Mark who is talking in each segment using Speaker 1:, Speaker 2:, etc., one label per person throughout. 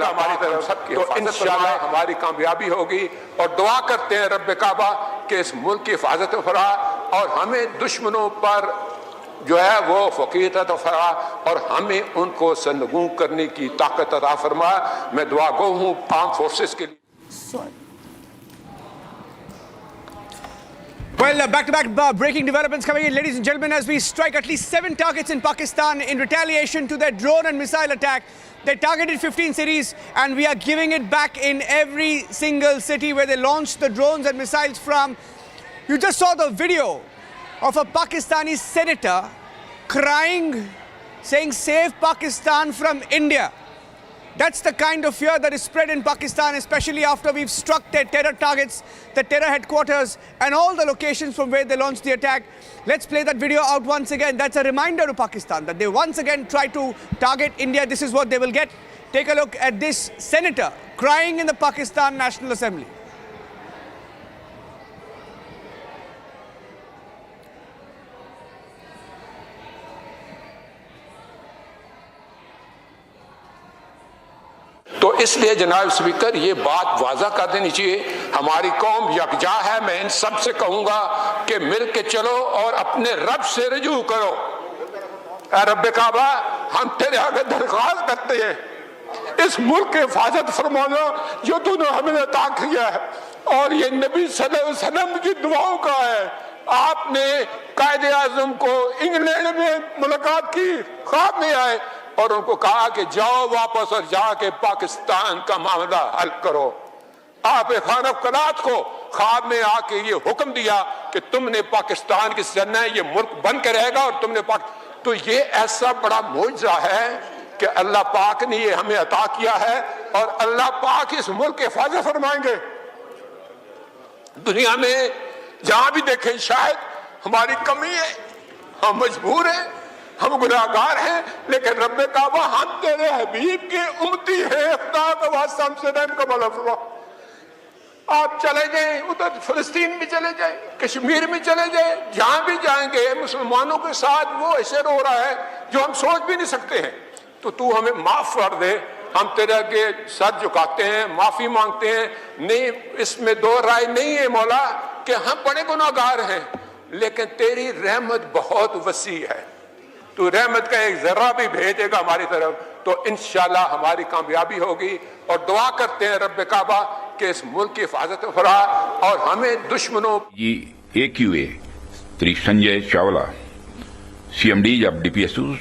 Speaker 1: रहेगा हमारी तरफ, तो इंशाअल्लाह हमारी कामयाबी होगी। और दुआ करते हैं रब काबा कि इस मुल्क की हिफाजत फरा और हमें दुश्मनों पर जो है वो फकीर अता फरमा और हमें उनको सरनगू करने की ताकत अता फरमा। मैं दुआ गो हूँ आर्म फोर्सेस के लिए।
Speaker 2: Well, back-to-back breaking developments coming in, ladies and gentlemen, as we strike at least 7 targets in Pakistan in retaliation to their drone and missile attack. They targeted 15 cities, and we are giving it back in every single city where they launched the drones and missiles from. You just saw the video of a Pakistani senator crying, saying, "Save Pakistan from India." That's the kind of fear that is spread in Pakistan, especially after we've struck their terror targets, the terror headquarters, and all the locations from where they launched the attack. Let's play that video out once again. That's a reminder to Pakistan that they once again try to target India. This is what they will get. Take a look at this senator crying in the Pakistan National Assembly.
Speaker 1: तो इसलिए जनाब speaker ये बात waza कर देनी चाहिए, हमारी कौम यकजा है। मैं इन सब से कहूँगा कि मिल के चलो और अपने रब से रजू करो। रब काबा, हम तेरे आगे दरख्वास्त करते हैं, इस मुल्क की हिफाजत फरमाना जो तूने हमें अता किया है, और ये नबी सल्लल्लाहु अलैहि वसल्लम की दुआओं का है। आपने कायदे आज़म को इंग्लैंड में मुलाकात की, ख्वाब में आए और उनको कहा कि जाओ वापस और जाके पाकिस्तान का मामला हल करो। आप खान कलात को ख्वाब में आके ये हुक्म दिया कि तुमने पाकिस्तान की सरना है, ये मुल्क बन के रहेगा और तुमने तो ये ऐसा बड़ा मौजज़ा है कि अल्लाह पाक ने ये हमें अता किया है और अल्लाह पाक इस मुल्क की हिफाजत फरमाएंगे। दुनिया में जहां भी देखें शायद हमारी कमी है, हम मजबूर हैं, हम गुनाहगार हैं, लेकिन रब्बे काबा हम तेरे हबीब के उम्मती हैं। खुदा का वास्ता हमसे रहम का मौला फरमा। आप चले जाएं, उधर फिलिस्तीन में चले जाएं, कश्मीर में चले जाएं, जहां भी जाएंगे मुसलमानों के साथ वो ऐसे रो रहा है जो हम सोच भी नहीं सकते हैं। तो तू हमें माफ कर दे, हम तेरे आगे सर झुकाते हैं, माफी मांगते हैं। नहीं, इसमें दो राय नहीं है मौला कि हम बड़े गुनाहगार हैं, लेकिन तेरी रहमत बहुत वसी है। तू रहमत का एक जर्रा भी भेजेगा हमारी तरफ तो इंशाल्लाह हमारी कामयाबी होगी। और दुआ करते हैं रब्बे काबा कि इस मुल्क की हिफाजत फरा और हमें दुश्मनों
Speaker 3: AQA Shri Sanjay Chawla, CMD of DPSUs,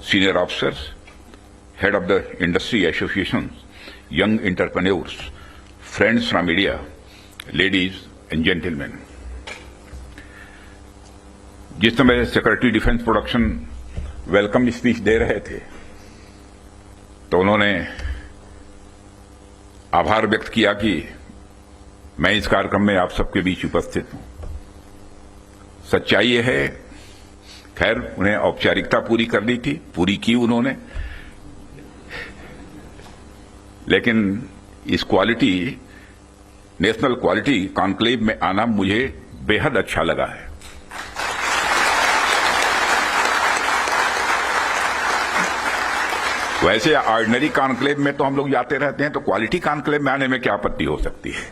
Speaker 3: senior officers, head of the industry associations, young entrepreneurs, friends from India, ladies and gentlemen. जिस समय secretary defence production welcome speech दे रहे थे तो उन्होंने आभार व्यक्त किया कि मैं इस कार्यक्रम में आप सबके बीच उपस्थित हूं। सच्चाई ये है, खैर उन्हें औपचारिकता पूरी करनी थी, पूरी की उन्होंने, लेकिन इस क्वालिटी नेशनल क्वालिटी कॉन्क्लेव में आना मुझे बेहद अच्छा लगा है। वैसे ऑर्डिनरी कॉन्क्लेव में तो हम लोग जाते रहते हैं, तो क्वालिटी कॉन्क्लेव में आने में क्या आपत्ति हो सकती है।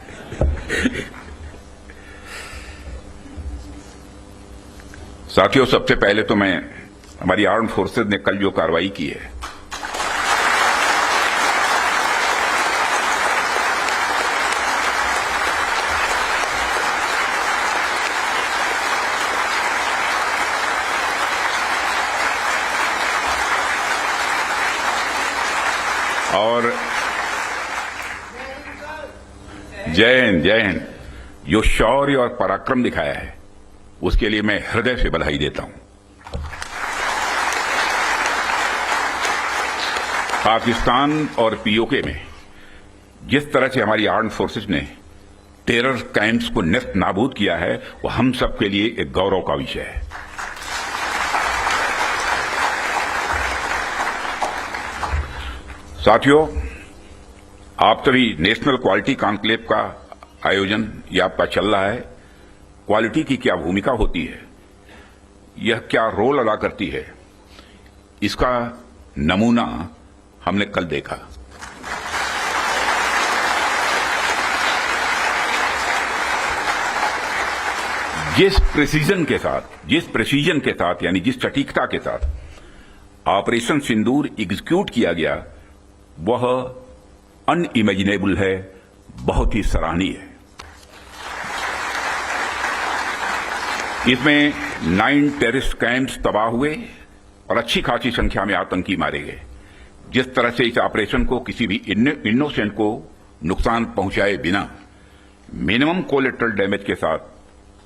Speaker 3: साथियों, सबसे पहले तो मैं हमारी आर्म फोर्सेज ने कल जो कार्रवाई की है और जय हिंद जय हिंद, जो शौर्य और पराक्रम दिखाया है उसके लिए मैं हृदय से बधाई देता हूं। पाकिस्तान और पीओके में जिस तरह से हमारी आर्म्ड फोर्सेस ने टेरर कैंप्स को नेस्त नाबूद किया है वो हम सबके लिए एक गौरव का विषय है। साथियों, आप सभी नेशनल क्वालिटी कॉन्क्लेव का आयोजन ये आपका चल रहा है। क्वालिटी की क्या भूमिका होती है, यह क्या रोल अदा करती है, इसका नमूना हमने कल देखा। जिस प्रेसिजन के साथ यानी जिस सटीकता के साथ ऑपरेशन सिंदूर एग्जीक्यूट किया गया वह अनइमेजिनेबल है, बहुत ही सराहनीय है। इसमें 9 टेररिस्ट कैंप्स तबाह हुए और अच्छी खासी संख्या में आतंकी मारे गए। जिस तरह से इस ऑपरेशन को किसी भी इनोसेंट को नुकसान पहुंचाए बिना मिनिमम कोलेटरल डैमेज के साथ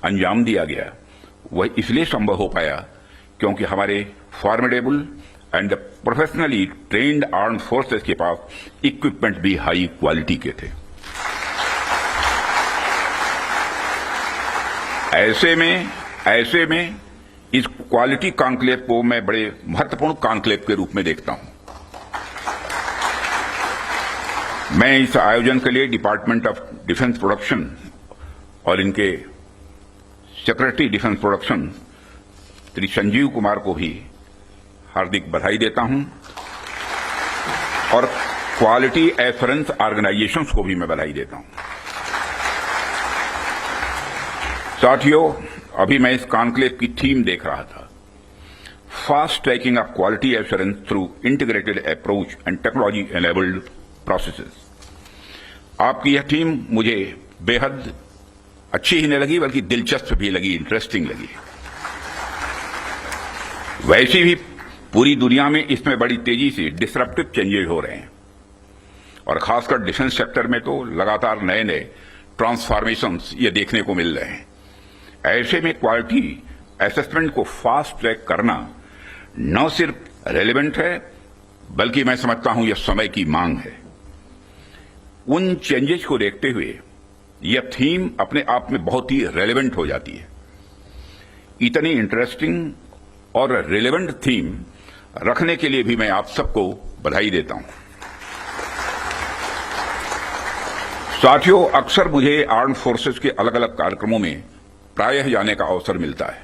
Speaker 3: अंजाम दिया गया, वह इसलिए संभव हो पाया क्योंकि हमारे formidable and professionally trained armed forces के पास इक्विपमेंट भी हाई क्वालिटी के थे। ऐसे में इस क्वालिटी कॉन्क्लेव को मैं बड़े महत्वपूर्ण कॉन्क्लेव के रूप में देखता हूं। मैं इस आयोजन के लिए डिपार्टमेंट ऑफ डिफेंस प्रोडक्शन और इनके secretary defence production Shri Sanjeev Kumar को भी हार्दिक बधाई देता हूं और क्वालिटी एश्योरेंस ऑर्गेनाइजेशंस को भी मैं बधाई देता हूं। साथियों, अभी मैं इस कॉन्क्लेव की थीम देख रहा था, fast tracking of quality assurance through integrated approach and technology enabled processes. आपकी यह थीम मुझे बेहद अच्छी ही नहीं लगी बल्कि दिलचस्प भी लगी, इंटरेस्टिंग लगी। वैसे भी पूरी दुनिया में इसमें बड़ी तेजी से डिसरप्टिव चेंजेस हो रहे हैं और खासकर डिफेंस सेक्टर में तो लगातार नए नए ट्रांसफॉर्मेशंस ये देखने को मिल रहे हैं। ऐसे में क्वालिटी असेसमेंट को फास्ट ट्रैक करना न सिर्फ रेलेवेंट है बल्कि मैं समझता हूं यह समय की मांग है। उन चेंजेस को देखते हुए यह थीम अपने आप में बहुत ही रेलेवेंट हो जाती है। इतनी इंटरेस्टिंग और रेलेवेंट थीम रखने के लिए भी मैं आप सबको बधाई देता हूं। साथियों, अक्सर मुझे आर्म फोर्सेस के अलग अलग कार्यक्रमों में प्रायः जाने का अवसर मिलता है।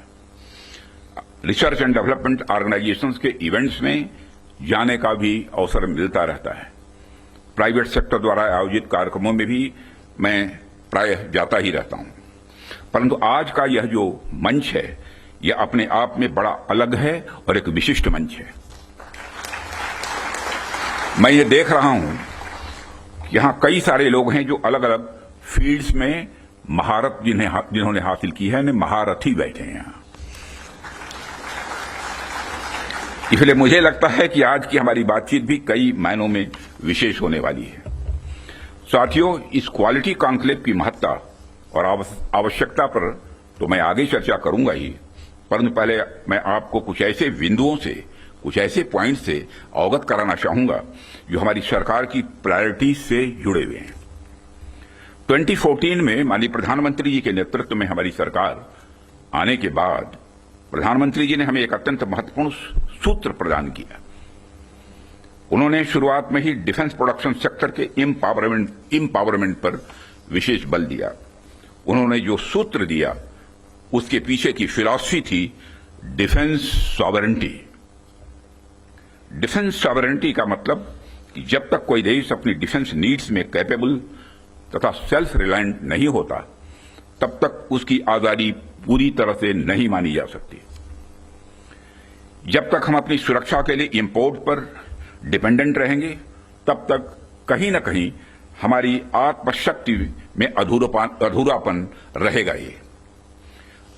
Speaker 3: रिसर्च एंड डेवलपमेंट ऑर्गेनाइजेशंस के इवेंट्स में जाने का भी अवसर मिलता रहता है। प्राइवेट सेक्टर द्वारा आयोजित कार्यक्रमों में भी मैं प्रायः जाता ही रहता हूं, परंतु आज का यह जो मंच है यह अपने आप में बड़ा अलग है और एक विशिष्ट मंच है। मैं ये देख रहा हूं कि यहां कई सारे लोग हैं जो अलग अलग फील्ड्स में महारत जिन्होंने हासिल की है, महारथी बैठे हैं यहां। इसलिए मुझे लगता है कि आज की हमारी बातचीत भी कई मायनों में विशेष होने वाली है। साथियों, इस क्वालिटी कॉन्क्लेव की महत्ता और आवश्यकता पर तो मैं आगे चर्चा करूंगा ही, परंतु पहले मैं आपको कुछ ऐसे बिंदुओं से, कुछ ऐसे पॉइंट से अवगत कराना चाहूंगा जो हमारी सरकार की प्रायोरिटीज से जुड़े हुए हैं। 2014 में माननीय प्रधानमंत्री जी के नेतृत्व में हमारी सरकार आने के बाद प्रधानमंत्री जी ने हमें एक अत्यंत महत्वपूर्ण सूत्र प्रदान किया। उन्होंने शुरुआत में ही डिफेंस प्रोडक्शन सेक्टर के एम्पावरमेंट पर विशेष बल दिया। उन्होंने जो सूत्र दिया उसके पीछे की फिलॉसफी थी डिफेंस सॉवरेंटी। डिफेंस सॉवरेंटी का मतलब कि जब तक कोई देश अपनी डिफेंस नीड्स में कैपेबल तथा सेल्फ रिलायंट नहीं होता तब तक उसकी आजादी पूरी तरह से नहीं मानी जा सकती। जब तक हम अपनी सुरक्षा के लिए इंपोर्ट पर डिपेंडेंट रहेंगे तब तक कहीं न कहीं हमारी आत्मशक्ति में अधूरापन रहेगा। ये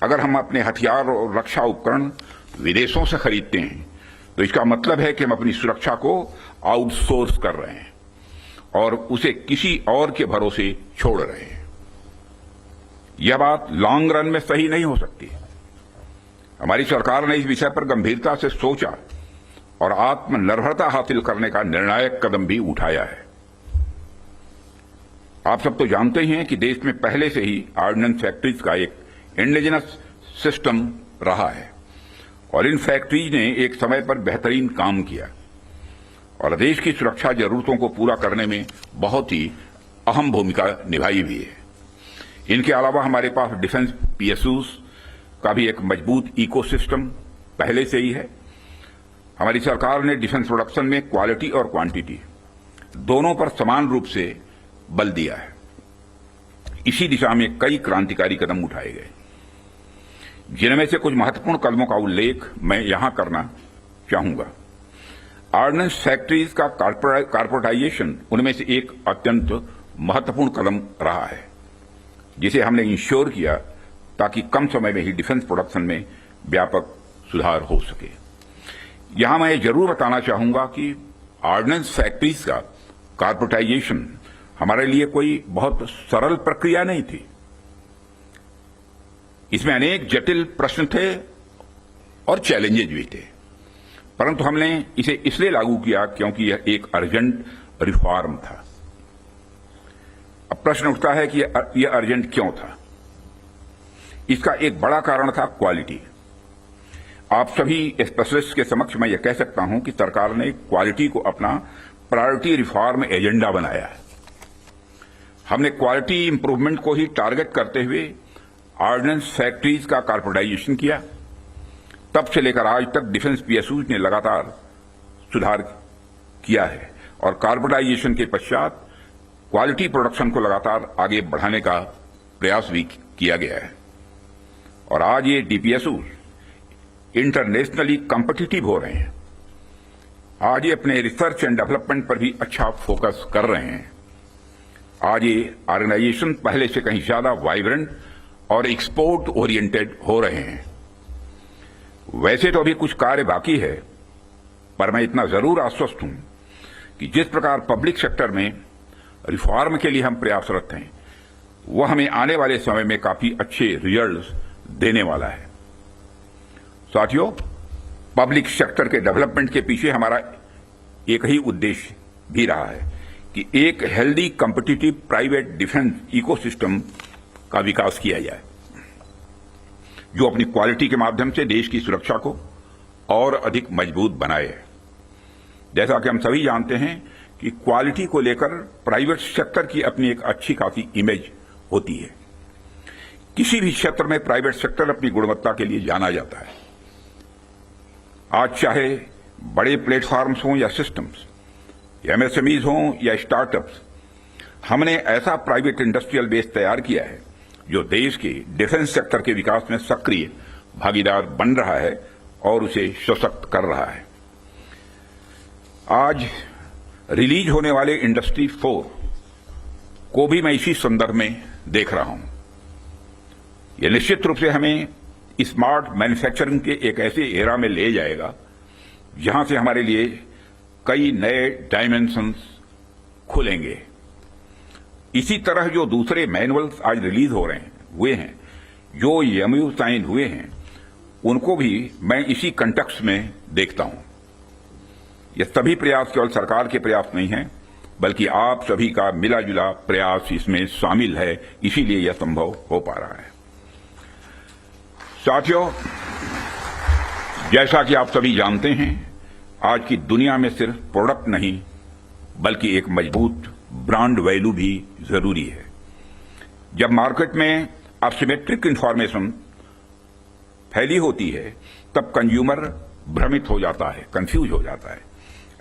Speaker 3: अगर हम अपने हथियार और रक्षा उपकरण विदेशों से खरीदते हैं तो इसका मतलब है कि हम अपनी सुरक्षा को आउटसोर्स कर रहे हैं और उसे किसी और के भरोसे छोड़ रहे हैं। यह बात लॉन्ग रन में सही नहीं हो सकती। हमारी सरकार ने इस विषय पर गंभीरता से सोचा और आत्मनिर्भरता हासिल करने का निर्णायक कदम भी उठाया है। आप सब तो जानते ही हैं कि देश में पहले से ही ऑर्डिनेंस फैक्ट्रीज का एक इंडिजिनस सिस्टम रहा है और इन फैक्ट्रीज ने एक समय पर बेहतरीन काम किया और देश की सुरक्षा जरूरतों को पूरा करने में बहुत ही अहम भूमिका निभाई भी है। इनके अलावा हमारे पास डिफेंस पीएसयूज का भी एक मजबूत इकोसिस्टम पहले से ही है। हमारी सरकार ने डिफेंस प्रोडक्शन में क्वालिटी और क्वांटिटी दोनों पर समान रूप से बल दिया है। इसी दिशा में कई क्रांतिकारी कदम उठाए गए। जिनमें से कुछ महत्वपूर्ण कदमों का उल्लेख मैं यहां करना चाहूंगा। ऑर्डिनेंस फैक्ट्रीज का कॉर्पोरेटाइजेशन उनमें से एक अत्यंत महत्वपूर्ण कदम रहा है, जिसे हमने इंश्योर किया ताकि कम समय में ही डिफेंस प्रोडक्शन में व्यापक सुधार हो सके। यहां मैं जरूर बताना चाहूंगा कि ऑर्डिनेंस फैक्ट्रीज का कॉर्पोरेटाइजेशन हमारे लिए कोई बहुत सरल प्रक्रिया नहीं थी। इसमें अनेक जटिल प्रश्न थे और चैलेंजेज भी थे, परंतु हमने इसे इसलिए लागू किया क्योंकि यह एक अर्जेंट रिफॉर्म था। अब प्रश्न उठता है कि यह अर्जेंट क्यों था। इसका एक बड़ा कारण था क्वालिटी। आप सभी स्पेशलिस्ट के समक्ष मैं यह कह सकता हूं कि सरकार ने क्वालिटी को अपना प्रायोरिटी रिफॉर्म एजेंडा बनाया है। हमने क्वालिटी इंप्रूवमेंट को ही टारगेट करते हुए ऑर्डिनेंस फैक्ट्रीज का कॉर्पोरेटाइजेशन किया। तब से लेकर आज तक डिफेंस पीएसयूज ने लगातार सुधार किया है और कॉर्पोरेटाइजेशन के पश्चात क्वालिटी प्रोडक्शन को लगातार आगे बढ़ाने का प्रयास भी किया गया है। और आज ये डीपीएसयूज इंटरनेशनली कॉम्पिटिटिव हो रहे हैं। आज ये अपने रिसर्च एंड डेवलपमेंट पर भी अच्छा फोकस कर रहे हैं। आज ये ऑर्गेनाइजेशन पहले से कहीं ज्यादा वाइब्रेंट और एक्सपोर्ट ओरिएंटेड हो रहे हैं। वैसे तो अभी कुछ कार्य बाकी है, पर मैं इतना जरूर आश्वस्त हूं कि जिस प्रकार पब्लिक सेक्टर में रिफॉर्म के लिए हम प्रयासरत हैं, वह हमें आने वाले समय में काफी अच्छे रिजल्ट्स देने वाला है। साथियों, पब्लिक सेक्टर के डेवलपमेंट के पीछे हमारा एक ही उद्देश्य भी रहा है कि एक healthy competitive private defence ecosystem का विकास किया जाए, जो अपनी क्वालिटी के माध्यम से देश की सुरक्षा को और अधिक मजबूत बनाए। जैसा कि हम सभी जानते हैं कि क्वालिटी को लेकर प्राइवेट सेक्टर की अपनी एक अच्छी खासी इमेज होती है। किसी भी क्षेत्र में प्राइवेट सेक्टर अपनी गुणवत्ता के लिए जाना जाता है। आज चाहे बड़े प्लेटफॉर्म्स हों या सिस्टम्स, एमएसएमईज हों या स्टार्टअप्स, हमने ऐसा प्राइवेट इंडस्ट्रियल बेस तैयार किया है जो देश के डिफेंस सेक्टर के विकास में सक्रिय भागीदार बन रहा है और उसे सशक्त कर रहा है। आज रिलीज होने वाले इंडस्ट्री 4 को भी मैं इसी संदर्भ में देख रहा हूं। यह निश्चित रूप से हमें स्मार्ट मैन्युफैक्चरिंग के एक ऐसे एरा में ले जाएगा जहां से हमारे लिए कई नए डायमेंशंस खुलेंगे। इसी तरह जो दूसरे मैनुअल्स आज रिलीज हो रहे हैं हुए हैं, जो एमयू साइन हुए हैं, उनको भी मैं इसी कंटेक्स्ट में देखता हूं। ये सभी प्रयास केवल सरकार के प्रयास नहीं हैं, बल्कि आप सभी का मिला जुला प्रयास इसमें शामिल है, इसीलिए यह संभव हो पा रहा है। साथियों, जैसा कि आप सभी जानते हैं, आज की दुनिया में सिर्फ प्रोडक्ट नहीं बल्कि एक मजबूत ब्रांड वैल्यू भी जरूरी है। जब मार्केट में असिमेट्रिक इंफॉर्मेशन फैली होती है, तब कंज्यूमर भ्रमित हो जाता है, कंफ्यूज हो जाता है।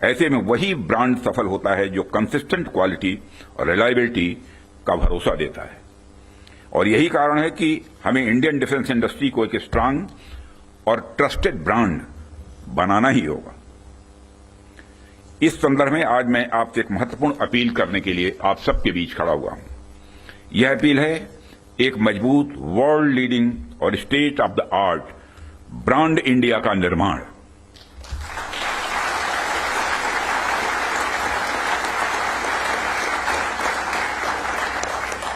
Speaker 3: ऐसे में वही ब्रांड सफल होता है जो कंसिस्टेंट क्वालिटी और रिलायबिलिटी का भरोसा देता है। और यही कारण है कि हमें इंडियन डिफेंस इंडस्ट्री को एक स्ट्रांग और ट्रस्टेड ब्रांड बनाना ही होगा। इस संदर्भ में आज मैं आपसे एक महत्वपूर्ण अपील करने के लिए आप सबके बीच खड़ा हुआ हूं। यह अपील है एक मजबूत वर्ल्ड लीडिंग और state of the art brand India का निर्माण।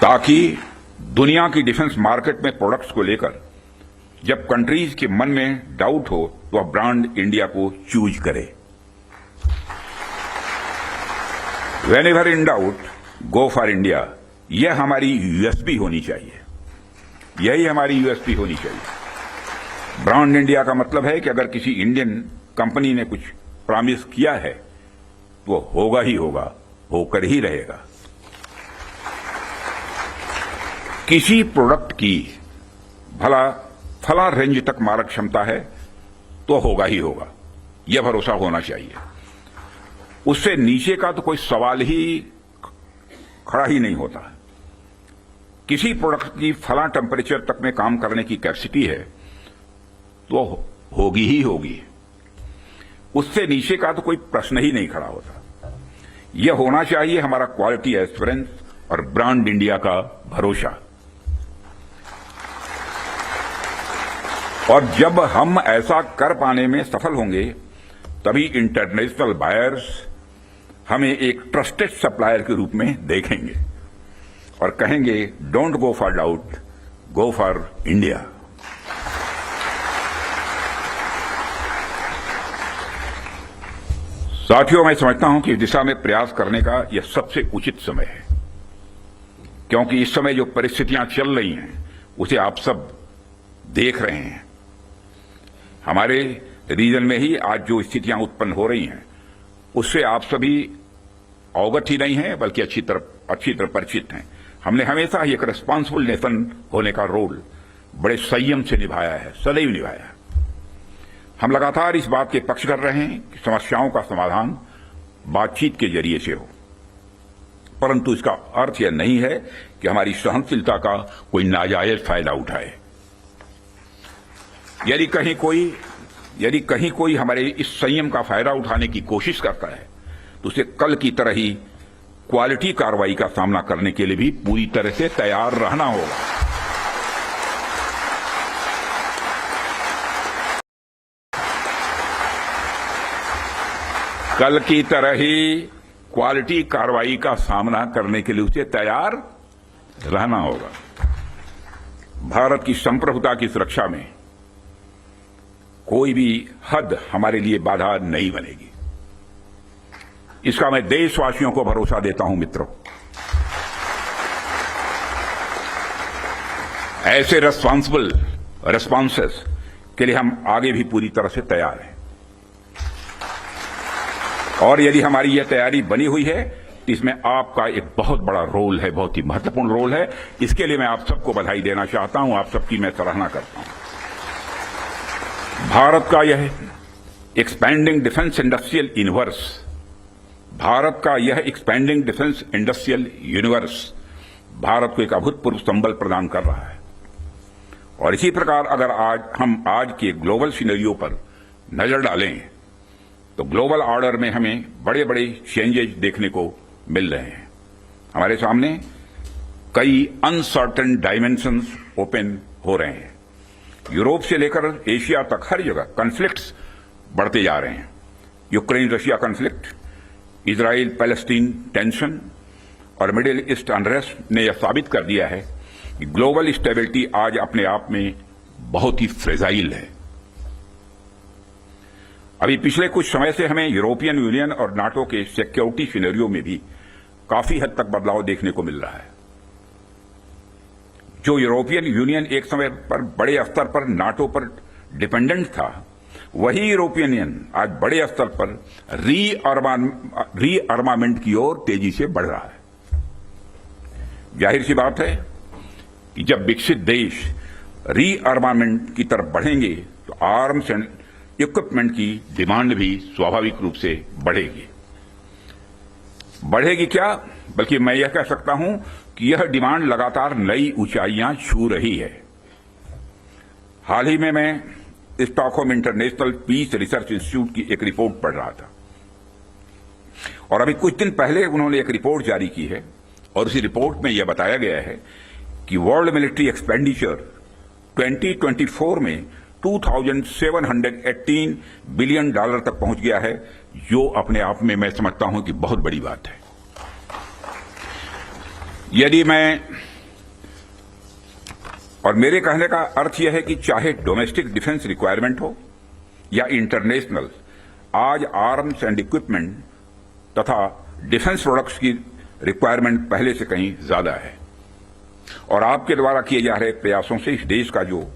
Speaker 3: ताकि दुनिया की डिफेंस मार्केट में प्रोडक्ट्स को लेकर जब कंट्रीज के मन में डाउट हो तो वह ब्रांड इंडिया को चूज करे। Whenever in doubt, go for India। यह हमारी यूएसपी होनी चाहिए, यही हमारी यूएसपी होनी चाहिए। ब्रांड इंडिया का मतलब है कि अगर किसी इंडियन कंपनी ने कुछ प्रॉमिस किया है तो होगा ही होगा, होकर ही रहेगा। किसी प्रोडक्ट की भला फला रेंज तक मारक क्षमता है तो होगा ही होगा, यह भरोसा होना चाहिए। उससे नीचे का तो कोई सवाल ही खड़ा ही नहीं होता। किसी प्रोडक्ट की फला टेम्परेचर तक में काम करने की कैपेसिटी है तो होगी ही होगी, उससे नीचे का तो कोई प्रश्न ही नहीं खड़ा होता। यह होना चाहिए हमारा क्वालिटी एस्पिरेंस और ब्रांड इंडिया का भरोसा। और जब हम ऐसा कर पाने में सफल होंगे तभी इंटरनेशनल बायर्स हमें एक ट्रस्टेड सप्लायर के रूप में देखेंगे और कहेंगे, don't go for doubt, go for India. साथियों, मैं समझता हूं कि इस दिशा में प्रयास करने का यह सबसे उचित समय है, क्योंकि इस समय जो परिस्थितियां चल रही हैं उसे आप सब देख रहे हैं। हमारे रीजन में ही आज जो स्थितियां उत्पन्न हो रही हैं उससे आप सभी अवगत ही नहीं हैं, बल्कि अच्छी तरह परिचित हैं। हमने हमेशा ही एक रिस्पांसिबल नेशन होने का रोल बड़े संयम से निभाया है, सदैव निभाया है। हम लगातार इस बात के पक्ष कर रहे हैं कि समस्याओं का समाधान बातचीत के जरिए से हो, परंतु इसका अर्थ यह नहीं है कि हमारी सहनशीलता का कोई नाजायज फायदा उठाए। यदि कहीं कोई हमारे इस संयम का फायदा उठाने की कोशिश करता है तो उसे कल की तरह ही क्वालिटी कार्रवाई का सामना करने के लिए भी पूरी तरह से तैयार रहना होगा। कल की तरह ही क्वालिटी कार्रवाई का सामना करने के लिए उसे तैयार रहना होगा। भारत की संप्रभुता की सुरक्षा में कोई भी हद हमारे लिए बाधा नहीं बनेगी, इसका मैं देशवासियों को भरोसा देता हूं। मित्रों, ऐसे रेस्पॉन्सिबल रेस्पॉन्सेस के लिए हम आगे भी पूरी तरह से तैयार हैं, और यदि हमारी यह तैयारी बनी हुई है तो इसमें आपका एक बहुत बड़ा रोल है, बहुत ही महत्वपूर्ण रोल है। इसके लिए मैं आप सबको बधाई देना चाहता हूं, आप सबकी मैं सराहना करता हूं। भारत का यह expanding defence industrial universe, Bharat का यह expanding defence industrial universe Bharat को एक अभूतपूर्व संबल प्रदान कर रहा है। और इसी प्रकार अगर हम आज के ग्लोबल सिनेरियो पर नजर डालें तो ग्लोबल ऑर्डर में हमें बड़े बड़े चेंजेस देखने को मिल रहे हैं। हमारे सामने कई अनसर्टेन डायमेंशंस ओपन हो रहे हैं। यूरोप से लेकर एशिया तक हर जगह कॉन्फ्लिक्ट्स बढ़ते जा रहे हैं। Ukraine Russia conflict, Israel Palestine tension और मिडिल ईस्ट अनरेस्ट ने यह साबित कर दिया है कि ग्लोबल स्टेबिलिटी आज अपने आप में बहुत ही फ्रेजाइल है। अभी पिछले कुछ समय से हमें यूरोपियन यूनियन और नाटो के सिक्योरिटी सिनेरियो में भी काफी हद तक बदलाव देखने को मिल रहा है। जो यूरोपियन यूनियन एक समय पर बड़े स्तर पर नाटो पर डिपेंडेंट था, वही यूरोपियन यूनियन आज बड़े स्तर पर रीअर्मामेंट की ओर तेजी से बढ़ रहा है। जाहिर सी बात है कि जब विकसित देश रीअर्मामेंट की तरफ बढ़ेंगे तो आर्म्स एंड इक्विपमेंट की डिमांड भी स्वाभाविक रूप से बढ़ेगी। बढ़ेगी क्या, बल्कि मैं यह कह सकता हूं कि यह डिमांड लगातार नई ऊंचाइयां छू रही है। हाल ही में मैं Stockholm International Peace Research Institute की एक रिपोर्ट पढ़ रहा था, और अभी कुछ दिन पहले उन्होंने एक रिपोर्ट जारी की है, और उसी रिपोर्ट में यह बताया गया है कि वर्ल्ड मिलिट्री एक्सपेंडिचर 2024 में $2,718 बिलियन तक पहुंच गया है, जो अपने आप में मैं समझता हूं कि बहुत बड़ी बात है। यदि मैं, और मेरे कहने का अर्थ यह है कि चाहे डोमेस्टिक डिफेंस रिक्वायरमेंट हो या इंटरनेशनल, आज आर्म्स एंड इक्विपमेंट तथा डिफेंस प्रोडक्ट्स की रिक्वायरमेंट पहले से कहीं ज्यादा है। और आपके द्वारा किए जा रहे प्रयासों से इस देश का जो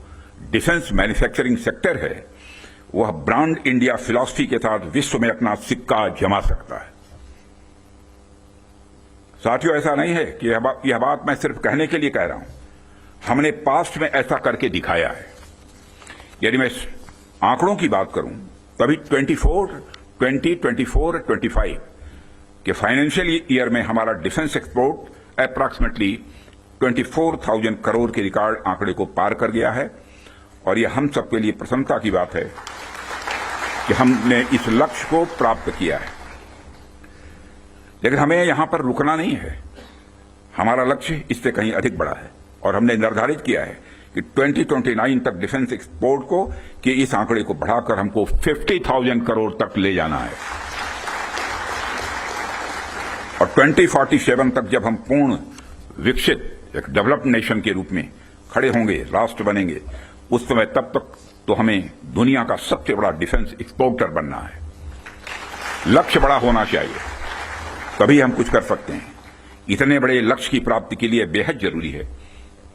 Speaker 3: डिफेंस मैन्युफैक्चरिंग सेक्टर है वह ब्रांड इंडिया फिलॉसफी के साथ विश्व में अपना सिक्का जमा सकता है। साथियों, ऐसा नहीं है कि यह बात मैं सिर्फ कहने के लिए कह रहा हूं, हमने पास्ट में ऐसा करके दिखाया है। यदि मैं आंकड़ों की बात करूं तो अभी 2024-25 के फाइनेंशियल ईयर में हमारा डिफेंस एक्सपोर्ट अप्रॉक्सीमेटली 24,000 करोड़ के रिकॉर्ड आंकड़े को पार कर गया है, और यह हम सबके लिए प्रसन्नता की बात है कि हमने इस लक्ष्य को प्राप्त किया है। लेकिन हमें यहां पर रुकना नहीं है। हमारा लक्ष्य इससे कहीं अधिक बड़ा है और हमने निर्धारित किया है कि 2029 तक डिफेंस एक्सपोर्ट को कि इस आंकड़े को बढ़ाकर हमको 50,000 करोड़ तक ले जाना है और 2047 तक जब हम पूर्ण विकसित एक डेवलप्ड नेशन के रूप में खड़े होंगे, राष्ट्र बनेंगे, उस समय तब तक तो हमें दुनिया का सबसे बड़ा डिफेंस एक्सपोर्टर बनना है। लक्ष्य बड़ा होना चाहिए, तभी हम कुछ कर सकते हैं। इतने बड़े लक्ष्य की प्राप्ति के लिए बेहद जरूरी है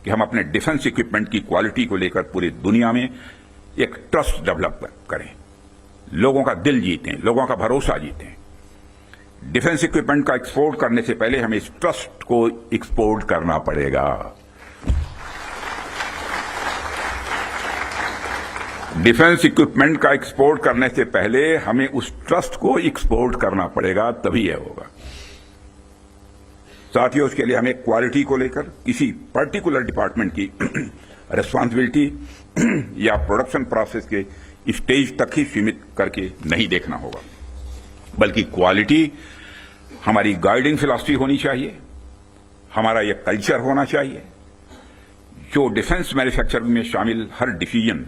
Speaker 3: कि हम अपने डिफेंस इक्विपमेंट की क्वालिटी को लेकर पूरी दुनिया में एक ट्रस्ट डेवलप करें, लोगों का दिल जीतें, लोगों का भरोसा जीतें। डिफेंस इक्विपमेंट का एक्सपोर्ट करने से पहले हमें इस ट्रस्ट को एक्सपोर्ट करना पड़ेगा। डिफेंस इक्विपमेंट का एक्सपोर्ट करने से पहले हमें उस ट्रस्ट को एक्सपोर्ट करना पड़ेगा, तभी यह होगा। साथियों, उसके लिए हमें क्वालिटी को लेकर किसी पर्टिकुलर डिपार्टमेंट की रिस्पांसिबिलिटी या प्रोडक्शन प्रोसेस के स्टेज तक ही सीमित करके नहीं देखना होगा, बल्कि क्वालिटी हमारी गाइडिंग फिलॉसफी होनी चाहिए, हमारा यह कल्चर होना चाहिए जो डिफेंस मैन्युफैक्चरिंग में शामिल हर डिसीजन,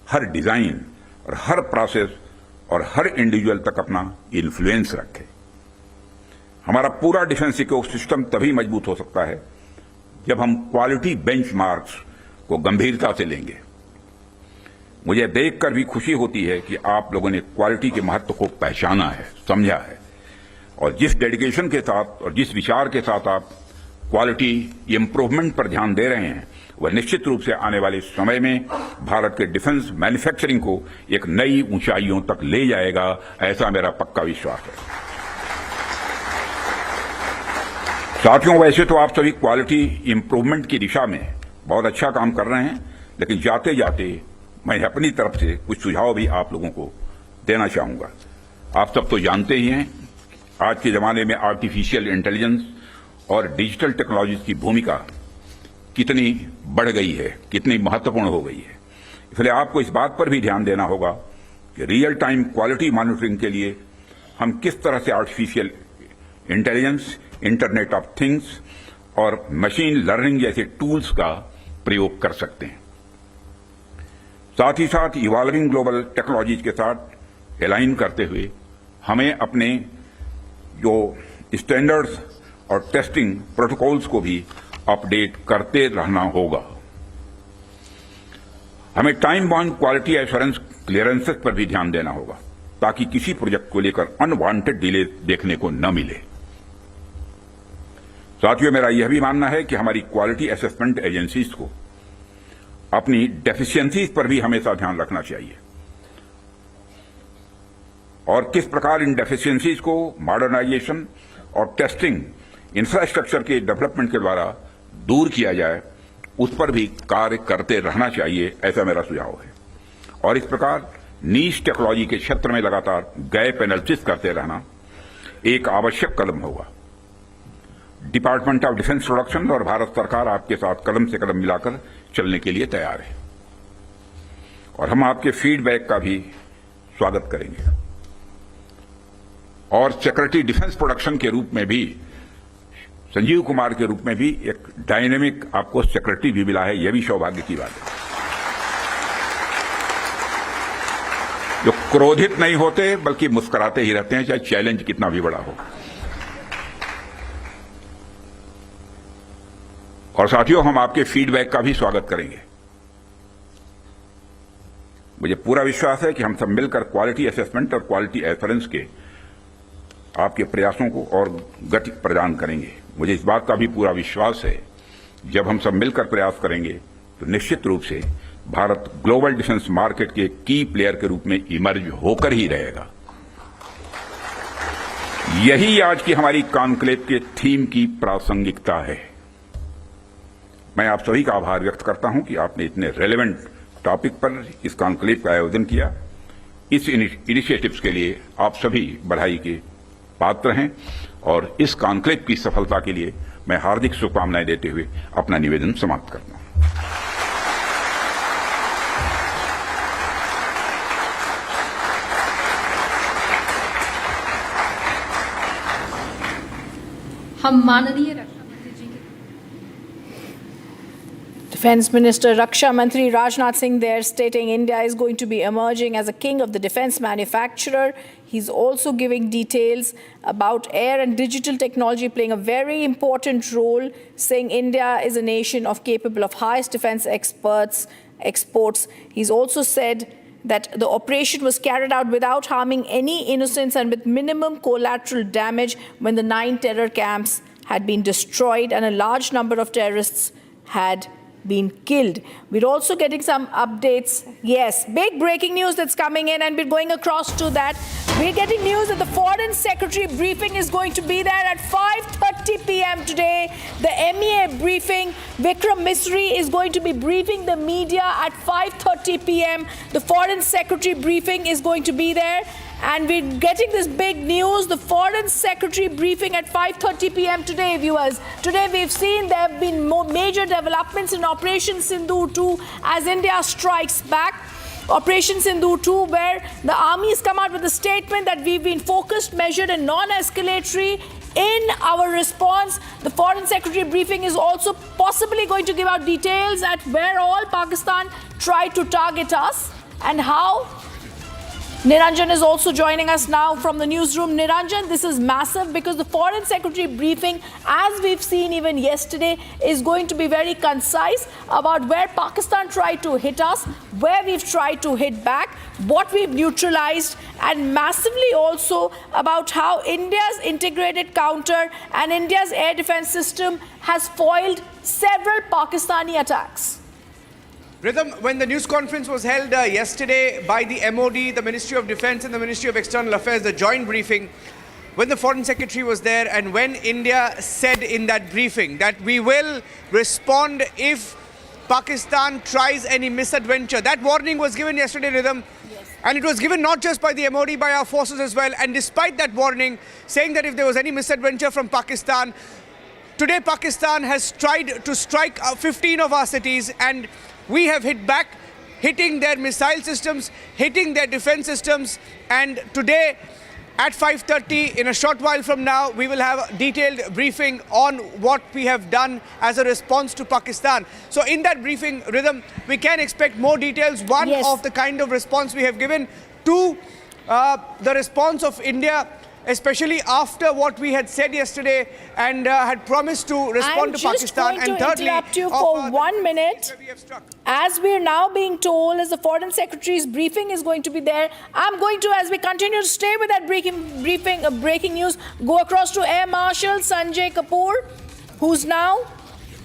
Speaker 3: हर डिजाइन और हर प्रोसेस और हर इंडिविजुअल तक अपना इन्फ्लुएंस रखे। हमारा पूरा डिफेंस इकोसिस्टम तभी मजबूत हो सकता है जब हम क्वालिटी बेंचमार्क्स को गंभीरता से लेंगे। मुझे देखकर भी खुशी होती है कि आप लोगों ने क्वालिटी के महत्व को पहचाना है, समझा है, और जिस डेडिकेशन के साथ और जिस विचार के साथ आप क्वालिटी इंप्रूवमेंट पर ध्यान दे रहे हैं, वह निश्चित रूप से आने वाले समय में भारत के डिफेंस मैन्युफैक्चरिंग को एक नई ऊंचाइयों तक ले जाएगा, ऐसा मेरा पक्का विश्वास है। साथियों, वैसे तो आप सभी क्वालिटी इंप्रूवमेंट की दिशा में बहुत अच्छा काम कर रहे हैं, लेकिन जाते जाते मैं अपनी तरफ से कुछ सुझाव भी आप लोगों को देना चाहूंगा। आप सब तो जानते ही हैं, आज के जमाने में आर्टिफिशियल इंटेलिजेंस और डिजिटल टेक्नोलॉजीज की भूमिका कितनी बढ़ गई है, कितनी महत्वपूर्ण हो गई है। इसलिए आपको इस बात पर भी ध्यान देना होगा कि रियल टाइम क्वालिटी मॉनिटरिंग के लिए हम किस तरह से artificial intelligence, internet of things और मशीन लर्निंग जैसे टूल्स का प्रयोग कर सकते हैं। साथ ही साथ इवॉल्विंग ग्लोबल टेक्नोलॉजीज के साथ अलाइन करते हुए हमें अपने जो स्टैंडर्ड्स और टेस्टिंग प्रोटोकॉल्स को भी अपडेट करते रहना होगा। हमें time bound quality assurance clearances पर भी ध्यान देना होगा, ताकि किसी प्रोजेक्ट को लेकर अनवांटेड डिले देखने को न मिले। साथियों, मेरा यह भी मानना है कि हमारी क्वालिटी असेसमेंट एजेंसीज को अपनी डेफिशिएंसीज पर भी हमेशा ध्यान रखना चाहिए और किस प्रकार इन डेफिशिएंसीज को मॉडर्नाइजेशन और टेस्टिंग इंफ्रास्ट्रक्चर के डेवलपमेंट के द्वारा दूर किया जाए, उस पर भी कार्य करते रहना चाहिए, ऐसा मेरा सुझाव है। और इस प्रकार नीश टेक्नोलॉजी के क्षेत्र में लगातार गैप एनालिसिस करते रहना एक आवश्यक कदम होगा। डिपार्टमेंट ऑफ डिफेंस प्रोडक्शन और भारत सरकार आपके साथ कदम से कदम मिलाकर चलने के लिए तैयार है और हम आपके फीडबैक का भी स्वागत करेंगे। और सिक्योरिटी डिफेंस प्रोडक्शन के रूप में भी, संजीव कुमार के रूप में भी एक डायनेमिक आपको सिक्योरिटी भी मिला है, यह भी सौभाग्य की बात है। जो क्रोधित नहीं होते बल्कि मुस्कुराते ही रहते हैं, चाहे चैलेंज कितना भी बड़ा हो। और साथियों, हम आपके फीडबैक का भी स्वागत करेंगे। मुझे पूरा विश्वास है कि हम सब मिलकर क्वालिटी असेसमेंट और क्वालिटी एश्योरेंस के आपके प्रयासों को और गति प्रदान करेंगे। मुझे इस बात का भी पूरा विश्वास है, जब हम सब मिलकर प्रयास करेंगे तो निश्चित रूप से भारत ग्लोबल डिफेंस मार्केट के की प्लेयर के रूप में इमर्ज होकर ही रहेगा। यही आज की हमारी कॉन्क्लेव के थीम की प्रासंगिकता है। मैं आप सभी का आभार व्यक्त करता हूं कि आपने इतने रेलेवेंट टॉपिक पर इस कॉन्क्लेव का आयोजन किया। इस इनिशिएटिव्स के लिए आप सभी बधाई के पात्र हैं और इस कॉन्क्लेव की सफलता के लिए मैं हार्दिक शुभकामनाएं देते हुए अपना निवेदन समाप्त करता हूं।
Speaker 4: हम माननीय रक्षा मंत्री जी के
Speaker 5: Defense Minister Raksha Mantri Rajnath Singh there stating India is going to be emerging as a king of the defense manufacturer. He's also giving details about air and digital technology playing a very important role, saying India is a nation capable of highest defense exports. He's also said that the operation was carried out without harming any innocents and with minimum collateral damage when the 9 terror camps had been destroyed and a large number of terrorists had been killed. We're also getting some updates. Yes, big breaking news that's coming in, and we're going across to that. We're getting news that the Foreign Secretary briefing is going to be there at 5:30 p.m. today. The MEA briefing, Vikram Misri is going to be briefing the media at 5:30 p.m. The Foreign Secretary briefing is going to be there. And we're getting this big news, the Foreign Secretary briefing at 5:30 p.m. today, viewers. Today we've seen there have been major developments in Operation Sindoor 2 as India strikes back. Operation Sindoor 2, where the army has come out with a statement that we've been focused, measured and non-escalatory in our response. The Foreign Secretary briefing is also possibly going to give out details at where all Pakistan tried to target us and how. Niranjan is also joining us now from the newsroom. Niranjan, this is massive because the Foreign Secretary briefing, as we've seen even yesterday, is going to be very concise about where Pakistan tried to hit us, where we've tried to hit back, what we've neutralized, and massively also about how India's integrated counter and India's air defense system has foiled several Pakistani attacks.
Speaker 2: Rhythm, when the news conference was held yesterday by the MOD, the Ministry of Defense and the Ministry of External Affairs, the joint briefing, when the Foreign Secretary was there and when India said in that briefing that we will respond if Pakistan tries any misadventure, that warning was given yesterday, Rhythm. Yes. And it was given not just by the MOD, by our forces as well. And despite that warning, saying that if there was any misadventure from Pakistan, today Pakistan has tried to strike 15 of our cities, and we have hit back, hitting their missile systems, hitting their defense systems. And today at 5:30, in a short while from now, we will have a detailed briefing on what we have done as a response to Pakistan. So in that briefing, Rhythm, we can expect more details. One of the kind of response we have given. Two, the response of India, especially after what we had said yesterday and had promised to respond to Pakistan.
Speaker 5: I'm just going to interrupt you for 1 minute. As we're now being told, as the Foreign Secretary's briefing is going to be there, I'm going to, as we continue to stay with that breaking news, go across to Air Marshal Sanjay Kapoor, who's now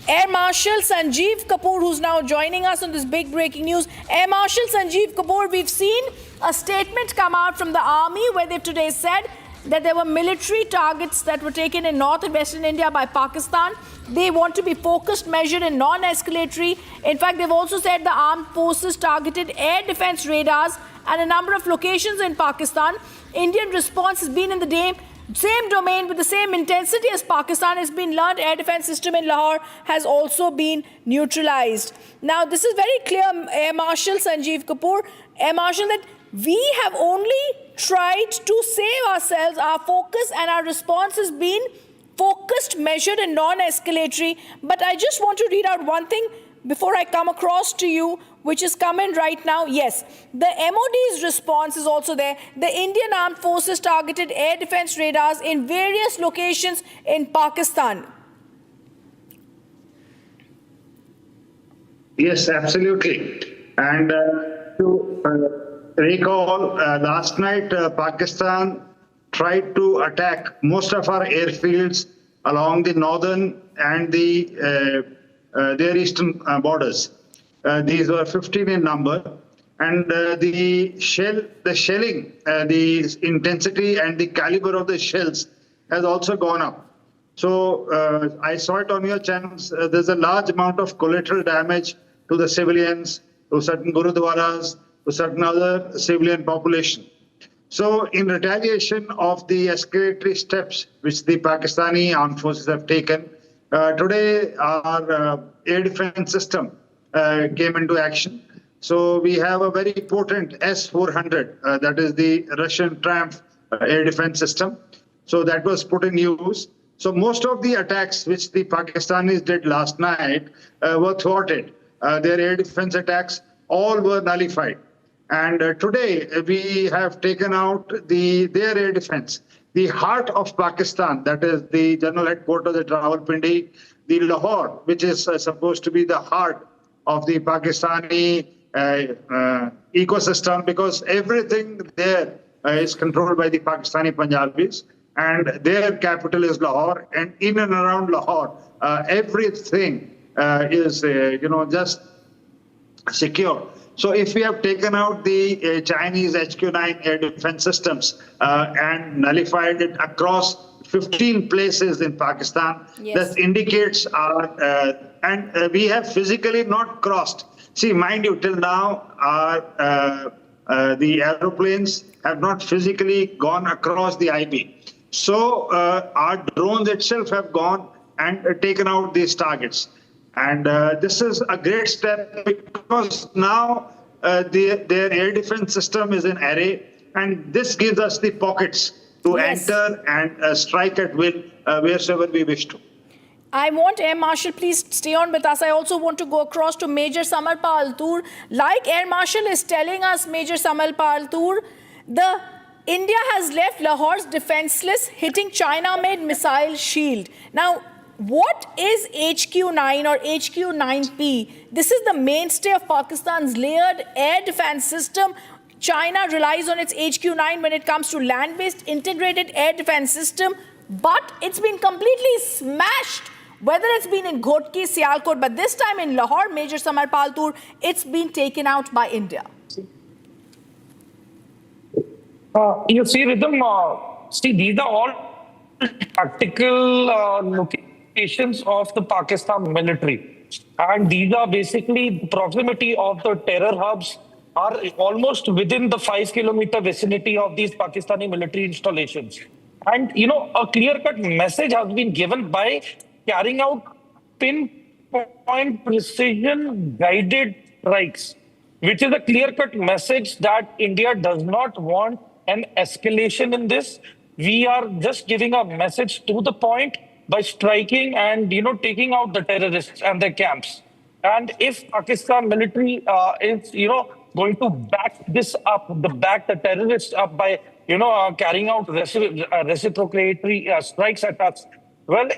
Speaker 5: Air Marshal Sanjeev Kapoor, who's now joining us on this big breaking news. Air Marshal Sanjeev Kapoor, we've seen a statement come out from the army where they've today said that there were military targets that were taken in North and Western India by Pakistan. They want to be focused, measured and non-escalatory. In fact, they've also said the armed forces targeted air defense radars at a number of locations in Pakistan. Indian response has been in the same domain with the same intensity as Pakistan. Has been learned. Air defense system in Lahore has also been neutralized. Now, this is very clear, Air Marshal Sanjeev Kapoor, Air Marshal, that we have only tried to save ourselves. Our focus and our response has been focused, measured and non-escalatory. But I just want to read out one thing before I come across to you, which is coming right now. Yes, the MOD's response is also there. The Indian Armed Forces targeted air defense radars in various locations in Pakistan.
Speaker 6: Yes, absolutely. And to recall, last night Pakistan tried to attack most of our airfields along the northern and their eastern borders. These were 15 in number, and the shelling, the intensity and the caliber of the shells has also gone up. So I saw it on your channels. There's a large amount of collateral damage to the civilians, to certain gurudwaras, to certain other civilian population. So in retaliation of the escalatory steps which the Pakistani armed forces have taken, today our air defense system came into action. So we have a very potent S-400, that is the Russian Triumph air defense system. So that was put in use. So most of the attacks which the Pakistanis did last night were thwarted. Their air defense attacks all were nullified. And today we have taken out their air defense. The heart of Pakistan, that is the general headquarters at Rawalpindi, the Lahore, which is supposed to be the heart of the Pakistani ecosystem, because everything there is controlled by the Pakistani Punjabis, and their capital is Lahore, and in and around Lahore, everything is, just secure. So if we have taken out the Chinese HQ-9 air defense systems and nullified it across 15 places in Pakistan, that indicates our, and we have physically not crossed. See, mind you, till now, the aeroplanes have not physically gone across the IB. So our drones itself have gone and taken out these targets. And this is a great step, because now their air defense system is in array, and this gives us the pockets to enter and strike at will wherever we wish to.
Speaker 5: I want Air Marshal, please stay on with us. I also want to go across to Major Samarpal Tur. Like Air Marshal is telling us, Major Samarpal Tur, India has left Lahore's defenseless, hitting China-made missile shield. Now, what is HQ-9 or HQ-9P? This is the mainstay of Pakistan's layered air defense system. China relies on its HQ-9 when it comes to land-based integrated air defense system, but it's been completely smashed, whether it's been in Ghotki, Sialkot, but this time in Lahore, Major Samarpal Tur, it's been taken out by India.
Speaker 7: You see, Rhythm, these are all tactical locations of the Pakistan military. And these are basically the proximity of the terror hubs are almost within the 5-kilometer vicinity of these Pakistani military installations. And, a clear-cut message has been given by carrying out pinpoint precision guided strikes, which is a clear-cut message that India does not want an escalation in this. We are just giving a message to the point by striking and, taking out the terrorists and their camps. And if Pakistan military is, going to back this up, the terrorists up by, carrying out reciprocatory strikes at us, well,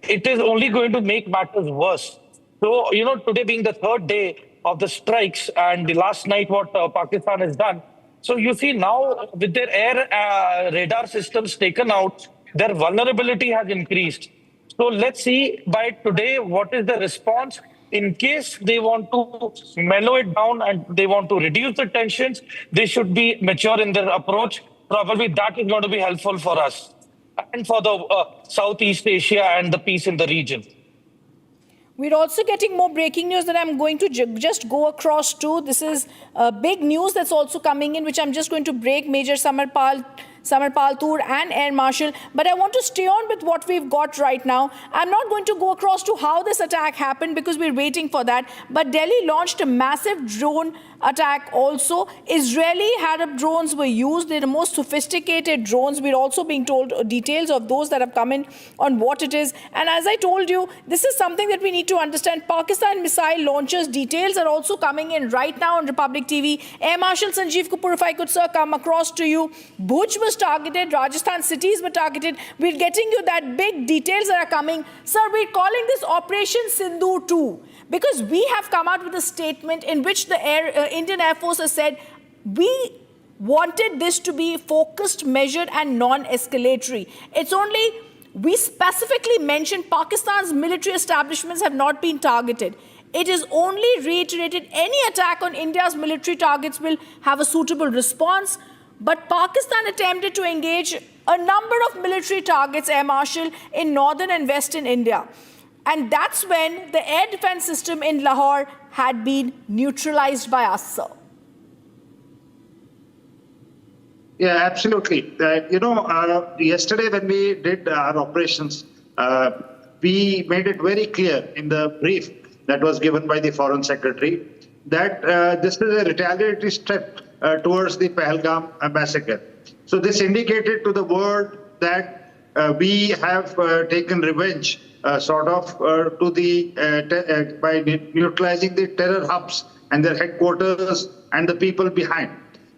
Speaker 7: it is only going to make matters worse. So, today being the third day of the strikes and the last night what Pakistan has done. So you see now with their air radar systems taken out, their vulnerability has increased. So let's see by today what is the response. In case they want to mellow it down and they want to reduce the tensions, they should be mature in their approach. Probably that is going to be helpful for us and for the Southeast Asia and the peace in the region.
Speaker 5: We're also getting more breaking news that I'm going to just go across to. This is big news that's also coming in, which I'm just going to break, Major Samarpal Tur and Air Marshal. But I want to stay on with what we've got right now. I'm not going to go across to how this attack happened because we're waiting for that. But Delhi launched a massive drone attack also. Israeli Harab drones were used. They're the most sophisticated drones. We're also being told details of those that have come in on what it is. And as I told you, this is something that we need to understand. Pakistan missile launchers details are also coming in right now on Republic TV. Air Marshal Sanjeev Kapoor, if I could, sir, come across to you. Bhuj was targeted. Rajasthan cities were targeted. We're getting you that big details that are coming. Sir, we're calling this Operation Sindhu 2. Because we have come out with a statement in which the Indian Air Force has said, we wanted this to be focused, measured and non-escalatory. It's only, we specifically mentioned Pakistan's military establishments have not been targeted. It is only reiterated any attack on India's military targets will have a suitable response. But Pakistan attempted to engage a number of military targets, Air Marshal, in northern and western India. And that's when the air defense system in Lahore had been neutralized by us, sir.
Speaker 6: Yeah, absolutely. Yesterday when we did our operations, we made it very clear in the brief that was given by the Foreign Secretary that this is a retaliatory step towards the Pahalgam massacre. So this indicated to the world that we have taken revenge, to the by neutralizing the terror hubs and their headquarters and the people behind.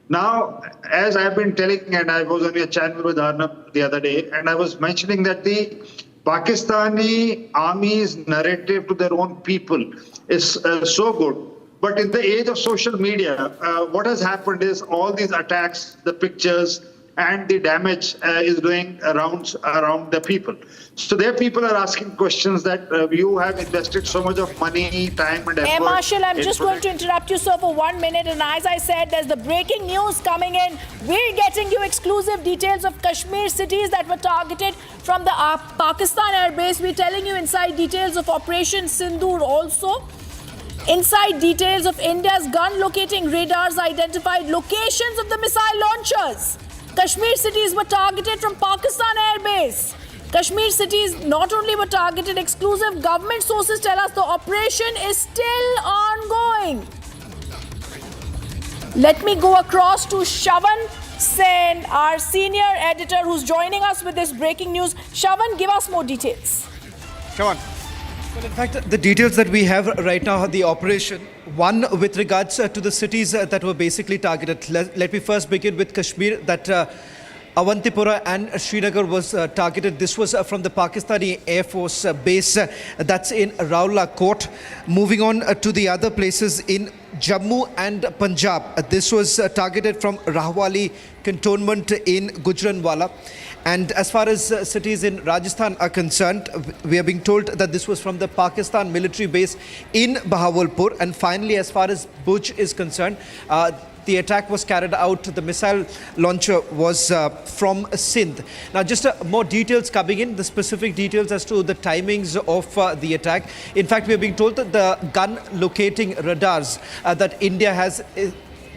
Speaker 6: Now, as I've been telling, and I was on your channel with Arnab the other day, and I was mentioning that the Pakistani army's narrative to their own people is so good. But in the age of social media, what has happened is all these attacks, the pictures, and the damage is doing around the people. So their people are asking questions that you have invested so much of money, time, and effort.
Speaker 5: Air Marshal, I'm just going to interrupt you, sir, for 1 minute. And as I said, there's the breaking news coming in. We're getting you exclusive details of Kashmir cities that were targeted from the Pakistan airbase. We're telling you inside details of Operation Sindoor also. Inside details of India's gun locating radars identified locations of the missile launchers. Kashmir cities were targeted from Pakistan airbase. Kashmir cities not only were targeted, exclusive government sources tell us the operation is still ongoing. Let me go across to Shavan Sen, our senior editor who's joining us with this breaking news. Shavan, give us more details.
Speaker 2: Shavan.
Speaker 8: Well, in fact, the details that we have right now are the operation. One, with regards to the cities that were basically targeted. Let me first begin with Kashmir, that Awantipura and Srinagar was targeted. This was from the Pakistani Air Force base that's in Raula Court. Moving on to the other places in Jammu and Punjab. This was targeted from Rahwali cantonment in Gujranwala. And as far as cities in Rajasthan are concerned, we are being told that this was from the Pakistan military base in Bahawalpur. And finally, as far as Bhuj is concerned, the attack was carried out. The missile launcher was from Sindh. Now, just more details coming in, the specific details as to the timings of the attack. In fact, we are being told that the gun locating radars that India has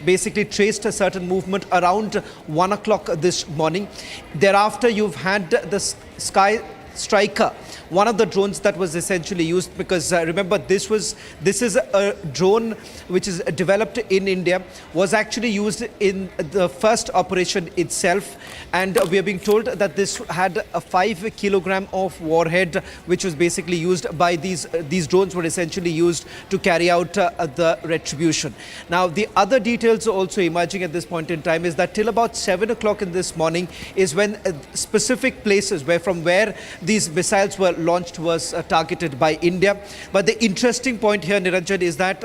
Speaker 8: basically traced a certain movement around 1 o'clock this morning. Thereafter, you've had the Sky Striker, one of the drones that was essentially used, because remember, this is a drone which is developed in India, was actually used in the first operation itself, and we are being told that this had a 5 kilogram of warhead, which was basically used by these drones were essentially used to carry out the retribution. Now, the other details also emerging at this point in time is that till about 7 o'clock in this morning is when specific places from where these missiles were launched was targeted by India. But the interesting point here, Niranjan, is that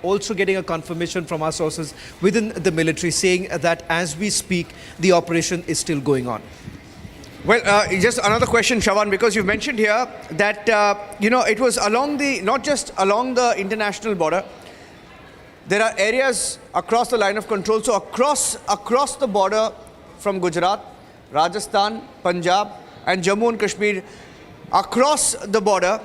Speaker 8: also getting a confirmation from our sources within the military saying that as we speak, the operation is still going on.
Speaker 2: Well, just another question, Shavan, because you've mentioned here that, it was along not just along the international border. There are areas across the line of control. So across the border from Gujarat, Rajasthan, Punjab, and Jammu and Kashmir, across the border,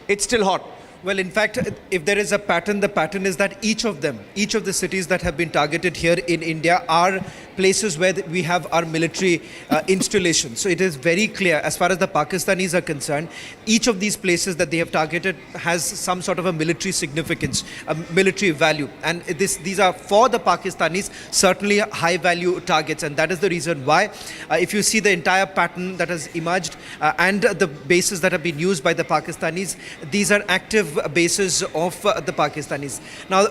Speaker 2: it's still hot.
Speaker 8: Well, in fact, if there is a pattern, the pattern is that each of the cities that have been targeted here in India are places where we have our military installations. So it is very clear, as far as the Pakistanis are concerned, each of these places that they have targeted has some sort of a military significance, a military value. And these are, for the Pakistanis, certainly high value targets. And that is the reason why, if you see the entire pattern that has emerged and the bases that have been used by the Pakistanis, these are active bases of the Pakistanis. Now,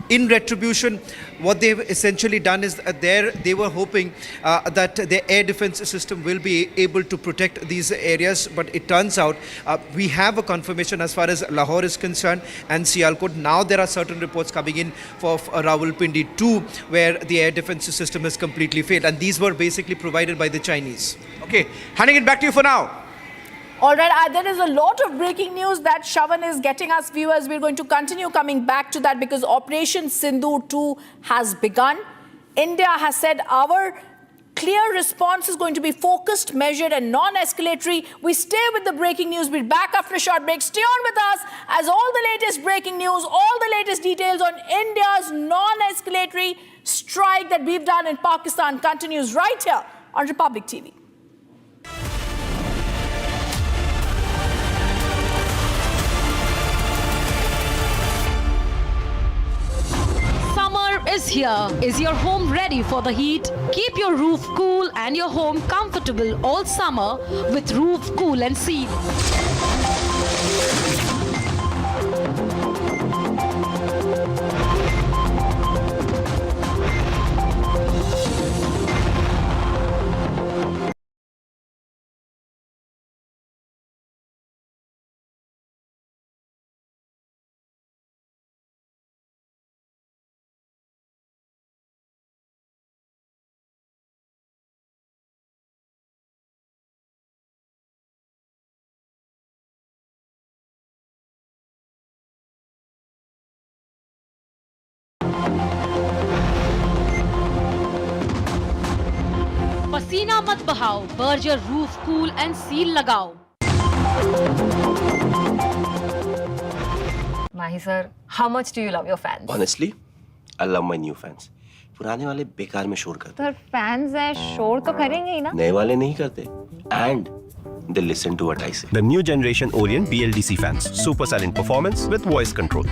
Speaker 8: in retribution, what they've essentially done is they were hoping that their air defense system will be able to protect these areas, but it turns out we have a confirmation as far as Lahore is concerned and Sialkot. Now there are certain reports coming in for Rawalpindi too, where the air defense system has completely failed, and these were basically provided by the Chinese.
Speaker 2: Okay, handing it back to you for now.
Speaker 5: All right, there is a lot of breaking news that Shavan is getting us, viewers. We're going to continue coming back to that because Operation Sindhu 2 has begun. India has said our clear response is going to be focused, measured, and non-escalatory. We stay with the breaking news. We're back after a short break. Stay on with us as all the latest breaking news, all the latest details on India's non-escalatory strike that we've done in Pakistan continues right here on Republic TV.
Speaker 9: Summer is here. Is your home ready for the heat? Keep your roof cool and your home comfortable all summer with Roof Cool and Seal. पसीना मत बहाओ, Berger roof cool and seal लगाओ.
Speaker 10: Mahi sir, how much do you love your fans?
Speaker 11: Honestly, I love my new fans. पुराने वाले बेकार में शोर करते
Speaker 10: सर फैंस हैं, शोर तो करेंगे ही ना.
Speaker 11: नए वाले नहीं करते. And they listen to what I say. The new generation Orient BLDC fans. Super silent performance with voice control.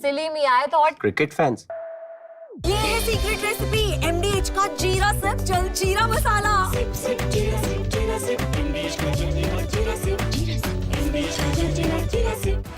Speaker 10: सिली में आए तो और
Speaker 11: Cricket fans.
Speaker 12: ये है सीक्रेट रेसिपी MDH का जीरा सिप जल जीरा मसाला. सिप सिप जीरा सिप MDH का जल जीरा सिप MDH का जल जीरा SIP.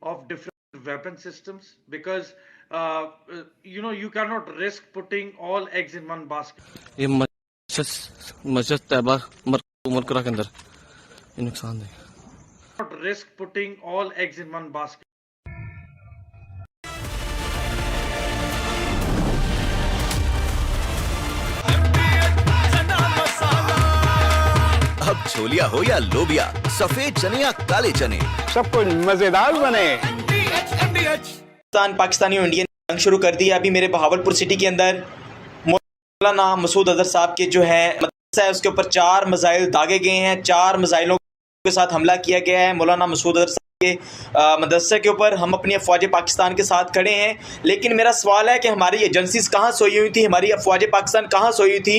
Speaker 13: Of different weapon systems because you cannot risk putting all eggs in one basket.
Speaker 14: ये मस्जिद तैयबा मरकरा के अंदर ये नुकसान है.
Speaker 13: Not risk putting all eggs in one basket.
Speaker 15: अब छोलिया हो या लोबिया, सफेद चने या काले चने,
Speaker 16: सब कुछ मजेदार बने.
Speaker 17: पाकिस्तानी और इंडियन जंग शुरू कर दी है. अभी मेरे बहावलपुर सिटी के अंदर मौलाना मसूद अजहर साहब के जो है मदरसा है उसके ऊपर 4 मिसाइल दागे गए हैं. 4 मिसाइलों के साथ हमला किया गया है मौलाना मसूद अजहर साहब के मदरसे के ऊपर. हम अपनी अफवाज पाकिस्तान के साथ खड़े हैं, लेकिन मेरा सवाल है कि हमारी एजेंसीज कहाँ सोई हुई थी, हमारी अफवाज पाकिस्तान कहाँ सोई हुई थी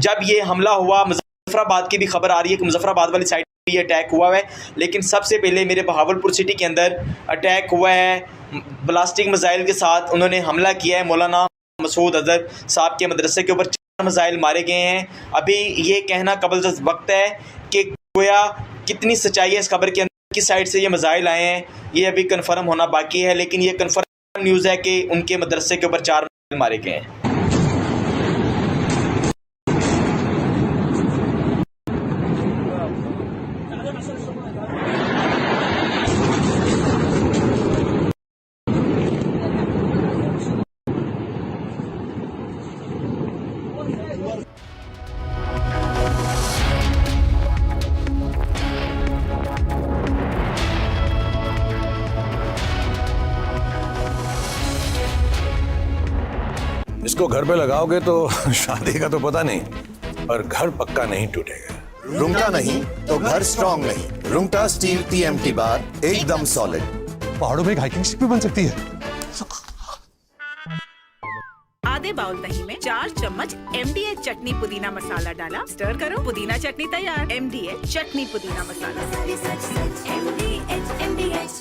Speaker 17: जब ये हमला हुआ. मुजफ्फराबाद की भी खबर आ रही है कि मुजफ्फराबाद वाली साइड भी अटैक हुआ है, लेकिन सबसे पहले मेरे बहावलपुर सिटी के अंदर अटैक हुआ है ब्लास्टिक मिसाइल के साथ. उन्होंने हमला किया है मौलाना मसूद अजहर साहब के मदरसे के ऊपर. 4 मिसाइल मारे गए हैं. अभी ये कहना कबल वक्त है कि गोया कितनी सच्चाई है इस खबर के अंदर, किस साइड से ये मिसाइल आए हैं ये अभी कन्फर्म होना बाकी है, लेकिन ये कन्फर्म न्यूज़ है कि उनके मदरसे के ऊपर 4 मिसाइल मारे गए हैं.
Speaker 18: इसको घर पे लगाओगे तो शादी का तो पता नहीं, पर घर पक्का नहीं टूटेगा.
Speaker 15: रुंगटा नहीं तो घर स्ट्रॉन्ग नहीं. रुंगटा स्टील TMT बार एकदम सॉलिड.
Speaker 18: पहाड़ों में एक हाइकिंग स्टिक भी बन सकती है.
Speaker 12: आधे बाउल दही में 4 चम्मच MDH चटनी पुदीना मसाला डाला, स्टर करो, पुदीना चटनी तैयार. MDH चटनी पुदीना मसाला. MDH.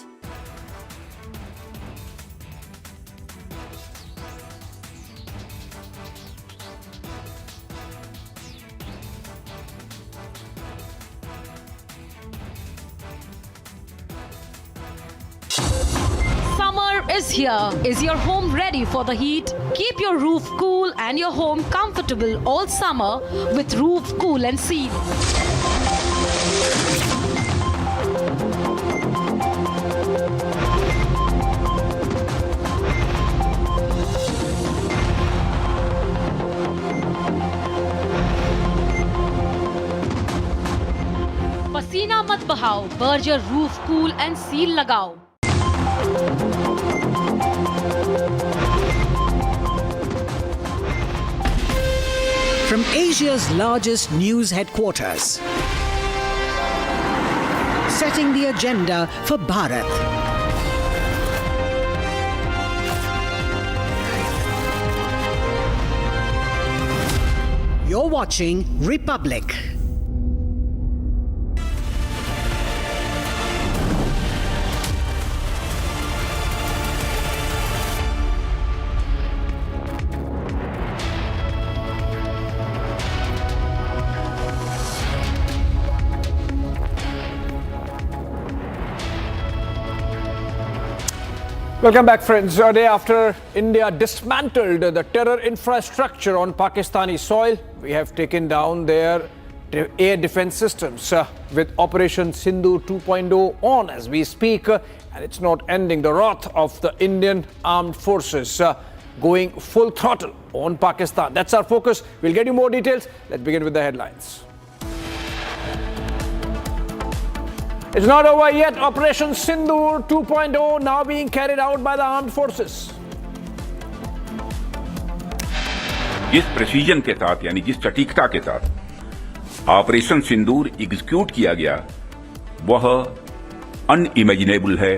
Speaker 9: Summer is here. Is your home ready for the heat? Keep your roof cool and your home comfortable all summer with Roof Cool and Seal. मत बहाओ, Berger roof cool and seal लगाओ।
Speaker 19: From Asia's largest news headquarters, setting the agenda for Bharat. You're watching Republic.
Speaker 2: Welcome back, friends. A day after India dismantled the terror infrastructure on Pakistani soil, we have taken down their air defense systems with Operation Sindhu 2.0 on as we speak, and it's not ending. The wrath of the Indian armed forces going full throttle on Pakistan. That's our focus. We'll get you more details. Let's begin with the headlines. It's not over yet. Operation Sindoor 2.0 now being carried out by the armed forces.
Speaker 3: जिस precision के साथ यानी जिस सटीकता के साथ operation सिंदूर execute किया गया वह अनइमेजिनेबल है,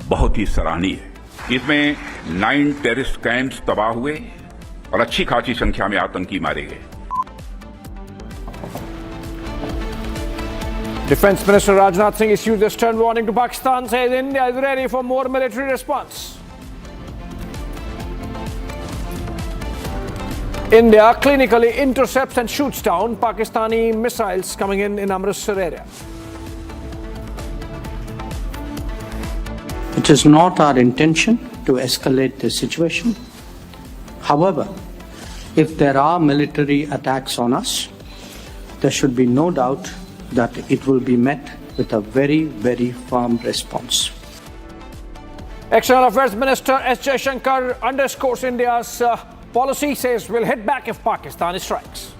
Speaker 3: बहुत ही सराहनीय है। इसमें 9 टेररिस्ट कैंप्स तबाह हुए और अच्छी खासी संख्या में आतंकी मारे गए।
Speaker 2: Defense Minister Rajnath Singh issued a stern warning to Pakistan, says India is ready for more military response. India clinically intercepts and shoots down Pakistani missiles coming in Amritsar area.
Speaker 20: It is not our intention to escalate the situation. However, if there are military attacks on us, there should be no doubt that it will be met with a very, very firm response.
Speaker 2: External Affairs Minister S. Shankar underscores India's policy, says we'll hit back if Pakistan strikes.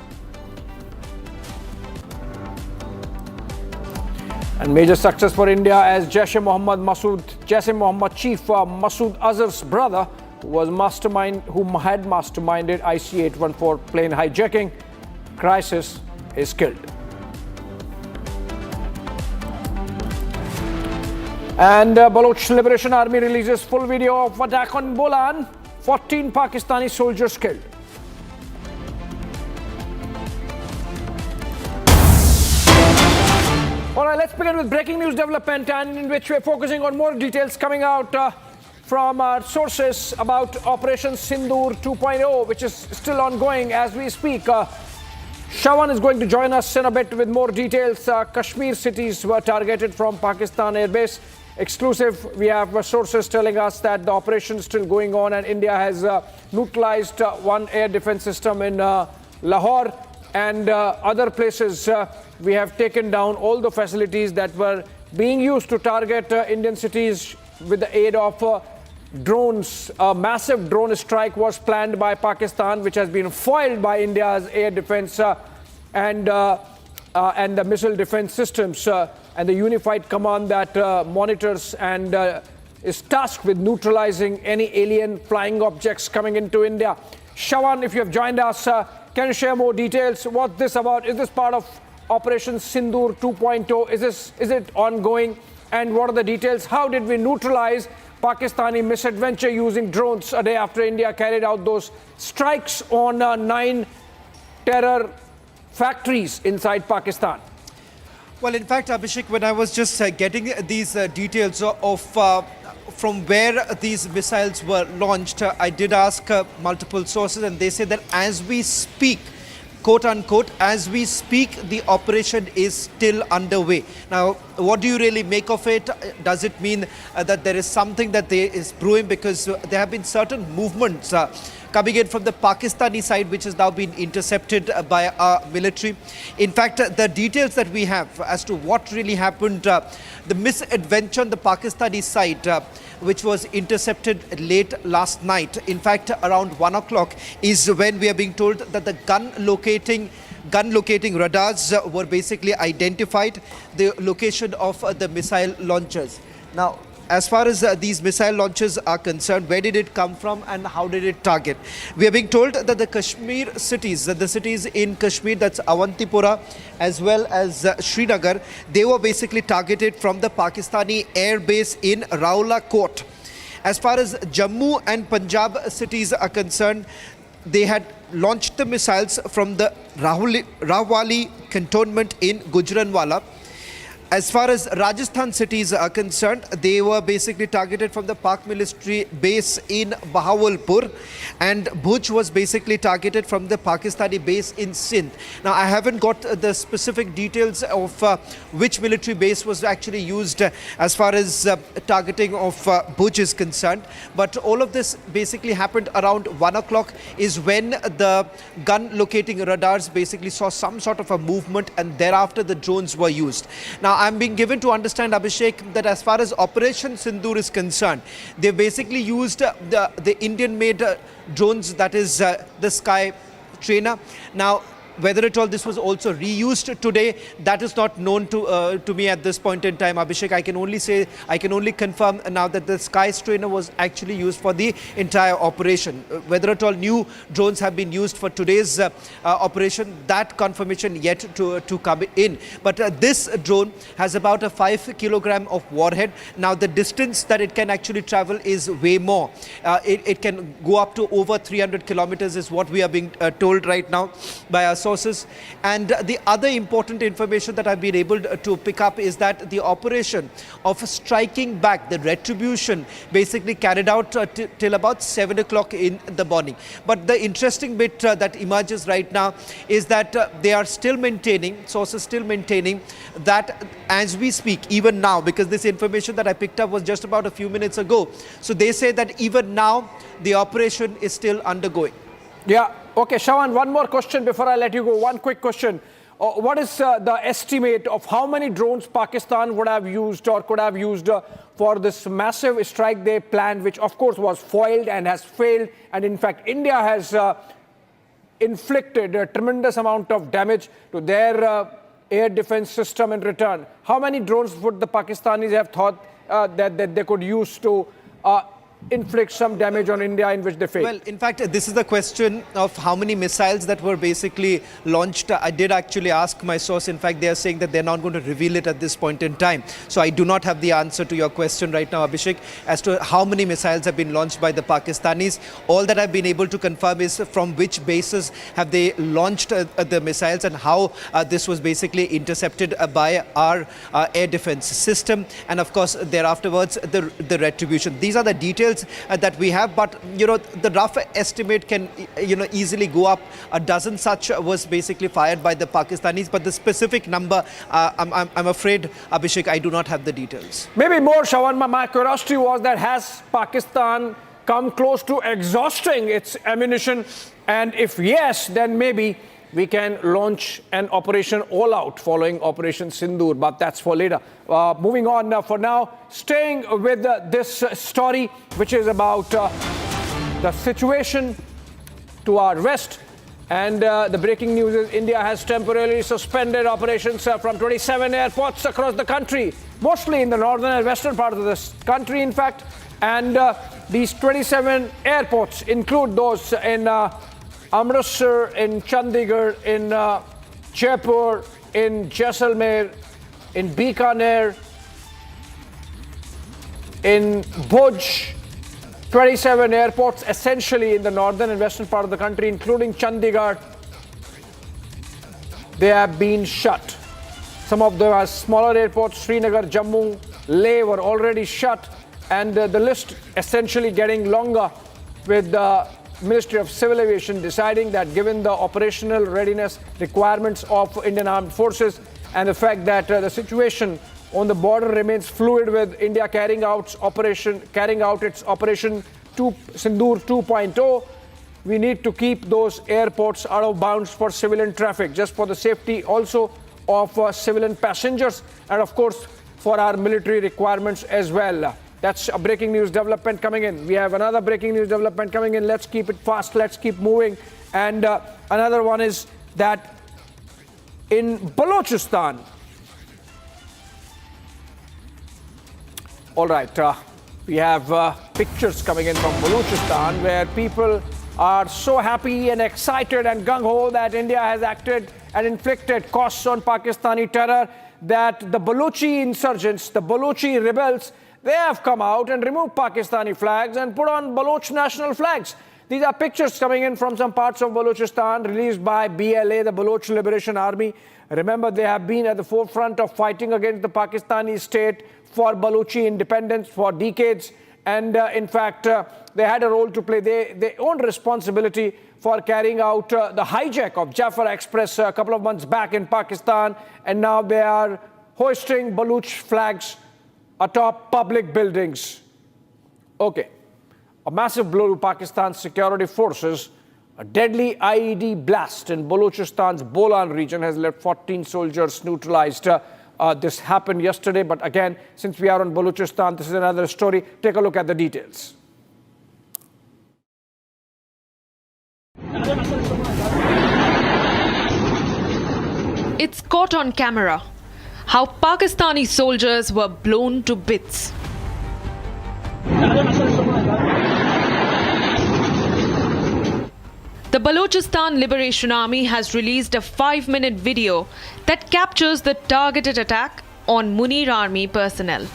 Speaker 2: And major success for India as Jaish-e-Mohammed chief Masood Azhar's brother, who had masterminded IC-814 plane hijacking crisis, is killed. And Baloch Liberation Army releases full video of attack on Bolan, 14 Pakistani soldiers killed. All right, let's begin with breaking news development, and in which we're focusing on more details coming out from our sources about Operation Sindoor 2.0, which is still ongoing as we speak. Shawan is going to join us in a bit with more details. Kashmir cities were targeted from Pakistan airbase. Exclusive, we have sources telling us that the operation is still going on and India has neutralized one air defense system in Lahore and other places. We have taken down all the facilities that were being used to target Indian cities with the aid of drones. A massive drone strike was planned by Pakistan, which has been foiled by India's air defense and the missile defense systems and the unified command that monitors and is tasked with neutralizing any alien flying objects coming into India. Shawan, if you have joined us, can you share more details? What's this about? Is this part of Operation Sindoor 2.0? Is it ongoing? And what are the details? How did we neutralize Pakistani misadventure using drones a day after India carried out those strikes on 9 terror factories inside Pakistan?
Speaker 8: Well, in fact, Abhishek, when I was just getting these details of from where these missiles were launched, I did ask multiple sources, and they say that as we speak, quote unquote, as we speak, the operation is still underway. Now, what do you really make of it? Does it mean that there is something that is brewing? Because there have been certain movements coming in from the Pakistani side, which has now been intercepted by our military. In fact, the details that we have as to what really happened, the misadventure on the Pakistani side, which was intercepted late last night, in fact, around 1 o'clock, is when we are being told that the gun locating gun locating radars were basically identified the location of the missile launchers. Now, as far as these missile launches are concerned, where did it come from and how did it target? We are being told that the Kashmir cities, that the cities in Kashmir, that's Awantipora as well as Srinagar, they were basically targeted from the Pakistani air base in Rawalakot. As far as Jammu and Punjab cities are concerned, they had launched the missiles from the Rawali cantonment in Gujranwala. As far as Rajasthan cities are concerned, they were basically targeted from the Pak military base in Bahawalpur, and Bhuj was basically targeted from the Pakistani base in Sindh. Now, I haven't got the specific details of which military base was actually used as far as targeting of Bhuj is concerned, but all of this basically happened around 1 o'clock is when the gun locating radars basically saw some sort of a movement, and thereafter the drones were used. Now, I'm being given to understand, Abhishek, that as far as Operation Sindoor is concerned, they basically used the Indian-made drones, that is the Sky Trainer. Now, whether at all this was also reused today, that is not known to me at this point in time, Abhishek. I can only confirm now that the Sky Trainer was actually used for the entire operation. Whether at all new drones have been used for today's operation, that confirmation yet to come in. But this drone has about a 5 kilogram of warhead. Now, the distance that it can actually travel is way more. It can go up to over 300 kilometers is what we are being told right now by our sources. And the other important information that I've been able to pick up is that the operation of striking back, the retribution, basically carried out till about 7 o'clock in the morning. But the interesting bit that emerges right now is that they are still maintaining, sources still maintaining that as we speak, even now, because this information that I picked up was just about a few minutes ago. So they say that even now the operation is still undergoing.
Speaker 2: Yeah. Okay, Shawan, one more question before I let you go. One quick question. What is the estimate of how many drones Pakistan would have used or could have used for this massive strike they planned, which of course was foiled and has failed? And in fact, India has inflicted a tremendous amount of damage to their air defense system in return. How many drones would the Pakistanis have thought that they could use to inflict some damage on India in which they failed?
Speaker 8: Well, in fact, this is the question of how many missiles that were basically launched. I did actually ask my source. In fact, they are saying that they're not going to reveal it at this point in time. So I do not have the answer to your question right now, Abhishek, as to how many missiles have been launched by the Pakistanis. All that I've been able to confirm is from which bases have they launched the missiles and how this was basically intercepted by our air defense system. And of course, thereafterwards, the retribution. These are the details that we have, but the rough estimate can easily go up. A dozen such was basically fired by the Pakistanis, but the specific number, I'm afraid, Abhishek, I do not have the details.
Speaker 2: Maybe more, Shawan. My curiosity was that has Pakistan come close to exhausting its ammunition, and if yes, then maybe we can launch an operation all out following Operation Sindoor, but that's for later. Moving on for now, staying with this story, which is about the situation to our west. And the breaking news is India has temporarily suspended operations from 27 airports across the country, mostly in the northern and western part of the country, in fact. And these 27 airports include those in Amritsar, in Chandigarh, in Jaipur, in Jaisalmer, in Bikaner, in Bhuj. 27 airports essentially in the northern and western part of the country, including Chandigarh. They have been shut. Some of them are smaller airports, Srinagar, Jammu, Leh were already shut. And the list essentially getting longer, with the Ministry of Civil Aviation deciding that given the operational readiness requirements of Indian Armed Forces and the fact that the situation on the border remains fluid, with India carrying out its Operation Sindoor 2.0, we need to keep those airports out of bounds for civilian traffic, just for the safety also of civilian passengers and of course for our military requirements as well. That's a breaking news development coming in. We have another breaking news development coming in. Let's keep it fast. Let's keep moving. And another one is that in Balochistan. All right, we have pictures coming in from Balochistan where people are so happy and excited and gung-ho that India has acted and inflicted costs on Pakistani terror, that the Balochi insurgents, the Balochi rebels, they have come out and removed Pakistani flags and put on Baloch national flags. These are pictures coming in from some parts of Balochistan released by BLA, the Baloch Liberation Army. Remember, they have been at the forefront of fighting against the Pakistani state for Balochi independence for decades. And in fact, they had a role to play. They own responsibility for carrying out the hijack of Jafar Express a couple of months back in Pakistan. And now they are hoisting Baloch flags atop public buildings. Okay. A massive blow to Pakistan's security forces. A deadly IED blast in Balochistan's Bolan region has left 14 soldiers neutralized. This happened yesterday, but again, since we are on Balochistan, this is another story. Take a look at the details.
Speaker 9: It's caught on camera how Pakistani soldiers were blown to bits. The Balochistan Liberation Army has released a 5-minute video that captures the targeted attack on Munir Army personnel.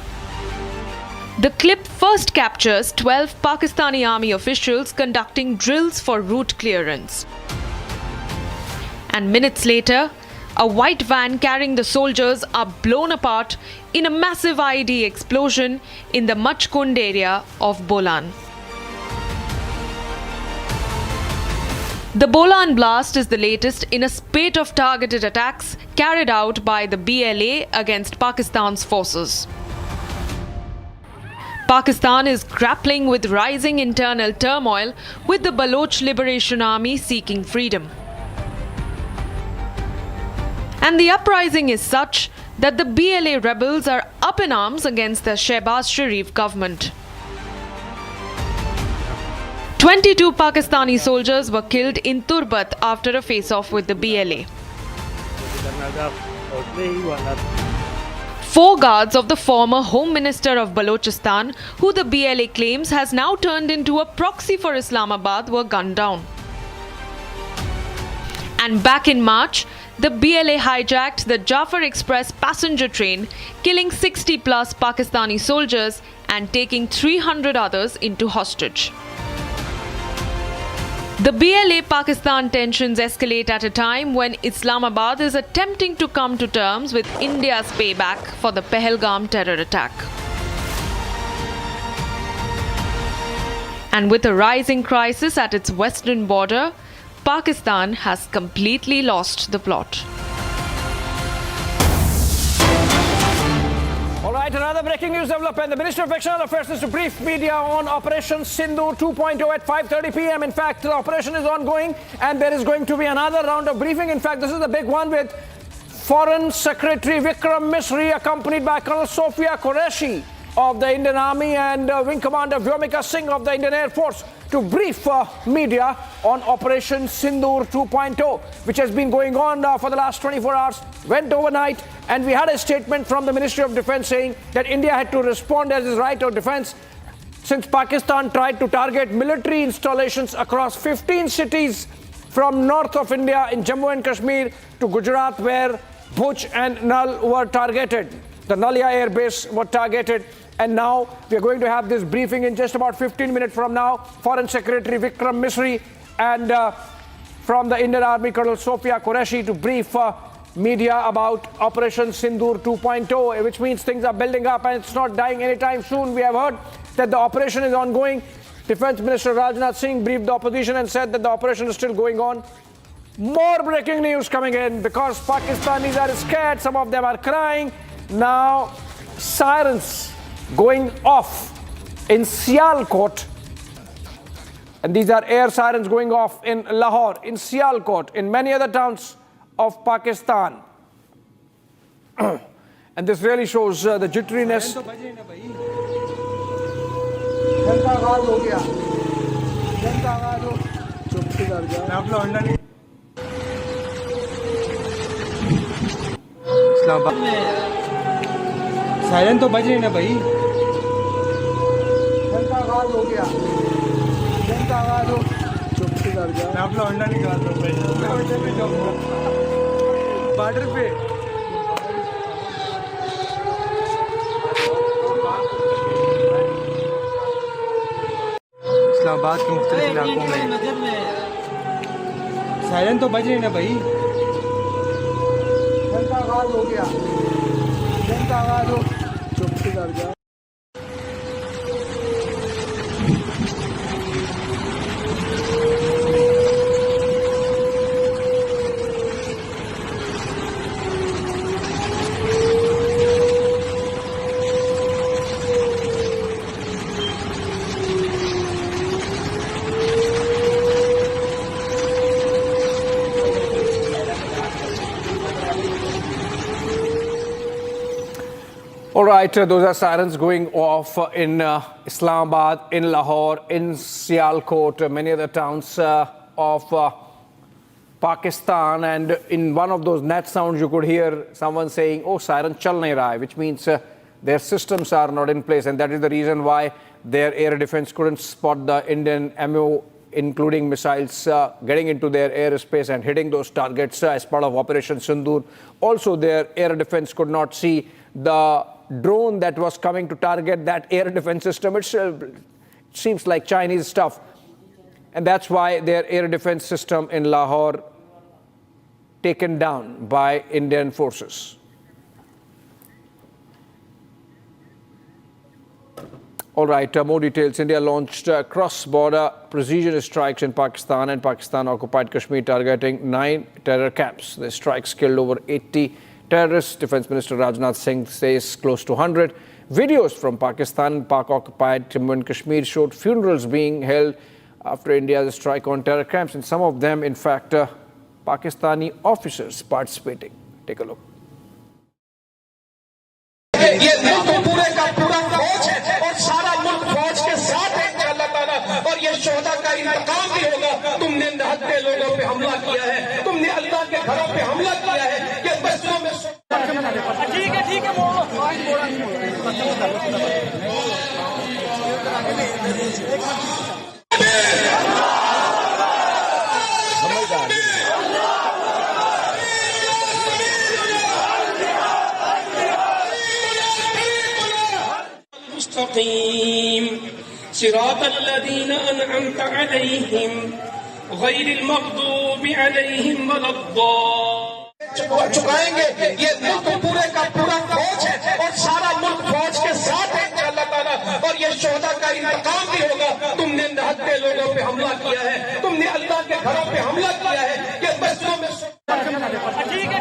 Speaker 9: The clip first captures 12 Pakistani Army officials conducting drills for route clearance. And minutes later, a white van carrying the soldiers are blown apart in a massive IED explosion in the Machkund area of Bolan. The Bolan blast is the latest in a spate of targeted attacks carried out by the BLA against Pakistan's forces. Pakistan is grappling with rising internal turmoil, with the Baloch Liberation Army seeking freedom. And the uprising is such that the BLA rebels are up in arms against the Shehbaz Sharif government. 22 Pakistani soldiers were killed in Turbat after a face-off with the BLA. 4 guards of the former Home Minister of Balochistan, who the BLA claims has now turned into a proxy for Islamabad, were gunned down. And back in March, the BLA hijacked the Jafar Express passenger train, killing 60-plus Pakistani soldiers and taking 300 others into hostage. The BLA-Pakistan tensions escalate at a time when Islamabad is attempting to come to terms with India's payback for the Pahalgam terror attack. And with a rising crisis at its western border, Pakistan has completely lost the plot.
Speaker 2: All right, another breaking news development. The Minister of External Affairs is to brief media on Operation Sindoor 2.0 at 5:30 p.m. In fact, the operation is ongoing and there is going to be another round of briefing. In fact, this is the big one with Foreign Secretary Vikram Misri accompanied by Colonel Sophia Qureshi of the Indian Army and Wing Commander Vyomika Singh of the Indian Air Force to brief media on Operation Sindoor 2.0, which has been going on for the last 24 hours, went overnight, and we had a statement from the Ministry of Defense saying that India had to respond as its right of defense since Pakistan tried to target military installations across 15 cities from north of India in Jammu and Kashmir to Gujarat, where Bhuj and Nal were targeted. The Nalia Air Base were targeted. And now we are going to have this briefing in just about 15 minutes from now. Foreign Secretary Vikram Misri and from the Indian Army Colonel Sophia Qureshi to brief media about Operation Sindoor 2.0, which means things are building up and it's not dying anytime soon. We have heard that the operation is ongoing. Defense Minister Rajnath Singh briefed the opposition and said that the operation is still going on. More breaking news coming in because Pakistanis are scared. Some of them are crying. Now, sirens going off in Sialkot, and these are air sirens going off in Lahore, in Sialkot, in many other towns of Pakistan. And this really shows the jitteriness. Siren तो बज रही ना भाई, का आवाज हो गया, का आवाज हो, चुप से कर जा। मैं अपना अंडा निकाल रहा हूँ भाई, मैं अंडे पे जाऊंगा बॉर्डर पे। इस्लामाबाद के मुख्तलिफ इलाकों में सायरन तो बज रही ना भाई, का आवाज हो गया, का आवाज हो, चुप से कर जा। All right, those are sirens going off in Islamabad, in Lahore, in Sialkot, many other towns of Pakistan. And in one of those net sounds, you could hear someone saying, oh, siren chal nahi raha hai, which means their systems are not in place. And that is the reason why their air defense couldn't spot the Indian ammo, including missiles, getting into their airspace and hitting those targets as part of Operation Sindoor. Also, their air defense could not see the drone that was coming to target that air defense system. It seems like Chinese stuff. And that's why their air defense system in Lahore taken down by Indian forces. All right, more details. India launched cross-border precision strikes in Pakistan and Pakistan-occupied Kashmir, targeting 9 terror camps. The strikes killed over 80 terrorists. Defense Minister Rajnath Singh says close to 100. Videos from Pakistan and Pak-occupied Jammu and Kashmir showed funerals being held after India's strike on terror camps, and some of them, in fact, Pakistani officers participating. Take a look.
Speaker 21: ये मुल्क पूरे का पूरा फौज है और सारा मुल्क फौज के साथ है इंशाअल्लाह ताला, और ये शोहदा का इंतकाम भी होगा। तुमने निहत्थे लोगों पे हमला किया है, तुमने अल्लाह के घरों पे हमला किया है, ये बस्तियों में ठीक है सिरातल्लज़ीना अनअमत अलैहिम गैरिल मग़दूबि अलैहिम वलद्दाल्लीन। चुकाएंगे। ये मुल्क पूरे का पूरा फौज है और सारा मुल्क फौज के साथ है इंशाअल्लाह ताला, और ये शोहदा का इंतकाम भी होगा। तुमने निहत्थे लोगों पे हमला किया है, तुमने अल्लाह के घरों पे हमला किया है, ये बस्तियों में ठीक है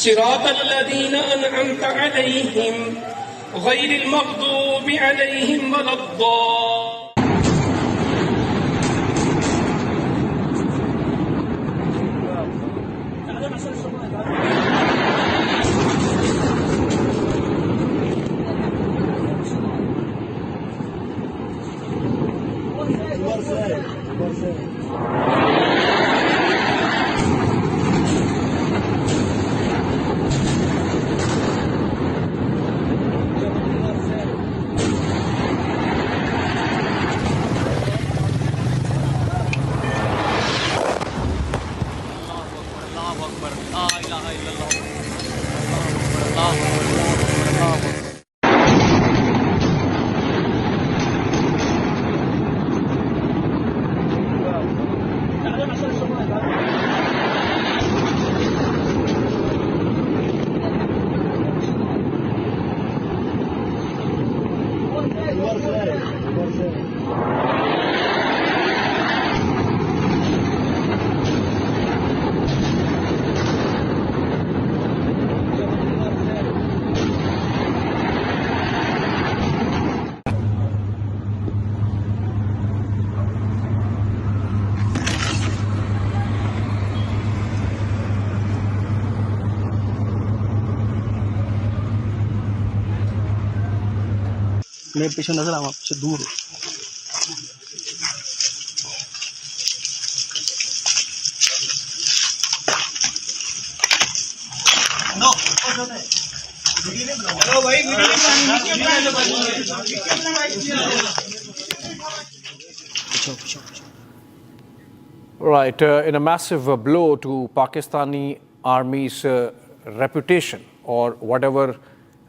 Speaker 21: सिरातल्लज़ीना अनअमत अलैहिम गैरिल मग़दूबि अलैहिम वलद्दाल्लीन।
Speaker 14: मेरे पीछे नजर आओ, आपसे दूर हो।
Speaker 2: Right, in a massive blow to Pakistani army's reputation, or whatever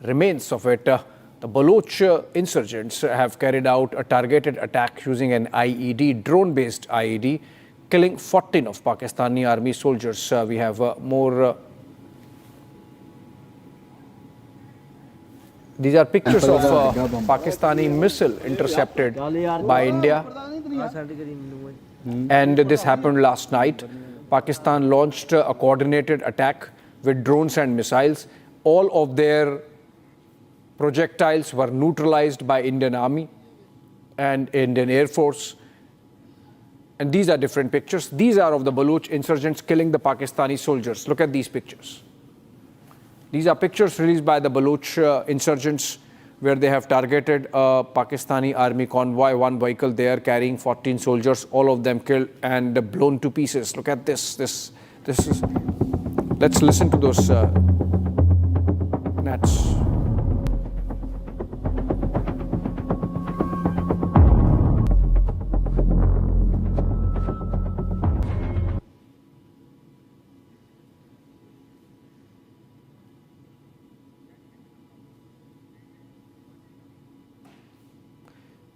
Speaker 2: remains of it, the Baloch insurgents have carried out a targeted attack using an IED, drone-based IED, killing 14 of Pakistani army soldiers. We have more. These are pictures of Pakistani missile intercepted by India. And this happened last night. Pakistan launched a coordinated attack with drones and missiles. All of their projectiles were neutralized by Indian Army and Indian Air Force. And these are different pictures. These are of the Baloch insurgents killing the Pakistani soldiers. Look at these pictures. These are pictures released by the Baloch insurgents, where they have targeted a Pakistani army convoy, one vehicle there carrying 14 soldiers, all of them killed and blown to pieces. Look at this. This is. Let's listen to those nats.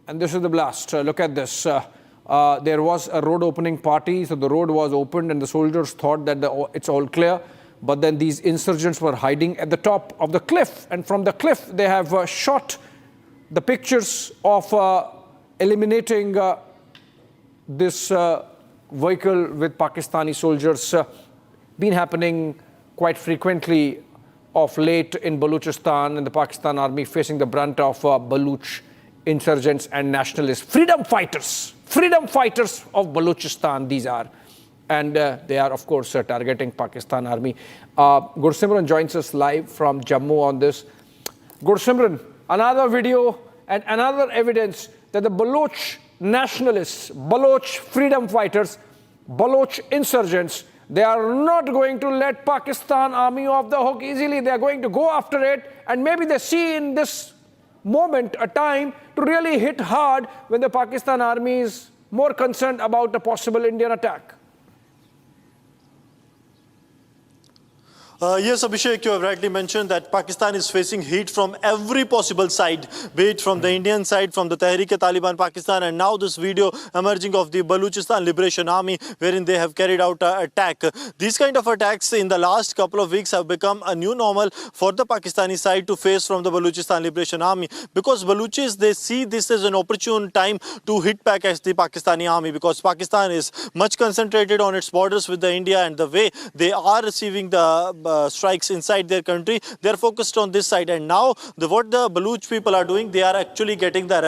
Speaker 2: And this is the blast. Look at this. There was a road opening party, so the road was opened and the soldiers thought that it's all clear. But then these insurgents were hiding at the top of the cliff. And from the cliff, they have shot the pictures of eliminating this vehicle with Pakistani soldiers. Been happening quite frequently of late in Balochistan, and the Pakistan army facing the brunt of Baloch insurgents and nationalists, freedom fighters of Balochistan, these are. And they are, of course, targeting Pakistan army. Gursimran joins us live from Jammu on this. Gursimran, another video and another evidence that the Baloch nationalists, Baloch freedom fighters, Baloch insurgents, they are not going to let Pakistan army off the hook easily. They are going to go after it, and maybe they see in this moment a time to really hit hard when the Pakistan army is more concerned about a possible Indian attack.
Speaker 1: Yes, Abhishek, you have rightly mentioned that Pakistan is facing heat from every possible side, be it from the Indian side, from the Tehreek-e-Taliban Pakistan, and now this video emerging of the Balochistan Liberation Army, wherein they have carried out an attack. These kind of attacks in the last couple of weeks have become a new normal for the Pakistani side to face from the Balochistan Liberation Army, because Balochis, they see this as an opportune time to hit back at the Pakistani army, because Pakistan is much concentrated on its borders with the India, and the way they are receiving the strikes inside their country, they are focused on this side. And now what the Baloch people are doing, they are actually getting the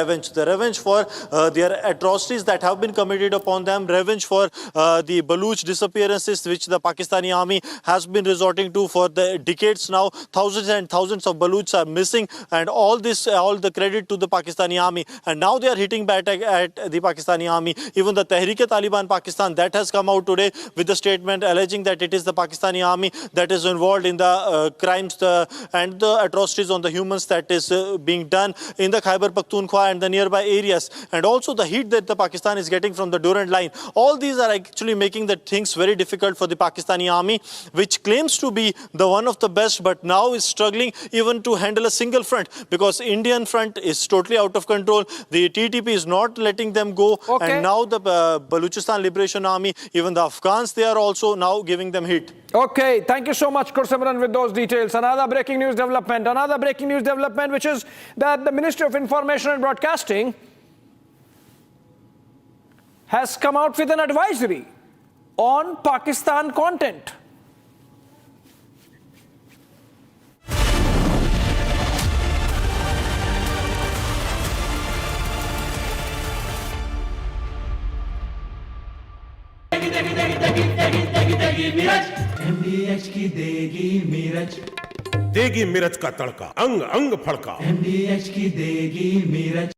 Speaker 1: revenge for their atrocities that have been committed upon them, revenge for the Baloch disappearances which the Pakistani army has been resorting to for the decades now. Thousands and thousands of Balochs are missing, and all the credit to the Pakistani army. And now they are hitting back at the Pakistani army. Even the Tehreek-e-Taliban Pakistan, that has come out today with a statement alleging that it is the Pakistani army that is involved in the crimes and the atrocities on the humans that is being done in the Khyber Pakhtunkhwa and the nearby areas, and also the heat that the Pakistan is getting from the Durand line. All these are actually making the things very difficult for the Pakistani army, which claims to be the one of the best, but now is struggling even to handle a single front, because Indian front is totally out of control. The TTP is not letting them go, and now the Balochistan Liberation Army, even the Afghans, they are also now giving them hit.
Speaker 2: Okay, thank you so much, Gursimran, with those details. Another breaking news development, which is that the Ministry of Information and Broadcasting has come out with an advisory on Pakistan content.
Speaker 22: MDH की देगी मीरज
Speaker 4: देगी मिर्च का तड़का, अंग अंग फड़का।
Speaker 22: MDH की देगी मिर्च।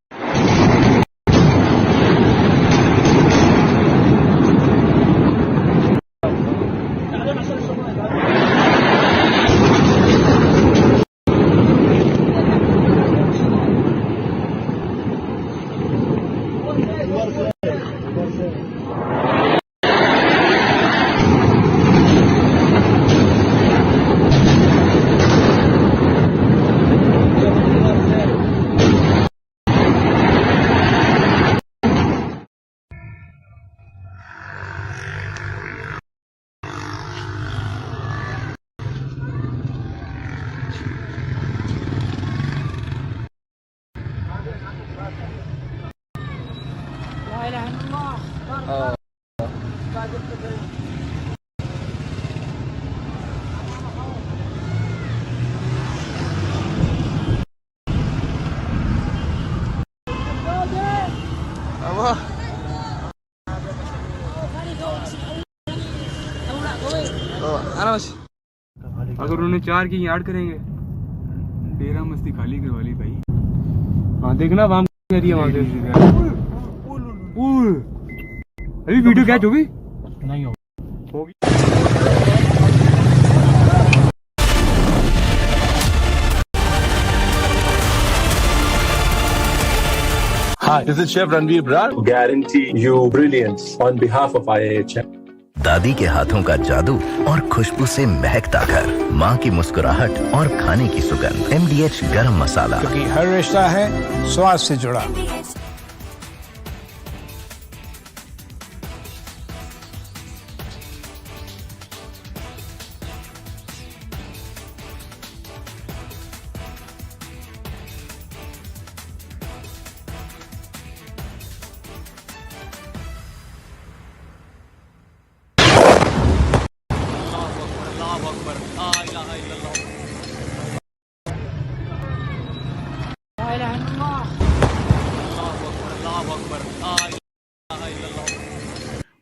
Speaker 2: अगर उन्होंने 4 की यार्ड करेंगे, डेरा मस्ती खाली करवा ली भाई। हाँ देखना वहां कर वहां से अभी वीडियो कैच होगी नहीं होगी।
Speaker 23: Hi, this is Chef Ranveer Brar. Guarantee you brilliance on behalf of IIHM.
Speaker 24: दादी के हाथों का जादू और खुशबू से महकता घर, माँ की मुस्कुराहट और खाने की सुगंध। MDH गरम मसाला,
Speaker 22: क्योंकि हर रिश्ता है स्वाद से जुड़ा।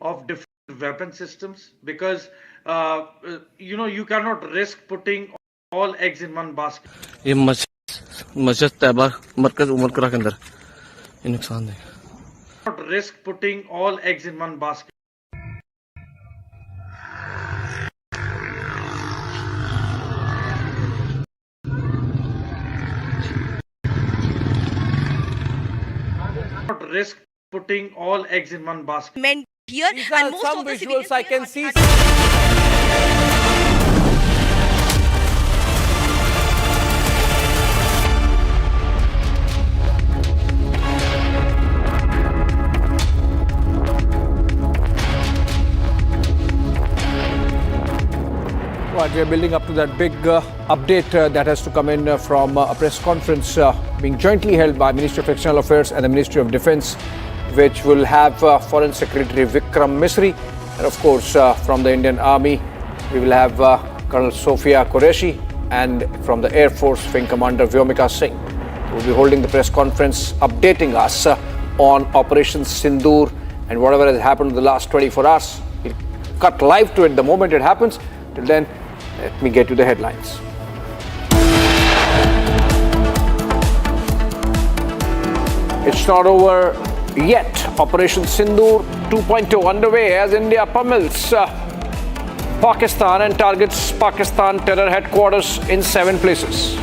Speaker 13: of different weapon systems, because you cannot risk putting all eggs in one basket.
Speaker 14: ये मस्जिद तैयबा मरकज उमरकरा के अंदर ये नुकसान है।
Speaker 13: Not risk putting all eggs in one basket. Not risk putting all eggs in one basket.
Speaker 12: Men here and most
Speaker 2: some
Speaker 12: of the
Speaker 2: visuals I can see. Right, we are building up to that big update that has to come in from a press conference being jointly held by Ministry of External Affairs and the Ministry of Defence, which will have Foreign Secretary Vikram Misri, and of course from the Indian Army we will have Colonel Sophia Qureshi, and from the Air Force Wing Commander Vyomika Singh. We will be holding the press conference updating us on Operation Sindoor and whatever has happened in the last 24 hours. We'll cut live to it the moment it happens. Till then, let me get you the headlines. It's not over yet. Operation Sindoor 2.0 underway as India pummels Pakistan and targets Pakistan terror headquarters in 7 places.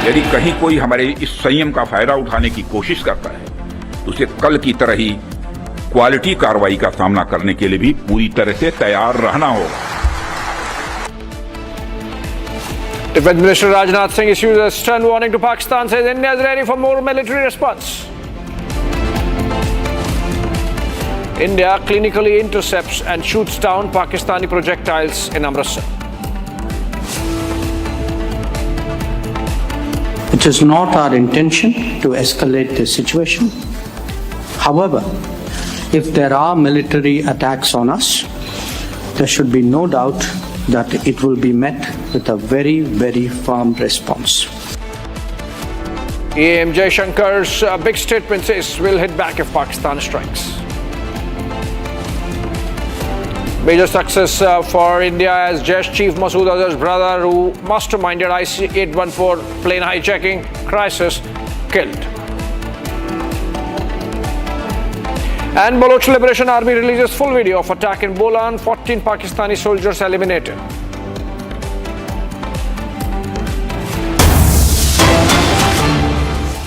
Speaker 3: यदि कहीं कोई हमारे इस संयम का फायदा उठाने की कोशिश करता है तो उसे कल की तरह ही क्वालिटी कार्रवाई का सामना करने के लिए भी पूरी तरह से तैयार रहना होगा।
Speaker 2: Defense Minister Rajnath Singh issues a stern warning to Pakistan, says India is ready for more military response. India clinically intercepts and shoots down Pakistani projectiles in Amritsar.
Speaker 20: It is not our intention to escalate the situation. However, if there are military attacks on us, there should be no doubt that it will be met with a very, very firm response.
Speaker 2: EM Jaishankar's big statement says we'll hit back if Pakistan strikes.
Speaker 5: Major success for India as Jaish Chief Masood Azhar's brother, who masterminded IC-814 plane hijacking crisis, killed. And Baloch Liberation Army releases full video of attack in Bolan, 14 Pakistani soldiers eliminated.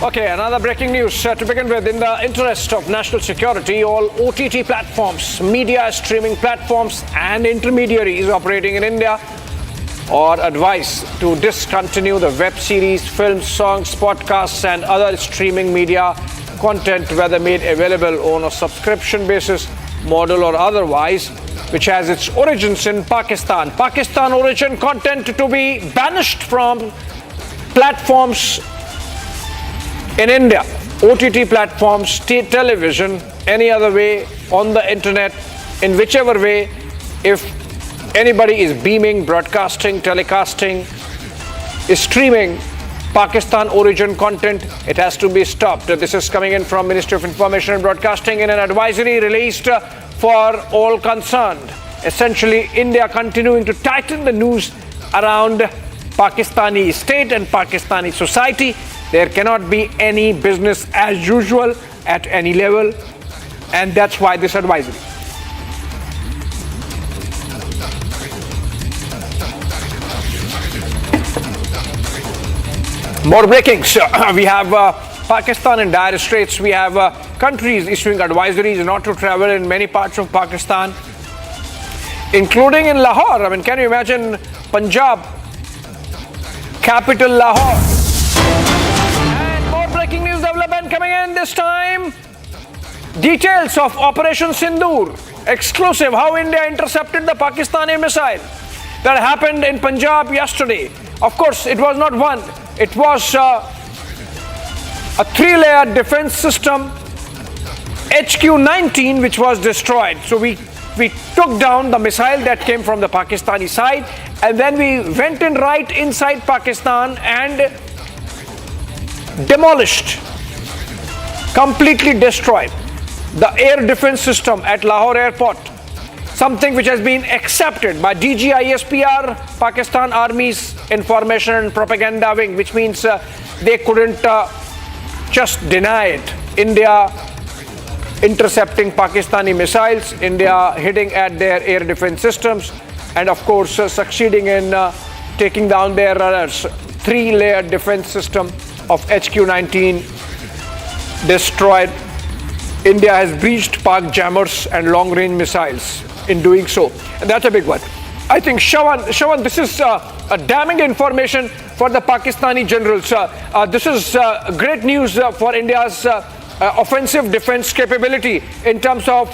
Speaker 5: Okay, another breaking news to begin with. In the interest of national security, all OTT platforms, media streaming platforms and intermediaries operating in India are advised to discontinue the web series, films, songs, podcasts and other streaming media content, whether made available on a subscription basis, model or otherwise, which has its origins in Pakistan. Pakistan origin content to be banished from platforms in India, OTT platforms, television, any other way, on the internet, in whichever way. If anybody is beaming, broadcasting, telecasting, is streaming Pakistan origin content, it has to be stopped. This is coming in from Ministry of Information and Broadcasting in an advisory released for all concerned. Essentially, India continuing to tighten the noose around Pakistani state and Pakistani society. There cannot be any business as usual at any level, and that's why this advisory. More breakings. We have Pakistan in dire straits. We have countries issuing advisories not to travel in many parts of Pakistan, including in Lahore. I mean, can you imagine Punjab, capital Lahore? And more breaking news development coming in this time. Details of Operation Sindoor. Exclusive, how India intercepted the Pakistani missile that happened in Punjab yesterday. Of course, it was not one. It was a 3-layer defense system, HQ-19, which was destroyed. So we took down the missile that came from the Pakistani side, and then we went in right inside Pakistan and demolished, completely destroyed the air defense system at Lahore airport. Something which has been accepted by DGISPR, Pakistan Army's Information and Propaganda Wing, which means they couldn't just deny it. India intercepting Pakistani missiles, India hitting at their air defense systems, and of course succeeding in taking down their runners. 3-layer defense system of HQ-19 destroyed. India has breached Pak jammers and long-range missiles in doing so, and that's a big one. I think, Shawan, this is a damning information for the Pakistani generals. This is great news for India's offensive defense capability in terms of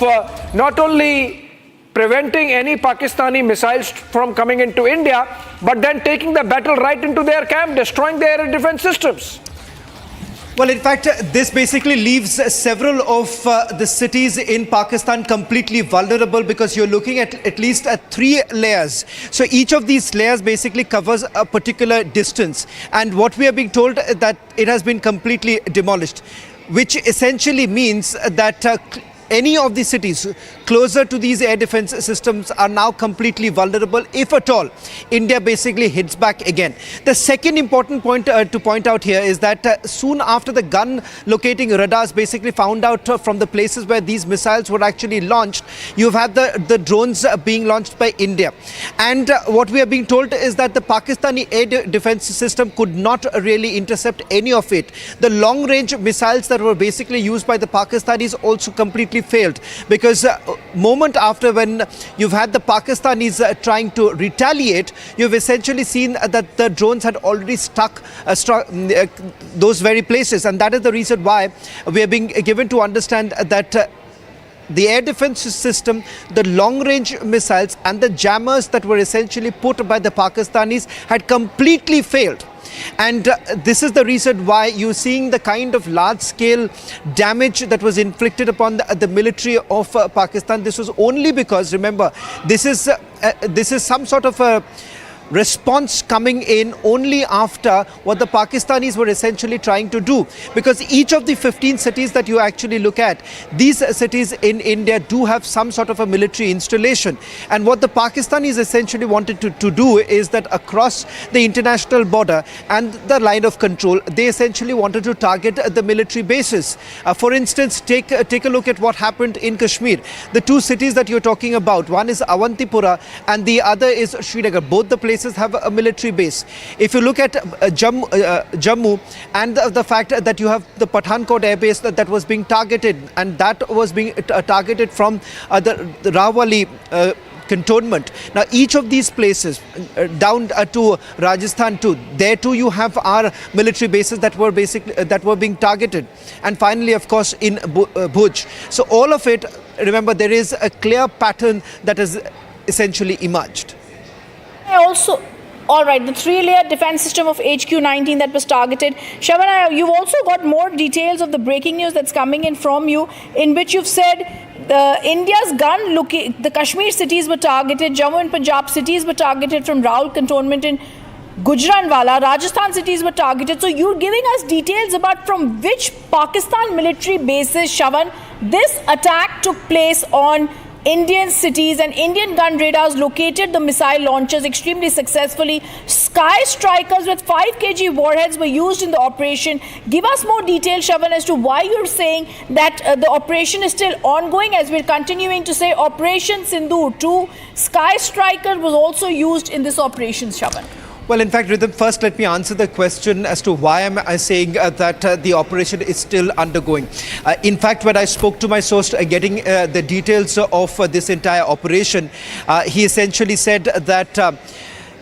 Speaker 5: not only preventing any Pakistani missiles from coming into India, but then taking the battle right into their camp, destroying their defense systems.
Speaker 8: Well, in fact, this basically leaves several of the cities in Pakistan completely vulnerable, because you're looking at least 3 layers. So each of these layers basically covers a particular distance. And what we are being told that it has been completely demolished, which essentially means that any of the cities closer to these air defense systems are now completely vulnerable. If at all, India basically hits back again. The second important point to point out here is that soon after the gun locating radars basically found out from the places where these missiles were actually launched, you've had the drones being launched by India. And what we are being told is that the Pakistani air defense system could not really intercept any of it. The long-range missiles that were basically used by the Pakistanis also completely failed, because moment after when you've had the Pakistanis trying to retaliate, you've essentially seen that the drones had already struck those very places, and that is the reason why we are being given to understand that the air defense system, the long-range missiles and the jammers that were essentially put by the Pakistanis had completely failed. And this is the reason why you're seeing the kind of large-scale damage that was inflicted upon the military of Pakistan. This was only because, remember, this is some sort of a response coming in only after what the Pakistanis were essentially trying to do. Because each of the 15 cities that you actually look at, these cities in India do have some sort of a military installation. And what the Pakistanis essentially wanted to do is that across the international border and the line of control, they essentially wanted to target the military bases. For instance, take a look at what happened in Kashmir. The two cities that you're talking about, one is Awantipura and the other is Srinagar. Both the places have a military base. If you look at Jammu and the fact that you have the Pathankot air base that was being targeted, and that was being targeted from the Rawali cantonment. Now each of these places down to Rajasthan too, there too you have our military bases that were being targeted, and finally of course in Bhuj. So all of it, remember, there is a clear pattern that has essentially emerged.
Speaker 6: Also, all right, the 3-layer defense system of HQ-19 that was targeted. Shavana, you've also got more details of the breaking news that's coming in from you, in which you've said India's the Kashmir cities were targeted, Jammu and Punjab cities were targeted from Raul cantonment in Gujranwala, Rajasthan cities were targeted. So you're giving us details about from which Pakistan military bases, Shavan, this attack took place on Indian cities, and Indian gun radars located the missile launchers extremely successfully. Sky strikers with 5 kg warheads were used in the operation. Give us more details, Shavan, as to why you're saying that the operation is still ongoing, as we're continuing to say Operation Sindoor 2. Sky striker was also used in this operation, Shavan.
Speaker 8: Well, in fact, Rhythm, first let me answer the question as to why am I saying that the operation is still undergoing. In fact, when I spoke to my source getting the details of this entire operation, he essentially said that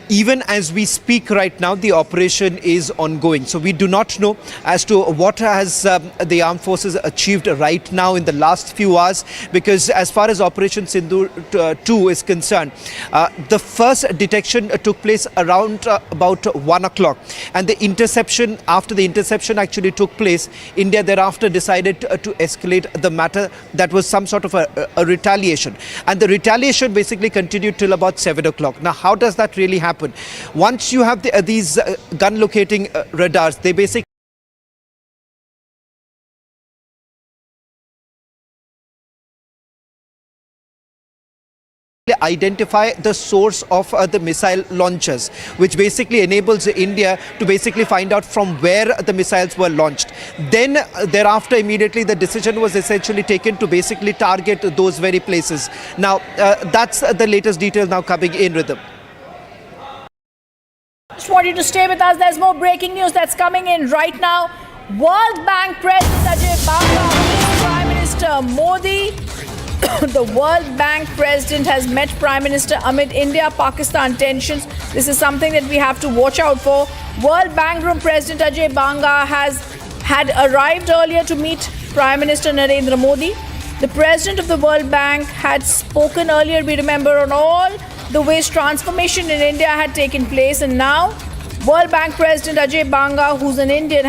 Speaker 8: even as we speak right now, the operation is ongoing. So we do not know as to what has the armed forces achieved right now in the last few hours, because as far as Operation Sindoor 2 is concerned, the first detection took place around about 1 o'clock, and the interception, after the interception actually took place, India thereafter decided to escalate the matter. That was some sort of a retaliation, and the retaliation basically continued till about 7 o'clock. Now, how does that really happen? Once you have these gun locating radars, they basically identify the source of the missile launchers, which basically enables India to basically find out from where the missiles were launched. Then thereafter immediately the decision was essentially taken to basically target those very places. Now that's the latest detail now coming in, Rhythm.
Speaker 6: Just want you to stay with us. There's more breaking news that's coming in right now. World Bank President Ajay Banga meets Prime Minister Modi. The World Bank President has met Prime Minister amid India-Pakistan tensions. This is something that we have to watch out for. World Bank Group President Ajay Banga had arrived earlier to meet Prime Minister Narendra Modi. The President of the World Bank had spoken earlier, we remember, on all the ways transformation in India had taken place, and now World Bank President Ajay Banga, who's an Indian,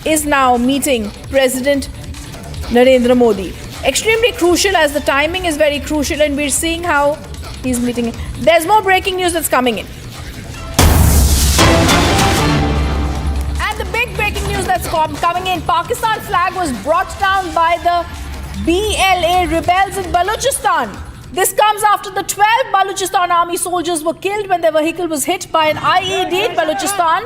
Speaker 6: is now meeting President Narendra Modi. Extremely crucial, as the timing is very crucial, and we're seeing how he's meeting. There's more breaking news that's coming in. And the big breaking news that's coming in: Pakistan flag was brought down by the BLA rebels in Balochistan. This comes after the 12 Balochistan army soldiers were killed when their vehicle was hit by an IED in Balochistan.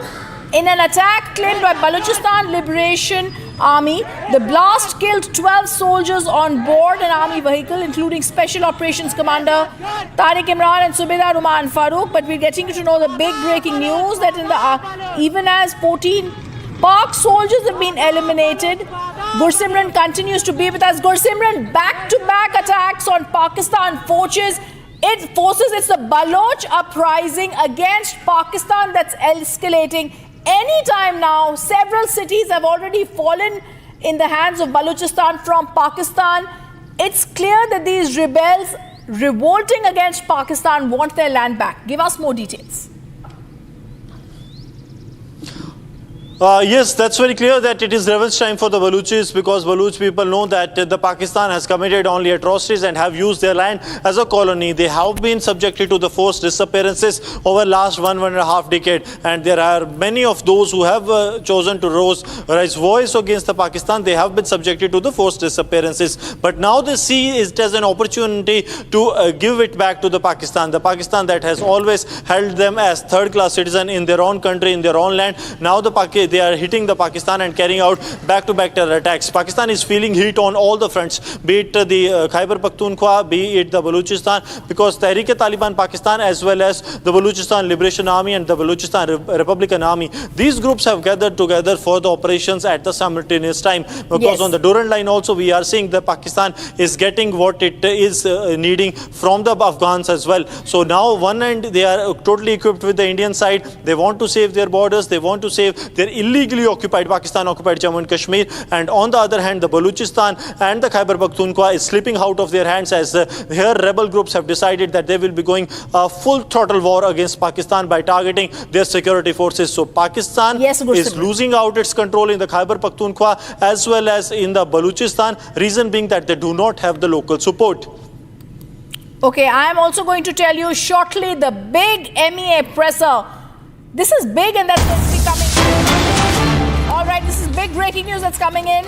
Speaker 6: In an attack claimed by Balochistan Liberation Army, the blast killed 12 soldiers on board an army vehicle, including Special Operations Commander Tariq Imran and Subedar Uman Farooq. But we're getting to know the big breaking news that even as 14 Pak soldiers have been eliminated, Gursimran continues to be with us. Gursimran, back-to-back attacks on Pakistan forces. It's the Baloch uprising against Pakistan that's escalating. Anytime now, several cities have already fallen in the hands of Balochistan from Pakistan. It's clear that these rebels revolting against Pakistan want their land back. Give us more details.
Speaker 1: Yes, that's very clear that it is revenge time for the Balochis, because Baloch people know that the Pakistan has committed only atrocities and have used their land as a colony. They have been subjected to the forced disappearances over last 1.5 decade, and there are many of those who have chosen to raise voice against the Pakistan. They have been subjected to the forced disappearances, but now they see it as an opportunity to give it back to the Pakistan that has always held them as third-class citizen in their own country, in their own land. Now they are hitting the Pakistan and carrying out back-to-back terror attacks. Pakistan is feeling heat on all the fronts, be it the Khyber Pakhtunkhwa, be it the Balochistan, because Tehreek-e-Taliban Pakistan as well as the Balochistan Liberation Army and the Balochistan Republican Army, these groups have gathered together for the operations at the simultaneous time, because on the Durand line also we are seeing that Pakistan is getting what it is needing from the Afghans as well. So now one end they are totally equipped with the Indian side. They want to save their borders, they want to save their illegally occupied Pakistan occupied Jammu and Kashmir, and on the other hand the Balochistan and the Khyber Pakhtunkhwa is slipping out of their hands, as here rebel groups have decided that they will be going a full throttle war against Pakistan by targeting their security forces. So Pakistan is losing out its control in the Khyber Pakhtunkhwa as well as in the Balochistan, reason being that they do not have the local support.
Speaker 6: Okay, I am also going to tell you shortly the big MEA presser. This is big, and that's going to be coming in. All right, this is big breaking news that's coming in.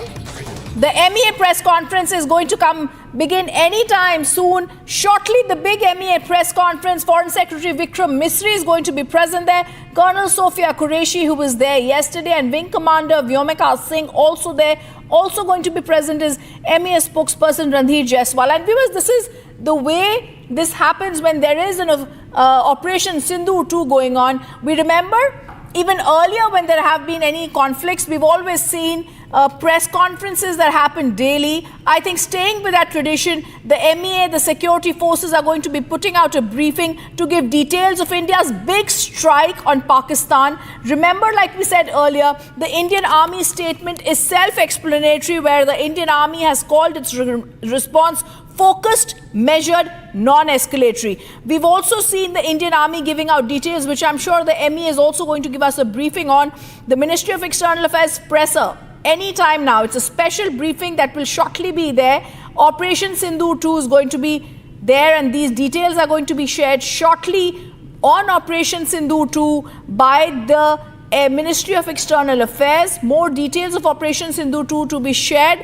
Speaker 6: The MEA press conference is going to begin anytime soon. Shortly, the big MEA press conference. Foreign Secretary Vikram Misri is going to be present there. Colonel Sophia Qureshi, who was there yesterday, and Wing Commander Vyomika Singh also there. Also going to be present is MEA spokesperson Randhir Jaiswal. And viewers, this is the way this happens when there is an Operation Sindhu 2 going on. We remember even earlier when there have been any conflicts, we've always seen press conferences that happen daily. I think staying with that tradition, the MEA, the security forces are going to be putting out a briefing to give details of India's big strike on Pakistan. Remember, like we said earlier, the Indian Army statement is self-explanatory, where the Indian Army has called its response focused, measured, non-escalatory. We've also seen the Indian Army giving out details, which I'm sure the MEA is also going to give us a briefing on. The Ministry of External Affairs presser, anytime now. It's a special briefing that will shortly be there. Operation Sindhu 2 is going to be there, and these details are going to be shared shortly on Operation Sindhu 2 by the Ministry of External Affairs. More details of Operation Sindhu 2 to be shared.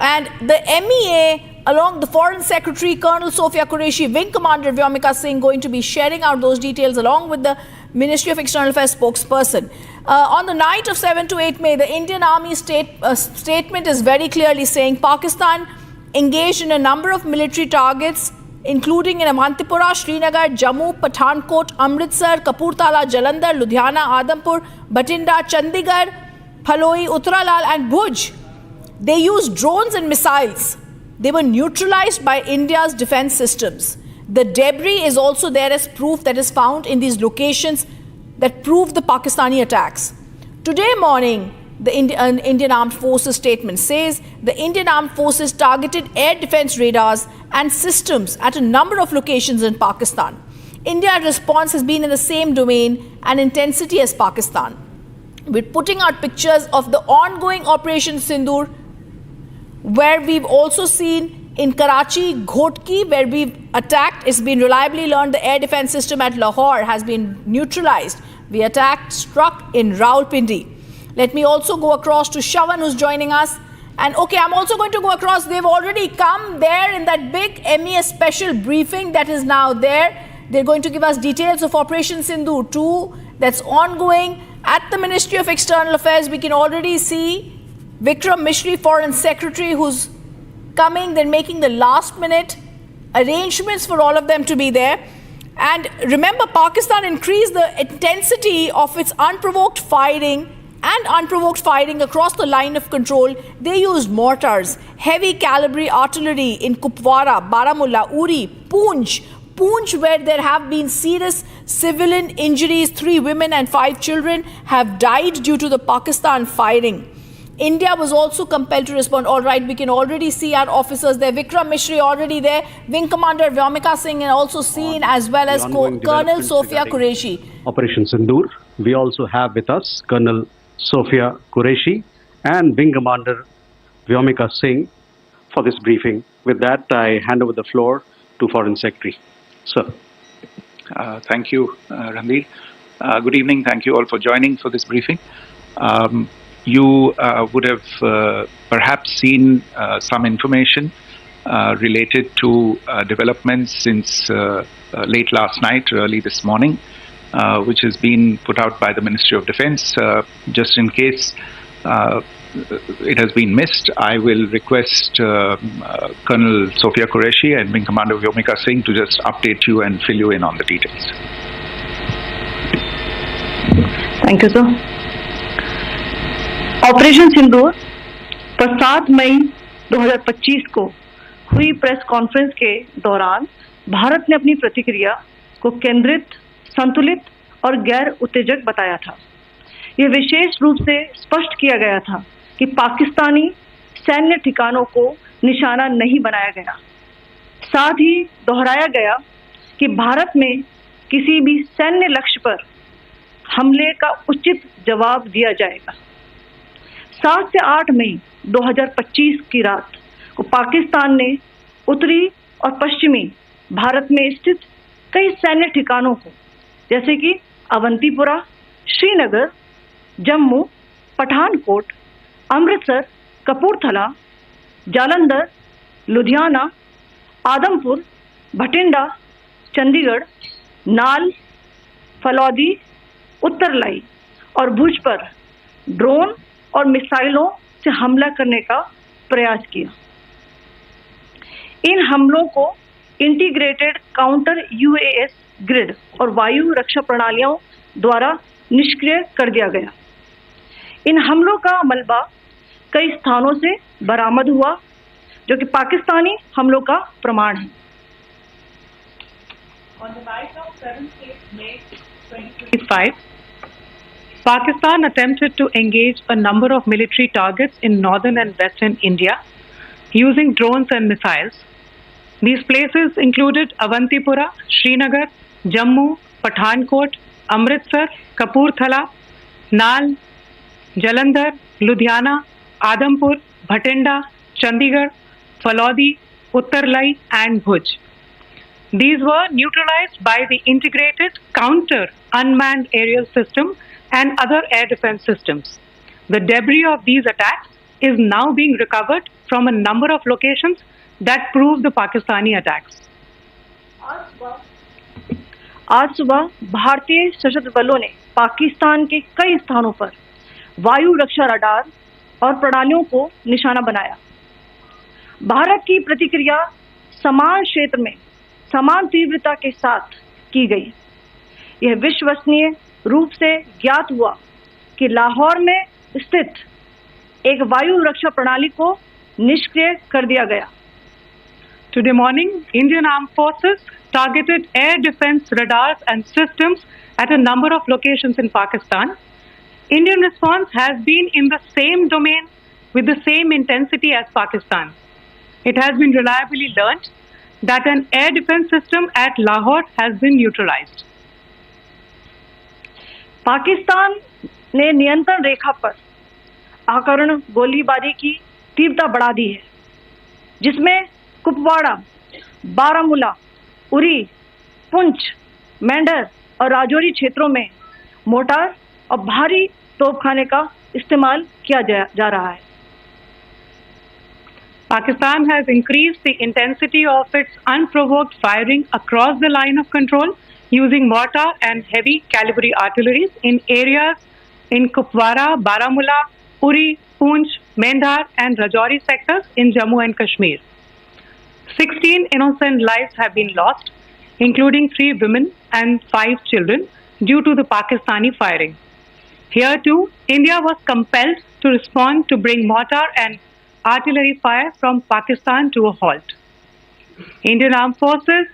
Speaker 6: And the MEA, along the Foreign Secretary, Colonel Sophia Qureshi, Wing Commander Vyomika Singh, going to be sharing out those details along with the Ministry of External Affairs spokesperson. On the night of 7 to 8 May, the Indian Army statement is very clearly saying Pakistan engaged in a number of military targets, including in Avantipura, Srinagar, Jammu, Pathankot, Amritsar, Kapurthala, Jalandhar, Ludhiana, Adampur, Bathinda, Chandigarh, Phaloi, Uttaralal and Bhuj. They used drones and missiles. They were neutralized by India's defense systems. The debris is also there as proof that is found in these locations that prove the Pakistani attacks. Today morning, the Indian Armed Forces statement says the Indian Armed Forces targeted air defense radars and systems at a number of locations in Pakistan. India's response has been in the same domain and intensity as Pakistan. We're putting out pictures of the ongoing Operation Sindoor, where we've also seen in Karachi, Ghotki, where we've attacked. It's been reliably learned the air defense system at Lahore has been neutralized. We struck in Rawalpindi. Let me also go across to Shawan, who's joining us. And okay, I'm also going to go across. They've already come there in that big MEA special briefing that is now there. They're going to give us details of Operation Sindhu 2 that's ongoing. At the Ministry of External Affairs, we can already see Vikram Misri, Foreign Secretary, who's coming. They're making the last minute arrangements for all of them to be there. And remember, Pakistan increased the intensity of its unprovoked fighting across the line of control. They used mortars, heavy caliber artillery in Kupwara, Baramulla, Uri, Poonch, where there have been serious civilian injuries. 3 women and 5 children have died due to the Pakistan fighting. India was also compelled to respond. All right, we can already see our officers there. Vikram Misri already there. Wing Commander Vyomika Singh and also seen, as well as Colonel Sophia Qureshi.
Speaker 7: Operation Sindoor. We also have with us Colonel Sophia Qureshi, and Wing Commander Vyomika Singh for this briefing. With that, I hand over the floor to Foreign Secretary. Sir.
Speaker 10: Thank you, Ranveer. Good evening. Thank you all for joining for this briefing. You would have perhaps seen some information related to developments since late last night, early this morning, which has been put out by the Ministry of Defense. Just in case it has been missed, I will request Colonel Sophia Qureshi and Wing Commander Vyomika Singh to just update you and fill you in on the details.
Speaker 11: Thank you, sir. Operation Sindoor पर 7 मई 2025 को हुई press conference के दौरान भारत ने अपनी प्रतिक्रिया को केंद्रित, संतुलित और गैर उत्तेजक बताया था। यह विशेष रूप से स्पष्ट किया गया था कि पाकिस्तानी सैन्य ठिकानों को निशाना नहीं बनाया गया। साथ ही दोहराया गया कि भारत में किसी भी सैन्य लक्ष्य पर हमले का उचित जवाब दिया जाएगा। 7 से 8 मई 2025 की रात को पाकिस्तान ने उत्तरी और पश्चिमी भारत में स्थित कई सैन्य ठिकानों को, जैसे कि अवंतीपुरा, श्रीनगर, जम्मू, पठानकोट, अमृतसर, कपूरथला, जालंधर, लुधियाना, आदमपुर, भटिंडा, चंडीगढ़, नाल, फलौदी, उत्तरलाई और भुज पर ड्रोन और मिसाइलों से हमला करने का प्रयास किया। इन हमलों को इंटीग्रेटेड काउंटर यूएएस ग्रिड और वायु रक्षा प्रणालियों द्वारा निष्क्रिय कर दिया गया। इन हमलों का मलबा कई स्थानों से बरामद हुआ, जो कि पाकिस्तानी हमलों का प्रमाण है। On the night of 7th May 2025, Pakistan attempted to engage a number of military targets in northern and western India using drones and missiles. These places included Avantipura, Srinagar, Jammu, Pathankot, Amritsar, Kapurthala, Nal, Jalandhar, Ludhiana, Adampur, Bhatinda, Chandigarh, Falodi, Uttarlai and Bhuj. These were neutralized by the integrated counter unmanned aerial system and other air defense systems. The debris of these attacks is now being recovered from a number of locations that prove the Pakistani attacks. आज सुबह भारतीय सशस्त्र बलों ने पाकिस्तान के कई स्थानों पर वायु रक्षा रडार और प्रणालियों को निशाना बनाया। भारत की प्रतिक्रिया समान क्षेत्र में समान तीव्रता के साथ की गई। यह विश्वसनीय रूप से ज्ञात हुआ कि लाहौर में स्थित एक वायु रक्षा प्रणाली को निष्क्रिय कर दिया गया। Today morning, Indian Armed Forces targeted air defense radars and systems at a number of locations in Pakistan. Indian response has been in the same domain with the same intensity as Pakistan. It has been reliably learnt that an air defense system at Lahore has been neutralized. Pakistan ने नियंत्रण रेखा पर आकरण गोलीबारी की तीव्रता बढ़ा दी है, जिसमें कुपवाड़ा, बारामूला, उरी, पुंछ, मेंढर और राजौरी क्षेत्रों में मोर्टार और भारी तोपखाने का इस्तेमाल किया जा रहा है। Pakistan has increased the intensity of its unprovoked firing across the line of control using mortar and heavy calibre artilleries in areas in Kupwara, Baramulla, Uri, Poonch, Mendhar and Rajouri sectors in Jammu and Kashmir. 16 innocent lives have been lost, including 3 women and 5 children, due to the Pakistani firing. Here too, India was compelled to respond to bring mortar and artillery fire from Pakistan to a halt. Indian Armed Forces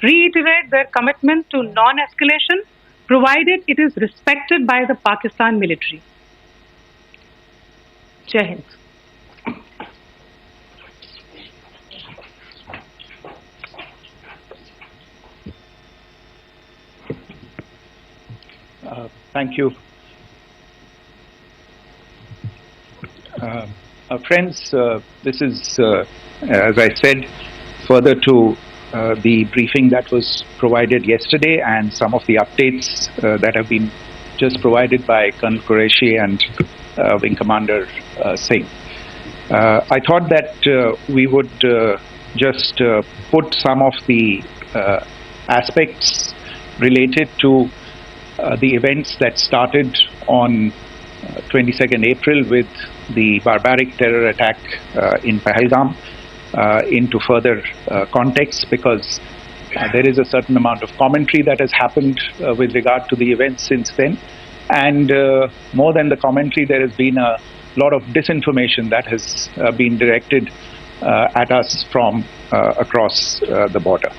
Speaker 11: reiterate their commitment to non-escalation, provided it is respected by the Pakistan military. Jai Hind.
Speaker 10: Thank you. Friends, this is, as I said, further to the briefing that was provided yesterday and some of the updates that have been just provided by Colonel Qureshi and Wing Commander Singh. I thought that we would just put some of the aspects related to the events that started on 22nd April with the barbaric terror attack in Pahalgam into further context, because there is a certain amount of commentary that has happened with regard to the events since then. And more than the commentary, there has been a lot of disinformation that has been directed at us from across the border.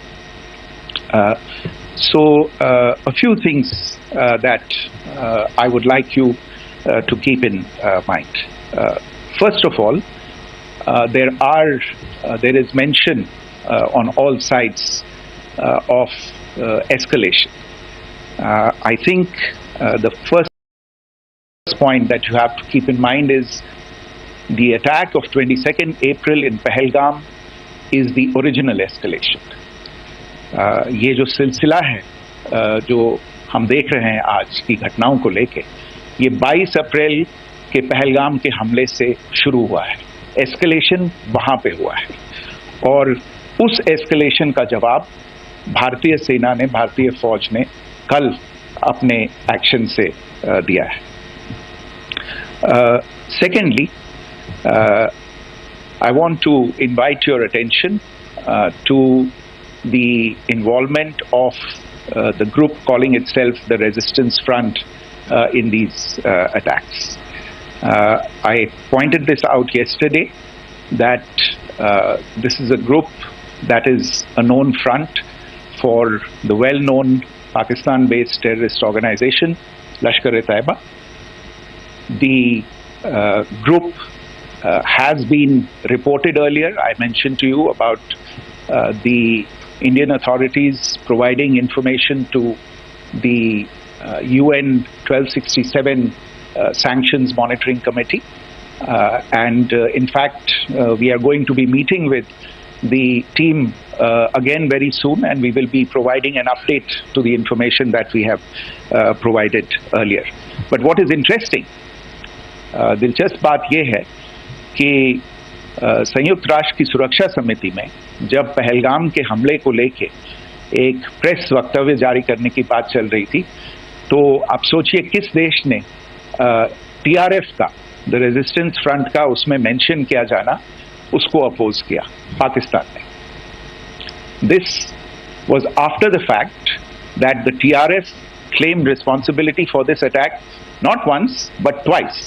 Speaker 10: So a few things that I would like you to keep in mind. First of all, there is mention on all sides of escalation. I think the first point that you have to keep in mind is the attack of 22nd April in Pahalgam is the original escalation. ये जो सिलसिला है जो हम देख रहे हैं आज की घटनाओं को लेके, ये 22 अप्रैल के पहलगाम के हमले से शुरू हुआ है. एस्केलेशन वहां पे हुआ है और उस एस्केलेशन का जवाब भारतीय सेना ने, भारतीय फौज ने कल अपने एक्शन से दिया है. Secondly, I want to invite your attention to the involvement of the group calling itself the Resistance Front in these attacks. I pointed this out yesterday that this is a group that is a known front for the well-known Pakistan-based terrorist organization Lashkar-e-Taiba. The group has been reported earlier. I mentioned to you about the Indian authorities providing information to the UN 1267 Sanctions Monitoring Committee. And in fact, we are going to be meeting with the team again very soon, and we will be providing an update to the information that we have provided earlier. But what is interesting, दिलचस्प बात यह है कि संयुक्त राष्ट्र की सुरक्षा समिति में जब पहलगाम के हमले को लेके एक प्रेस वक्तव्य जारी करने की बात चल रही थी, तो आप सोचिए किस देश ने टीआरएफ का, द रेजिस्टेंस फ्रंट का उसमें मेंशन किया जाना, उसको अपोज किया. पाकिस्तान ने. This was after the fact that the TRF claimed responsibility for this attack not once but twice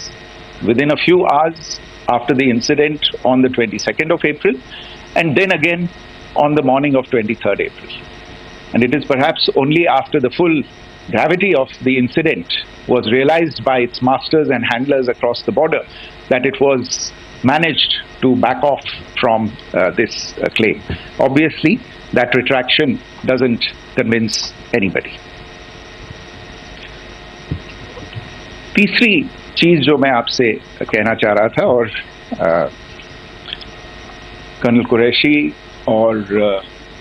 Speaker 10: within a few hours after the incident on the 22nd of April, and then again on the morning of 23rd April. And it is perhaps only after the full gravity of the incident was realized by its masters and handlers across the border that it was managed to back off from this claim. Obviously, that retraction doesn't convince anybody. तीसरी चीज जो मैं आपसे कहना चाह रहा था, और कर्नल कुरैशी और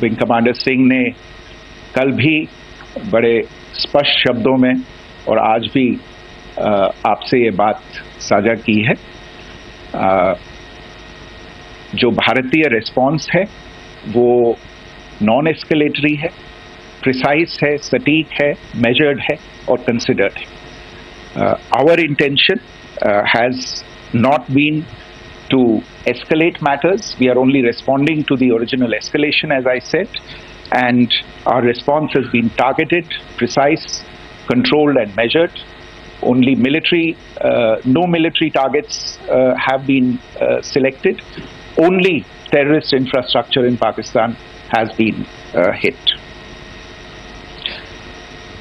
Speaker 10: विंग कमांडर सिंह ने कल भी बड़े स्पष्ट शब्दों में और आज भी आपसे ये बात साझा की है. जो भारतीय रिस्पॉन्स है वो नॉन एस्केलेटरी है, प्रिसाइज है, सटीक है, मेजर्ड है और कंसिडर्ड है. Our intention has not been to escalate matters. We are only responding to the original escalation, as I said, and our response has been targeted, precise, controlled and measured. Only military, no military targets have been selected. Only terrorist infrastructure in Pakistan has been hit.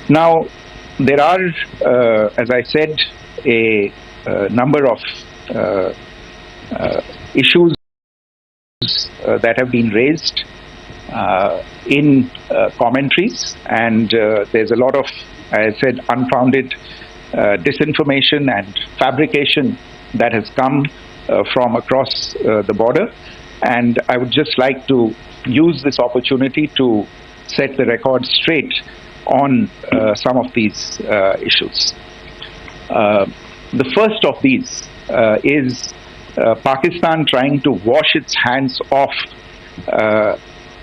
Speaker 10: Now, there are, as I said, a number of issues that have been raised in commentaries, and there's a lot of, as I said, unfounded disinformation and fabrication that has come from across the border. And I would just like to use this opportunity to set the record straight on some of these issues. The first of these is Pakistan trying to wash its hands off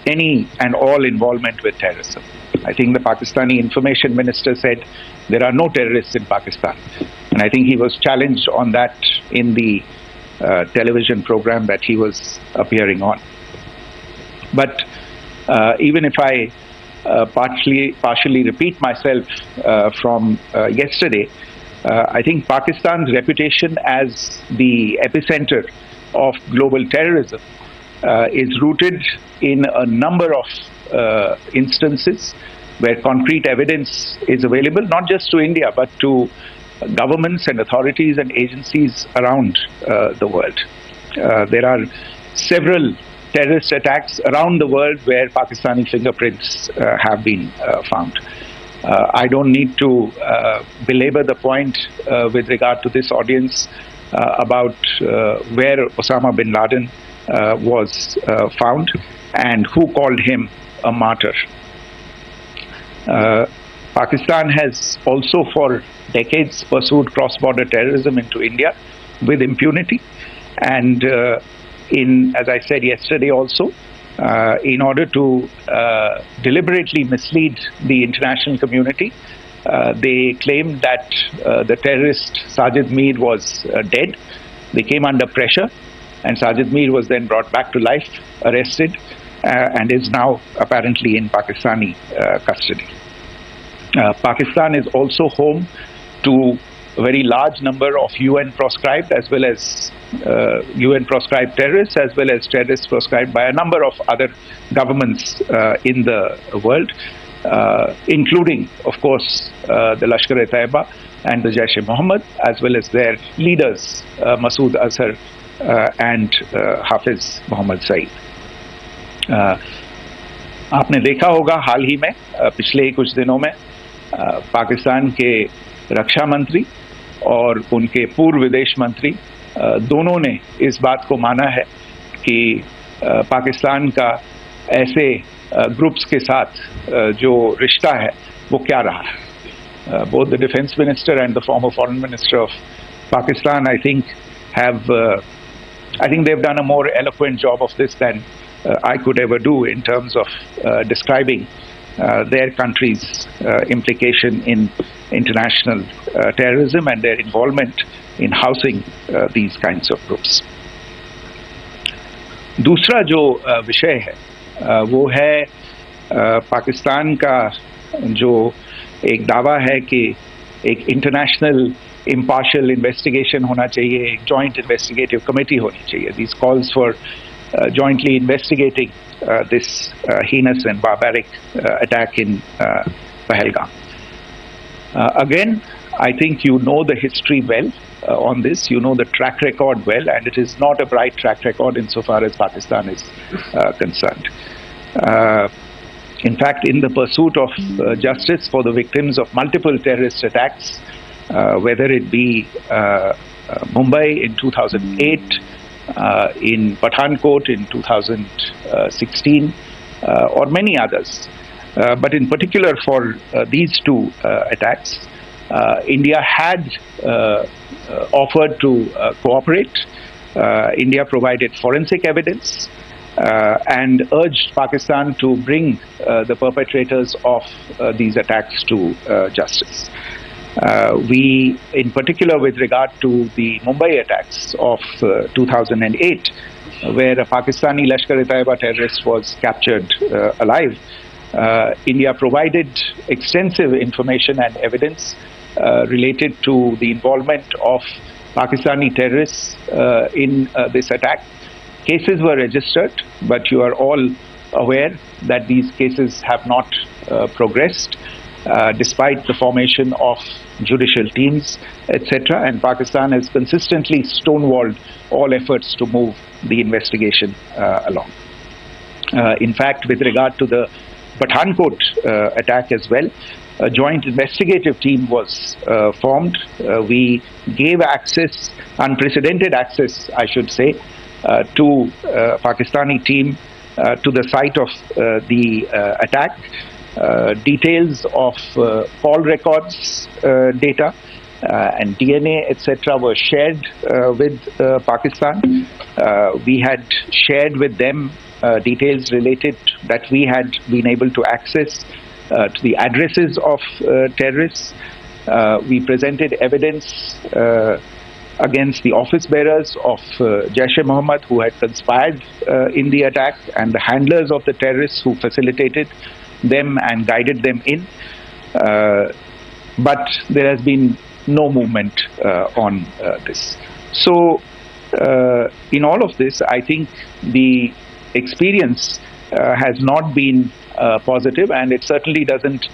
Speaker 10: any and all involvement with terrorism. I think the Pakistani information minister said there are no terrorists in Pakistan. And I think he was challenged on that in the television program that he was appearing on. But even if I partially repeat myself from yesterday, I think Pakistan's reputation as the epicenter of global terrorism is rooted in a number of instances where concrete evidence is available, not just to India, but to governments and authorities and agencies around the world. There are several terrorist attacks around the world where Pakistani fingerprints have been found. I don't need to belabor the point with regard to this audience about where Osama bin Laden was found and who called him a martyr. Pakistan has also for decades pursued cross-border terrorism into India with impunity, and as I said yesterday also, in order to deliberately mislead the international community, they claimed that the terrorist Sajid Mir was dead. They came under pressure, and Sajid Mir was then brought back to life, arrested, and is now apparently in Pakistani custody. Pakistan is also home to a very large number of UN proscribed as well as UN proscribed terrorists, as well as terrorists proscribed by a number of other governments in the world, including, of course, the Lashkar-e-Taiba and the Jaish-e-Mohammed, as well as their leaders, Masood Azhar and Hafiz Mohammed Saeed. आपने देखा होगा हाल ही में पिछले कुछ दिनों में पाकिस्तान के रक्षा मंत्री और उनके पूर्व विदेश मंत्री दोनों ने इस बात को माना है कि पाकिस्तान का ऐसे ग्रुप्स के साथ जो रिश्ता है वो क्या रहा है. Both the defense minister and the former foreign minister of Pakistan, I think they've done a more eloquent job of this than I could ever do in terms of describing their country's implication in international terrorism and their involvement in housing these kinds of groups. दूसरा जो विषय है वो है पाकिस्तान का जो एक दावा है कि एक इंटरनेशनल impartial investigation होना चाहिए, एक joint investigative committee होनी चाहिए. These calls for jointly investigating this heinous and barbaric attack in Pahalgam. Again, I think you know the history well on this. You know the track record well, and it is not a bright track record insofar as Pakistan is concerned. In fact, in the pursuit of justice for the victims of multiple terrorist attacks, whether it be Mumbai in 2008, in Pathankot in 2016, or many others. But in particular for these two attacks, India had offered to cooperate. India provided forensic evidence and urged Pakistan to bring the perpetrators of these attacks to justice. We, in particular with regard to the Mumbai attacks of 2008, where a Pakistani Lashkar-e-Taiba terrorist was captured alive, India provided extensive information and evidence related to the involvement of Pakistani terrorists in this attack. Cases were registered, but you are all aware that these cases have not progressed, despite the formation of judicial teams, etc. And Pakistan has consistently stonewalled all efforts to move the investigation along. In fact, with regard to the Pathankot attack as well. A joint investigative team was formed. We gave access, unprecedented access, I should say, to Pakistani team to the site of the attack. Details of call records data and DNA, etc., were shared with Pakistan. We had shared with them details related that we had been able to access to the addresses of terrorists. We presented evidence against the office bearers of Jaish-e-Mohammed who had conspired in the attack, and the handlers of the terrorists who facilitated them and guided them in. But there has been no movement on this. So in all of this, I think the experience has not been positive, and it certainly doesn't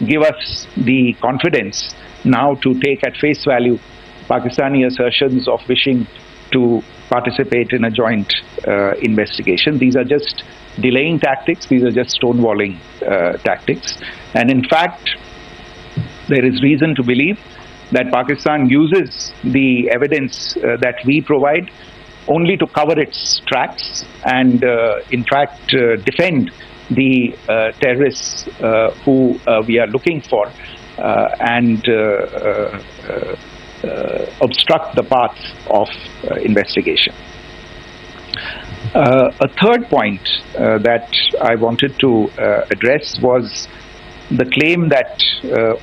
Speaker 10: give us the confidence now to take at face value Pakistani assertions of wishing to participate in a joint investigation. These are just delaying tactics. These are just stonewalling tactics. And in fact, there is reason to believe that Pakistan uses the evidence that we provide only to cover its tracks and, in fact, defend the terrorists who we are looking for and obstruct the path of investigation. A third point that I wanted to address was the claim that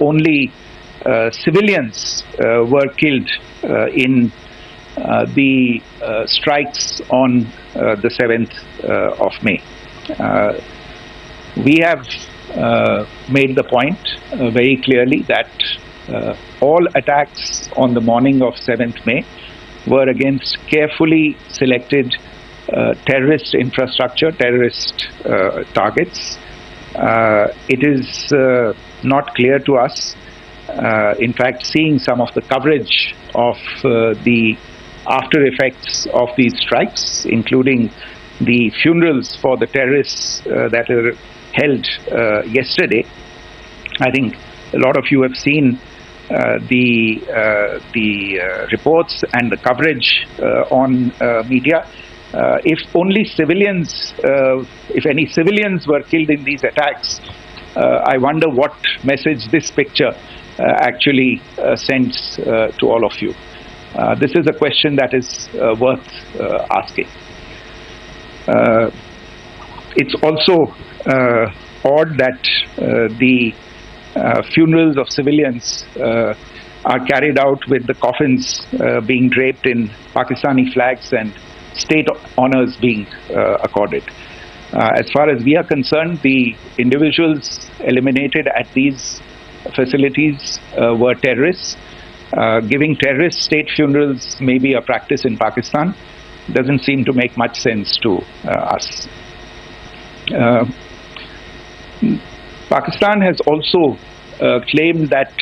Speaker 10: only civilians were killed in the strikes on the 7th of May. We have made the point very clearly that all attacks on the morning of 7th May were against carefully selected terrorist infrastructure, terrorist targets. It is not clear to us, in fact, seeing some of the coverage of the after effects of these strikes, including the funerals for the terrorists that were held yesterday. I think a lot of you have seen the reports and the coverage on media. If only civilians, if any civilians were killed in these attacks, I wonder what message this picture actually sends to all of you. This is a question that is worth asking. It's also odd that the funerals of civilians are carried out with the coffins being draped in Pakistani flags and state honors being accorded. As far as we are concerned, the individuals eliminated at these facilities were terrorists. Giving terrorist state funerals may be a practice in Pakistan. Doesn't seem to make much sense to us. Pakistan has also claimed that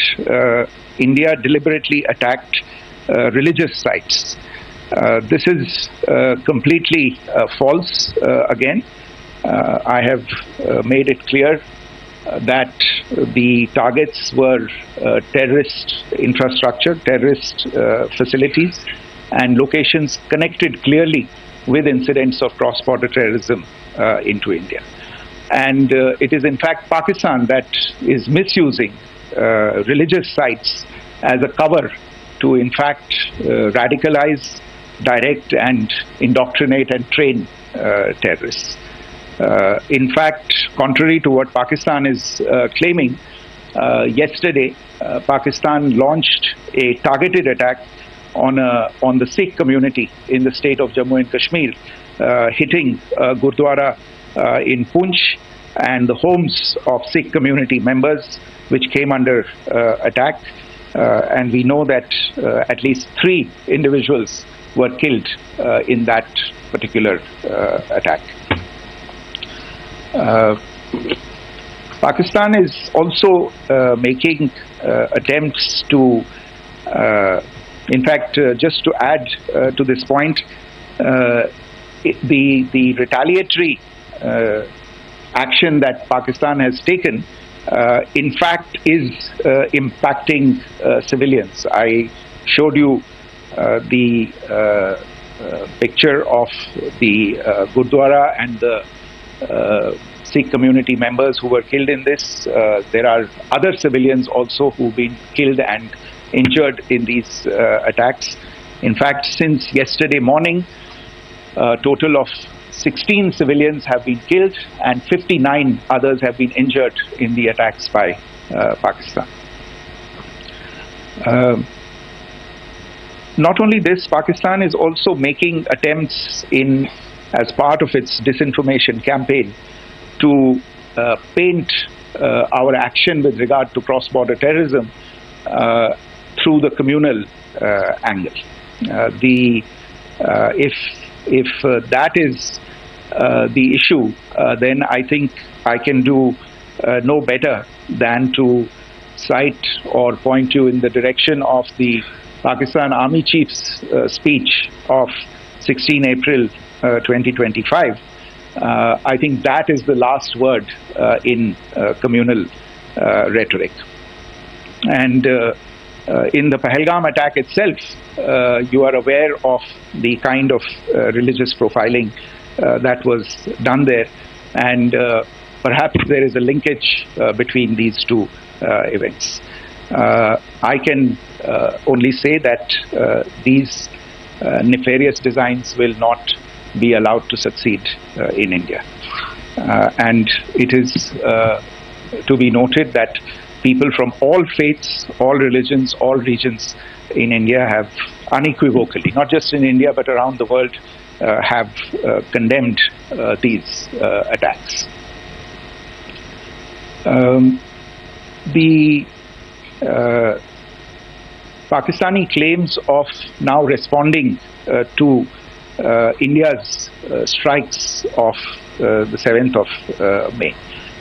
Speaker 10: India deliberately attacked religious sites. This is completely false again. I have made it clear that the targets were terrorist infrastructure, terrorist facilities, and locations connected clearly with incidents of cross-border terrorism into India. And it is in fact Pakistan that is misusing religious sites as a cover to in fact radicalize, direct and indoctrinate and train terrorists. In fact, contrary to what Pakistan is claiming, yesterday Pakistan launched a targeted attack on the Sikh community in the state of Jammu and Kashmir, hitting Gurdwara in Poonch and the homes of Sikh community members, which came under attack. And we know that at least 3 individuals were killed in that particular attack. Pakistan is also making attempts to, in fact, just to add to this point, the retaliatory action that Pakistan has taken, in fact, is impacting civilians. I showed you the picture of the Gurdwara and the Sikh community members who were killed in this. There are other civilians also who've been killed and injured in these attacks. In fact, since yesterday morning, a total of 16 civilians have been killed and 59 others have been injured in the attacks by Pakistan. Not only this, Pakistan is also making attempts as part of its disinformation campaign to paint our action with regard to cross-border terrorism through the communal angle. If that is the issue, then I think I can do no better than to cite or point you in the direction of the Pakistan Army Chief's speech of 16 April 2025. I think that is the last word in communal rhetoric. And in the Pahalgam attack itself, you are aware of the kind of religious profiling that was done there, and perhaps there is a linkage between these two events. I can only say that these nefarious designs will not be allowed to succeed in India. And it is to be noted that people from all faiths, all religions, all regions in India have unequivocally, not just in India but around the world, have condemned these attacks. The Pakistani claims of now responding to India's strikes of the 7th of May.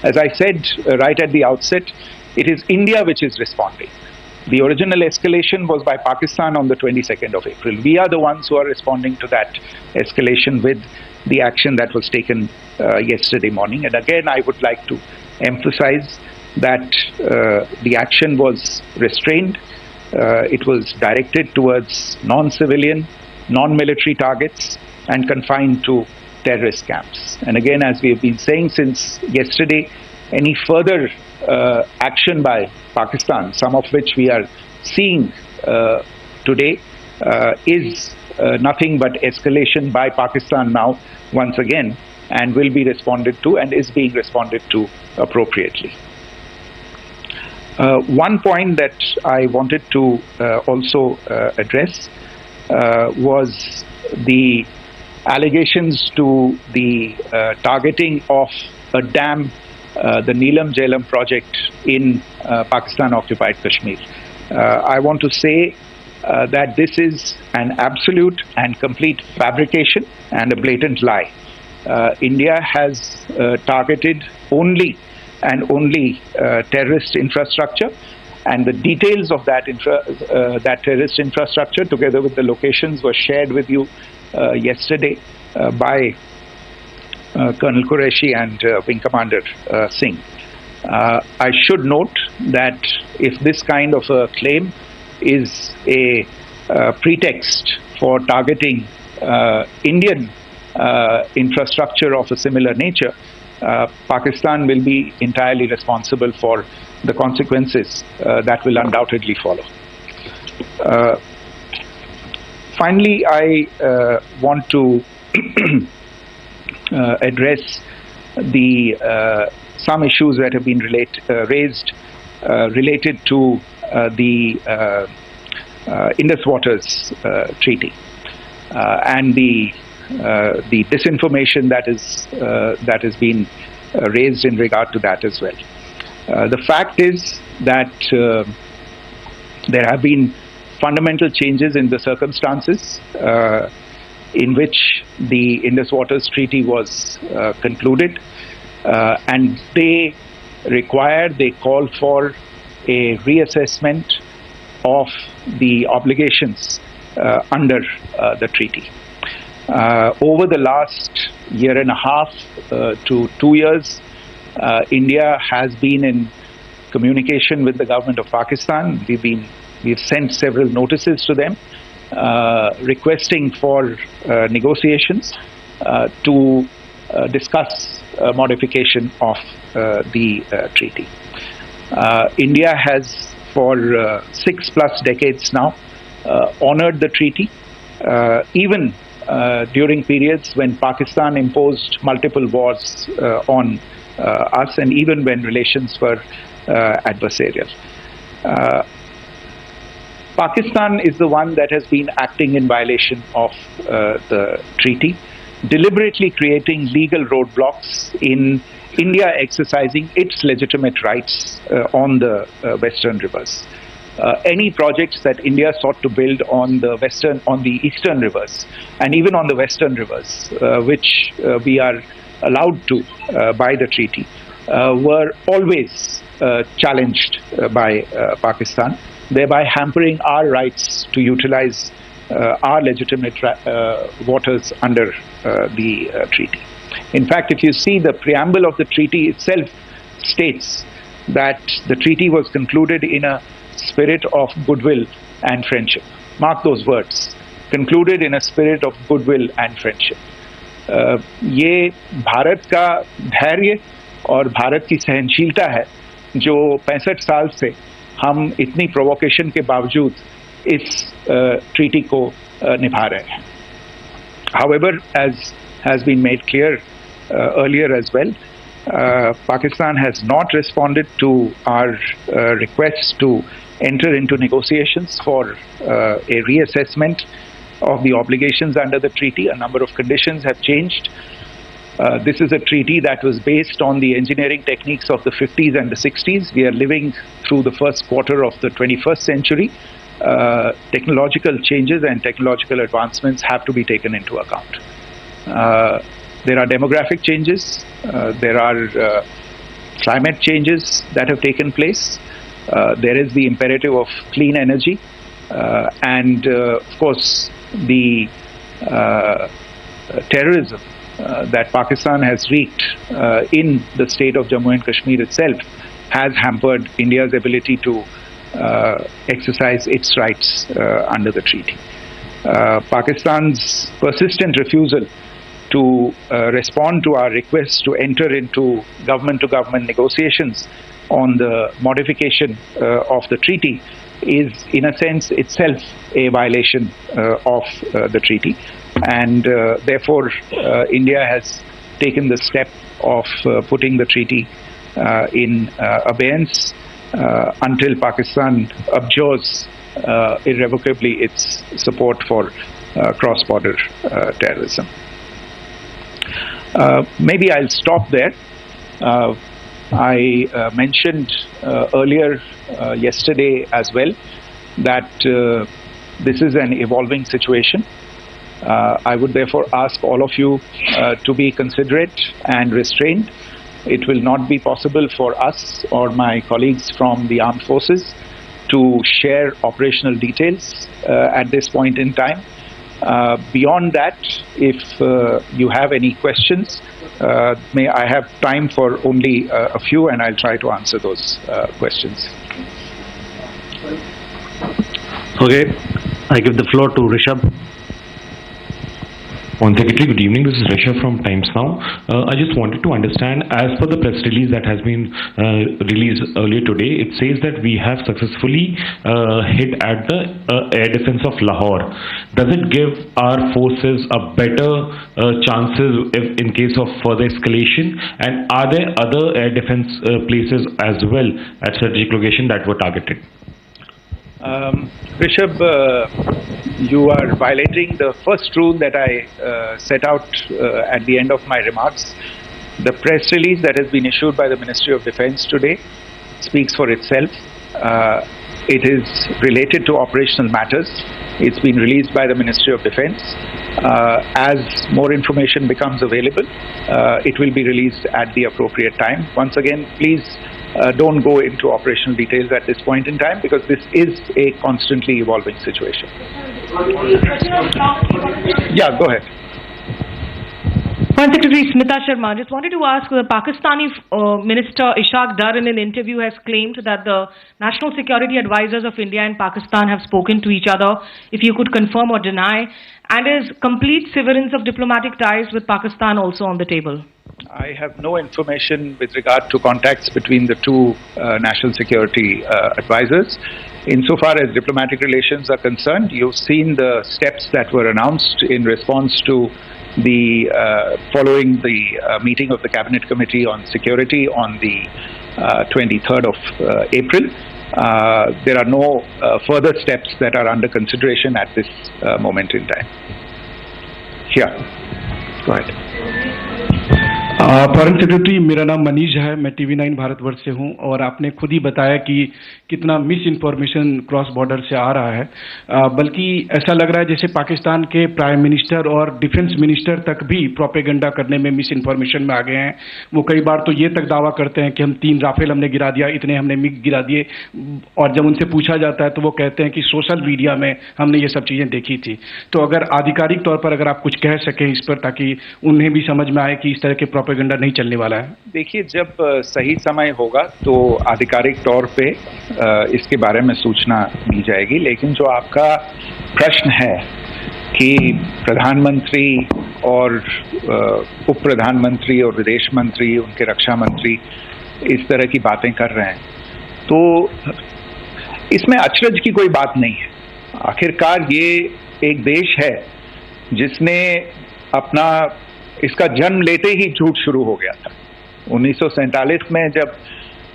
Speaker 10: As I said right at the outset, it is India which is responding. The original escalation was by Pakistan on the 22nd of April. We are the ones who are responding to that escalation with the action that was taken yesterday morning. And again, I would like to emphasize that the action was restrained. It was directed towards non-civilian, non-military targets and confined to terrorist camps. And again, as we have been saying since yesterday, any further action by Pakistan, some of which we are seeing today, is nothing but escalation by Pakistan now, once again, and will be responded to and is being responded to appropriately. One point that I wanted to also address was the allegations to the targeting of a dam, the Neelam Jhelum project in Pakistan-occupied Kashmir. I want to say that this is an absolute and complete fabrication and a blatant lie. India has targeted only and only terrorist infrastructure, and the details of that terrorist infrastructure, together with the locations, were shared with you yesterday by Colonel Qureshi and Wing Commander Singh. I should note that if this kind of a claim is a pretext for targeting Indian infrastructure of a similar nature, Pakistan will be entirely responsible for the consequences that will undoubtedly follow. Finally, I want to address some issues that have been raised related to the Indus Waters Treaty and the disinformation that has been raised in regard to that as well. The fact is that there have been fundamental changes in the circumstances in which the Indus Waters Treaty was concluded, and they call for a reassessment of the obligations under the treaty. Over the last year and a half to 2 years, India has been in communication with the government of Pakistan. We've sent several notices to them requesting for negotiations to discuss modification of the treaty. India has for 6+ decades now honored the treaty, even during periods when Pakistan imposed multiple wars on us, and even when relations were adversarial. Pakistan is the one that has been acting in violation of the treaty, deliberately creating legal roadblocks in India exercising its legitimate rights on the western rivers. Any projects that India sought to build on the eastern rivers, and even on the western rivers, which we are allowed to by the treaty, were always challenged by Pakistan, thereby hampering our rights to utilize our legitimate waters under the treaty. In fact, if you see, the preamble of the treaty itself states that the treaty was concluded in a spirit of goodwill and friendship. Mark those words, concluded in a spirit of goodwill and friendship. ये भारत का धैर्य और भारत की सहनशीलता है जो 65 साल से हम इतनी प्रोवोकेशन के बावजूद इस ट्रीटी को निभा रहे हैं. However, as has been made clear earlier as well, Pakistan has not responded to our requests to enter into negotiations for a reassessment of the obligations under the treaty. A number of conditions have changed. This is a treaty that was based on the engineering techniques of the 50s and the 60s. We are living through the first quarter of the 21st century. Technological changes and technological advancements have to be taken into account. There are demographic changes. There are climate changes that have taken place. There is the imperative of clean energy. And of course, the terrorism that Pakistan has wreaked in the state of Jammu and Kashmir itself has hampered India's ability to exercise its rights under the treaty. Pakistan's persistent refusal to respond to our request to enter into government-to-government negotiations on the modification of the treaty is, in a sense, itself a violation of the treaty. And therefore, India has taken the step of putting the treaty in abeyance until Pakistan abjures irrevocably its support for cross-border terrorism. Maybe I'll stop there. I mentioned earlier yesterday as well that this is an evolving situation. I would therefore ask all of you to be considerate and restrained. It will not be possible for us or my colleagues from the armed forces to share operational details at this point in time. Beyond that, if you have any questions, may I have time for only a few, and I'll try to answer those questions.
Speaker 7: Okay, I give the floor to Rishabh.
Speaker 15: One Secretary, good evening. This is Rishabh from Times Now. I just wanted to understand, as per the press release that has been released earlier today, it says that we have successfully hit at the air defense of Lahore. Does it give our forces a better chances if, in case of further escalation? And are there other air defense places as well at strategic location that were targeted?
Speaker 10: Rishabh, you are violating the first rule that I set out at the end of my remarks. The press release that has been issued by the Ministry of Defense today speaks for itself. It is related to operational matters. It's been released by the Ministry of Defense. As more information becomes available, it will be released at the appropriate time. Once again, please don't go into operational details at this point in time, because this is a constantly evolving situation. Yeah, go ahead.
Speaker 11: Foreign Secretary Smita Sharma, just wanted to ask, the Pakistani Minister Ishaq Dar in an interview has claimed that the national security advisors of India and Pakistan have spoken to each other, if you could confirm or deny, and is complete severance of diplomatic ties with Pakistan also on the table?
Speaker 10: I have no information with regard to contacts between the two national security advisors. Insofar as diplomatic relations are concerned, you've seen the steps that were announced in response to the following the meeting of the Cabinet Committee on Security on the 23rd of April. There are no further steps that are under consideration at this moment in time. Yeah, go ahead.
Speaker 16: Foreign secretary, मेरा नाम मनीष है, मैं TV9 Bharatvarsh से हूं और आपने खुद ही बताया कि कितना मिस इन्फॉर्मेशन क्रॉस बॉर्डर से आ रहा है, बल्कि ऐसा लग रहा है जैसे पाकिस्तान के प्राइम मिनिस्टर और डिफेंस मिनिस्टर तक भी प्रोपेगेंडा करने में मिस इन्फॉर्मेशन में आ गए हैं। वो कई बार तो ये तक दावा करते हैं कि हम 3 राफेल हमने गिरा दिया, इतने हमने मिग गिरा दिए, और जब उनसे पूछा जाता है तो वो कहते हैं कि सोशल मीडिया में हमने ये सब चीज़ें देखी थी। तो अगर आधिकारिक तौर पर अगर आप कुछ कह सकें इस पर, ताकि उन्हें भी समझ में आए कि इस तरह के प्रोपेगेंडा नहीं चलने वाला है।
Speaker 10: देखिए, जब सही समय होगा तो आधिकारिक तौर पे इसके बारे में सूचना दी जाएगी, लेकिन जो आपका प्रश्न है कि प्रधानमंत्री और उप प्रधानमंत्री और विदेश मंत्री, उनके रक्षा मंत्री इस तरह की बातें कर रहे हैं, तो इसमें अचरज की कोई बात नहीं है। आखिरकार ये एक देश है जिसने अपना इसका जन्म लेते ही झूठ शुरू हो गया था। 1947 में जब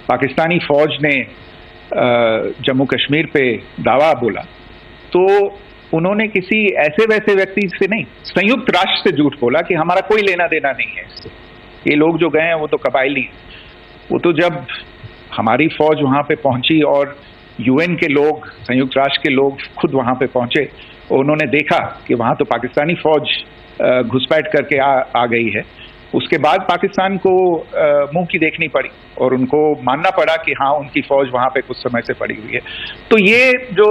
Speaker 10: पाकिस्तानी फौज ने जम्मू कश्मीर पे दावा बोला, तो उन्होंने किसी ऐसे वैसे व्यक्ति से नहीं, संयुक्त राष्ट्र से झूठ बोला कि हमारा कोई लेना देना नहीं है इससे, ये लोग जो गए हैं वो तो कबायली हैं। वो तो जब हमारी फौज वहाँ पे पहुंची और UN के लोग, संयुक्त राष्ट्र के लोग खुद वहाँ पे पहुंचे, उन्होंने देखा कि वहाँ तो पाकिस्तानी फौज घुसपैठ करके आ गई है, उसके बाद पाकिस्तान को मुंह की देखनी पड़ी और उनको मानना पड़ा कि हाँ, उनकी फौज वहाँ पे कुछ समय से पड़ी हुई है। तो ये जो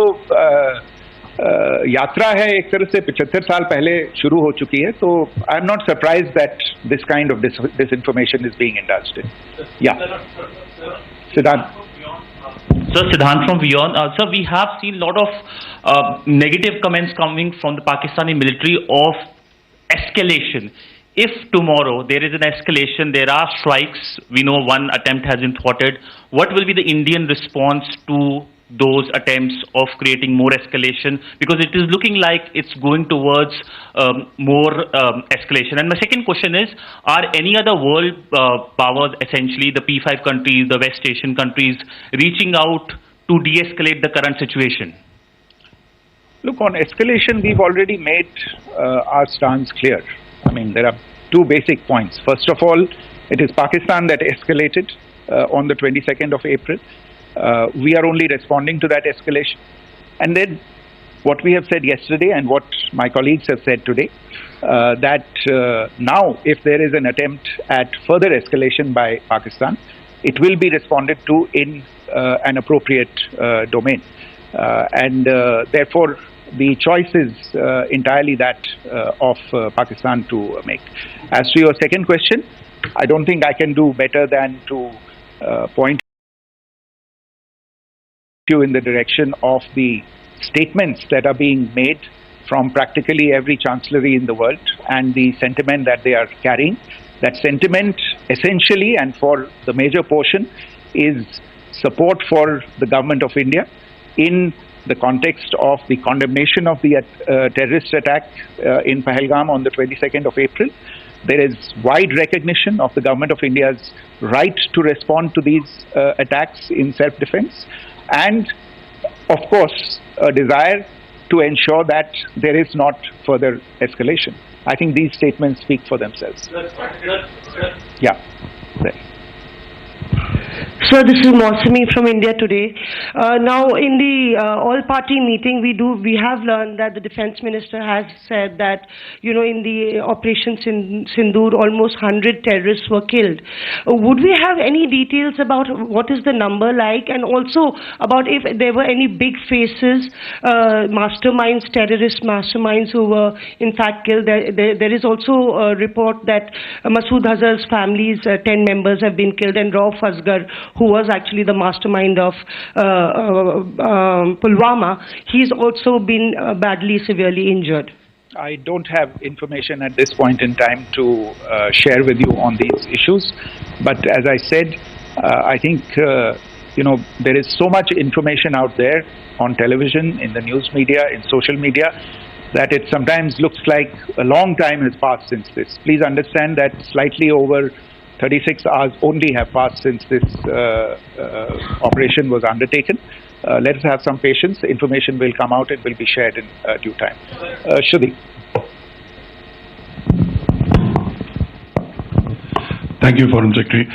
Speaker 10: यात्रा है एक तरह से 75 साल पहले शुरू हो चुकी है, तो I am not surprise that this kind of disinformation is being indulged in. Yeah. Siddhant.
Speaker 17: Sir, Siddhant from Beyond. Sir, we have seen a lot of negative comments coming from the Pakistani military of escalation. If tomorrow there is an escalation, there are strikes, we know one attempt has been thwarted, what will be the Indian response to those attempts of creating more escalation? Because it is looking like it's going towards more escalation. And my second question is, are any other world powers, essentially the P5 countries, the West Asian countries, reaching out to de-escalate the current situation?
Speaker 10: Look, on escalation, we've already made our stance clear. I mean, there are two basic points. First of all, it is Pakistan that escalated on the 22nd of April. We are only responding to that escalation. And then what we have said yesterday and what my colleagues have said today, that now if there is an attempt at further escalation by Pakistan, it will be responded to in an appropriate domain. And therefore, the choice is entirely that of Pakistan to make. As to your second question, I don't think I can do better than to point you in the direction of the statements that are being made from practically every chancellery in the world and the sentiment that they are carrying. That sentiment essentially and for the major portion is support for the government of India in the context of the condemnation of the terrorist attack in Pahalgam on the 22nd of April. There is wide recognition of the government of India's right to respond to these attacks in self-defense, and of course a desire to ensure that there is not further escalation. I think these statements speak for themselves. Yeah.
Speaker 11: So this is Mausami from India Today. Now, in the all-party meeting, we have learned that the defense minister has said that, you know, in the operations in Sindoor, almost 100 terrorists were killed. Would we have any details about what is the number like, and also about if there were any big faces, masterminds, terrorist masterminds who were in fact killed? There is also a report that Masood Hazar's family's 10 members have been killed, and Rauf Asgar, who was actually the mastermind of Pulwama, he's also been badly, severely injured.
Speaker 10: I don't have information at this point in time to share with you on these issues. But as I said, I think, you know, there is so much information out there on television, in the news media, in social media, that it sometimes looks like a long time has passed since this. Please understand that slightly over 36 hours only have passed since this operation was undertaken. Let us have some patience. Information will come out. It will be shared in due time. Shruti.
Speaker 9: Thank you, Foreign Secretary.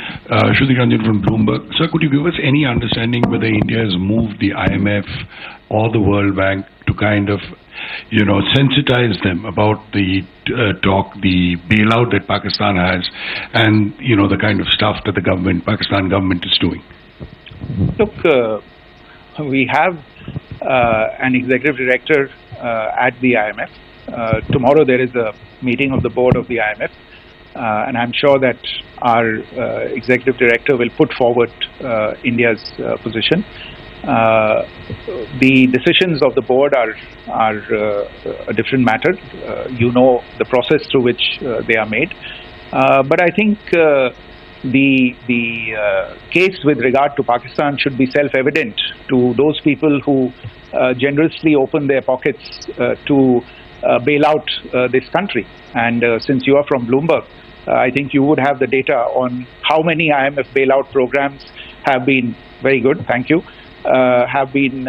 Speaker 9: Shruti Ranjan from Bloomberg. Sir, could you give us any understanding whether India has moved the IMF or the World Bank to kind of, you know, sensitize them about the the bailout that Pakistan has, and, you know, the kind of stuff that the Pakistan government is doing?
Speaker 10: Look, we have an executive director at the IMF. Tomorrow there is a meeting of the board of the IMF, and I'm sure that our executive director will put forward India's position. The decisions of the board are a different matter. You know the process through which they are made. But I think the case with regard to Pakistan should be self-evident to those people who generously open their pockets to bail out this country. And since you are from Bloomberg, I think you would have the data on how many IMF bailout programs have been, very good, thank you, have been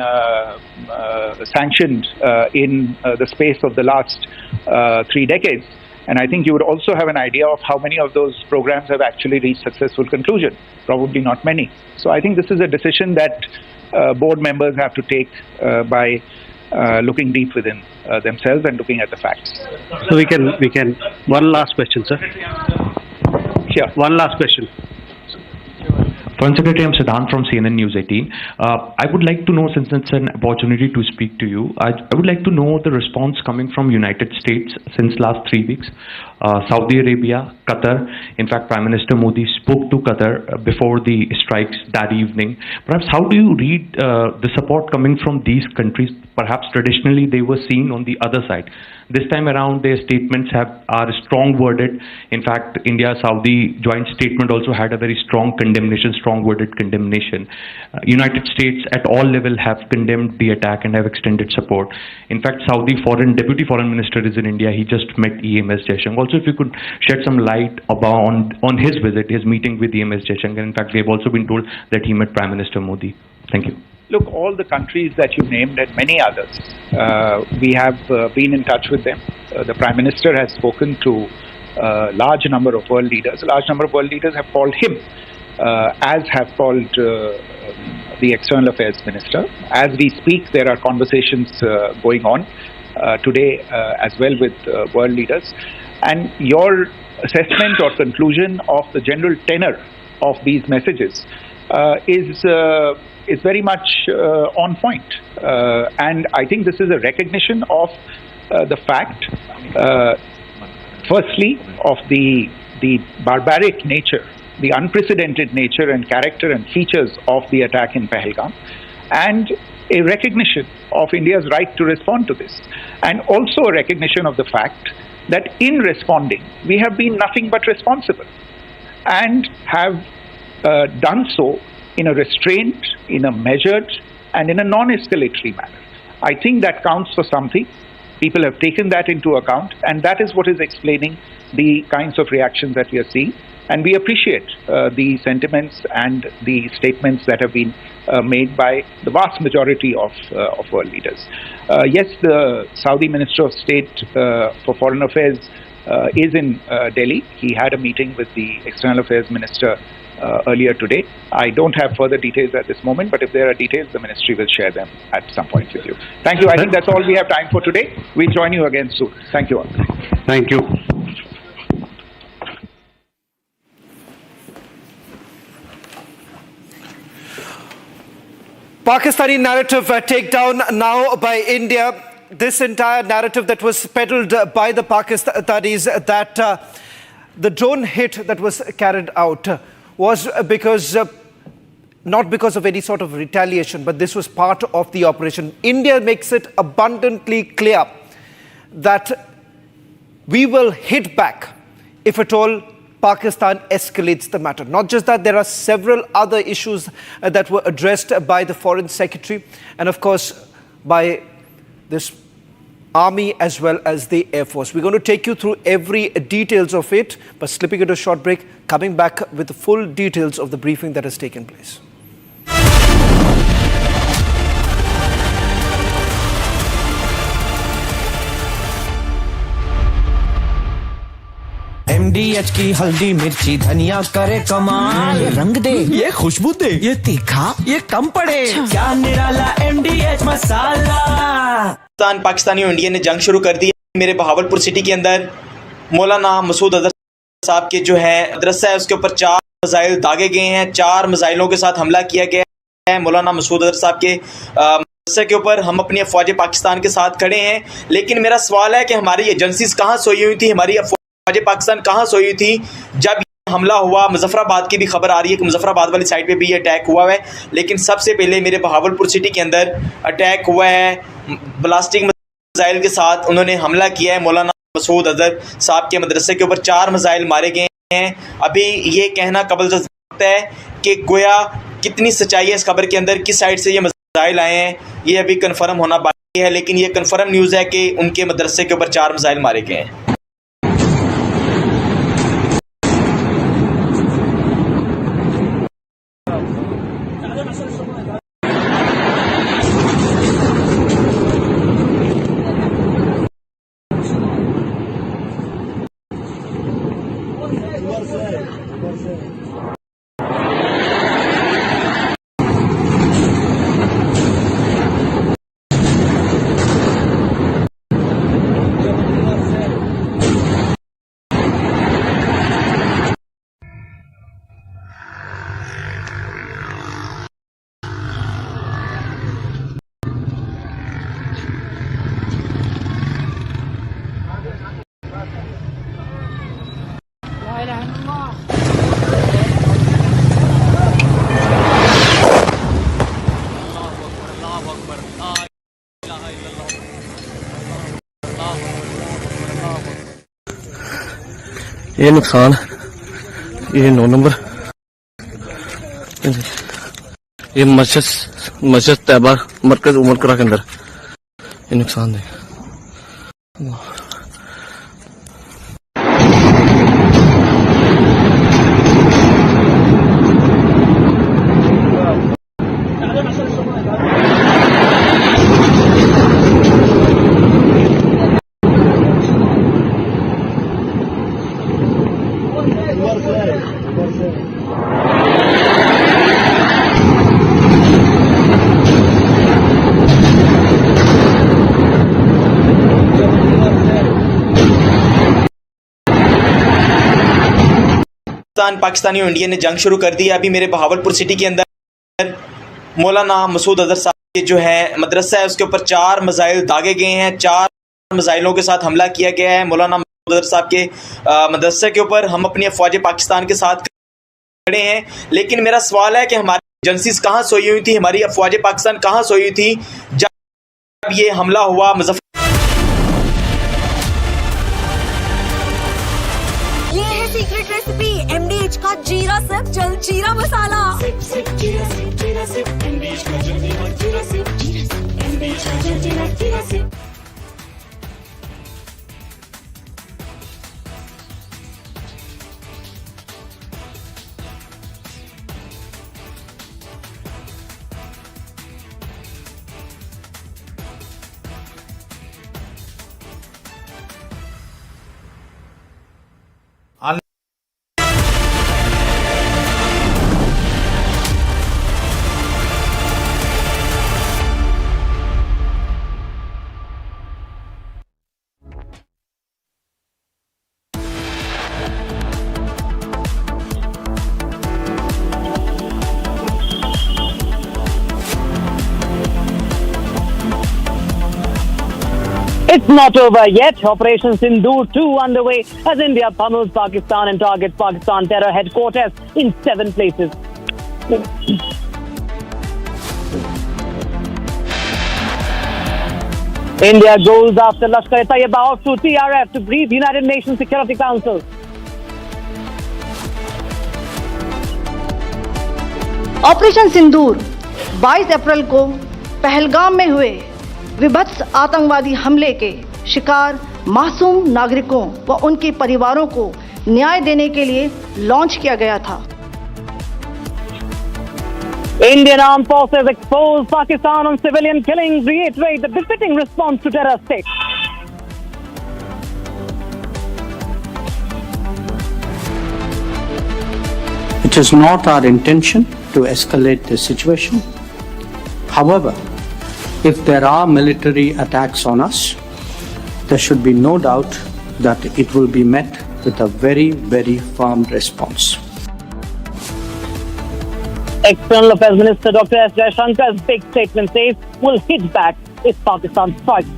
Speaker 10: sanctioned in the space of the last 3 decades. And I think you would also have an idea of how many of those programs have actually reached successful conclusion. Probably not many. So I think this is a decision that board members have to take by looking deep within themselves and looking at the facts.
Speaker 7: So we can, one last question, sir.
Speaker 10: Sure.
Speaker 7: One last question.
Speaker 18: Foreign Secretary, I'm Siddhant from CNN News 18. I would like to know, since it's an opportunity to speak to you, I would like to know the response coming from United States since last 3 weeks. Saudi Arabia, Qatar. In fact, Prime Minister Modi spoke to Qatar before the strikes that evening. Perhaps how do you read the support coming from these countries? Perhaps traditionally they were seen on the other side. This time around, their statements are strong worded. In fact, India-Saudi joint statement also had a very strong condemnation, strong worded condemnation. United States at all level have condemned the attack and have extended support. In fact, Saudi Deputy Foreign Minister is in India. He just met EMS Jaishankar. Also, if you could shed some light on his visit, his meeting with EMS Jaishankar. In fact, we have also been told that he met Prime Minister Modi. Thank you.
Speaker 10: Look, all the countries that you named and many others, we have been in touch with them. The Prime Minister has spoken to a large number of world leaders. A large number of world leaders have called him, as have called the External Affairs Minister. As we speak, there are conversations going on today as well with world leaders. And your assessment or conclusion of the general tenor of these messages is very much on point. And I think this is a recognition of the fact, firstly, of the barbaric nature, the unprecedented nature and character and features of the attack in Pahalgam, and a recognition of India's right to respond to this, and also a recognition of the fact that in responding, we have been nothing but responsible and have done so in a restrained, in a measured, and in a non-escalatory manner. I think that counts for something. People have taken that into account, and that is what is explaining the kinds of reactions that we are seeing. And we appreciate the sentiments and the statements that have been made by the vast majority of world leaders. Yes, the Saudi Minister of State for Foreign Affairs is in Delhi. He had a meeting with the External Affairs Minister earlier today. I don't have further details at this moment, but if there are details, the ministry will share them at some point with you. Thank you. I think that's all we have time for today. We'll join you again soon. Thank you all.
Speaker 7: Thank you.
Speaker 8: Pakistani narrative takedown now by India. This entire narrative that was peddled by the Pakistanis that the drone hit that was carried out was because, not because of any sort of retaliation, but this was part of the operation. India makes it abundantly clear that we will hit back if at all Pakistan escalates the matter. Not just that, there are several other issues that were addressed by the Foreign Secretary and of course by this Army as well as the Air Force. We're going to take you through every details of it, but slipping into a short break, coming back with the full details of the briefing that has taken place.
Speaker 4: MDH की हल्दी मिर्ची धनिया करे कमाल, ये रंग दे, ये खुशबू दे, ये तीखा, ये कम पड़े, क्या निराला MDH मसाला।
Speaker 19: पाकिस्तानी और इंडिया ने जंग शुरू कर दी है। मेरे बहावलपुर सिटी के अंदर मौलाना मसूद अजहर साहब के जो है मदरसा है उसके ऊपर 4 मिसाइल दागे गए हैं। 4 मिसाइलों के साथ हमला किया गया है मौलाना मसूद अजहर साहब के मदरसे के ऊपर। हम अपनी अफवाज पाकिस्तान के साथ खड़े हैं, लेकिन मेरा सवाल है कि हमारी एजेंसीज कहाँ सोई हुई थी, हमारी अफवाज पाकिस्तान कहाँ सोई हुई थी जब हमला हुआ। मुजफ्फराबाद की भी खबर आ रही है कि मुजफ्फराबाद वाली साइड पे भी ये अटैक हुआ है, लेकिन सबसे पहले मेरे बहावलपुर सिटी के अंदर अटैक हुआ है ब्लास्टिक मिसाइल के साथ। उन्होंने हमला किया है मौलाना मसूद अजहर साहब के मदरसे के ऊपर। 4 मिसाइल मारे गए हैं। अभी ये कहना कबल सकता है कि गोया कितनी सच्चाई है इस खबर के अंदर, किस साइड से ये मिसाइल आए हैं, ये अभी कन्फर्म होना बाकी है, लेकिन ये कन्फर्म न्यूज़ है कि उनके मदरसे के ऊपर 4 मिसाइल मारे गए हैं।
Speaker 14: ये नुकसान, ये 9 नंबर, ये मस्जिद तैयबा मरकज उमरकरा के अंदर ये नुकसान है।
Speaker 19: पाकिस्तानी और इंडिया ने जंग शुरू कर दी है। अभी मेरे बहावलपुर सिटी के अंदर मौलाना मसूद अजहर साहब के जो है मदरसा है उसके ऊपर 4 मिसाइल दागे गए हैं। 4 मिसाइलों के साथ हमला किया गया है मौलाना मसूद अजहर साहब के मदरसे के ऊपर। हम अपनी अफवाज पाकिस्तान के साथ खड़े हैं, लेकिन मेरा सवाल है कि हमारी एजेंसीज कहाँ सोई हुई थी, हमारी अफवाज पाकिस्तान कहाँ सोई हुई थी जब ये हमला हुआ मुजफ्फर।
Speaker 12: सीक्रेट रेसिपी MDH का जीरा सिर्फ जलजीरा मसाला।
Speaker 21: It's not over yet. Operation Sindoor 2 underway as India pummels Pakistan and targets Pakistan terror headquarters in 7 places. India goes after Lashkar-e-Taiba off to TRF to brief United Nations Security Council.
Speaker 11: Operation Sindoor 22 अप्रैल को पहलगाम में हुए विभत्स आतंकवादी हमले के शिकार मासूम नागरिकों व उनके परिवारों को न्याय देने के लिए लॉन्च किया गया था।
Speaker 21: Indian armed forces expose Pakistan on civilian killings, reiterate the befitting response to terror state.
Speaker 20: It is not our intention to escalate the situation. However, if there are military attacks on us, there should be no doubt that it will be met with a very, very firm response.
Speaker 21: External Affairs Minister Dr. S. Jaishankar's big statement says we'll hit back if Pakistan strikes.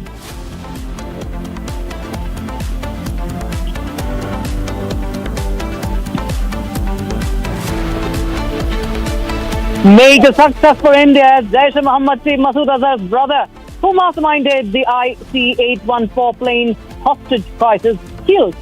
Speaker 21: Major success for India as Jaish-e-Mohammed chief Masood Azhar's brother, who masterminded the IC-814 plane hostage crisis, killed.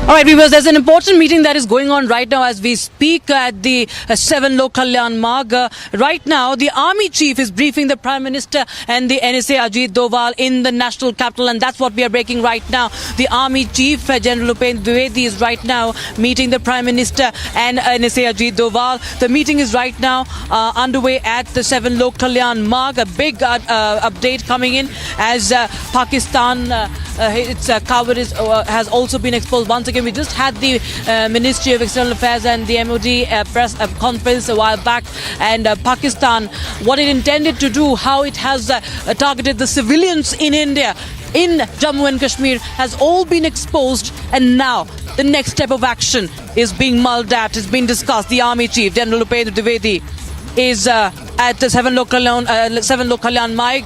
Speaker 22: All right, viewers, there's an important meeting that is going on right now as we speak at the 7 Lok Kalyan Marg. Right now, the Army Chief is briefing the Prime Minister and the NSA Ajit Doval in the national capital, and that's what we are breaking right now. The Army Chief, General Upendra Dwivedi, is right now meeting the Prime Minister and NSA Ajit Doval. The meeting is right now underway at the 7 Lok Kalyan Marg. A big update coming in as Pakistan, its cowardice has also been exposed once again. We just had the Ministry of External Affairs and the MOD press conference a while back, and Pakistan, what it intended to do, how it has targeted the civilians in India, in Jammu and Kashmir, has all been exposed, and now the next step of action is being mulled at, is being discussed. The Army Chief, General Upendra Dwivedi, is at the 7 Lok Kalyan Marg,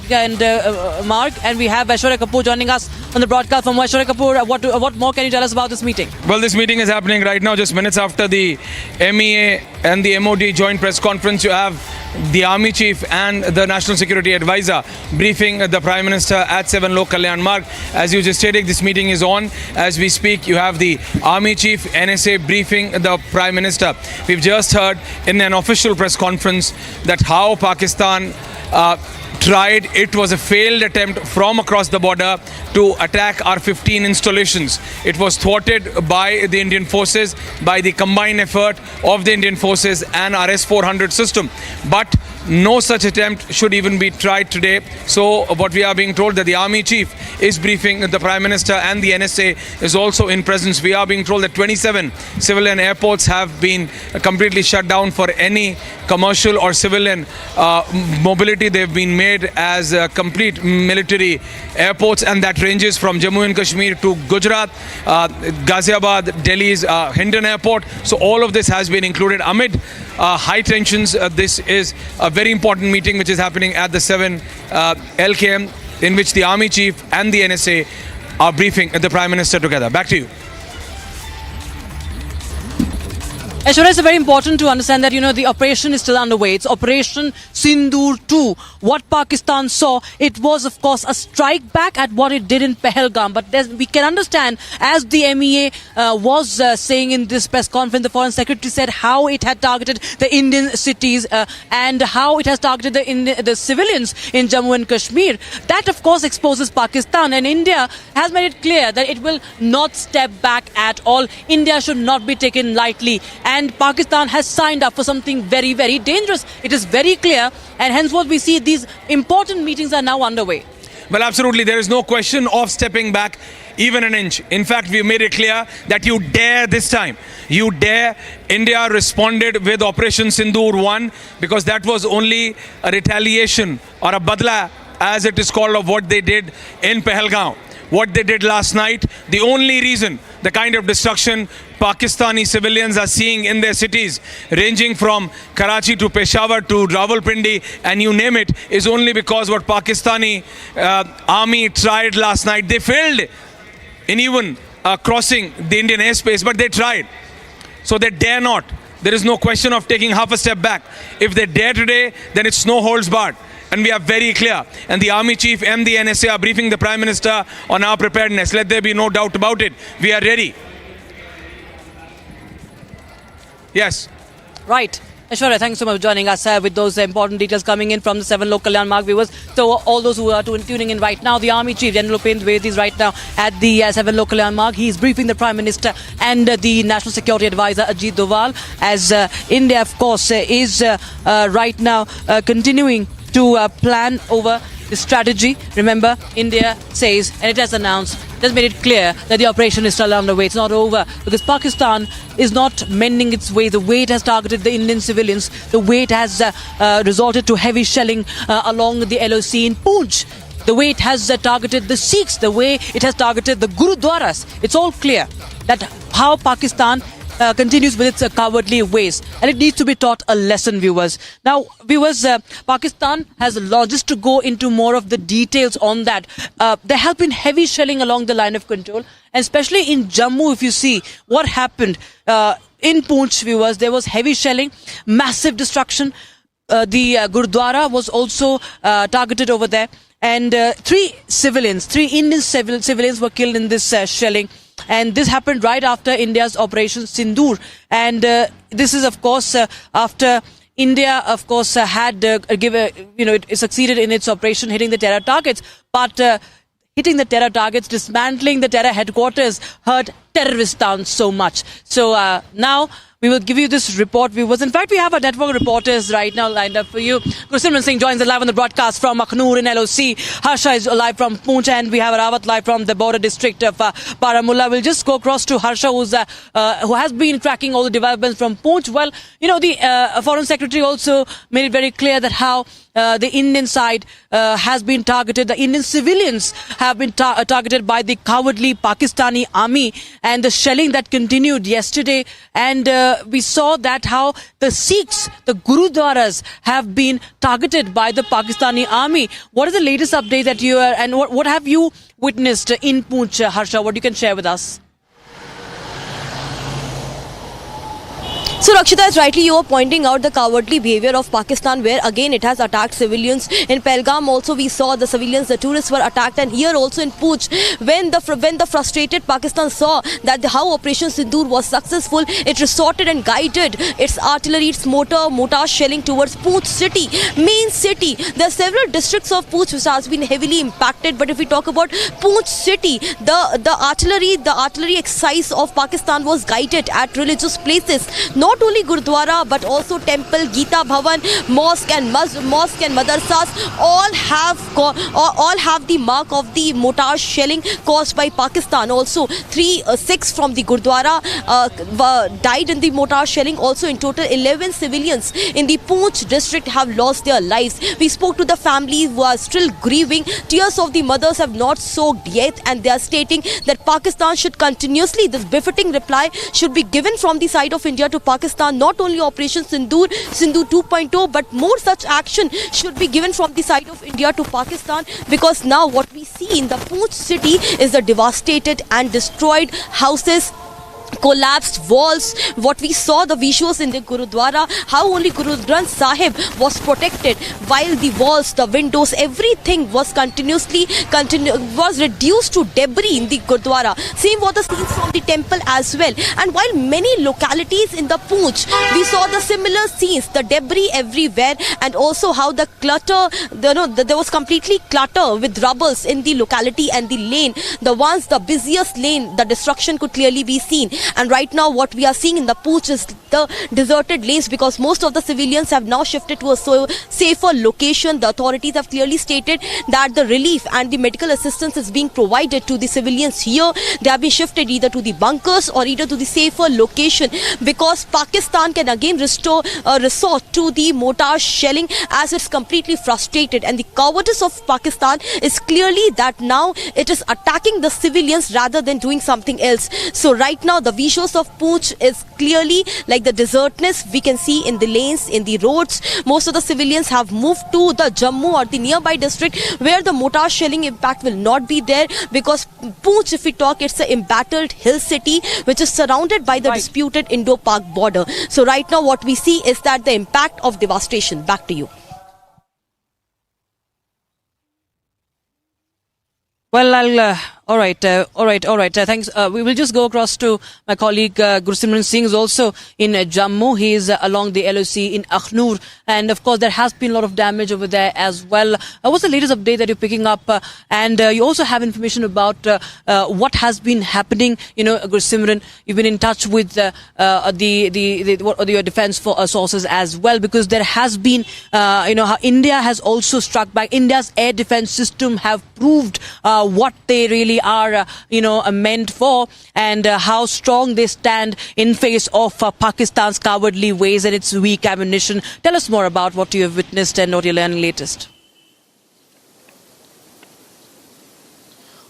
Speaker 22: and we have Aishwarya Kapoor joining us on the broadcast. From Aishwarya Kapoor, what more can you tell us about this meeting?
Speaker 23: Well, this meeting is happening right now, just minutes after the MEA and the MOD joint press conference. You have the Army Chief and the National Security Advisor briefing the Prime Minister at 7 Lok Kalyan Marg. As you just stated, this meeting is on as we speak. You have the Army Chief, NSA briefing the Prime Minister. We've just heard in an official press conference that how Pakistan tried, it was a failed attempt from across the border to attack our 15 installations. It was thwarted by the Indian forces, by the combined effort of the Indian forces and our S-400 system. But no such attempt should even be tried today. So what we are being told that the Army Chief is briefing the Prime Minister and the NSA is also in presence. We are being told that 27 civilian airports have been completely shut down for any commercial or civilian mobility. They've been made as complete military airports, and that ranges from Jammu and Kashmir to Gujarat, Ghaziabad, Delhi's Hindon Airport. So all of this has been included amid high tensions. This is a very important meeting which is happening at the 7 LKM, in which the Army Chief and the NSA are briefing the Prime Minister together. Back to you.
Speaker 22: Aishwarya, it's very important to understand that, the operation is still underway. It's Operation Sindoor 2. What Pakistan saw, it was, of course, a strike back at what it did in Pahalgam. But we can understand, as the MEA was saying in this press conference, the Foreign Secretary said how it had targeted the Indian cities and how it has targeted the civilians in Jammu and Kashmir. That, of course, exposes Pakistan. And India has made it clear that it will not step back at all. India should not be taken lightly. and Pakistan has signed up for something very, very dangerous. It is very clear, and henceforth we see these important meetings are now underway.
Speaker 23: Well, absolutely. There is no question of stepping back even an inch. In fact, we made it clear that you dare this time. You dare. India responded with Operation Sindoor 1 because that was only a retaliation or a badla, as it is called, of what they did in Pahalgam. What they did last night, the only reason, the kind of destruction Pakistani civilians are seeing in their cities, ranging from Karachi to Peshawar to Rawalpindi and you name it, is only because what Pakistani army tried last night. They failed in even crossing the Indian airspace, but they tried. So they dare not. There is no question of taking half a step back. If they dare today, then it's no holds barred. And we are very clear. And the Army Chief and the NSA are briefing the Prime Minister on our preparedness. Let there be no doubt about it. We are ready. Yes.
Speaker 22: Right. Aishwarya, thanks so much for joining us with those important details coming in from the 7 local landmark viewers. So all those who are tuning in right now, the Army Chief, General Upinder Dwivedi, is right now at the 7 local landmark. He is briefing the Prime Minister and the National Security Advisor Ajit Doval, as India, of course, is right now continuing to plan over the strategy. Remember, India says, and it has announced, just made it clear that the operation is still underway. It's not over because Pakistan is not mending its way. The way it has targeted the Indian civilians, the way it has resorted to heavy shelling along the LOC in Poonch, the way it has targeted the Sikhs, the way it has targeted the Gurudwaras. It's all clear that how Pakistan continues with its cowardly ways, and it needs to be taught a lesson, viewers. Now, viewers, Pakistan has launched, just to go into more of the details on that, there have been heavy shelling along the line of control, and especially in Jammu. If you see what happened in Poonch, viewers, there was heavy shelling, massive destruction. The Gurdwara was also targeted over there, and 3 Indian civilians were killed in this shelling. And this happened right after India's Operation Sindoor. And this is, of course, after India, of course, had it succeeded in its operation, hitting the terror targets. But hitting the terror targets, dismantling the terror headquarters, hurt terrorists down so much. So now we will give you this report, viewers. In fact, we have our network reporters right now lined up for you. Gursimran Singh joins us live on the broadcast from Akhnoor in LOC. Harsha is live from Poonch, and we have Rawat live from the border district of Baramulla. We'll just go across to Harsha, who has been tracking all the developments from Poonch. Well, the Foreign Secretary also made it very clear that how the Indian side has been targeted. The Indian civilians have been targeted by the cowardly Pakistani army, and the shelling that continued yesterday. And we saw that how the Sikhs, the Gurudwaras, have been targeted by the Pakistani army. What is the latest update that you are, and what have you witnessed in Poonch, Harsha? What you can share with us?
Speaker 2: So Rakshita, as rightly you are pointing out the cowardly behavior of Pakistan, where again it has attacked civilians. In Pahalgam also we saw the civilians, the tourists were attacked, and here also in Poonch, when the frustrated Pakistan saw that how Operation Sindoor was successful, it resorted and guided its artillery, its mortar shelling towards Poonch city, main city. There are several districts of Poonch which has been heavily impacted, but if we talk about Poonch city, the artillery exercise of Pakistan was guided at religious places. Not only Gurdwara but also temple, Gita Bhavan, mosque and madrasas all have the mark of the mortar shelling caused by Pakistan. Also 6 from the Gurdwara died in the mortar shelling. Also in total 11 civilians in the Poonch district have lost their lives. We spoke to the families who are still grieving. Tears of the mothers have not soaked yet, and they are stating that Pakistan should continuously, this befitting reply should be given from the side of India to Pakistan. Not only Operation Sindoor 2.0, but more such action should be given from the side of India to Pakistan, because now what we see in the Poonch city is the devastated and destroyed houses, collapsed walls. What we saw, the visuals in the Gurudwara, how only Guru Granth Sahib was protected, while the walls, the windows, everything was was reduced to debris in the Gurudwara. Same was the scenes from the temple as well. And while many localities in the Poonch, we saw the similar scenes, the debris everywhere, and also how the clutter, there was completely clutter with rubbles in the locality and the lane. The busiest lane, the destruction could clearly be seen. And right now what we are seeing in the Pooch is the deserted lanes, because most of the civilians have now shifted to a safer location. The authorities have clearly stated that the relief and the medical assistance is being provided to the civilians here. They have been shifted either to the bunkers or either to the safer location, because Pakistan can again resort to the mortar shelling as it's completely frustrated. And the cowardice of Pakistan is clearly that now it is attacking the civilians rather than doing something else. So right now the visuals of Pooch is clearly like the desertness we can see in the lanes, in the roads. Most of the civilians have moved to the Jammu or the nearby district where the mortar shelling impact will not be there, because Pooch, if we talk, it's an embattled hill city which is surrounded by the disputed Indo-Pak border. So right now what we see is that the impact of devastation. Back to you.
Speaker 22: Well, all right. Thanks. We will just go across to my colleague Gursimran Singh, is also in Jammu. He is along the LOC in Akhnur, and of course there has been a lot of damage over there as well. What's the latest update that you're picking up? And you also have information about what has been happening. You know, Gursimran, you've been in touch with your defense sources as well, because there has been, how India has also struck back. India's air defense system have proved what they really are, meant for, and how strong they stand in face of Pakistan's cowardly ways and its weak ammunition. Tell us more about what you have witnessed and what you're learning latest.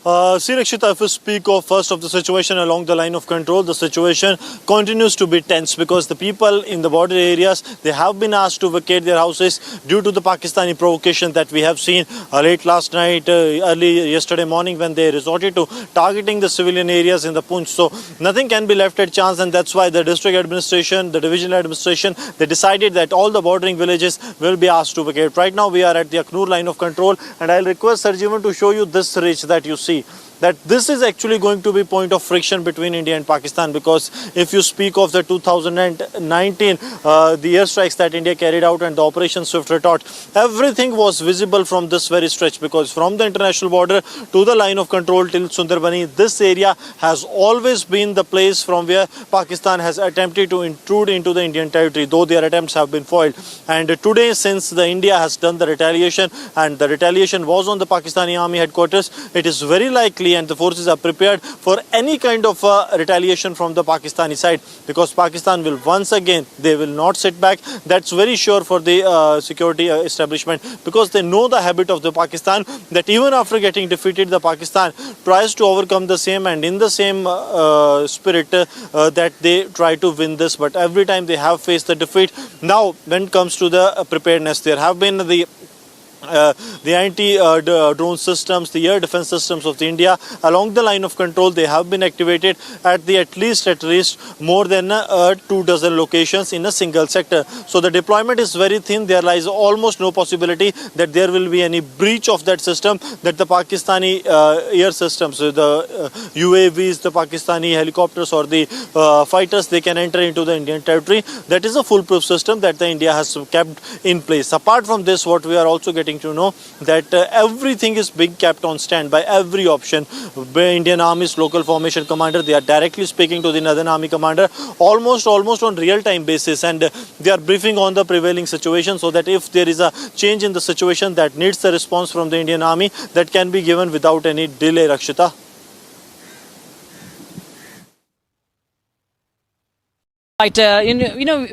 Speaker 1: Rakshita, if we speak of first of the situation along the line of control, the situation continues to be tense, because the people in the border areas, they have been asked to vacate their houses due to the Pakistani provocation that we have seen late last night, early yesterday morning, when they resorted to targeting the civilian areas in the Poonch. So nothing can be left at chance, and that's why the district administration, the divisional administration, they decided that all the bordering villages will be asked to vacate. Right now we are at the Akhnur line of control, and I'll request Sarjeevan to show you this ridge that you see. That this is actually going to be point of friction between India and Pakistan, because if you speak of the 2019 the airstrikes that India carried out and the Operation Swift Retort, everything was visible from this very stretch, because from the international border to the line of control till Sundarbani, this area has always been the place from where Pakistan has attempted to intrude into the Indian territory, though their attempts have been foiled. And today, since the India has done the retaliation, and the retaliation was on the Pakistani army headquarters, it is very likely and the forces are prepared for any kind of retaliation from the Pakistani side, because Pakistan will once again, they will not sit back. That's very sure for the security establishment, because they know the habit of the Pakistan, that even after getting defeated, the Pakistan tries to overcome the same, and in the same spirit that they try to win this, but every time they have faced the defeat. Now when it comes to the preparedness, there have been the anti-drone systems, the air defense systems of the India along the line of control, they have been activated at least more than 2 dozen locations in a single sector. So the deployment is very thin. There lies almost no possibility that there will be any breach of that system, that the Pakistani air systems, the UAVs, the Pakistani helicopters or the fighters, they can enter into the Indian territory. That is a foolproof system that the India has kept in place. Apart from this, what we are also getting to know, that everything is being kept on standby, every option. Indian Army's local formation commander, they are directly speaking to the Northern Army commander almost on real-time basis, and they are briefing on the prevailing situation, so that if there is a change in the situation that needs the response from the Indian Army, that can be given without any delay. Rakshita.
Speaker 22: Right,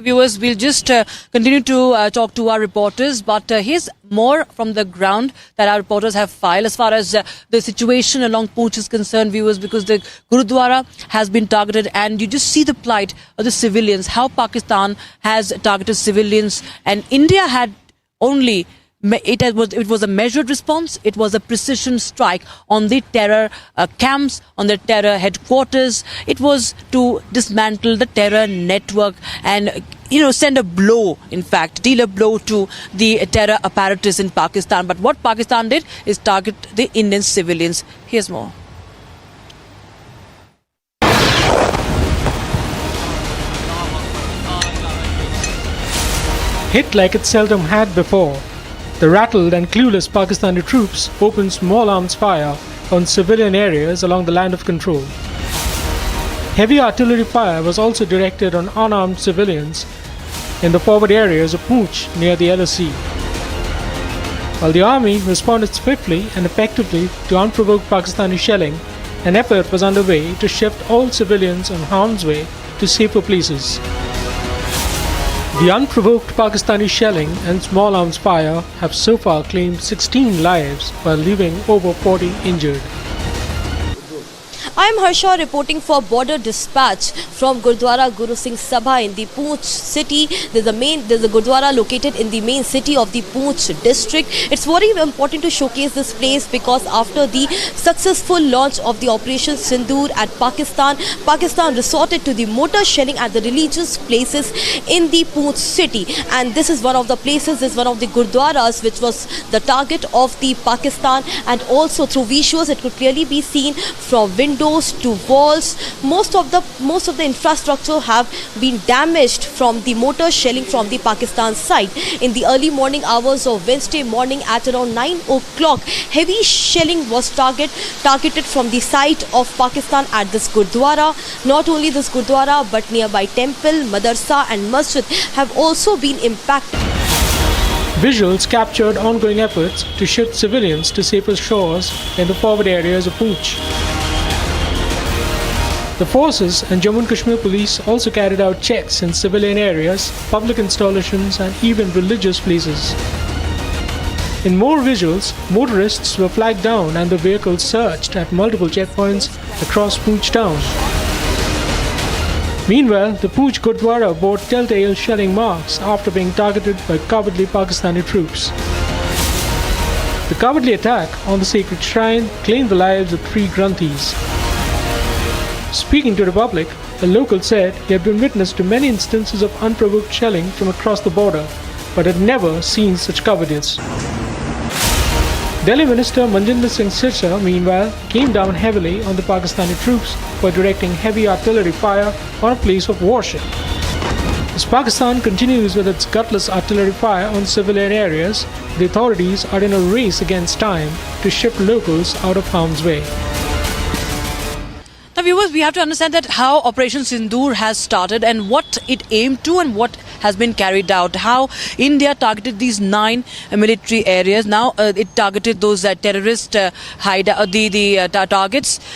Speaker 22: viewers, we'll just continue to talk to our reporters, but here's more from the ground that our reporters have filed as far as the situation along Pooch is concerned, viewers, because the Gurudwara has been targeted, and you just see the plight of the civilians, how Pakistan has targeted civilians, and India had only... It was a measured response. It was a precision strike on the terror camps, on the terror headquarters. It was to dismantle the terror network and, send a blow, in fact, deal a blow to the terror apparatus in Pakistan. But what Pakistan did is target the Indian civilians. Here's more.
Speaker 3: Hit like it seldom had before, the rattled and clueless Pakistani troops opened small arms fire on civilian areas along the line of control. Heavy artillery fire was also directed on unarmed civilians in the forward areas of Poonch near the LOC. While the army responded swiftly and effectively to unprovoked Pakistani shelling, an effort was underway to shift all civilians in harm's way to safer places. The unprovoked Pakistani shelling and small arms fire have so far claimed 16 lives while leaving over 40 injured.
Speaker 2: I am Harsha reporting for Border Dispatch from Gurdwara Guru Singh Sabha in the Poonch city. There's a Gurdwara located in the main city of the Poonch district. It's very important to showcase this place because after the successful launch of the Operation Sindoor at Pakistan resorted to the mortar shelling at the religious places in the Poonch city. And this is one of the places, this is one of the Gurdwaras which was the target of the Pakistan, and also through visuals it could clearly be seen from windows to walls. Most of the infrastructure have been damaged from the mortar shelling from the Pakistan side. In the early morning hours of Wednesday morning at around 9 o'clock, heavy shelling was targeted from the site of Pakistan at this Gurdwara. Not only this Gurdwara but nearby temple, madrasa and masjid have also been impacted.
Speaker 3: Visuals captured ongoing efforts to shift civilians to safer shores in the forward areas of Poonch. The forces and Jammu and Kashmir police also carried out checks in civilian areas, public installations and even religious places. In more visuals, motorists were flagged down and the vehicles searched at multiple checkpoints across Poonch town. Meanwhile, the Poonch Gurdwara bore telltale shelling marks after being targeted by cowardly Pakistani troops. The cowardly attack on the sacred shrine claimed the lives of 3 Granthis. Speaking to the public, a local said he had been witness to many instances of unprovoked shelling from across the border, but had never seen such cowardice. Delhi Minister Manjinder Singh Sirsa, meanwhile, came down heavily on the Pakistani troops for directing heavy artillery fire on a place of worship. As Pakistan continues with its gutless artillery fire on civilian areas, the authorities are in a race against time to shift locals out of harm's way.
Speaker 22: Now, viewers, we have to understand that how Operation Sindoor has started and what it aimed to and what has been carried out. How India targeted these 9 military areas. Now, it targeted those terrorist targets,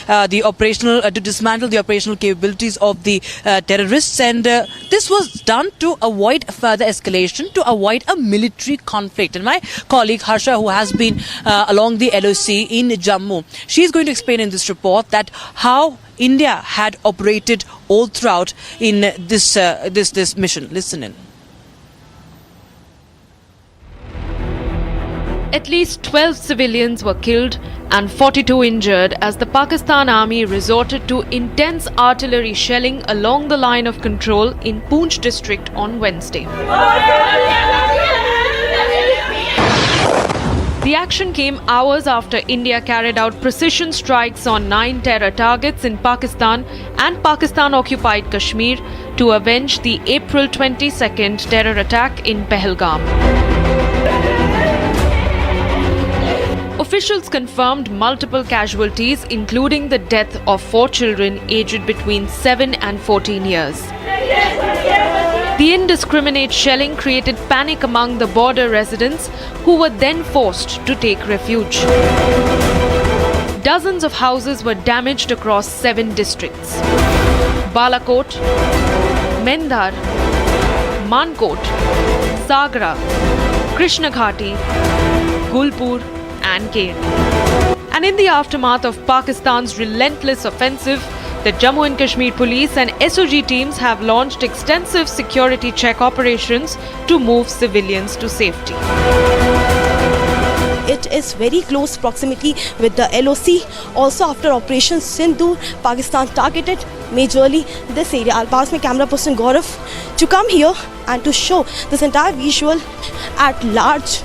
Speaker 22: the operational to dismantle the operational capabilities of the terrorists, and this was done to avoid further escalation, to avoid a military conflict. And my colleague Harsha, who has been along the LOC in Jammu, she is going to explain in this report that how India had operated all throughout in this mission. Listen in.
Speaker 5: At least 12 civilians were killed and 42 injured as the Pakistan Army resorted to intense artillery shelling along the line of control in Poonch district on Wednesday. The action came hours after India carried out precision strikes on 9 terror targets in Pakistan and Pakistan-occupied Kashmir to avenge the April 22nd terror attack in Pahalgam. Officials confirmed multiple casualties, including the death of 4 children aged between 7 and 14 years. The indiscriminate shelling created panic among the border residents, who were then forced to take refuge. Dozens of houses were damaged across 7 districts: Balakot, Mendhar, Mankot, Sagra, Krishnaghati, Gulpur and Kain. And in the aftermath of Pakistan's relentless offensive, the Jammu and Kashmir police and SOG teams have launched extensive security check operations to move civilians to safety.
Speaker 2: It is very close proximity with the LOC. Also, after Operation Sindhu, Pakistan targeted majorly this area. I'll pass my camera person Gaurav to come here and to show this entire visual at large.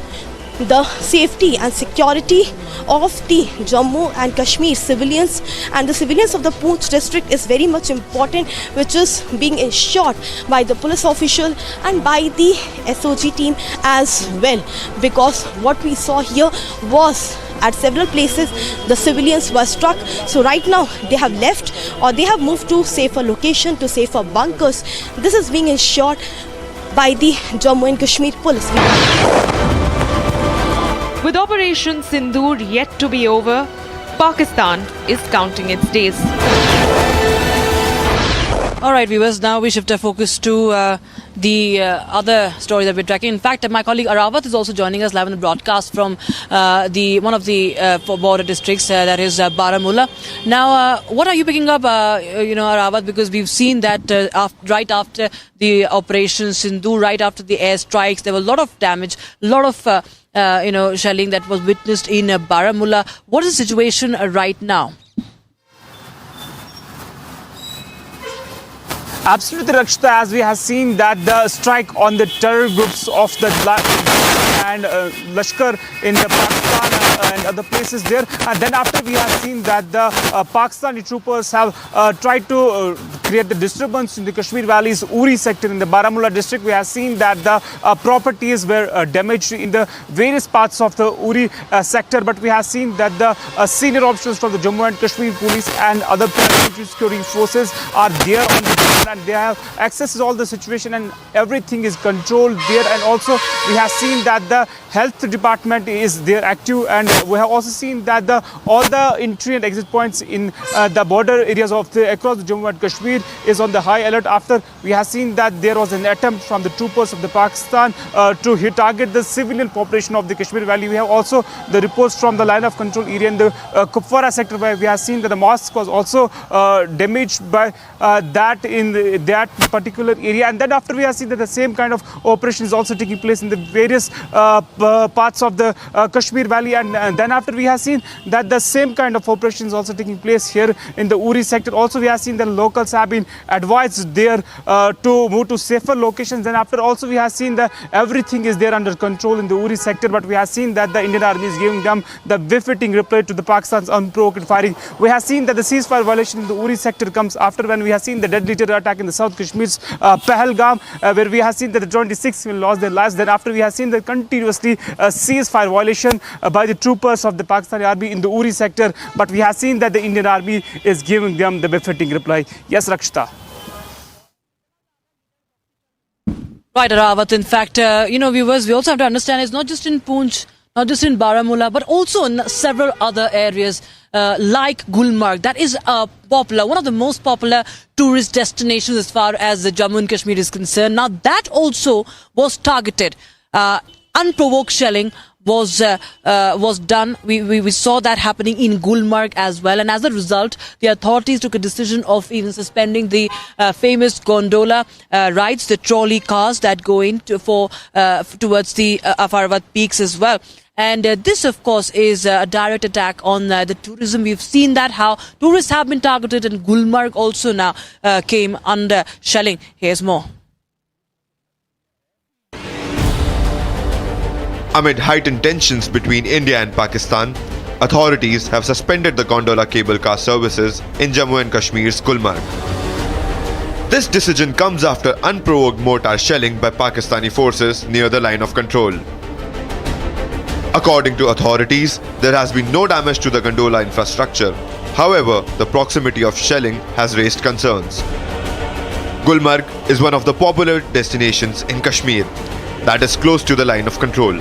Speaker 2: The safety and security of the Jammu and Kashmir civilians and the civilians of the Poonch district is very much important, which is being ensured by the police official and by the SOG team as well, because what we saw here was at several places the civilians were struck. So right now they have left or they have moved to safer location, to safer bunkers. This is being ensured by the Jammu and Kashmir police.
Speaker 5: With Operation Sindoor yet to be over, Pakistan is counting its days.
Speaker 22: All right, viewers, now we shift our focus to the other story that we're tracking. In fact, my colleague Arawat is also joining us live on the broadcast from one of the border districts, that is Baramulla. Now, what are you picking up, Arawat, because we've seen that right after the Operation Sindhu, right after the airstrikes, there was a lot of damage, a lot of shelling that was witnessed in Baramulla. What is the situation right now?
Speaker 6: Absolutely, Rakshita, as we have seen that the strike on the terror groups of the and Lashkar in the Pakistan and other places there. And then after we have seen that the Pakistani troopers have tried to create the disturbance in the Kashmir Valley's Uri sector in the Baramulla district. We have seen that the properties were damaged in the various parts of the Uri sector. But we have seen that the senior officials from the Jammu and Kashmir police and other security forces are there on the ground, and they have access to all the situation and everything is controlled there. And also we have seen that the health department is there active, and we have also seen that all the entry and exit points in the border areas of across the Jammu and Kashmir is on the high alert. After we have seen that there was an attempt from the troopers of the Pakistan to target the civilian population of the Kashmir Valley. We have also the reports from the line of control area in the Kupwara sector, where we have seen that the mosque was also damaged by that in that particular area. And then after we have seen that the same kind of operation is also taking place in the various parts of the Kashmir Valley, and then after we have seen that the same kind of operation is also taking place here in the Uri sector. Also we have seen that locals have been advised there to move to safer locations. Then after also we have seen that everything is there under control in the Uri sector, but we have seen that the Indian army is giving them the befitting reply to the Pakistan's unprovoked firing. We have seen that the ceasefire violation in the Uri sector comes after when we have seen the deadly terror attack in the South Kashmir's Pahalgam, where we have seen that the 26 people lost their lives. Then after we have seen the continuously ceasefire violation by the troopers of the Pakistani army in the Uri sector, but we have seen that the Indian army is giving them the befitting reply. Yes, Rakshita.
Speaker 22: Right, Arawat. In fact, viewers, we also have to understand it's not just in Poonch, not just in Baramulla, but also in several other areas like Gulmarg. That is popular, one of the most popular tourist destinations as far as the Jammu and Kashmir is concerned. Now, that also was targeted. Unprovoked shelling was done. We saw that happening in Gulmarg as well, and as a result, the authorities took a decision of even suspending the famous gondola rides, the trolley cars that go in towards the Afarvat peaks as well. And this, of course, is a direct attack on the tourism. We've seen that how tourists have been targeted, and Gulmarg also now came under shelling. Here's more.
Speaker 13: Amid heightened tensions between India and Pakistan, authorities have suspended the gondola cable car services in Jammu and Kashmir's Gulmarg. This decision comes after unprovoked mortar shelling by Pakistani forces near the line of control. According to authorities, there has been no damage to the gondola infrastructure. However, the proximity of shelling has raised concerns. Gulmarg is one of the popular destinations in Kashmir that is close to the line of control.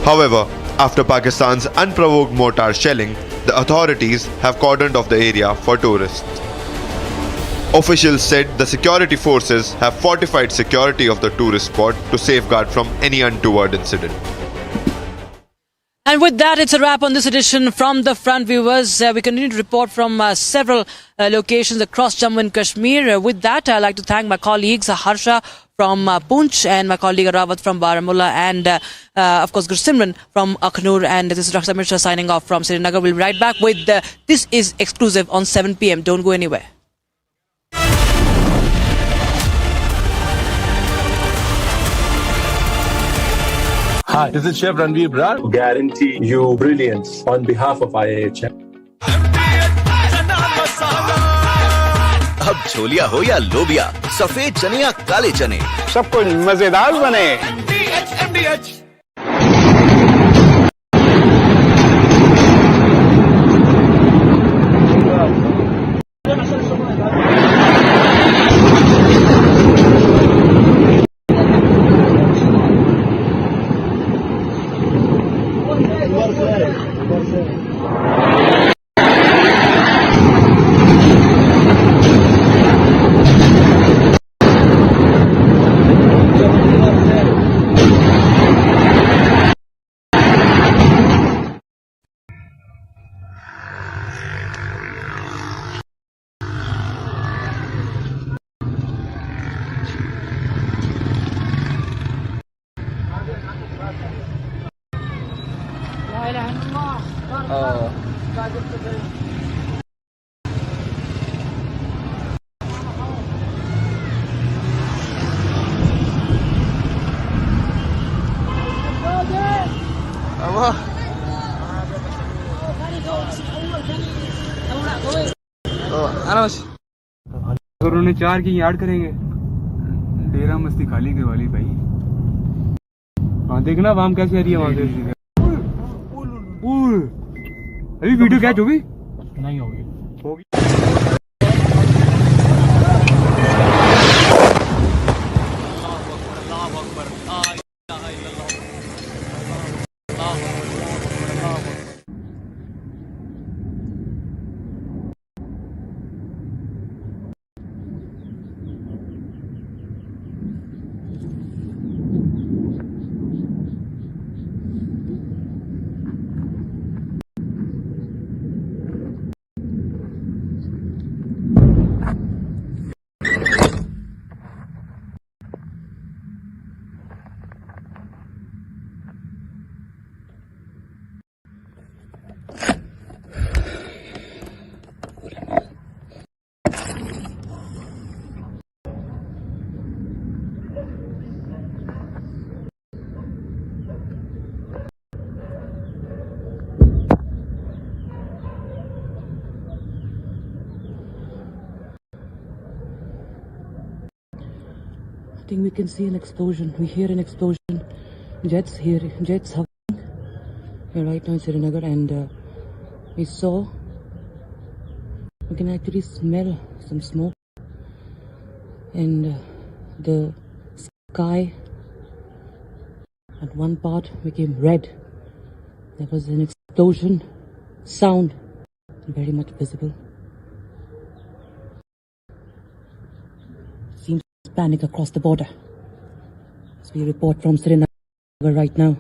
Speaker 13: However, after Pakistan's unprovoked mortar shelling, the authorities have cordoned off the area for tourists. Officials said the security forces have fortified security of the tourist spot to safeguard from any untoward incident.
Speaker 22: And with that, it's a wrap on this edition from the front, viewers. We continue to report from several locations across Jammu and Kashmir. With that, I'd like to thank my colleagues, Harsha from Poonch and my colleague Arawat from Baramulla, and of course Gursimran from Akhnur. And this is Rakshita Mishra signing off from Srinagar. We'll be right back with This Is Exclusive on 7 p.m. Don't go anywhere.
Speaker 15: Hi, this is Chef Ranveer Brar. Guarantee you brilliance on behalf of IIHM.
Speaker 24: अब छोलिया हो या लोबिया, सफेद चने या काले चने,
Speaker 15: सब कुछ मजेदार बने।
Speaker 6: अगर उन्होंने 4 की यार्ड करेंगे, डेरा मस्ती खाली के वाली भाई। हाँ देखना वाम कैसे आ रही है वहां से। अभी वीडियो कैच होगी? नहीं होगी।
Speaker 22: I think we can see an explosion. We hear an explosion. Jets hovering. We're right now in Srinagar, and we can actually smell some smoke, and the sky at one part became red. There was an explosion sound, very much visible. Seems panic across the border. As we report from Srinagar right now.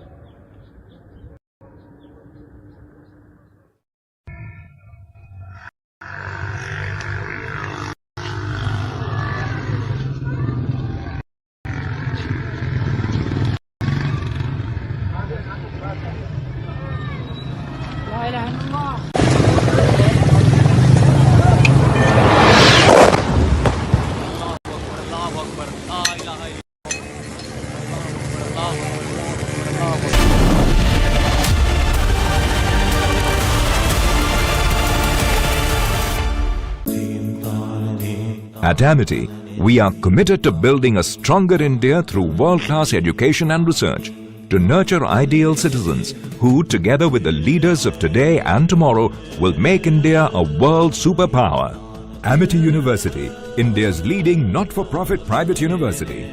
Speaker 9: At Amity, we are committed to building a stronger India through world-class education and research, to nurture ideal citizens who, together with the leaders of today and tomorrow, will make India a world superpower. Amity University, India's leading not-for-profit private university.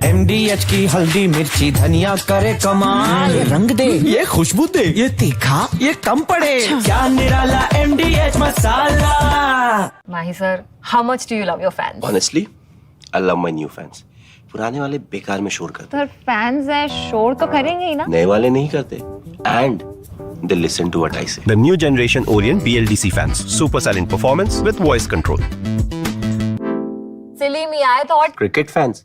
Speaker 4: MDH की हल्दी मिर्ची धनिया करे कमाल, ये रंग दे, ये खुशबू दे, ये तीखा, ये कम पड़े, क्या निराला MDH masala.
Speaker 16: Mahi sir, how much do you love your fans?
Speaker 17: Honestly, I love my new fans. पुराने वाले बेकार में शोर करते
Speaker 16: Sir, fans हैं, शोर तो करेंगे ही ना?
Speaker 17: नए वाले नहीं करते. And they listen to what I say. The new generation Orient BLDC fans. Super silent performance with voice control.
Speaker 16: Silly me, I thought.
Speaker 17: Cricket fans.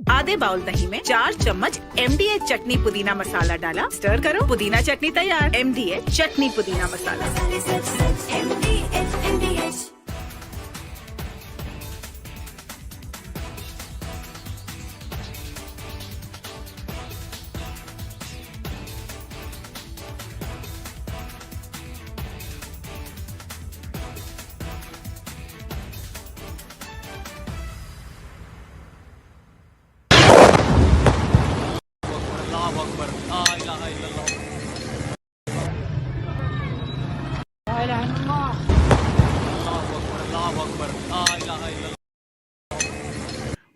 Speaker 18: आधे बाउल दही में 4 चम्मच MDH चटनी पुदीना मसाला डाला, स्टर करो, पुदीना चटनी तैयार. MDH चटनी पुदीना मसाला.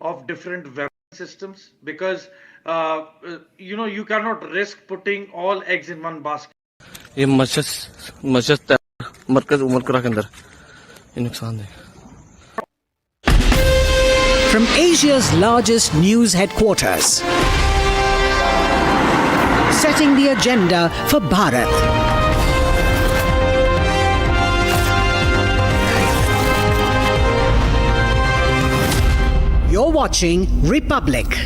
Speaker 25: Of different weapon systems, because you cannot risk putting all eggs in one basket.
Speaker 7: ये मस्जिद मरकज उमरकरा के अंदर ये नुकसान है.
Speaker 8: From Asia's largest news headquarters, setting the agenda for Bharat. You're watching Republic.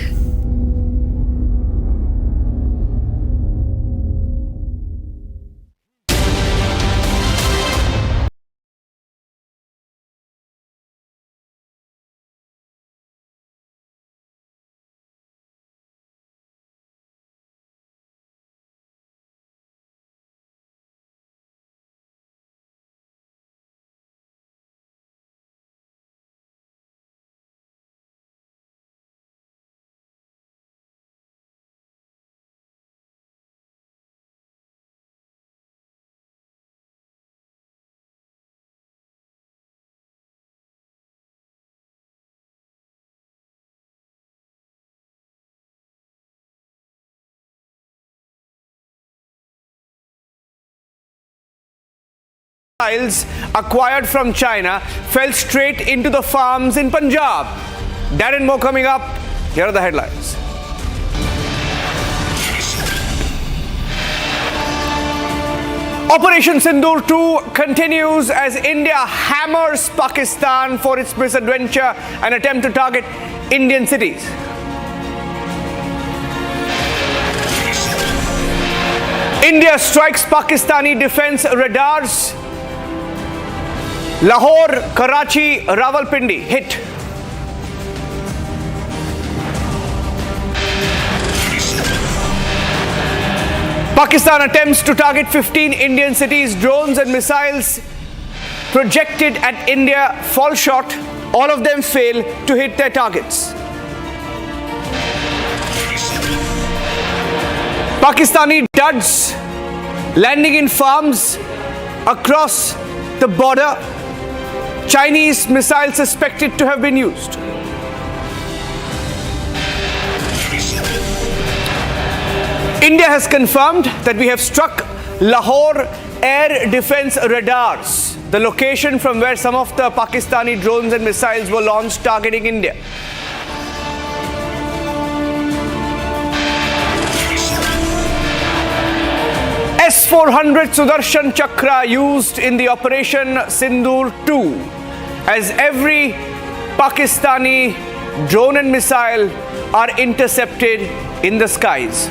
Speaker 10: Missiles acquired from China fell straight into the farms in Punjab. That and more coming up. Here are the headlines. Operation Sindoor 2 continues as India hammers Pakistan for its misadventure and attempt to target Indian cities. India strikes Pakistani defense radars. Lahore, Karachi, Rawalpindi hit. Pakistan attempts to target 15 Indian cities. Drones and missiles projected at India fall short. All of them fail to hit their targets. Pakistani duds landing in farms across the border. Chinese missiles suspected to have been used. India has confirmed that we have struck Lahore air defense radars, the location from where some of the Pakistani drones and missiles were launched targeting India. S-400 Sudarshan Chakra used in the Operation Sindoor 2 as every Pakistani drone and missile are intercepted in the skies.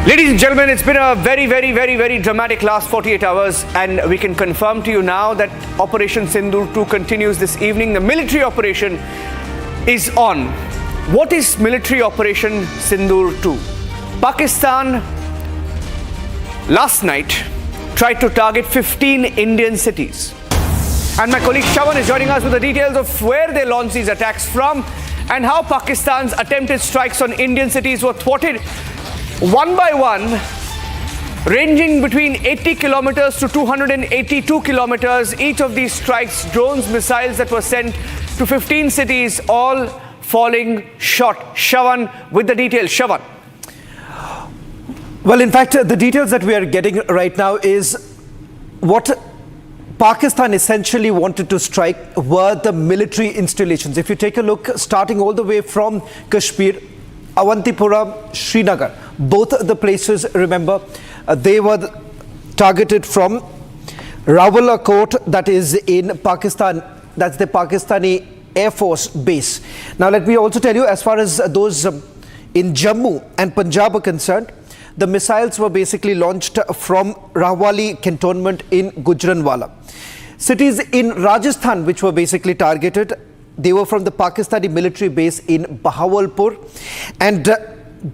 Speaker 10: Ladies and gentlemen, it's been a very dramatic last 48 hours, and we can confirm to you now that Operation Sindoor 2 continues this evening. The military operation is on. What is military Operation Sindoor 2? Pakistan last night tried to target 15 Indian cities. And my colleague Shawan is joining us with the details of where they launched these attacks from and how Pakistan's attempted strikes on Indian cities were thwarted one by one, ranging between 80 kilometers to 282 kilometers. Each of these strikes, drones, missiles that were sent to 15 cities, all falling short. Shawan with the details. Shawan.
Speaker 14: Well, in fact, the details that we are getting right now is what Pakistan essentially wanted to strike were the military installations. If you take a look, starting all the way from Kashmir, Awantipura, Srinagar, both the places, remember, they were targeted from Rawalakot, that is in Pakistan. That's the Pakistani Air Force base. Now, let me also tell you, as far as those in Jammu and Punjab are concerned, the missiles were basically launched from Rahwali cantonment in Gujranwala. Cities in Rajasthan which were basically targeted, they were from the Pakistani military base in Bahawalpur, and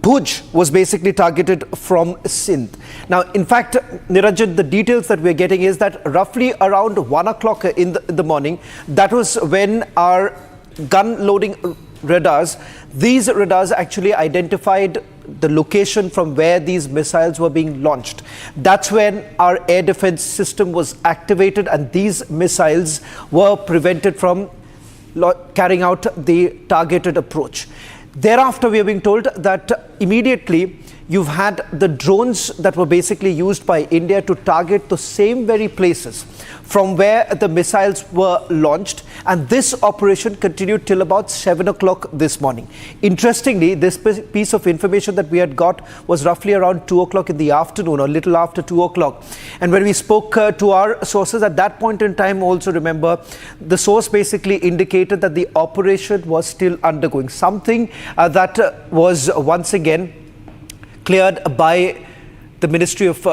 Speaker 14: Bhuj was basically targeted from Sindh. Now, in fact, Niranjan, the details that we're getting is that roughly around 1 o'clock in the morning, that was when our gun loading radars, these radars actually identified the location from where these missiles were being launched. That's when our air defense system was activated and these missiles were prevented from carrying out the targeted approach. Thereafter, we are being told that immediately you've had the drones that were basically used by India to target the same very places from where the missiles were launched, and this operation continued till about 7 o'clock this morning. Interestingly, this piece of information that we had got was roughly around 2 o'clock in the afternoon, or a little after 2 o'clock. And when we spoke to our sources at that point in time, also remember, the source basically indicated that the operation was still undergoing, something that was once again cleared by the Ministry of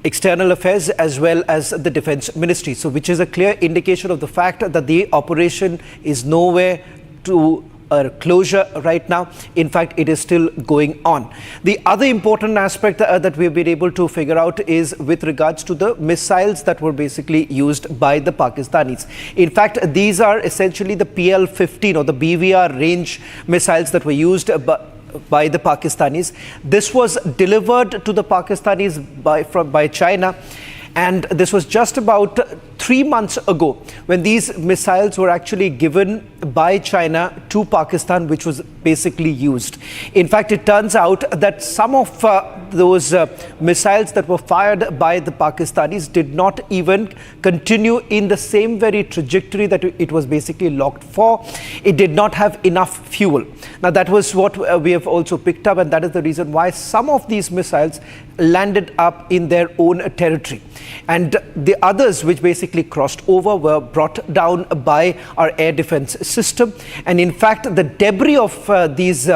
Speaker 14: External Affairs as well as the Defence Ministry. So which is a clear indication of the fact that the operation is nowhere to a closure right now. In fact, it is still going on. The other important aspect that we've been able to figure out is with regards to the missiles that were basically used by the Pakistanis. In fact, these are essentially the PL-15 or the BVR range missiles that were used by the Pakistanis. This was delivered to the Pakistanis by China, and this was just about 3 months ago when these missiles were actually given by China to Pakistan, which was basically used. In fact, it turns out that some of those missiles that were fired by the Pakistanis did not even continue in the same very trajectory that it was basically locked for. It did not have enough fuel. Now, that was what we have also picked up, and that is the reason why some of these missiles landed up in their own territory. And the others, which basically crossed over, were brought down by our air defense system. And in fact, the debris of these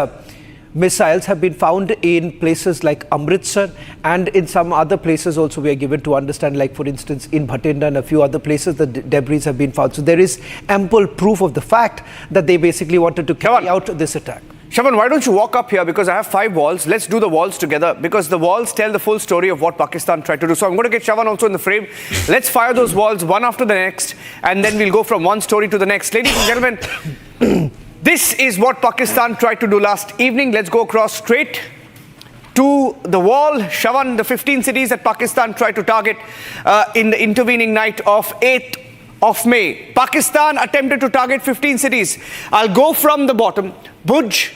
Speaker 14: missiles have been found in places like Amritsar, and in some other places also we are given to understand, like for instance in Bhatinda and a few other places, the debris have been found. So there is ample proof of the fact that they basically wanted to carry out this attack.
Speaker 10: Shavan, why don't you walk up here, because I have 5 walls. Let's do the walls together, because the walls tell the full story of what Pakistan tried to do. So I'm going to get Shavan also in the frame. Let's fire those walls one after the next, and then we'll go from one story to the next. Ladies and gentlemen, this is what Pakistan tried to do last evening. Let's go across straight to the wall. Shavan, the 15 cities that Pakistan tried to target in the intervening night of 8th of May. Pakistan attempted to target 15 cities. I'll go from the bottom. Bhuj,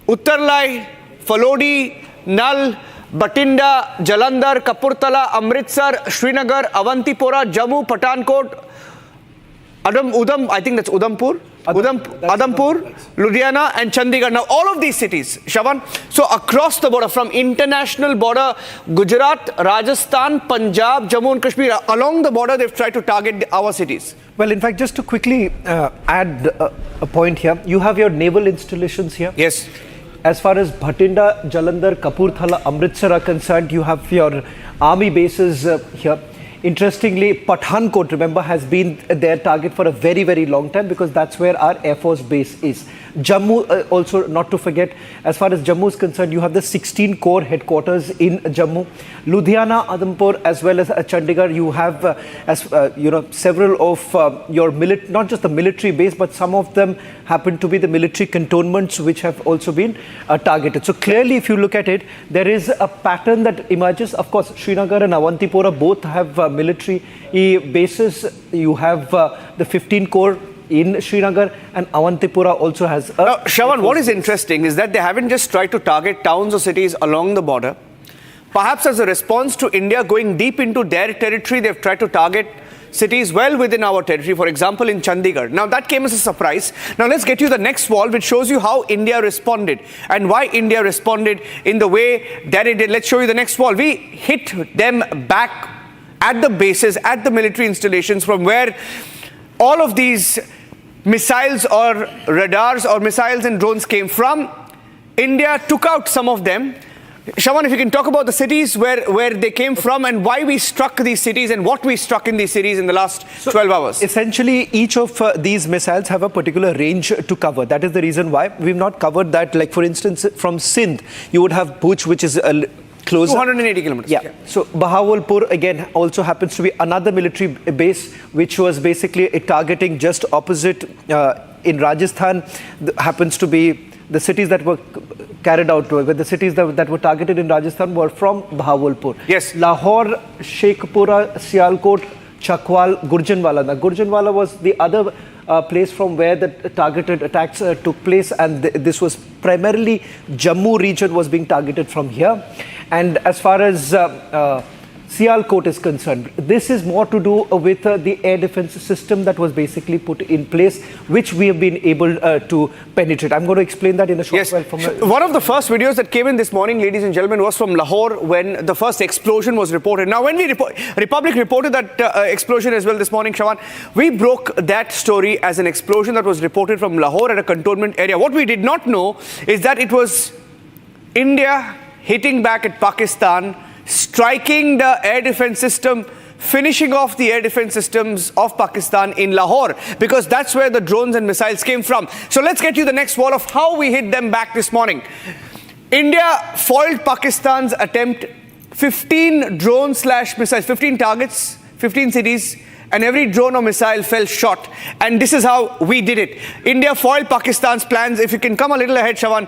Speaker 10: Uttarlai, Falodi, Nal, Batinda, Jalandhar, Kapurthala, Amritsar, Srinagar, Avantipora, Jammu, Pathankot, I think that's Udhampur, Ludhiana and Chandigarh. Now all of these cities, Shavan, so across the border, from international border, Gujarat, Rajasthan, Punjab, Jammu and Kashmir, along the border they've tried to target our cities.
Speaker 14: Well, in fact, just to quickly add a point here, you have your naval installations here.
Speaker 10: Yes.
Speaker 14: As far as Bhatinda, Jalandhar, Kapurthala, Amritsar are concerned, you have your army bases here. Interestingly, Pathankot, remember, has been their target for a very, very long time, because that's where our Air Force base is. Jammu, also not to forget, as far as Jammu is concerned, you have the 16 Corps headquarters in Jammu. Ludhiana, Udhampur, as well as Chandigarh, you have, several of your not just the military base, but some of them happen to be the military cantonments, which have also been targeted. So clearly, if you look at it, there is a pattern that emerges. Of course, Srinagar and Avantipora both have military bases. You have the 15 Corps in Srinagar, and Avantipora also has a...
Speaker 10: Now, Shavan, what is interesting is that they haven't just tried to target towns or cities along the border. Perhaps as a response to India going deep into their territory, they've tried to target cities well within our territory, for example in Chandigarh. Now that came as a surprise. Now let's get you the next wall, which shows you how India responded and why India responded in the way that it did. Let's show you the next wall. We hit them back at the bases, at the military installations from where all of these missiles or radars or missiles and drones came from. India took out some of them. Shavan, if you can talk about the cities where they came from and why we struck these cities and what we struck in these cities in the last 12 hours.
Speaker 14: Essentially, each of these missiles have a particular range to cover. That is the reason why we've not covered that. Like, for instance, from Sindh, you would have Bhuj, which is closer.
Speaker 10: 280 kilometers.
Speaker 14: Yeah. So Bahawalpur again also happens to be another military base, which was basically targeting just opposite in Rajasthan. Happens to be the cities that were carried out, where the cities that were targeted in Rajasthan were from Bahawalpur.
Speaker 10: Yes.
Speaker 14: Lahore, Sheikhpura, Sialkot, Chakwal, Gurjanwala. Now, Gurjanwala was the other place from where the targeted attacks took place, and this was primarily Jammu region was being targeted from here. And as far as Sialkot is concerned, this is more to do with the air defense system that was basically put in place, which we have been able to penetrate. I'm going to explain that in a short while.
Speaker 10: One of the first videos that came in this morning, ladies and gentlemen, was from Lahore when the first explosion was reported. Now, when Republic reported that explosion as well this morning, Shawan, we broke that story as an explosion that was reported from Lahore at a cantonment area. What we did not know is that it was India hitting back at Pakistan, striking the air defense system, finishing off the air defense systems of Pakistan in Lahore, because that's where the drones and missiles came from. So let's get you the next wall of how we hit them back this morning. India foiled Pakistan's attempt, 15 drone/missiles, 15 targets, 15 cities, and every drone or missile fell short. And this is how we did it. India foiled Pakistan's plans. If you can come a little ahead, Shawan,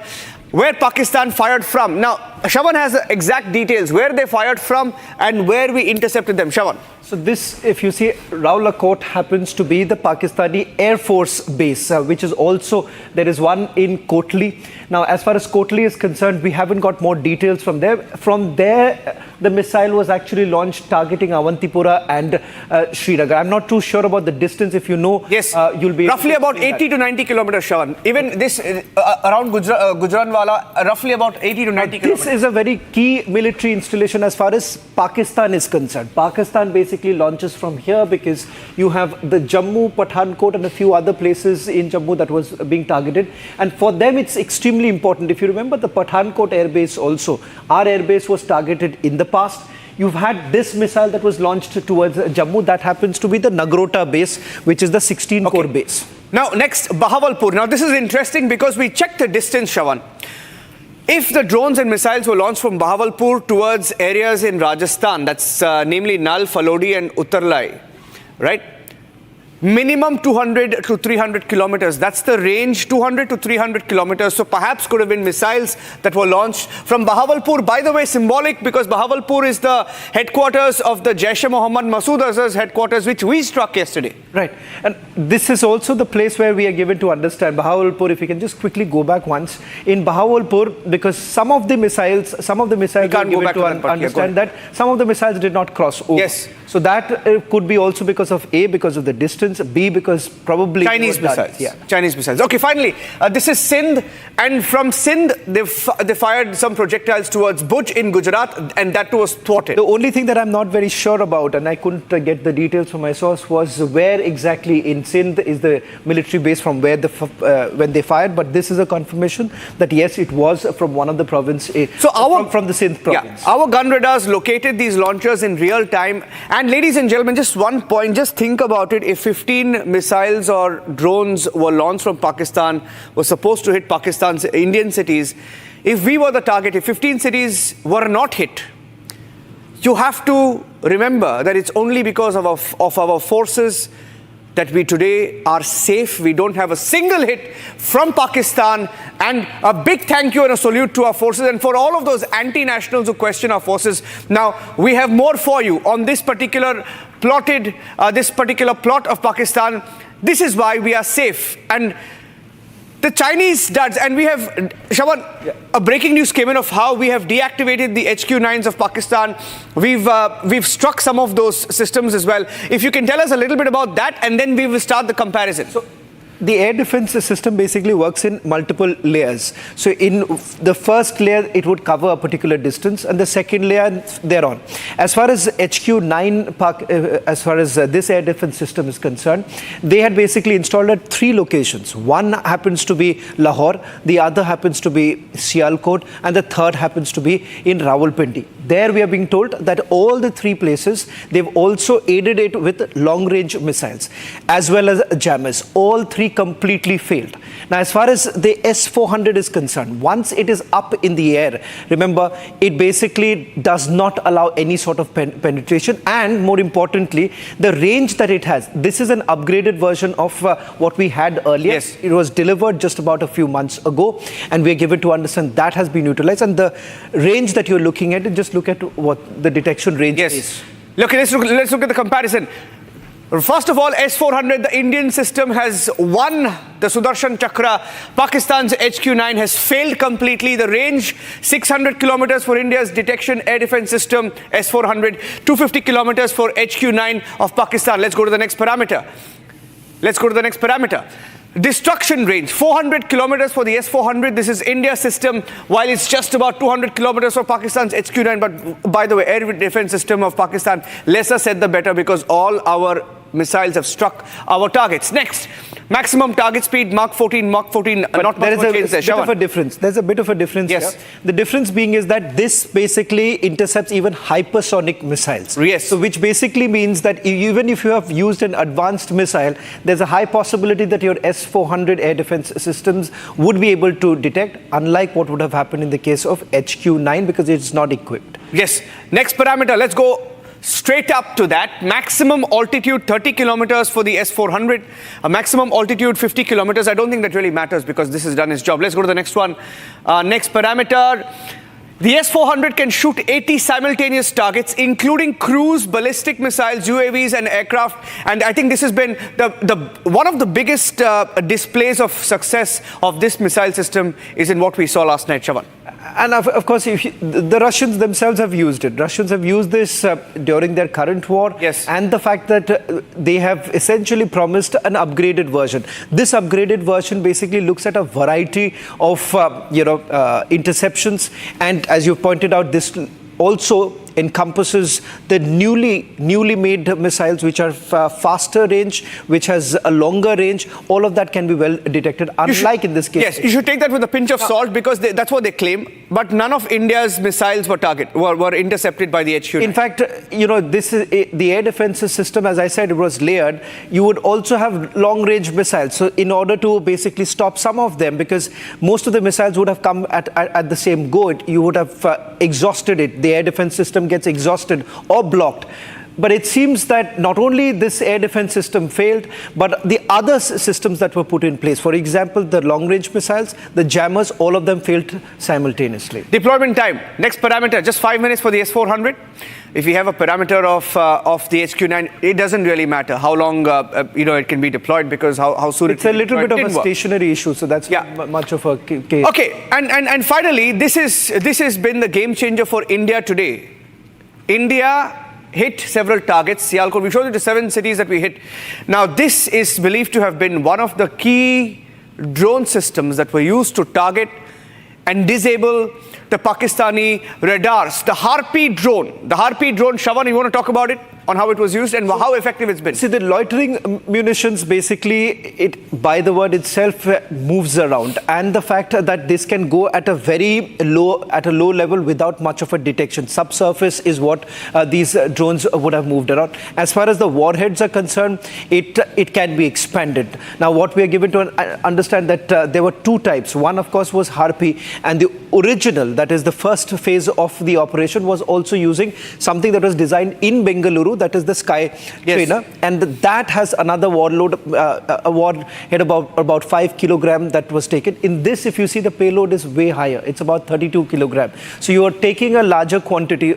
Speaker 10: where Pakistan fired from. Now, Shawan has the exact details, where they fired from and where we intercepted them. Shawan.
Speaker 14: So this, if you see, Rawalakot happens to be the Pakistani Air Force base, which is also, there is one in Kotli. Now, as far as Kotli is concerned, we haven't got more details from there. From there, the missile was actually launched targeting Avantipura and Srinagar. I'm not too sure about the distance. If you know,
Speaker 10: yes,
Speaker 14: you'll be
Speaker 10: roughly about 80 to 90 kilometers, Shawan. Even this around Gujranwala, roughly about 80 to 90 kilometers.
Speaker 14: This is a very key military installation as far as Pakistan is concerned. Pakistan basically launches from here because you have the Jammu, Pathankot and a few other places in Jammu that was being targeted. And for them, it's extremely important. If you remember the Pathankot airbase also, our airbase was targeted in the past. You've had this missile that was launched towards Jammu. That happens to be the Nagrota base, which is the 16-core base.
Speaker 10: Now, next, Bahawalpur. Now, this is interesting because we checked the distance, Shawan. If the drones and missiles were launched from Bahawalpur towards areas in Rajasthan, that's namely Nal, Falodi and Uttarlai, right? Minimum 200 to 300 kilometers. That's the range, 200 to 300 kilometers. So perhaps could have been missiles that were launched from Bahawalpur. By the way, symbolic because Bahawalpur is the headquarters of the Jaish-e-Mohammed Masood Azhar's headquarters, which we struck yesterday.
Speaker 14: Right. And this is also the place where we are given to understand Bahawalpur. If you can just quickly go back once. In Bahawalpur, because some of the missiles we can't go back to understand that some of the missiles did not cross over.
Speaker 10: Yes.
Speaker 14: So that could be also because of A, because of the distance, B, because probably
Speaker 10: Chinese missiles.
Speaker 14: Yeah.
Speaker 10: Chinese missiles. Okay, finally, this is Sindh, and from Sindh, they fired some projectiles towards Bhuj in Gujarat, and that was thwarted.
Speaker 14: The only thing that I'm not very sure about, and I couldn't get the details from my source, was where exactly in Sindh is the military base from where when they fired. But this is a confirmation that yes, it was from one of the province. So from the Sindh province.
Speaker 10: Yeah, our gun radars located these launchers in real time. And ladies and gentlemen, just one point, just think about it. If 15 missiles or drones were launched from Pakistan, were supposed to hit Pakistan's Indian cities, if we were the target, if 15 cities were not hit, you have to remember that it's only because of our forces that we today are safe. We don't have a single hit from Pakistan. And a big thank you and a salute to our forces and for all of those anti-nationals who question our forces. Now, we have more for you on this particular plot of Pakistan. This is why we are safe. And the Chinese duds, and we have, Shawan, a breaking news came in of how we have deactivated the HQ-9s of Pakistan. We've struck some of those systems as well. If you can tell us a little bit about that, and then we will start the comparison.
Speaker 14: So, the air defense system basically works in multiple layers. So in the first layer, it would cover a particular distance, and the second layer thereon. As far as HQ-9, as far as this air defense system is concerned, they had basically installed at 3 locations. One happens to be Lahore, the other happens to be Sialkot, and the third happens to be in Rawalpindi. There we are being told that all the 3 places, they've also aided it with long-range missiles, as well as jammers. All 3 completely failed. Now, as far as the S-400 is concerned, once it is up in the air, remember, it basically does not allow any sort of penetration, and more importantly, the range that it has. This is an upgraded version of what we had earlier.
Speaker 10: Yes.
Speaker 14: It was delivered just about a few months ago, and we are given to understand that has been utilized, and the range that you're looking at, just look at what the detection range is.
Speaker 10: Look, let's look at the comparison. First of all, S-400, the Indian system has won the Sudarshan Chakra. Pakistan's HQ-9 has failed completely. The range, 600 kilometers for India's detection air defense system, S-400, 250 kilometers for HQ-9 of Pakistan. Let's go to the next parameter. Destruction range, 400 kilometers for the S-400. This is India's system, while it's just about 200 kilometers for Pakistan's HQ-9. But by the way, air defense system of Pakistan, lesser said the better, because all our missiles have struck our targets. Next, maximum target speed, Mach 14, not much change there.
Speaker 14: There's a bit of a difference
Speaker 10: yes.
Speaker 14: here. The difference being is that this basically intercepts even hypersonic missiles.
Speaker 10: Yes.
Speaker 14: So which basically means that even if you have used an advanced missile, there's a high possibility that your S-400 air defense systems would be able to detect, unlike what would have happened in the case of HQ-9, because it's not equipped.
Speaker 10: Yes. Next parameter, let's go straight up to that. Maximum altitude 30 kilometers for the S-400, a maximum altitude 50 kilometers. I don't think that really matters because this has done its job. Let's go to the next one. Next parameter. The S-400 can shoot 80 simultaneous targets, including cruise, ballistic missiles, UAVs and aircraft. And I think this has been one of the biggest displays of success of this missile system is in what we saw last night, Shravan.
Speaker 14: And of course, the Russians themselves have used it. Russians have used this during their current war.
Speaker 10: Yes.
Speaker 14: And the fact that they have essentially promised an upgraded version. This upgraded version basically looks at a variety of, interceptions. And as you pointed out, this also encompasses the newly made missiles, which are faster range, which has a longer range. All of that can be well detected, unlike in this case.
Speaker 10: Yes, you should take that with a pinch of salt, because that's what they claim. But none of India's missiles were intercepted by the HQ.
Speaker 14: In fact, this is the air defense system, as I said, it was layered. You would also have long-range missiles. So in order to basically stop some of them, because most of the missiles would have come at the same go, you would have exhausted it. The air defense system gets exhausted or blocked. But it seems that not only this air defense system failed, but the other systems that were put in place, for example, the long-range missiles, the jammers, all of them failed simultaneously.
Speaker 10: Deployment time. Next parameter, just 5 minutes for the S-400. If we have a parameter of the HQ-9, it doesn't really matter how long it can be deployed, because how soon
Speaker 14: it's a little bit of a stationary issue, so that's much of a case.
Speaker 10: Okay, and finally, this has been the game changer for India today. India hit several targets. Sialkot, we showed you the 7 cities that we hit. Now, this is believed to have been one of the key drone systems that were used to target and disable the Pakistani radars. The Harpy drone, Shravan, you want to talk about it? On how it was used and how effective it's been?
Speaker 14: See, the loitering munitions, basically, by the word itself, moves around. And the fact that this can go at a low level without much of a detection. Subsurface is what these drones would have moved around. As far as the warheads are concerned, it can be expanded. Now, what we are given to understand that there were 2 types. One, of course, was Harpy. And the original, that is the first phase of the operation, was also using something that was designed in Bengaluru, that is the Sky Trainer, and that has another warhead about 5 kilogram that was taken. In this, if you see, the payload is way higher. It's about 32 kilogram. So you are taking a larger quantity,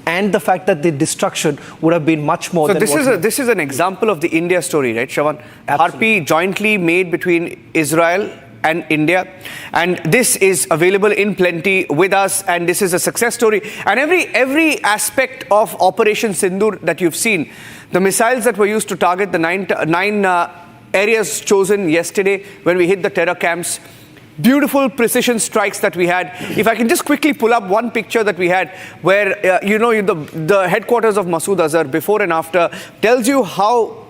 Speaker 14: and the fact that the destruction would have been much more.
Speaker 10: So this is an example of the India story, right, Shravan? Harpy jointly made between Israel and India, and this is available in plenty with us, and this is a success story. And every aspect of Operation Sindoor that you've seen, the missiles that were used to target the nine areas chosen yesterday when we hit the terror camps, beautiful precision strikes that we had. If I can just quickly pull up one picture that we had where the headquarters of Masood Azhar before and after tells you how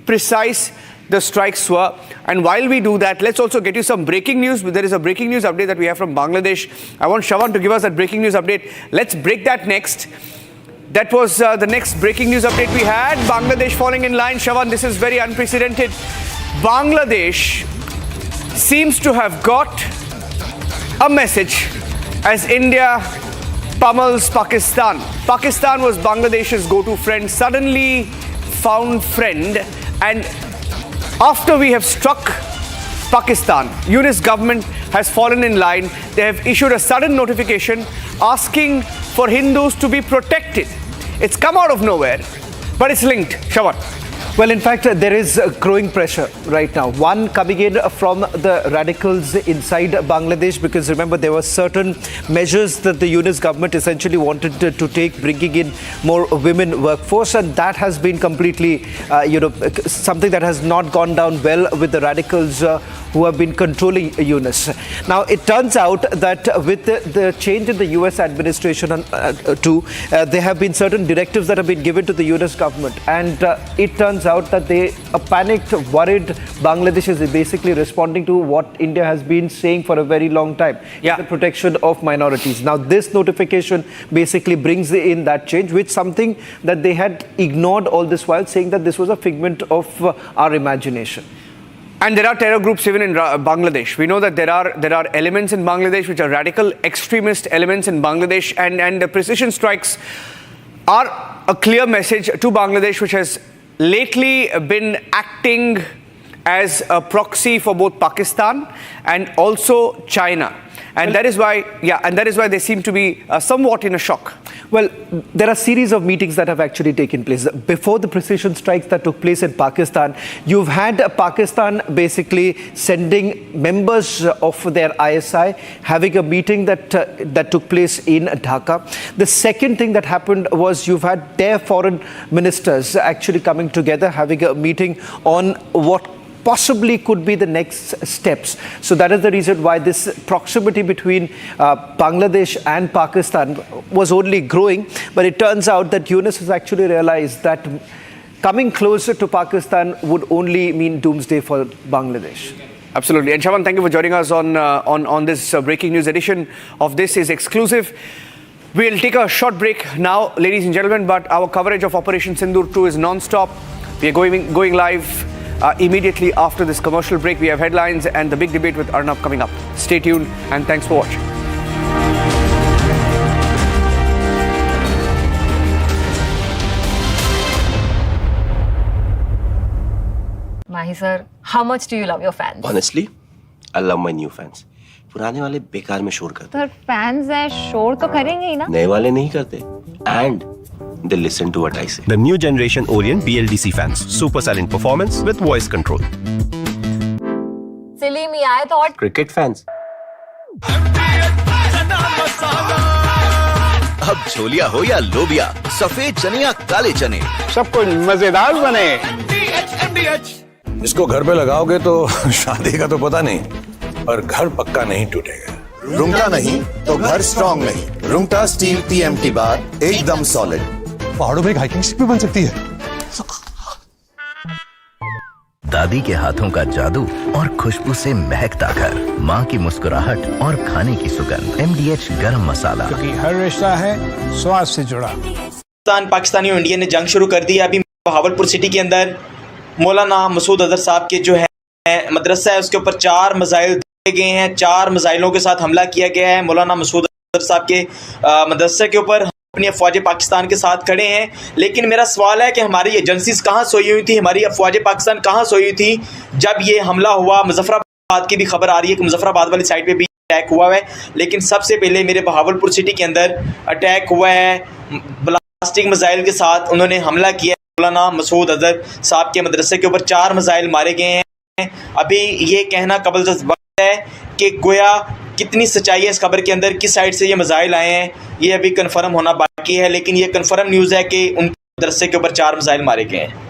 Speaker 10: precise the strikes were. And while we do that, let's also get you some breaking news. There is a breaking news update that we have from Bangladesh. I want Shravan to give us that breaking news update. Let's break that next. That was the next breaking news update we had. Bangladesh falling in line. Shravan, this is very unprecedented. Bangladesh seems to have got a message as India pummels Pakistan. Pakistan was Bangladesh's go-to friend, suddenly found friend, and after we have struck Pakistan, UNIS government has fallen in line. They have issued a sudden notification asking for Hindus to be protected. It's come out of nowhere, but it's linked. Shravan.
Speaker 14: Well, in fact, there is growing pressure right now. One coming in from the radicals inside Bangladesh, because remember, there were certain measures that the Yunus government essentially wanted to take, bringing in more women workforce, and that has been completely, something that has not gone down well with the radicals who have been controlling Yunus. Now, it turns out that with the change in the US administration there have been certain directives that have been given to the Yunus government, and it turns out that a panicked, worried Bangladesh is basically responding to what India has been saying for a very long time, the protection of minorities. Now, this notification basically brings in that change, which something that they had ignored all this while, saying that this was a figment of our imagination.
Speaker 10: And there are terror groups even in Bangladesh. We know that there are elements in Bangladesh which are radical extremist elements in Bangladesh, and the precision strikes are a clear message to Bangladesh, which has lately been acting as a proxy for both Pakistan and also China. And that is why, they seem to be somewhat in a shock.
Speaker 14: Well, there are a series of meetings that have actually taken place. Before the precision strikes that took place in Pakistan, you've had Pakistan basically sending members of their ISI, having a meeting that took place in Dhaka. The second thing that happened was you've had their foreign ministers actually coming together, having a meeting on what possibly could be the next steps. So that is the reason why this proximity between Bangladesh and Pakistan was only growing. But it turns out that Yunus has actually realized that coming closer to Pakistan would only mean doomsday for Bangladesh.
Speaker 10: Absolutely. And Shawan, thank you for joining us on this breaking news edition of This Is Exclusive. We'll take a short break now, ladies and gentlemen, but our coverage of Operation Sindoor 2 is non-stop. We are going live immediately after this commercial break. We have headlines and the big debate with Arnab coming up. Stay tuned and thanks for watching.
Speaker 16: Mahi sir, how much do you love your fans?
Speaker 17: Honestly, I love my new fans. पुराने वाले बेकार में शोर करते
Speaker 16: Sir, fans हैं, शोर तो करेंगे ही ना?
Speaker 17: नए वाले नहीं करते. And they listen to what I say. The new generation Orient BLDC fans. Super silent performance with voice control.
Speaker 16: Silly me, I thought.
Speaker 17: Cricket fans.
Speaker 24: अब छोलिया हो या लोबिया, सफेद चने या काले चने,
Speaker 11: सब कुछ मजेदार बने। इसको घर पे लगाओगे तो शादी का तो पता नहीं, पर घर पक्का नहीं टूटेगा।
Speaker 12: रुंगटा नहीं तो घर स्ट्रॉन्ग नहीं। रुंगटा स्टील TMT बार एकदम सॉलिड।
Speaker 11: पहाड़ों में एक हाइकिंग स्टिक भी बन सकती है।
Speaker 24: दादी के हाथों का जादू और खुशबू से महकता घर, माँ की मुस्कुराहट और खाने की सुगंध। MDH गरम मसाला,
Speaker 11: क्योंकि हर रिश्ता है स्वाद से जुड़ा।
Speaker 19: पाकिस्तानी और इंडिया ने जंग शुरू कर दी है। अभी बहावलपुर सिटी के अंदर मौलाना मसूद अजहर साहब के जो है मदरसा है, उसके ऊपर 4 मिसाइल दिए गए हैं। 4 मिसाइलों के साथ हमला किया गया है मौलाना मसूद अजहर साहब के मदरसे के ऊपर। अपनी अफवाज पाकिस्तान के साथ खड़े हैं, लेकिन मेरा सवाल है कि हमारी एजेंसीज कहाँ सोई हुई थी, हमारी अफवाज पाकिस्तान कहाँ सोई हुई थी जब ये हमला हुआ। मुजफ्फराबाद की भी खबर आ रही है कि मुजफ्फराबाद वाली साइड पे भी अटैक हुआ है, लेकिन सबसे पहले मेरे बहावलपुर सिटी के अंदर अटैक हुआ है ब्लास्टिक मिसाइल के साथ। उन्होंने हमला किया मौलाना मसूद अजहर साहब के मदरसे के ऊपर 4 मिसाइल मारे गए हैं। अभी ये कहना कबल वक्त है कि गोया कितनी सच्चाई है इस खबर के अंदर, किस साइड से ये मिसाइल आए हैं, ये अभी कंफर्म होना बाकी है। लेकिन ये कंफर्म न्यूज़ है कि उनके मदरसे के ऊपर 4 मिसाइल मारे गए हैं।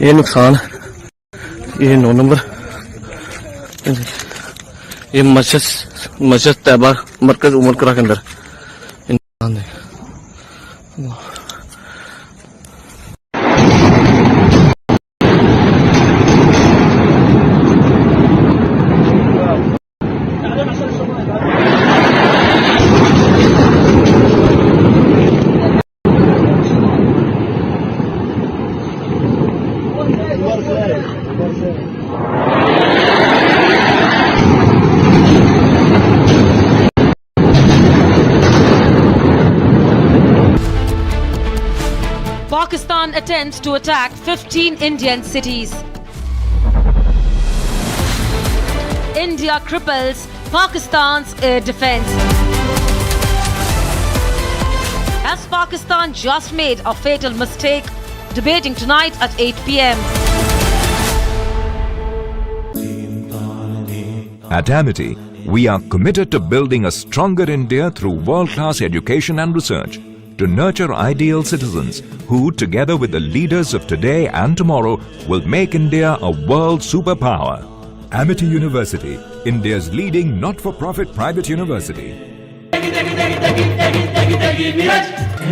Speaker 7: ये नुकसान, ये 9 नंबर, ये मस्जिद तैयबा मरकज उमर करा के अंदर नुकसान है।
Speaker 1: Pakistan attempts to attack 15 Indian cities. India cripples Pakistan's air defense. Has Pakistan just made a fatal mistake? Debating tonight at 8 p.m.
Speaker 9: At Amity, we are committed to building a stronger India through world-class education and research, to nurture ideal citizens who, together with the leaders of today and tomorrow, will make India a world superpower. Amity University, India's leading not-for-profit private university.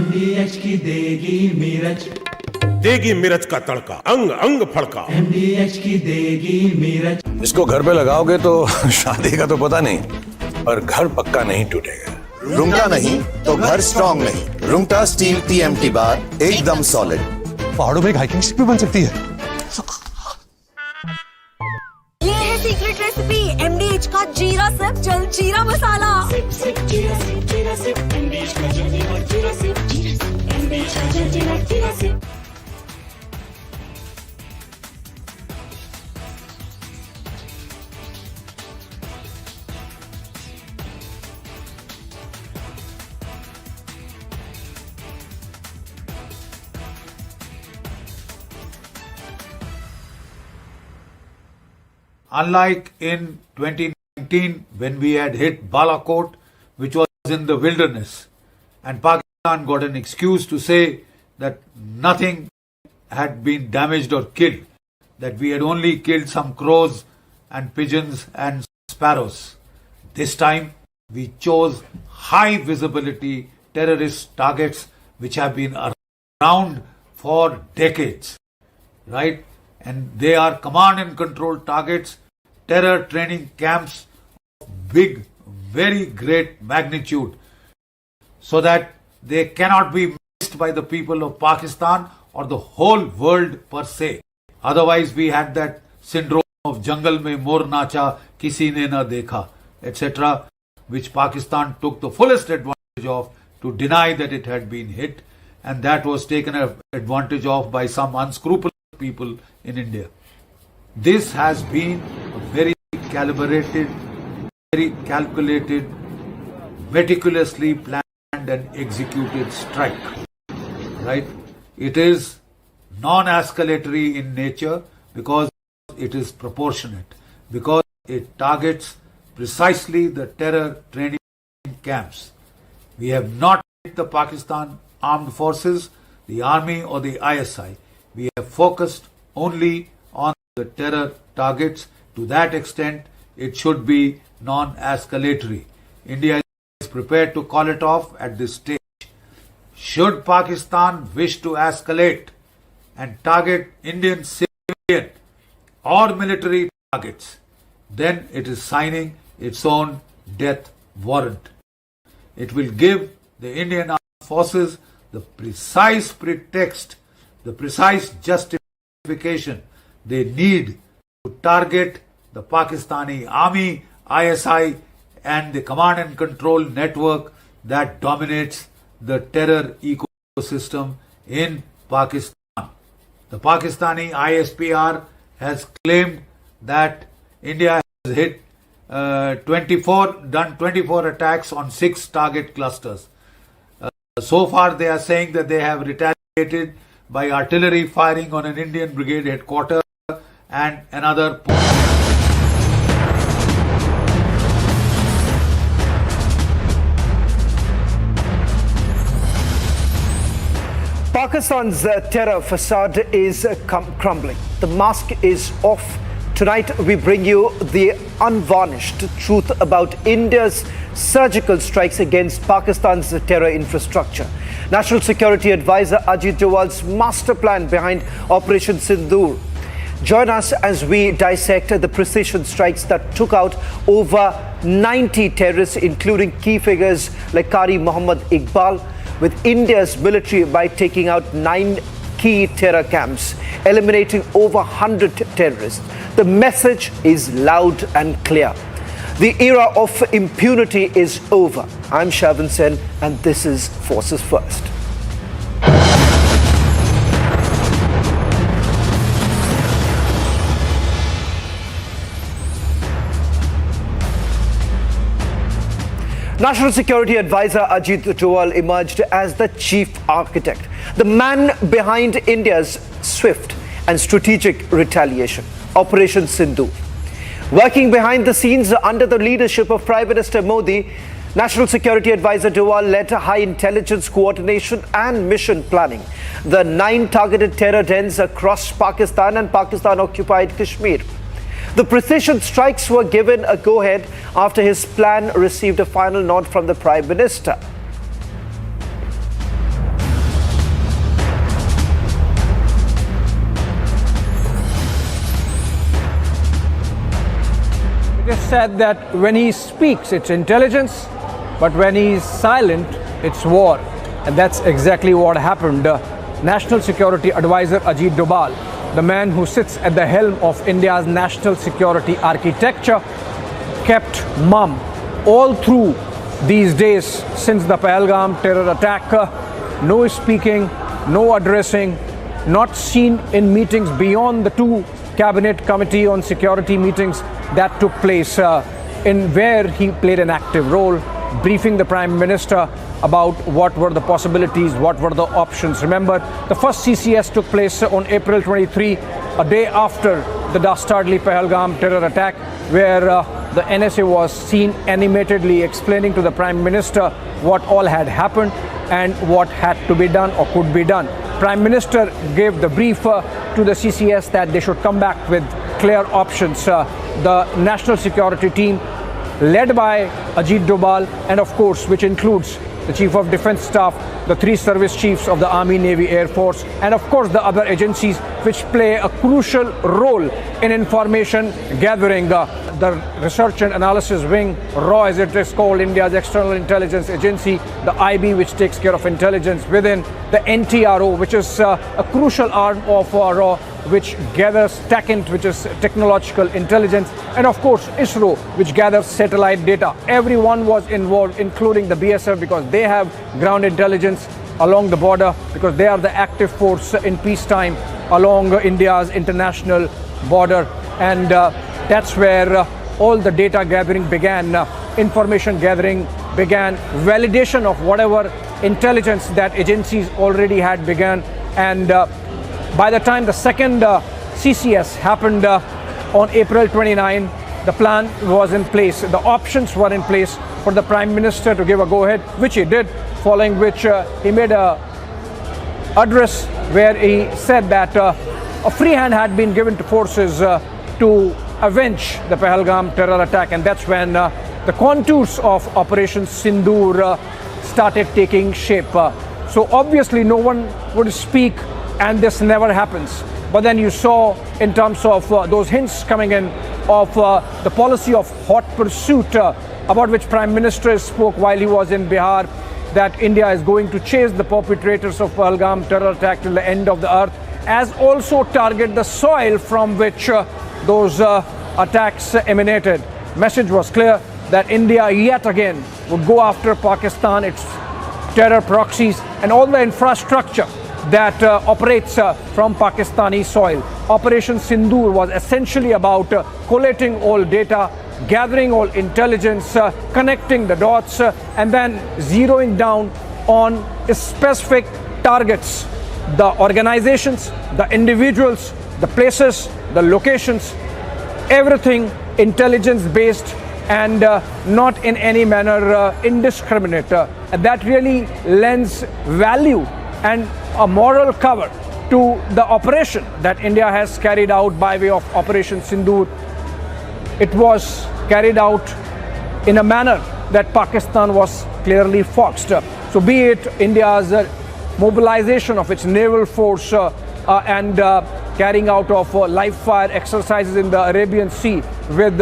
Speaker 4: MDH की देगी मीरज,
Speaker 11: देगी मिर्च का तड़का, अंग अंग फड़का।
Speaker 4: MDH की देगी मीरज।
Speaker 11: इसको घर पे लगाओगे तो शादी का तो पता नहीं, पर घर पक्का नहीं टूटेगा।
Speaker 12: रुंगटा नहीं तो घर स्ट्रॉन्ग नहीं। रुंगटा स्टील TMT बार एकदम सॉलिड।
Speaker 11: पहाड़ों में हाइकिंग शिप भी बन सकती है।
Speaker 3: ये है सीक्रेट रेसिपी MDH का जीरा सिप जल जीरा मसाला।
Speaker 25: Unlike in 2019 when we had hit Balochistan, which was in the wilderness, and Pakistan got an excuse to say that nothing had been damaged or killed, that we had only killed some crows and pigeons and sparrows. This time we chose high visibility terrorist targets which have been around for decades, right? And they are command and control targets, terror training camps of big, very great magnitude, so that they cannot be missed by the people of Pakistan or the whole world per se. Otherwise we had that syndrome of jungle mein mor nacha, kisi ne na dekha, etc., which Pakistan took the fullest advantage of to deny that it had been hit, and that was taken advantage of by some unscrupulous people in India. This has been a very calibrated, very calculated, meticulously planned and executed strike. Right? It is non-escalatory in nature because it is proportionate, because it targets precisely the terror training camps. We have not hit the Pakistan armed forces, the army or the ISI. We have focused only on the terror targets. To that extent, it should be non-escalatory. India is prepared to call it off at this stage. Should Pakistan wish to escalate and target Indian civilian or military targets, then it is signing its own death warrant. It will give the Indian armed forces the precise pretext, the precise justification they need to target the Pakistani army, ISI, and the command and control network that dominates the terror ecosystem in Pakistan. The Pakistani ISPR has claimed that India has hit 24 attacks on 6 target clusters. So far they are saying that they have retaliated by artillery firing on an Indian brigade headquarters and another point.
Speaker 14: Pakistan's terror facade is crumbling. The mask is off. Tonight we bring you the unvarnished truth about India's surgical strikes against Pakistan's terror infrastructure. National Security Advisor Ajit Doval's master plan behind Operation Sindoor. Join us as we dissect the precision strikes that took out over 90 terrorists, including key figures like Qari Muhammad Iqbal, with India's military by taking out 9 key terror camps, eliminating over 100 terrorists. The message is loud and clear. The era of impunity is over. I'm Shavan Sen and this is Forces First. National Security Advisor Ajit Doval emerged as the chief architect, the man behind India's swift and strategic retaliation, Operation Sindhu. Working behind the scenes under the leadership of Prime Minister Modi, National Security Advisor Doval led high intelligence coordination and mission planning. The 9 targeted terror dens across Pakistan and Pakistan-occupied Kashmir. The precision strikes were given a go-ahead after his plan received a final nod from the Prime Minister.
Speaker 2: It is said that when he speaks, it's intelligence, but when he is silent, it's war. And that's exactly what happened. National Security Advisor Ajit Doval, the man who sits at the helm of India's national security architecture, kept mum all through these days since the Pahalgam terror attack. No speaking, no addressing, not seen in meetings beyond the 2 Cabinet Committee on Security meetings that took place, in where he played an active role, briefing the Prime Minister about what were the possibilities, what were the options. Remember, the first CCS took place on April 23, a day after the dastardly Pahalgam terror attack, where the NSA was seen animatedly explaining to the Prime Minister what all had happened and what had to be done or could be done. Prime Minister gave the brief to the CCS that they should come back with clear options. The national security team led by Ajit Doval, and of course which includes the Chief of Defence Staff, the 3 service chiefs of the Army, Navy, Air Force, and of course the other agencies which play a crucial role in information gathering. The Research and Analysis Wing, RAW as it is called, India's External Intelligence Agency, the IB which takes care of intelligence within, the NTRO which is a crucial arm of RAW which gathers TACINT, which is technological intelligence, and of course ISRO, which gathers satellite data. Everyone was involved, including the BSF, because they have ground intelligence along the border, because they are the active force in peacetime along India's international border. And that's where all the data gathering began, information gathering began, validation of whatever intelligence that agencies already had begun. And by the time the second CCS happened on April 29, the plan was in place. The options were in place for the Prime Minister to give a go-ahead, which he did, following which he made a address where he said that a free hand had been given to forces to avenge the Pahalgam terror attack. And that's when the contours of Operation Sindoor started taking shape. So obviously no one would speak and this never happens. But then you saw in terms of those hints coming in of the policy of hot pursuit about which Prime Minister spoke while he was in Bihar, that India is going to chase the perpetrators of Pahalgam terror attack till the end of the earth, as also target the soil from which those attacks emanated. Message was clear that India yet again would go after Pakistan, its terror proxies and all the infrastructure that operates from Pakistani soil. Operation Sindoor was essentially about collating all data, gathering all intelligence, connecting the dots, and then zeroing down on specific targets, the organizations, the individuals, the places, the locations, everything intelligence based and not in any manner indiscriminate. And that really lends value and a moral cover to the operation that India has carried out by way of Operation Sindoor. It was carried out in a manner that Pakistan was clearly foxed. So be it India's mobilization of its naval force and carrying out of live fire exercises in the Arabian Sea with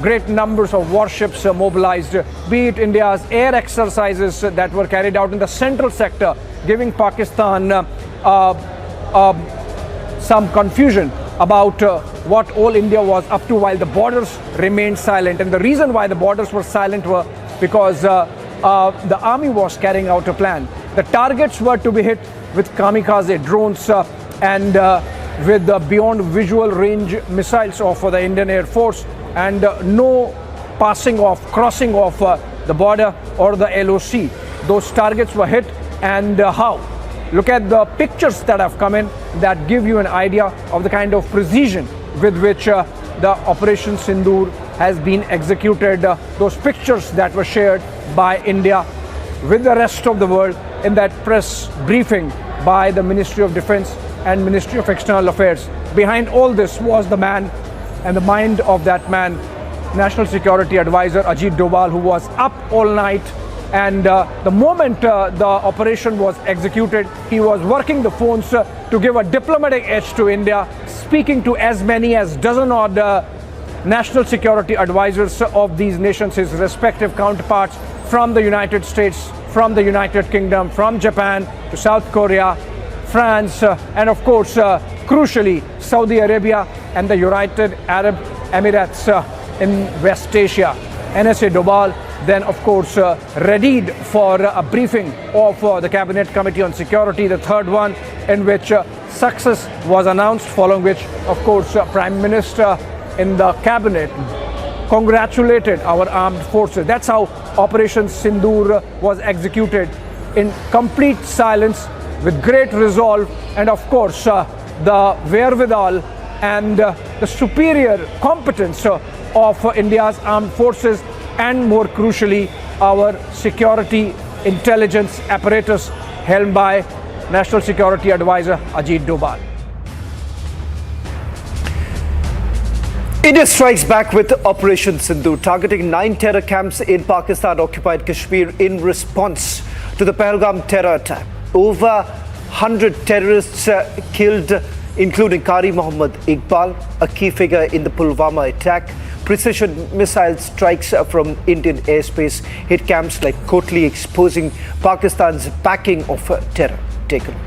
Speaker 2: great numbers of warships mobilized, be it India's air exercises that were carried out in the central sector, giving Pakistan some confusion about what all India was up to while the borders remained silent. And the reason why the borders were silent were because the army was carrying out a plan. The targets were to be hit with kamikaze drones and with the beyond visual range missiles of the Indian Air Force, and no crossing of the border or the LOC. Those targets were hit, and how? Look at the pictures that have come in that give you an idea of the kind of precision with which the Operation Sindoor has been executed. Those pictures that were shared by India with the rest of the world in that press briefing by the Ministry of Defense and Ministry of External Affairs. Behind all this was the man and the mind of that man, National Security Advisor Ajit Doval, who was up all night. And the moment the operation was executed, he was working the phones to give a diplomatic edge to India, speaking to as many as dozen odd national security advisors of these nations, his respective counterparts from the United States, from the United Kingdom, from Japan to South Korea, France, and of course, crucially, Saudi Arabia and the United Arab Emirates in West Asia. NSA Doval then, of course, readied for a briefing of the Cabinet Committee on Security, the third one, in which success was announced, following which, of course, Prime Minister in the Cabinet congratulated our armed forces. That's how Operation Sindoor was executed, in complete silence, with great resolve, and of course, the wherewithal and the superior competence of India's armed forces, and more crucially, our security intelligence apparatus held by National Security Advisor Ajit Doval.
Speaker 14: India strikes back with Operation Sindhu, targeting 9 terror camps in Pakistan-occupied Kashmir in response to the Pahalgam terror attack. Over 100 terrorists killed, including Qari Mohammad Iqbal, a key figure in the Pulwama attack. Precision missile strikes from Indian airspace hit camps like Kotli, exposing Pakistan's backing of terror. Take a look.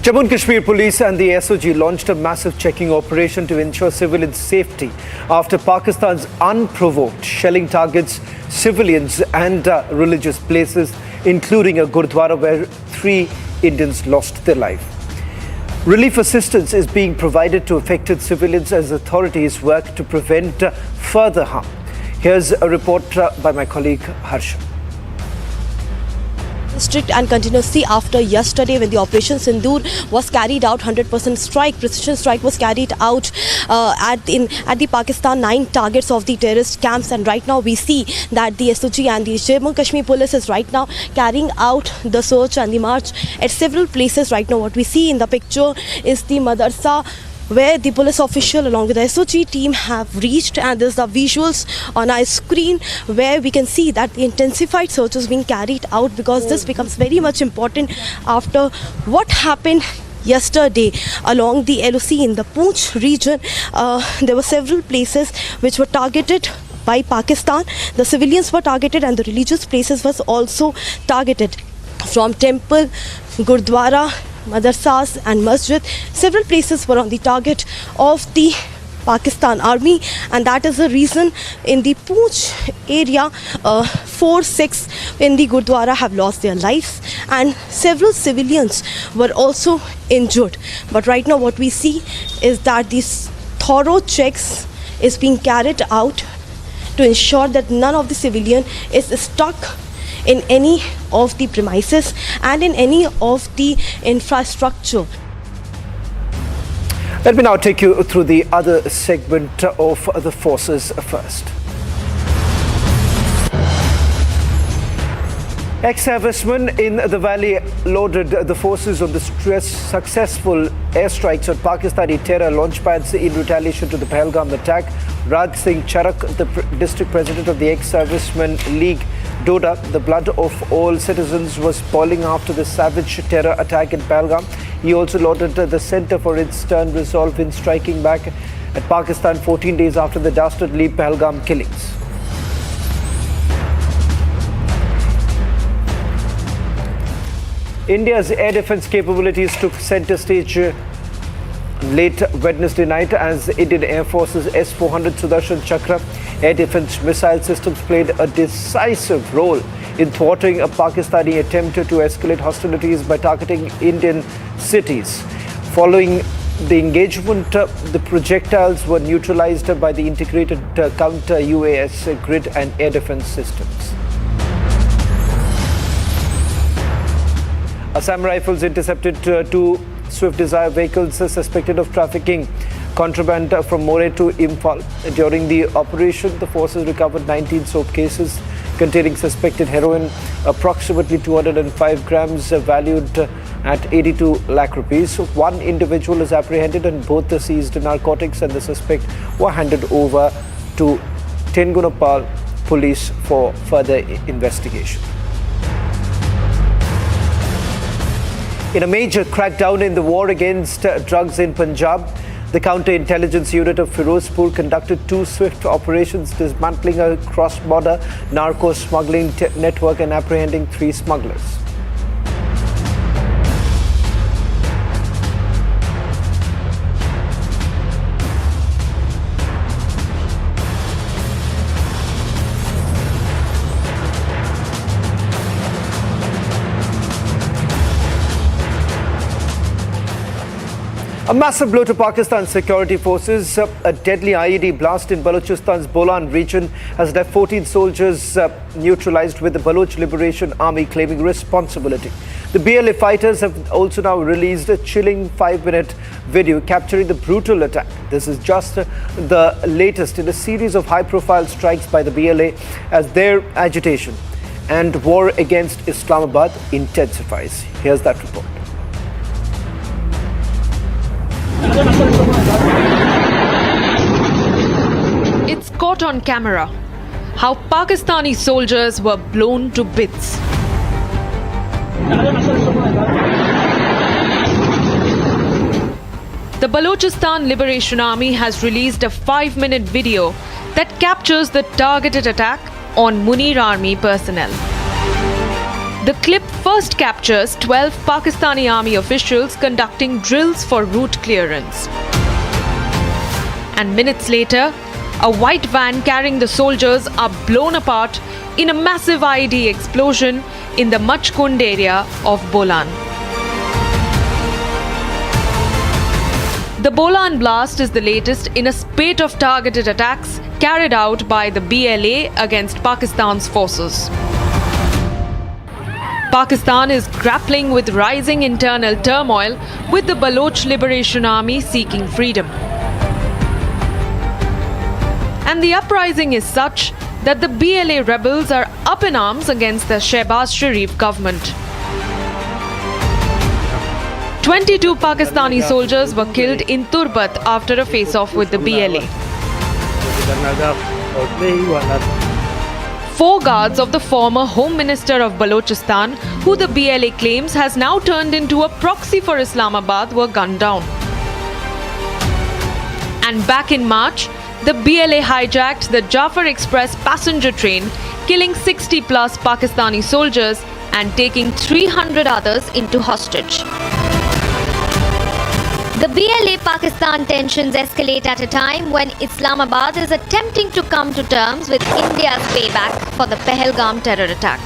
Speaker 14: Jammu and Kashmir Police and the SOG launched a massive checking operation to ensure civilian safety after Pakistan's unprovoked shelling targets civilians and religious places, including a Gurdwara where 3 Indians lost their life. Relief assistance is being provided to affected civilians as authorities work to prevent further harm. Here's a report by my colleague Harsha.
Speaker 5: Strict and continuously after yesterday when the Operation Sindoor was carried out, 100% strike, precision strike was carried out at the Pakistan 9 targets of the terrorist camps, and right now we see that the SOG and the Jammu and Kashmir police is right now carrying out the search and the march at several places. Right now what we see in the picture is the madrasa where the police official along with the SOG team have reached, and there's the visuals on our screen where we can see that the intensified search is being carried out, because this becomes very much important after what happened yesterday along the LOC in the Poonch region. There were several places which were targeted by Pakistan. The civilians were targeted and the religious places was also targeted, from temple, Gurdwara, madrasas and masjid. Several places were on the target of the Pakistan army, and that is the reason in the Poonch area 4-6 in the Gurdwara have lost their lives and several civilians were also injured. But right now what we see is that these thorough checks is being carried out to ensure that none of the civilian is stuck in any of the premises and in any of the infrastructure.
Speaker 14: Let me now take you through the other segment of the forces first. Ex-servicemen in the valley lauded the forces on the successful airstrikes on Pakistani terror launch pads in retaliation to the Pahalgam attack. Raj Singh Charak, the district president of the ex-servicemen League Doda, the blood of all citizens was boiling after the savage terror attack in Pahalgam. He also lauded the centre for its stern resolve in striking back at Pakistan 14 days after the dastardly Pahalgam killings. India's air defense capabilities took center stage late Wednesday night as Indian Air Force's S-400 Sudarshan Chakra air defense missile systems played a decisive role in thwarting a Pakistani attempt to escalate hostilities by targeting Indian cities. Following the engagement, the projectiles were neutralized by the integrated counter-UAS grid and air defense systems. Assam Rifles intercepted 2 Swift Desire vehicles suspected of trafficking contraband from Moreh to Imphal. During the operation, the forces recovered 19 soap cases containing suspected heroin, approximately 205 grams valued at 82 lakh rupees. 1 individual is apprehended and both the seized narcotics and the suspect were handed over to Tengunapal police for further investigation. In a major crackdown in the war against drugs in Punjab, the counter-intelligence unit of Firozpur conducted 2 swift operations dismantling a cross-border narco-smuggling network and apprehending 3 smugglers. A massive blow to Pakistan's security forces. A deadly IED blast in Balochistan's Bolan region has left 14 soldiers neutralized, with the Baloch Liberation Army claiming responsibility. The BLA fighters have also now released a chilling 5-minute video capturing the brutal attack. This is just the latest in a series of high-profile strikes by the BLA as their agitation and war against Islamabad intensifies. Here's that report.
Speaker 13: It's caught on camera how Pakistani soldiers were blown to bits. the Balochistan Liberation Army has released a 5-minute video that captures the targeted attack on Munir army personnel. The clip first captures 12 Pakistani army officials conducting drills for route clearance. And minutes later, a white van carrying the soldiers are blown apart in a massive IED explosion in the Machkund area of Bolan. The Bolan blast is the latest in a spate of targeted attacks carried out by the BLA against Pakistan's forces. Pakistan is grappling with rising internal turmoil, with the Baloch Liberation Army seeking freedom. And the uprising is such that the BLA rebels are up in arms against the Shehbaz Sharif government. 22 Pakistani soldiers were killed in Turbat after a face-off with the BLA. 4 guards of the former Home Minister of Balochistan, who the BLA claims has now turned into a proxy for Islamabad, were gunned down. And back in March, the BLA hijacked the Jafar Express passenger train, killing 60+ Pakistani soldiers and taking 300 others into hostage.
Speaker 6: The BLA-Pakistan tensions escalate at a time when Islamabad is attempting to come to terms with India's payback for the Pahalgam terror attack.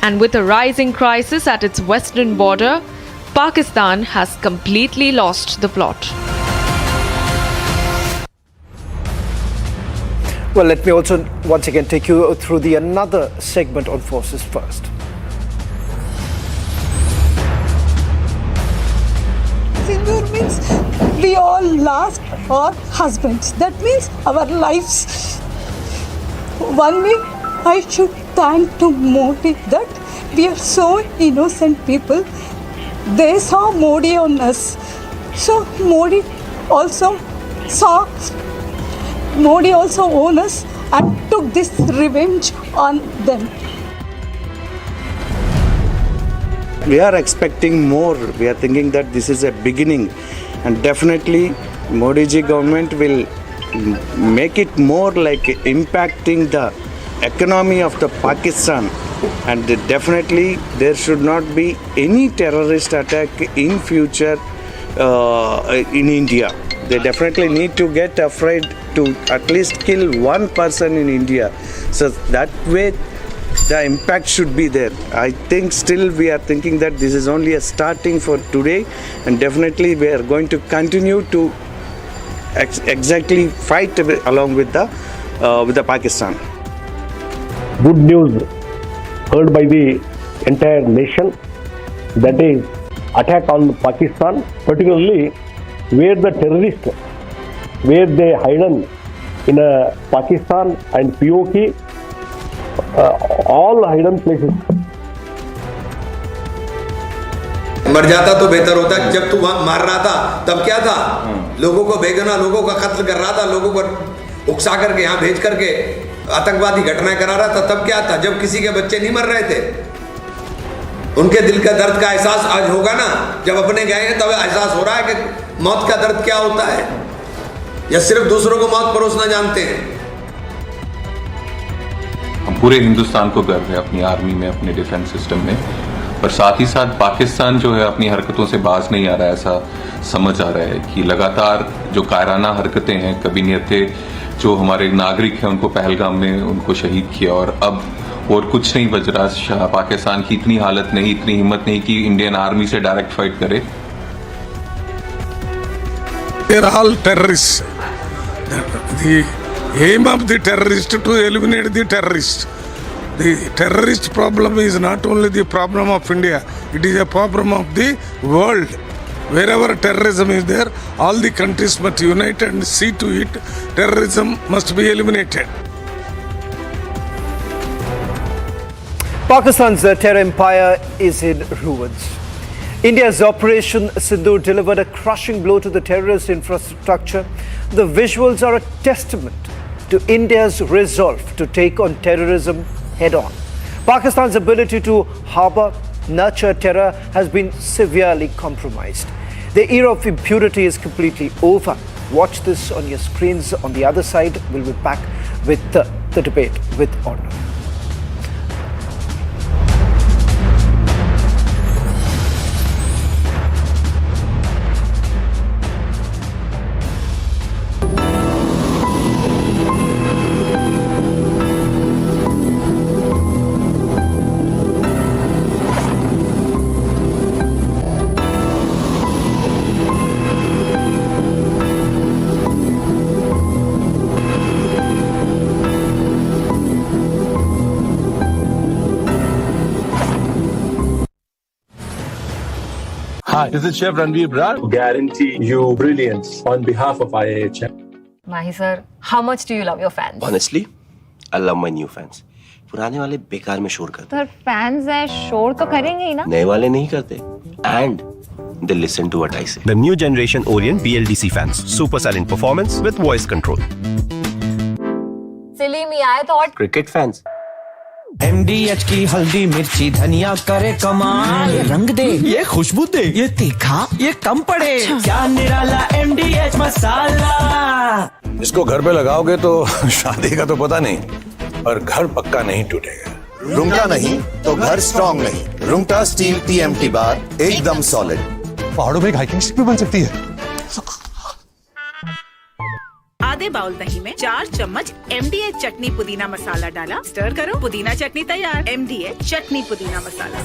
Speaker 13: And with a rising crisis at its western border, Pakistan has completely lost the plot.
Speaker 14: Well, let me also once again take you through the another segment on forces first.
Speaker 15: Sindoor means we all lost our husbands. That means our lives. One way I should thank to Modi that we are so innocent people. They saw Modi on us. So Modi also owned us and took this revenge on them.
Speaker 20: We are expecting more. We are thinking that this is a beginning, and definitely Modi ji government will make it more like impacting the economy of the Pakistan, and definitely there should not be any terrorist attack in future in India. They definitely need to get afraid to at least kill one person in India. So that way the impact should be there. I think still we are thinking that this is only a starting for today, and definitely we are going to continue to exactly fight along with the Pakistan.
Speaker 21: Good news heard by the entire nation, that is attack on Pakistan, particularly where the terrorists, where they hidden in Pakistan and POK, all hidden places.
Speaker 23: मर जाता तो बेहतर होता। जब तू वहां मार रहा था तब क्या था, लोगों को बेगुनाह लोगों का कत्ल कर रहा था, लोगों को उकसा करके यहाँ भेज करके आतंकवादी घटनाएं करा रहा था, तब क्या था जब किसी के बच्चे नहीं मर रहे थे। उनके दिल का दर्द का एहसास आज होगा ना, जब अपने गए हैं तब एहसास हो रहा है कि मौत का दर्द क्या होता है, या सिर्फ दूसरों को मौत परोसना जानते हैं।
Speaker 26: हम पूरे हिंदुस्तान को गर्व है अपनी आर्मी में, अपने डिफेंस सिस्टम में, पर साथ ही साथ पाकिस्तान जो है अपनी हरकतों से बाज नहीं आ रहा है। ऐसा समझ आ रहा है कि लगातार जो कायराना हरकतें हैं, कभी नहीं थे, जो हमारे नागरिक हैं उनको पहलगाम में उनको शहीद किया, और अब और कुछ नहीं बच रहा। पाकिस्तान की इतनी हालत नहीं, इतनी हिम्मत नहीं कि इंडियन आर्मी से डायरेक्ट फाइट करे।
Speaker 27: They are all terrorists. The aim of the terrorist to eliminate the terrorist. The terrorist problem is not only the problem of India, it is a problem of the world. Wherever terrorism is there, all the countries must unite and see to it terrorism must be eliminated.
Speaker 14: Pakistan's terror empire is in ruins. India's Operation Sindoor delivered a crushing blow to the terrorist infrastructure. The visuals are a testament to India's resolve to take on terrorism head-on. Pakistan's ability to harbor nurture terror has been severely compromised. The era of impunity is completely over. Watch this on your screens. On the other side, we'll be back with the debate with honor.
Speaker 8: Hi, this is Chef Ranveer Brar. Guarantee you brilliance on behalf of IIHM.
Speaker 10: Mahi sir, how much do you love your fans?
Speaker 16: Honestly, I love my new fans. पुराने वाले बेकार में शोर करते
Speaker 10: sir fans है शोर तो करेंगे ही ना
Speaker 16: नए वाले नहीं करते and they listen to what I say.
Speaker 17: The new generation Orient BLDC fans. Super silent performance with voice control.
Speaker 10: Silly me, I thought
Speaker 16: Cricket fans.
Speaker 4: MDH की हल्दी मिर्ची धनिया करे कमाल ये रंग दे ये खुशबू दे ये तीखा ये कम पड़े क्या निराला MDH मसाला
Speaker 11: इसको घर पे लगाओगे तो शादी का तो पता नहीं पर घर पक्का नहीं टूटेगा
Speaker 12: रुंगटा नहीं तो घर स्ट्रॉन्ग नहीं रुंगटा स्टील TMT बार एकदम सॉलिड
Speaker 11: पहाड़ों में एक हाइकिंग स्टिक भी बन सकती है
Speaker 18: आधे बाउल दही में 4 चम्मच MDH चटनी पुदीना मसाला डाला स्टर करो पुदीना चटनी तैयार MDH चटनी पुदीना मसाला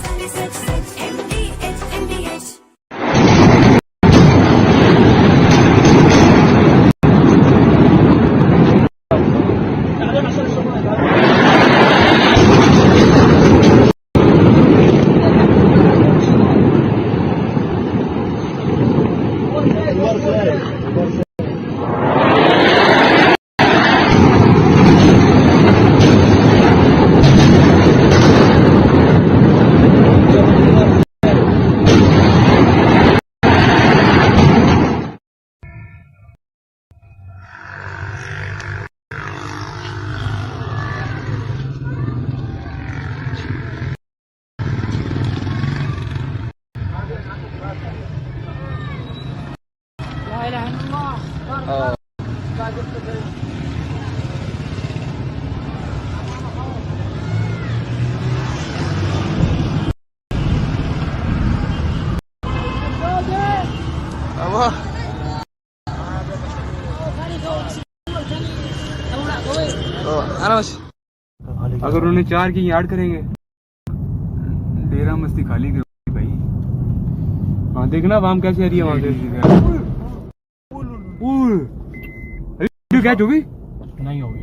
Speaker 22: अगर उन्होंने 4 की यार्ड करेंगे डेरा मस्ती खाली करो भाई वहाँ देखना वाम कैसे आ रही है वहाँ से कैच होगी नहीं होगी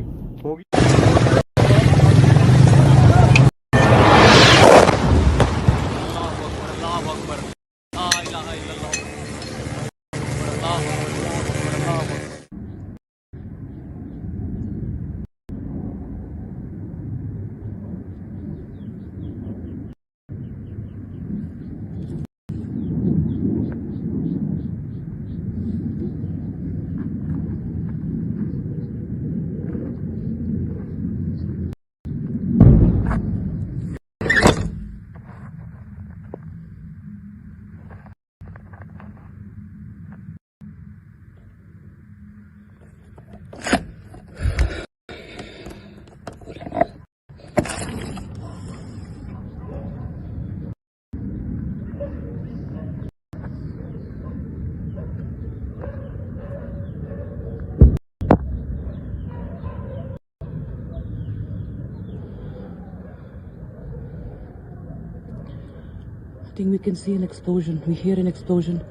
Speaker 24: I think we can see an explosion. We hear an explosion.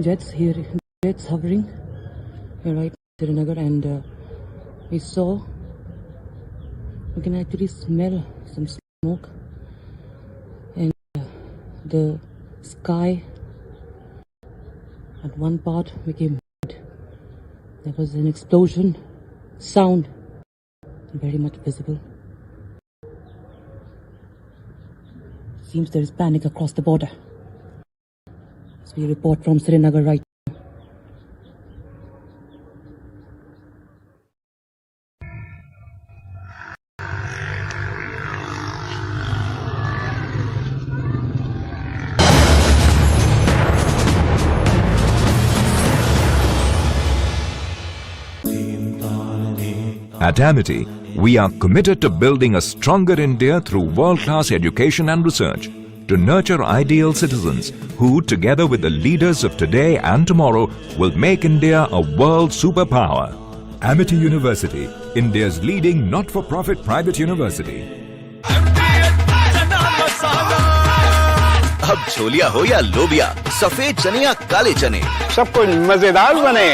Speaker 24: Jets here, jets hovering. Here, right, Srinagar, and we saw. We can actually smell some smoke, and the sky. At one part became red. There was an explosion sound, very much visible. Seems there is panic across the border. As we report from Srinagar right now.
Speaker 1: At Amity, we are committed to building a stronger India through world-class education and research, to nurture ideal citizens who, together with the leaders of today and tomorrow, will make India a world superpower. Amity University, India's leading not-for-profit private university.
Speaker 2: अब छोलिया हो या लोबिया, सफेद चने या काले चने,
Speaker 27: सब कुछ मजेदार बने।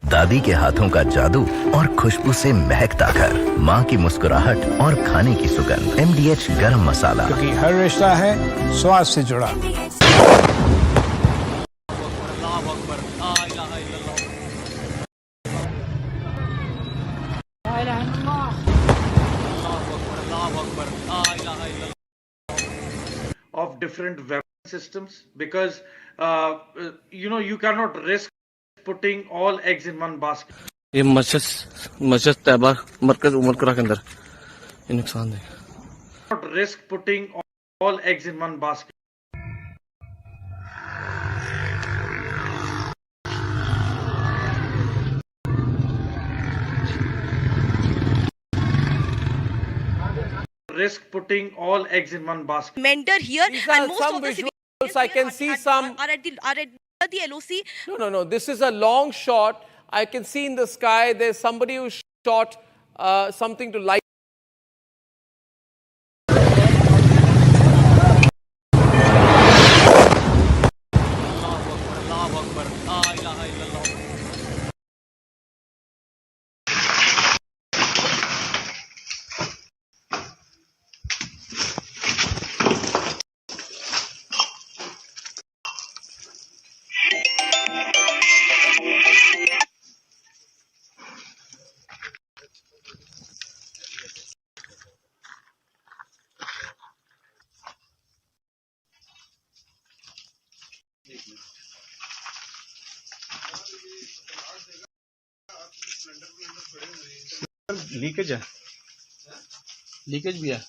Speaker 2: दादी के हाथों का जादू और खुशबू से महकता घर, माँ की मुस्कुराहट और खाने की सुगंध। MDH गरम मसाला,
Speaker 27: क्योंकि हर रिश्ता है स्वाद से जुड़ा।
Speaker 3: Of different weapon systems, because you cannot risk putting all eggs in one basket.
Speaker 7: ये मस्जिद तैयबा मरकज उमरकरा के अंदर ये नुकसान है।
Speaker 3: Not risk putting all eggs in one basket. Risk putting all eggs in one basket.
Speaker 5: Mender here, and most of the
Speaker 9: visuals I can see some
Speaker 5: are at the LOC.
Speaker 9: No. This is a long shot. I can see in the sky there's somebody who shot something to light.
Speaker 22: Leakage है, leakage भी है।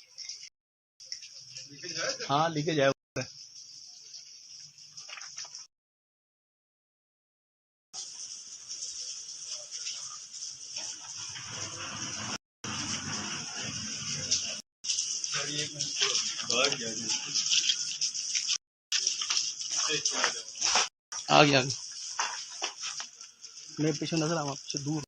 Speaker 22: हाँ leakage है। आ गया मेरे पीछे नजर आ, पीछे दूर।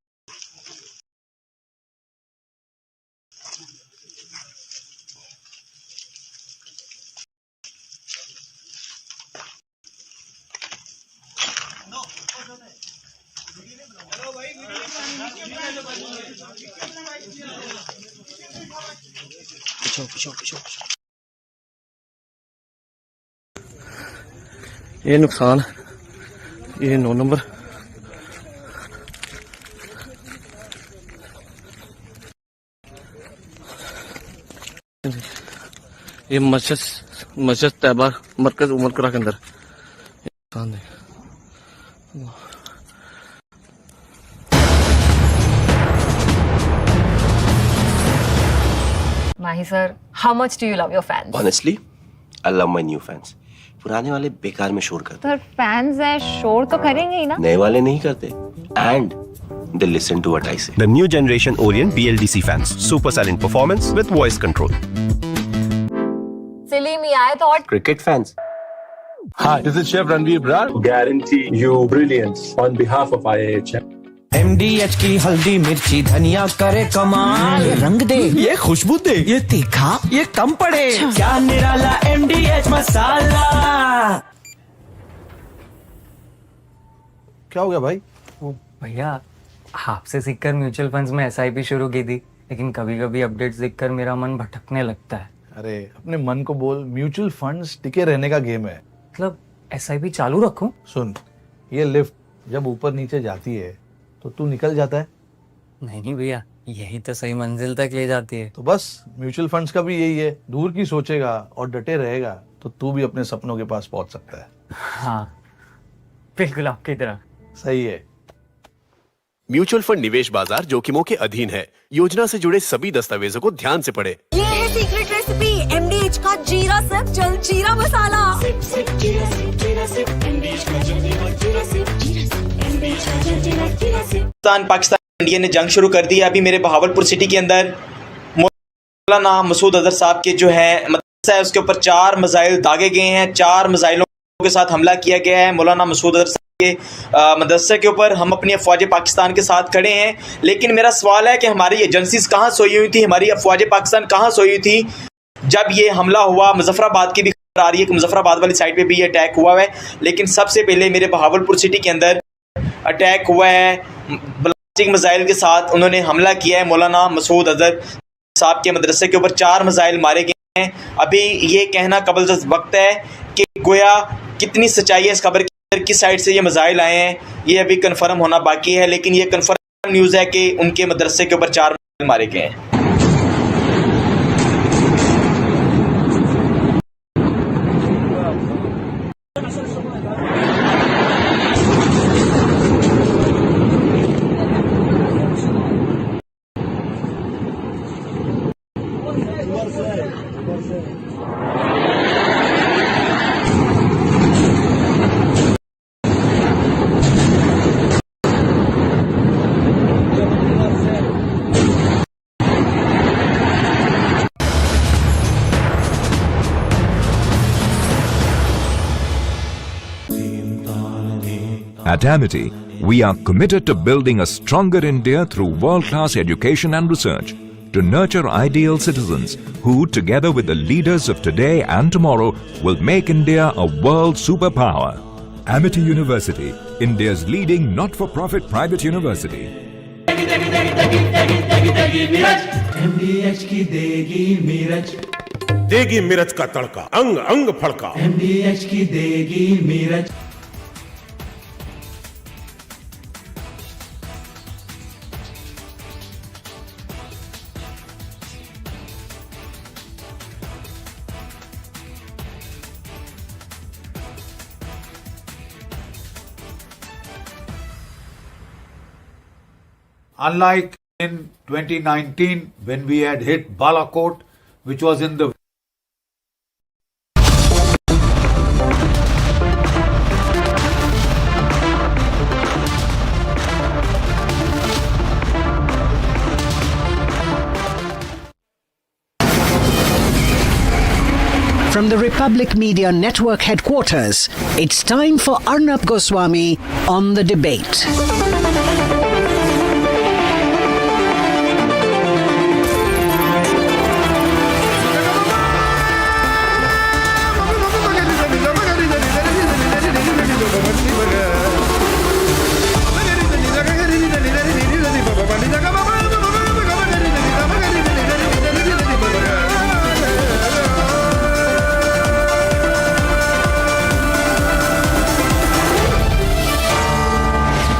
Speaker 22: पीछे।
Speaker 7: ये नुकसान, ये 9 नंबर। ये मस्जिद तैयबा मरकज उमरकरा के अंदर नुकसान है।
Speaker 10: Mahi sir, how much do you love your fans?
Speaker 16: Honestly, I love my new fans. पुराने वाले बेकार में शोर करते
Speaker 10: सर फैंस हैं, शोर तो करेंगे ही ना।
Speaker 16: नए वाले नहीं करते and they listen to what I say.
Speaker 17: The new generation Orient BLDC fans. Super silent performance with voice control.
Speaker 10: Silly me, I thought.
Speaker 16: Cricket fans.
Speaker 8: Hi, this is Chef Ranveer Brar. Guarantee you brilliance on behalf of IIHM.
Speaker 4: MDH की हल्दी मिर्ची धनिया करे कमाल, ये रंग दे, ये खुशबू दे, ये तीखा, ये कम पड़े, क्या निराला MDH मसाला।
Speaker 19: क्या हो गया भाई?
Speaker 25: भैया आपसे सीखकर म्यूचुअल फंड्स में SIP शुरू की थी, लेकिन कभी कभी अपडेट्स देखकर मेरा मन भटकने लगता है।
Speaker 19: अरे अपने मन को बोल, म्यूचुअल फंड्स टिके रहने का गेम है।
Speaker 25: मतलब SIP चालू रखूं?
Speaker 19: सुन, ये लिफ्ट जब ऊपर नीचे जाती है तो तू निकल जाता है।
Speaker 25: नहीं भैया, यही तो सही मंजिल तक ले जाती है।
Speaker 19: तो बस म्यूचुअल फंड्स का भी यही है, दूर की सोचेगा और डटे रहेगा तो तू भी अपने सपनों के पास पहुंच सकता है।
Speaker 25: हाँ, बिल्कुल आपकी तरह।
Speaker 19: सही है।
Speaker 17: म्यूचुअल फंड निवेश बाजार जोखिमों के अधीन है। योजना से जुड़े सभी दस्तावेजों को ध्यान से पढ़ें।
Speaker 18: ये है सीक्रेट रेसिपी MDH का जीरा सिर्फ जल जीरा मसाला।
Speaker 4: पाकिस्तान इंडिया ने जंग शुरू कर दी है। अभी मेरे बहावलपुर सिटी के अंदर मौलाना मसूद अजहर साहब के जो है मदरसा है उसके ऊपर 4 मिसाइल दागे गए हैं। 4 मिसाइलों के साथ हमला किया गया है मौलाना मसूद अजहर के मदरसे के ऊपर। हम अपनी अफवाज पाकिस्तान के साथ खड़े हैं, लेकिन मेरा सवाल है कि हमारी एजेंसीज कहाँ सोई हुई थी, हमारी अफवाज पाकिस्तान कहाँ सोई हुई थी जब ये हमला हुआ। मुजफ्फराबाद की भी खबर आ रही है कि मुजफ्फराबाद वाली साइड पे भी ये अटैक हुआ है, लेकिन सबसे पहले मेरे बहावलपुर सिटी के अंदर अटैक हुआ है। ब्लास्टिक मिसाइल के साथ उन्होंने हमला किया है मौलाना मसूद अजहर साहब के मदरसे के ऊपर। 4 मिसाइल मारे गए हैं। अभी ये कहना कबल वक्त है कि गोया कितनी सच्चाई है इस खबर की, किस साइड से ये मिसाइल आए हैं, ये अभी कंफर्म होना बाकी है। लेकिन ये कंफर्म न्यूज़ है कि उनके मदरसे के ऊपर 4 मिसाइल मारे गए हैं।
Speaker 1: At Amity, we are committed to building a stronger India through world-class education and research, to nurture ideal citizens who, together with the leaders of today and tomorrow, will make India a world superpower. Amity University, India's leading not-for-profit private university.
Speaker 6: MDH की देगी मीरज,
Speaker 13: देगी मिर्च का तड़का, अंग अंग फड़का।
Speaker 6: MDH की देगी Miraj.
Speaker 19: Unlike in 2019 when we had hit Balochistan, which was in the
Speaker 15: From the Republic Media Network headquarters, it's time for Arnab Goswami on the debate.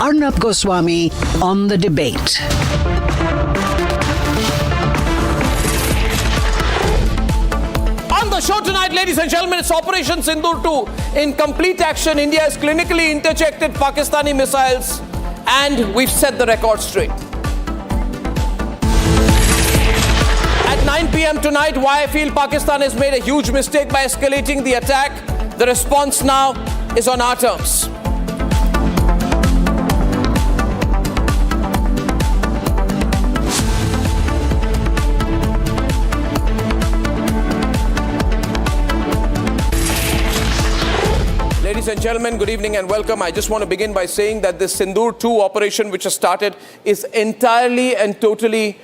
Speaker 15: Arnab Goswami on the debate.
Speaker 9: On the show tonight, ladies and gentlemen, it's Operation Sindoor 2. In complete action, India has clinically intercepted Pakistani missiles, and we've set the record straight. At 9 p.m. tonight, why I feel Pakistan has made a huge mistake by escalating the attack. The response now is on our terms. Ladies and gentlemen, good evening and welcome. I just want to begin by saying that this Sindoor 2 operation which has started is entirely and totally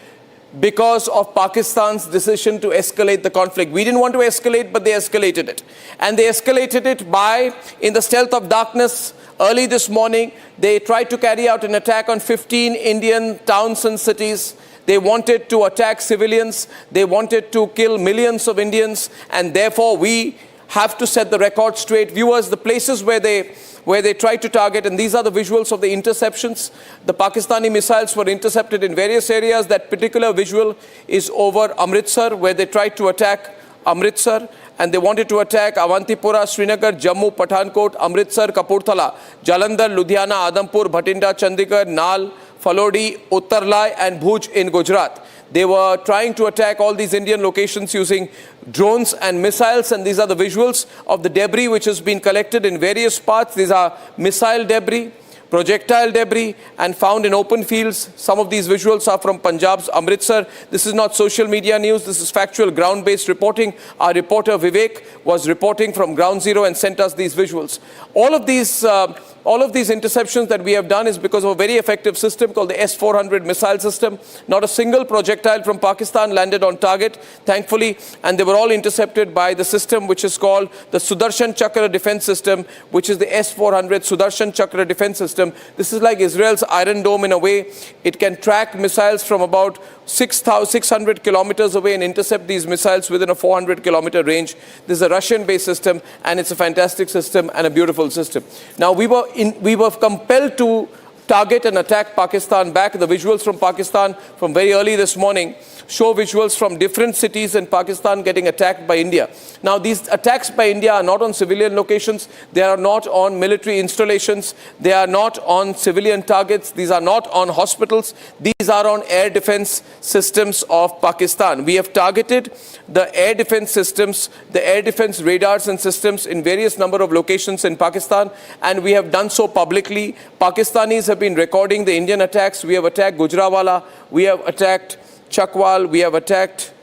Speaker 9: because of Pakistan's decision to escalate the conflict. We didn't want to escalate, but they escalated it. And they escalated it by, in the stealth of darkness, early this morning, they tried to carry out an attack on 15 Indian towns and cities. They wanted to attack civilians. They wanted to kill millions of Indians. And therefore, we have to set the record straight. Viewers, the places where they tried to target, and these are the visuals of the interceptions. The Pakistani missiles were intercepted in various areas. That particular visual is over Amritsar, where they tried to attack Amritsar. and they wanted to attack Avantipura, Srinagar, Jammu, Pathankot, Amritsar, Kapurthala, Jalandhar, Ludhiana, Adampur, Bhatinda, Chandigarh, Nal, Falodi, Uttarlai and Bhuj in Gujarat. They were trying to attack all these Indian locations using drones and missiles, and these are the visuals of the debris which has been collected in various parts. These are missile debris, projectile debris, and found in open fields. Some of these visuals are from Punjab's Amritsar. This is not social media news. This is factual ground-based reporting. Our reporter Vivek was reporting from Ground Zero and sent us these visuals. All of these interceptions that we have done is because of a very effective system called the S-400 missile system. Not a single projectile from Pakistan landed on target, thankfully, and they were all intercepted by the system which is called the Sudarshan Chakra defense system, which is the S-400 Sudarshan Chakra defense system. This is like Israel's Iron Dome in a way. It can track missiles from about 600 kilometers away and intercept these missiles within a 400-kilometer range. This is a Russian-based system, and it's a fantastic system and a beautiful system. Now, we were compelled to target and attack Pakistan back. The visuals from Pakistan from very early this morning show visuals from different cities in Pakistan getting attacked by India. Now, these attacks by India are not on civilian locations. They are not on military installations. They are not on civilian targets. These are not on hospitals. These are on air defense systems of Pakistan. We have targeted the air defense systems, the air defense radars and systems in various number of locations in Pakistan, and we have done so publicly. Pakistanis have been recording the Indian attacks. We have attacked Gujranwala. We have attacked Chakwal, we have attacked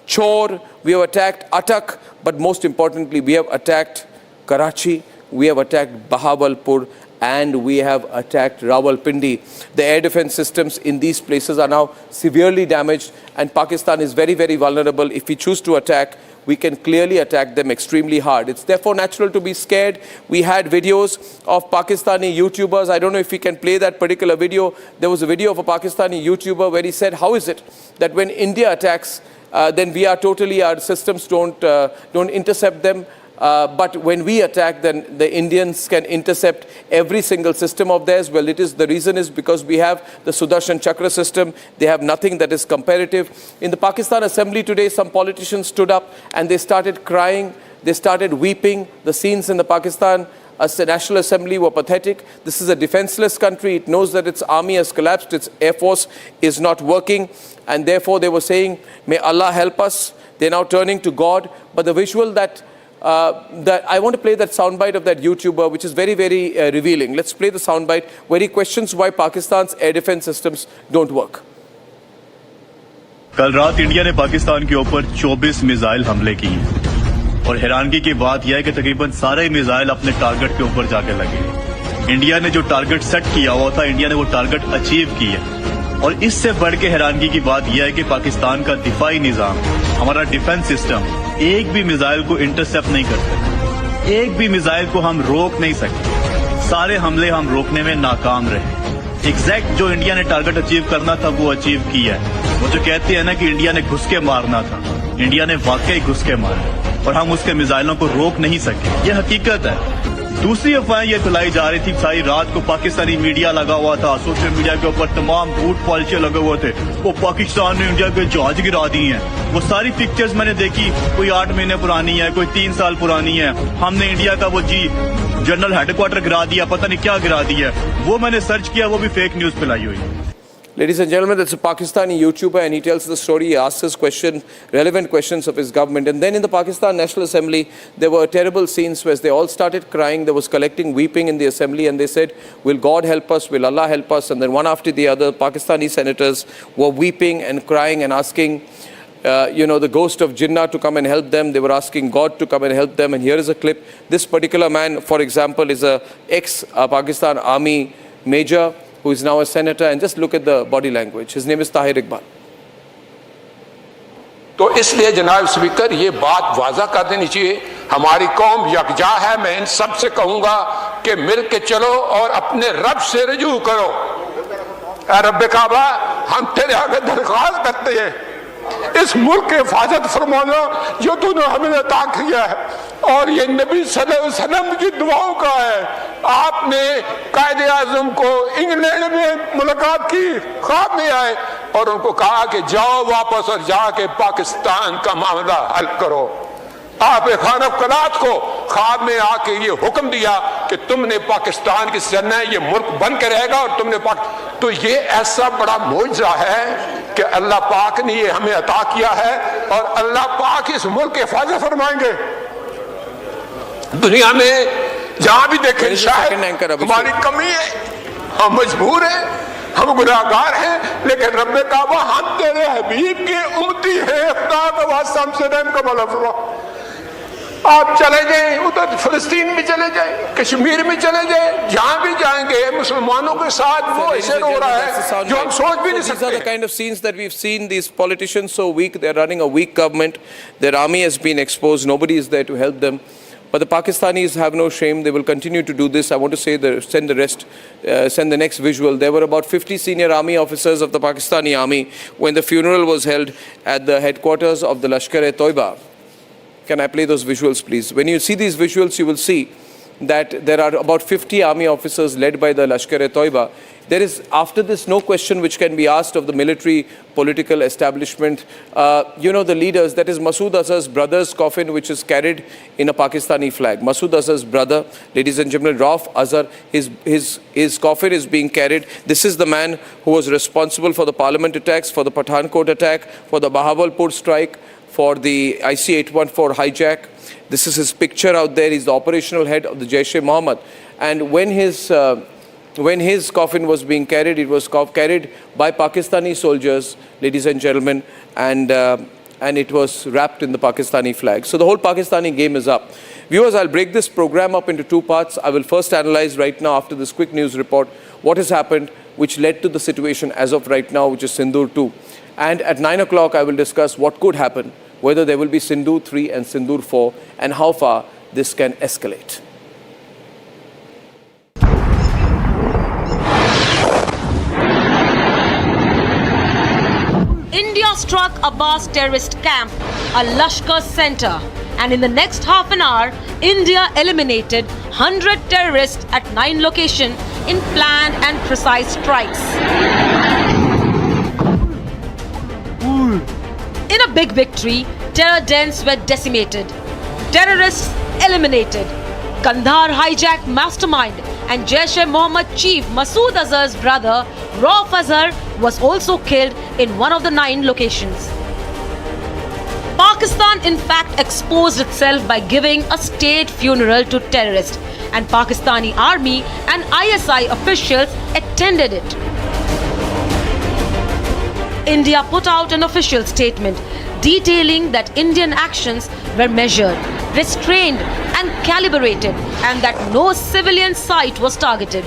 Speaker 9: Chor, we have attacked Atak, but most importantly, we have attacked Karachi, we have attacked Bahawalpur, and we have attacked Rawalpindi. The air defense systems in these places are now severely damaged, and Pakistan is very, very vulnerable. If we choose to attack, we can clearly attack them extremely hard. It's therefore natural to be scared. We had videos of Pakistani YouTubers. I don't know if we can play that particular video. There was a video of a Pakistani YouTuber where he said, how is it that when India attacks, then we are totally, our systems don't intercept them. But when we attack, then the Indians can intercept every single system of theirs. Well, the reason is because we have the Sudarshan Chakra system. They have nothing that is comparative. In the Pakistan Assembly today, some politicians stood up and they started crying. They started weeping. The scenes in the Pakistan National Assembly were pathetic. This is a defenseless country. It knows that its army has collapsed. Its air force is not working. And therefore, they were saying, may Allah help us. They're now turning to God. But the visual that I want to play that soundbite of that YouTuber, which is very, very revealing. Let's play the soundbite where he questions why Pakistan's air defense systems don't work.
Speaker 11: कल रात India ने पाकिस्तान के ऊपर 24 missile हमले किए और हैरानगी की बात यह है कि तकरीबन सारे मिसाइल अपने टारगेट के ऊपर जाके लगे। इंडिया ने जो टारगेट सेट किया हुआ था, इंडिया ने वो टारगेट अचीव किया। और इससे बढ़ के हैरानगी की बात यह है कि पाकिस्तान का दिफाई निजाम, हमारा डिफेंस सिस्टम एक भी मिसाइल को इंटरसेप्ट नहीं कर सकते, एक भी मिसाइल को हम रोक नहीं सकते। सारे हमले हम रोकने में नाकाम रहे। एग्जैक्ट जो इंडिया ने टारगेट अचीव करना था वो अचीव किया है। वो जो कहते हैं ना कि इंडिया ने घुस के मारना था, इंडिया ने वाकई घुस के मारा और हम उसके मिसाइलों को रोक नहीं सके। ये हकीकत है। दूसरी अफवाहें ये फैलाई जा रही थी, सारी रात को पाकिस्तानी मीडिया लगा हुआ था, सोशल मीडिया के ऊपर तमाम झूठ पॉलिसियां लगे हुए थे। वो पाकिस्तान ने इंडिया के जहाज गिरा दी हैं। वो सारी पिक्चर्स मैंने देखी, कोई 8 महीने पुरानी है, कोई 3 साल पुरानी है। हमने इंडिया का वो जनरल हेडक्वार्टर गिरा दिया, पता नहीं क्या गिरा दिया। वो मैंने सर्च किया, वो भी फेक न्यूज फैलाई हुई है।
Speaker 9: Ladies and gentlemen, that's a Pakistani YouTuber, and he tells the story. He asks his relevant questions of his government. And then in the Pakistan National Assembly, there were terrible scenes where they all started crying. There was collecting weeping in the assembly, and they said, will God help us? Will Allah help us? And then one after the other, Pakistani senators were weeping and crying and asking, the ghost of Jinnah to come and help them. They were asking God to come and help them. And here is a clip. This particular man, for example, is a ex-Pakistan Army major who is now a senator, and just look at the body language. His name is Tahir Iqbal.
Speaker 12: तो इसलिए जनाब speaker ये बात waza कर देनी चाहिए, हमारी कौम यकजा है। मैं इन सब से कहूँगा कि मिल के चलो और अपने रब से रजू करो। रब काबा, हम तेरे आगे दरख्वास्त करते हैं, इस मुल्क की हिफाजत फरमाना जो तूने हमें अता किया है, और ये नबी सल्लल्लाहु अलैहि वसल्लम की दुआओं का है। आपने कायदे आज़म को इंग्लैंड में मुलाकात की, ख्वाब में आए, और उनको कहा कि जाओ वापस और जाके पाकिस्तान का मामला हल करो। आप खान अफकलात को ख्वाब में आके ये हुक्म दिया कि तुमने पाकिस्तान की सरना है, ये मुल्क बन के रहेगा और तुमने तो ये ऐसा बड़ा मौजज़ा है कि अल्लाह पाक ने ये हमें अता किया है और अल्लाह पाक इस मुल्क की हिफाजत फरमाएंगे। दुनिया में जहां भी देखें शायद हमारी कमी है, हम मजबूर हैं, हम गुनाहगार हैं, लेकिन रब ने कहा हम तेरे हबीब के उम्मती हैं, खुदा का वास्ता हमसे रहम का भला फरमा। आप चले जाएं उधर फिलिस्तीन में चले जाएं, कश्मीर में चले जाएं, जहां भी जाएंगे मुसलमानों के साथ वो ऐसे हो रहा है जो हम सोच भी नहीं सकते।
Speaker 9: These are the kind of scenes that we've seen. These politicians so weak, they're running a weak government. Their army has been exposed. Nobody is there to help them. But the Pakistanis have no shame. They will continue to do this. I want to say send the next visual. There were about 50 senior army officers of the Pakistani army when the funeral was held at the headquarters of the Lashkar-e-Toiba. Can I play those visuals, please? When you see these visuals, you will see that there are about 50 army officers led by the Lashkar-e-Toiba. There is, after this, no question which can be asked of the military political establishment. The leaders, that is Masood Azhar's brother's coffin, which is carried in a Pakistani flag. Masood Azhar's brother, ladies and gentlemen, Rauf Azhar, his coffin is being carried. This is the man who was responsible for the parliament attacks, for the Pathankot attack, for the Bahawalpur strike, for the IC-814 hijack. This is his picture out there. He's the operational head of the Jaish-e-Mohammed. And when his coffin was being carried, it was carried by Pakistani soldiers, ladies and gentlemen, and it was wrapped in the Pakistani flag. So the whole Pakistani game is up. Viewers, I'll break this program up into two parts. I will first analyze right now, after this quick news report, what has happened, which led to the situation as of right now, which is Sindoor 2. And at 9 o'clock, I will discuss what could happen, whether there will be Sindoor 3 and Sindoor 4, and how far this can escalate.
Speaker 2: India struck Abbas terrorist camp, a Lashkar center, and in the next half an hour, India eliminated 100 terrorists at 9 locations in planned and precise strikes. In a big victory, terror dens were decimated, terrorists eliminated, Kandahar hijack mastermind and Jaish-e-Mohammed chief Masood Azhar's brother Rauf Azhar was also killed in one of the 9 locations. Pakistan in fact exposed itself by giving a state funeral to terrorists, and Pakistani army and ISI officials attended it. India put out an official statement detailing that Indian actions were measured, restrained and calibrated, and that no civilian site was targeted.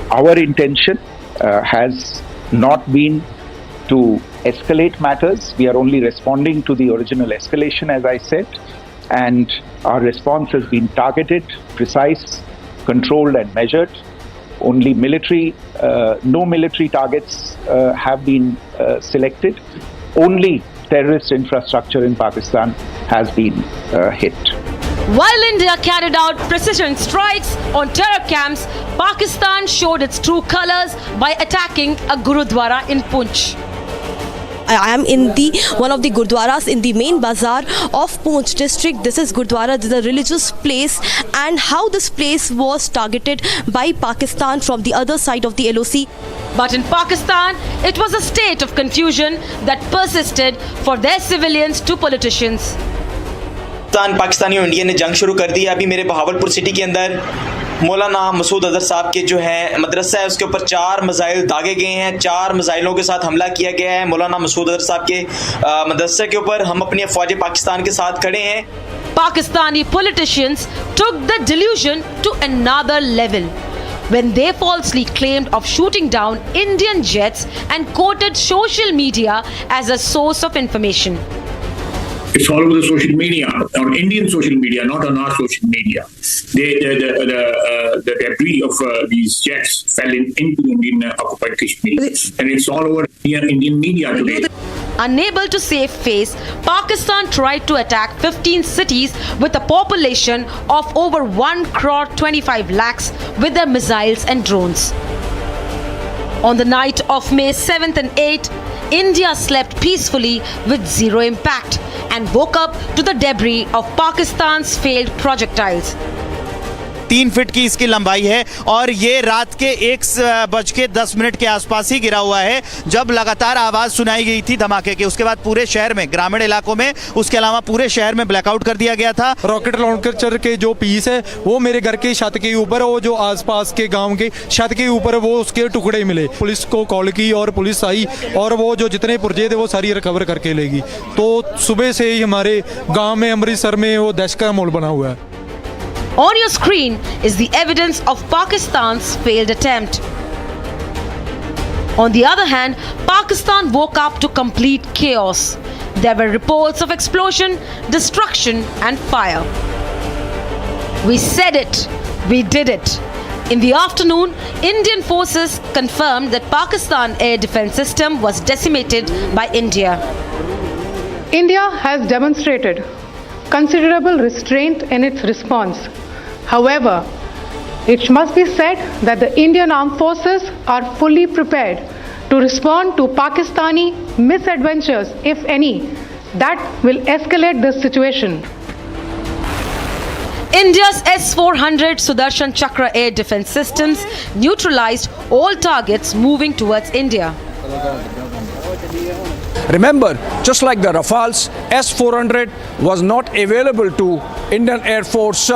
Speaker 14: Our intention has not been to escalate matters. We are only responding to the original escalation, as I said, and our response has been targeted, precise, controlled and measured. Only no military targets have been selected. Only terrorist infrastructure in Pakistan has been hit.
Speaker 2: While India carried out precision strikes on terror camps, Pakistan showed its true colors by attacking a Gurudwara in Poonch.
Speaker 5: I am in one of the Gurdwaras in the main bazaar of Poonch district. This is Gurdwara, this is a religious place, and how this place was targeted by Pakistan from the other side of the LOC.
Speaker 2: But in Pakistan, it was a state of confusion that persisted for their civilians to politicians.
Speaker 4: Pakistani और India ने जंग शुरू कर दी है। अभी मेरे Bahawalpur city के अंदर मौलाना मसूद अजहर साहब के जो है मदरसा है, उसके ऊपर 4 मिसाइल दागे गए हैं। 4 मिसाइलों के साथ हमला किया गया है मौलाना मसूद अजहर साहब के मदरसे के ऊपर। हम अपनी अफवाज पाकिस्तान के साथ खड़े हैं।
Speaker 2: Pakistani politicians took the delusion to another level when they falsely claimed of shooting down Indian jets and quoted social media as a source of information.
Speaker 20: It's all over the social media, on Indian social media, not on our social media. The debris of these jets fell into Indian occupied Kashmir, and it's all over Indian media today.
Speaker 2: Unable to save face, Pakistan tried to attack 15 cities with a population of over 1 crore 25 lakhs with their missiles and drones. On the night of May 7th and 8th, India slept peacefully with zero impact and woke up to the debris of Pakistan's failed projectiles.
Speaker 4: 3 feet की इसकी लंबाई है और ये रात के 1:10 के आसपास ही गिरा हुआ है, जब लगातार आवाज सुनाई गई थी धमाके की। उसके बाद पूरे शहर में, ग्रामीण इलाकों में, उसके अलावा पूरे शहर में ब्लैकआउट कर दिया गया था।
Speaker 3: रॉकेट लॉन्चर के जो पीस है वो मेरे घर की छत के ऊपर, वो जो आसपास के गांव के छत के ऊपर वो उसके टुकड़े मिले। पुलिस को कॉल की और पुलिस आई और वो जो जितने पुर्जे थे वो सारी रिकवर करके लेगी। तो सुबह से ही हमारे गाँव में, अमृतसर में वो दहशत का माहौल बना हुआ है।
Speaker 2: On your screen is the evidence of Pakistan's failed attempt. On the other hand, Pakistan woke up to complete chaos. There were reports of explosion, destruction and fire. We said it, we did it. In the afternoon, Indian forces confirmed that Pakistan air defense system was decimated by India.
Speaker 21: India has demonstrated considerable restraint in its response. However, it must be said that the Indian armed forces are fully prepared to respond to Pakistani misadventures, if any, that will escalate this situation.
Speaker 2: India's S-400 Sudarshan Chakra air defense systems neutralized all targets moving towards India.
Speaker 22: Remember, just like the Rafales, S-400 was not available to Indian Air Force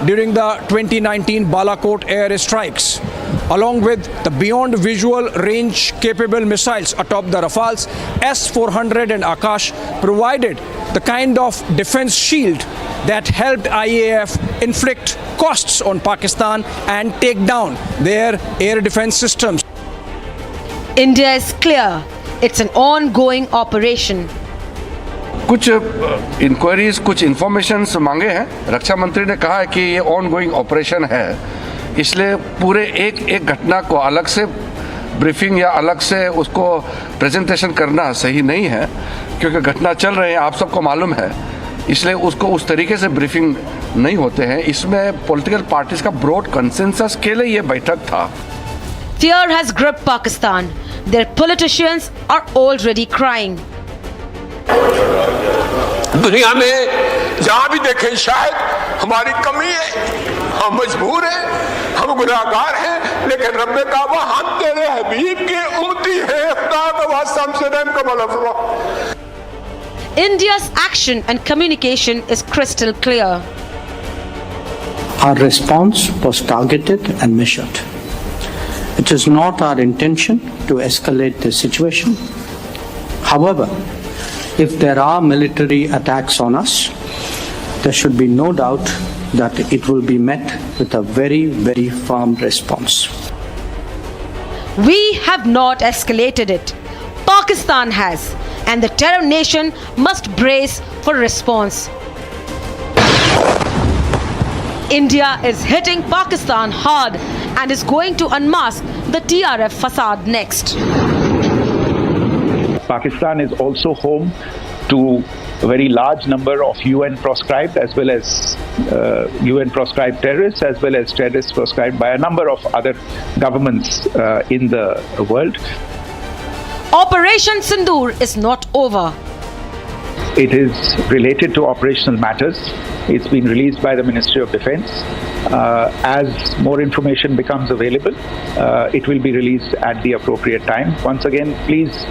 Speaker 22: during the 2019 Balochistan air strikes. Along with the beyond visual range capable missiles atop the Rafales, S-400 and Akash provided the kind of defense shield that helped IAF inflict costs on Pakistan and take down their air defense systems.
Speaker 2: India is clear. It's an ongoing operation.
Speaker 12: कुछ inquiries, कुछ informations मांगे हैं। रक्षा मंत्री ने कहा है कि ये ऑनगोइंग ऑपरेशन है, इसलिए पूरे एक घटना को अलग से ब्रीफिंग या अलग से उसको प्रेजेंटेशन करना सही नहीं है, क्योंकि घटना चल रहे हैं, आप सबको मालूम है, इसलिए उसको उस तरीके से ब्रीफिंग नहीं होते हैं। इसमें पॉलिटिकल पार्टीज का ब्रॉड कंसेंसस के लिए ये बैठक था।
Speaker 2: Fear has gripped Pakistan. Their politicians are already crying.
Speaker 12: दुनिया में जहाँ भी देखें शायद हमारी कमी है, हम मजबूर हैं, हम गुनाहगार हैं, लेकिन रब ने कहा हम तेरे हबीब की उम्मती हैं, खुदा का वास्ता हमसे रहम का भला फरमा।
Speaker 2: India's action and communication is crystal clear.
Speaker 23: Our response was targeted and measured. It is not our intention to escalate the situation. However, if there are military attacks on us, there should be no doubt that it will be met with a very, very firm response.
Speaker 2: We have not escalated it. Pakistan has, and the terror nation must brace for response. India is hitting Pakistan hard and is going to unmask the TRF facade next.
Speaker 14: Pakistan is also home to a very large number of UN proscribed as well as UN proscribed terrorists, as well as terrorists proscribed by a number of other governments in the world.
Speaker 2: Operation Sindoor is not over.
Speaker 14: It is related to operational matters. It's been released by the Ministry of Defence. As more information becomes available, it will be released at the appropriate time. Once again, please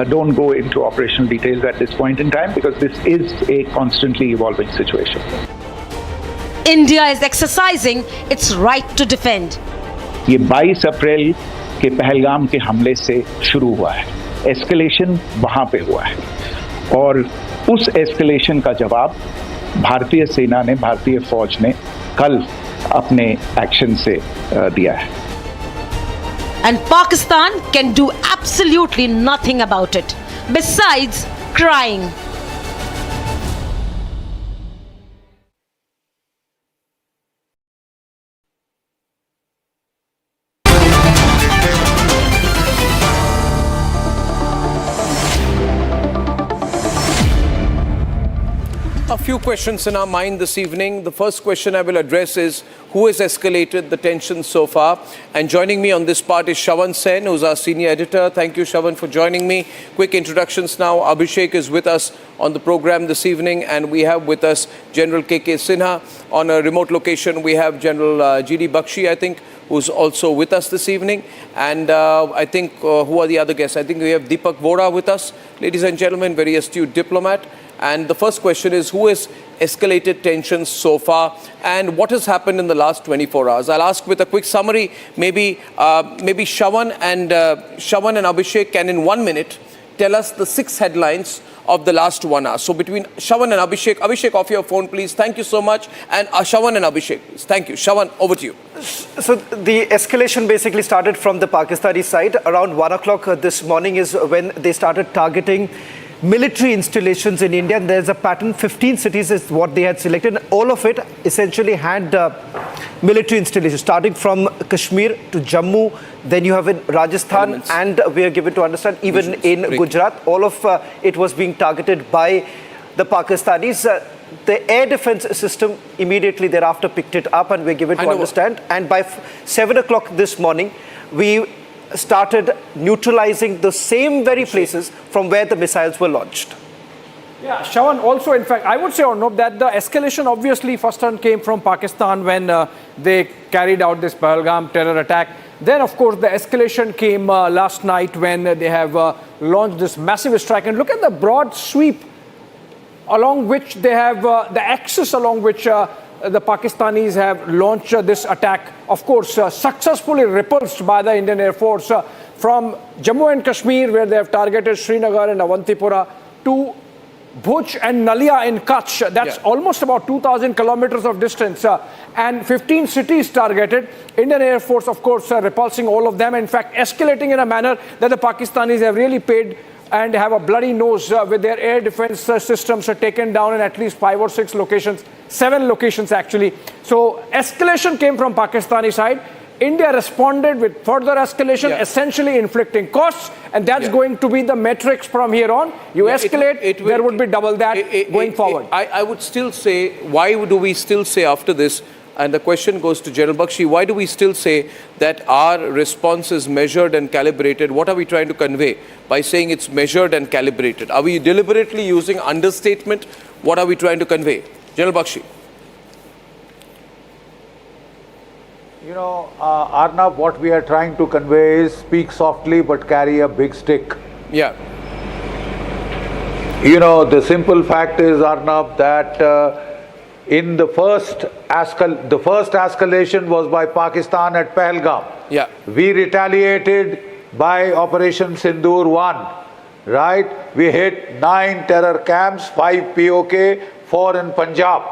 Speaker 14: don't go into operational details at this point in time, because this is a constantly evolving situation.
Speaker 2: India is exercising its right to defend.
Speaker 14: ये 22 अप्रैल के पहलगाम के हमले से शुरू हुआ है। Escalation वहाँ पे हुआ है और उस एस्केलेशन का जवाब भारतीय सेना ने, भारतीय फौज ने कल अपने एक्शन से दिया है।
Speaker 2: And Pakistan can do absolutely nothing about it, besides crying.
Speaker 9: A few questions in our mind this evening. The first question I will address is, who has escalated the tension so far? And joining me on this part is Shravan Sen, who's our senior editor. Thank you, Shravan, for joining me. Quick introductions now. Abhishek is with us on the program this evening, and we have with us General KK Sinha. On a remote location, we have General GD Bakshi, I think, who's also with us this evening. And I think, who are the other guests? I think we have Deepak Vora with us. Ladies and gentlemen, very astute diplomat. And the first question is, who has escalated tensions so far, and what has happened in the last 24 hours? I'll ask with a quick summary. Maybe Shravan and Abhishek can in 1 minute tell us the 6 headlines of the last 1 hour. So between Shravan and Abhishek, off your phone, please. Thank you so much. And Shravan and Abhishek, please. Thank you. Shravan, over to you.
Speaker 7: So the escalation basically started from the Pakistani side. Around 1 o'clock this morning is when they started targeting military installations in India. And there's a pattern. 15 cities is what they had selected. All of it essentially had military installations, starting from Kashmir to Jammu. Then you have in Rajasthan, and we are given to understand even in Gujarat. All of it was being targeted by the Pakistanis. The air defense system immediately thereafter picked it up, and we're given to understand. And by 7 o'clock this morning, we started neutralizing the same very places from where the missiles were launched.
Speaker 22: Yeah, Shravan, also, in fact, I would say, Arnab, that the escalation obviously first one came from Pakistan when they carried out this Pahalgam terror attack. Then, of course, the escalation came last night when they have launched this massive strike. And look at the broad sweep along which they have, the axis along which the Pakistanis have launched this attack. Of course, successfully repulsed by the Indian Air Force from Jammu and Kashmir, where they have targeted Srinagar and Avantipura, to Bhuj and Nalia in Kutch. That's almost about 2,000 kilometers of distance. And 15 cities targeted. Indian Air Force, of course, repulsing all of them. In fact, escalating in a manner that the Pakistanis have really paid and have a bloody nose with their air defense systems taken down in at least 5 or 6 locations, 7 locations actually. So escalation came from Pakistani side. India responded with further escalation, essentially inflicting costs, and that's going to be the metrics from here on. You escalate, there would be double that going forward.
Speaker 9: I would still say, why do we still say after this, and the question goes to General Bakshi, why do we still say that our response is measured and calibrated? What are we trying to convey by saying it's measured and calibrated? Are we deliberately using understatement? What are we trying to convey? General Bakshi.
Speaker 19: You know, Arnab, what we are trying to convey is speak softly but carry a big stick.
Speaker 9: Yeah.
Speaker 19: You know, the simple fact is, Arnab, that in the first escalation was by Pakistan at Pahalgam.
Speaker 9: Yeah.
Speaker 19: We retaliated by Operation Sindoor 1, right? We hit 9 terror camps, 5 POK, 4 in Punjab,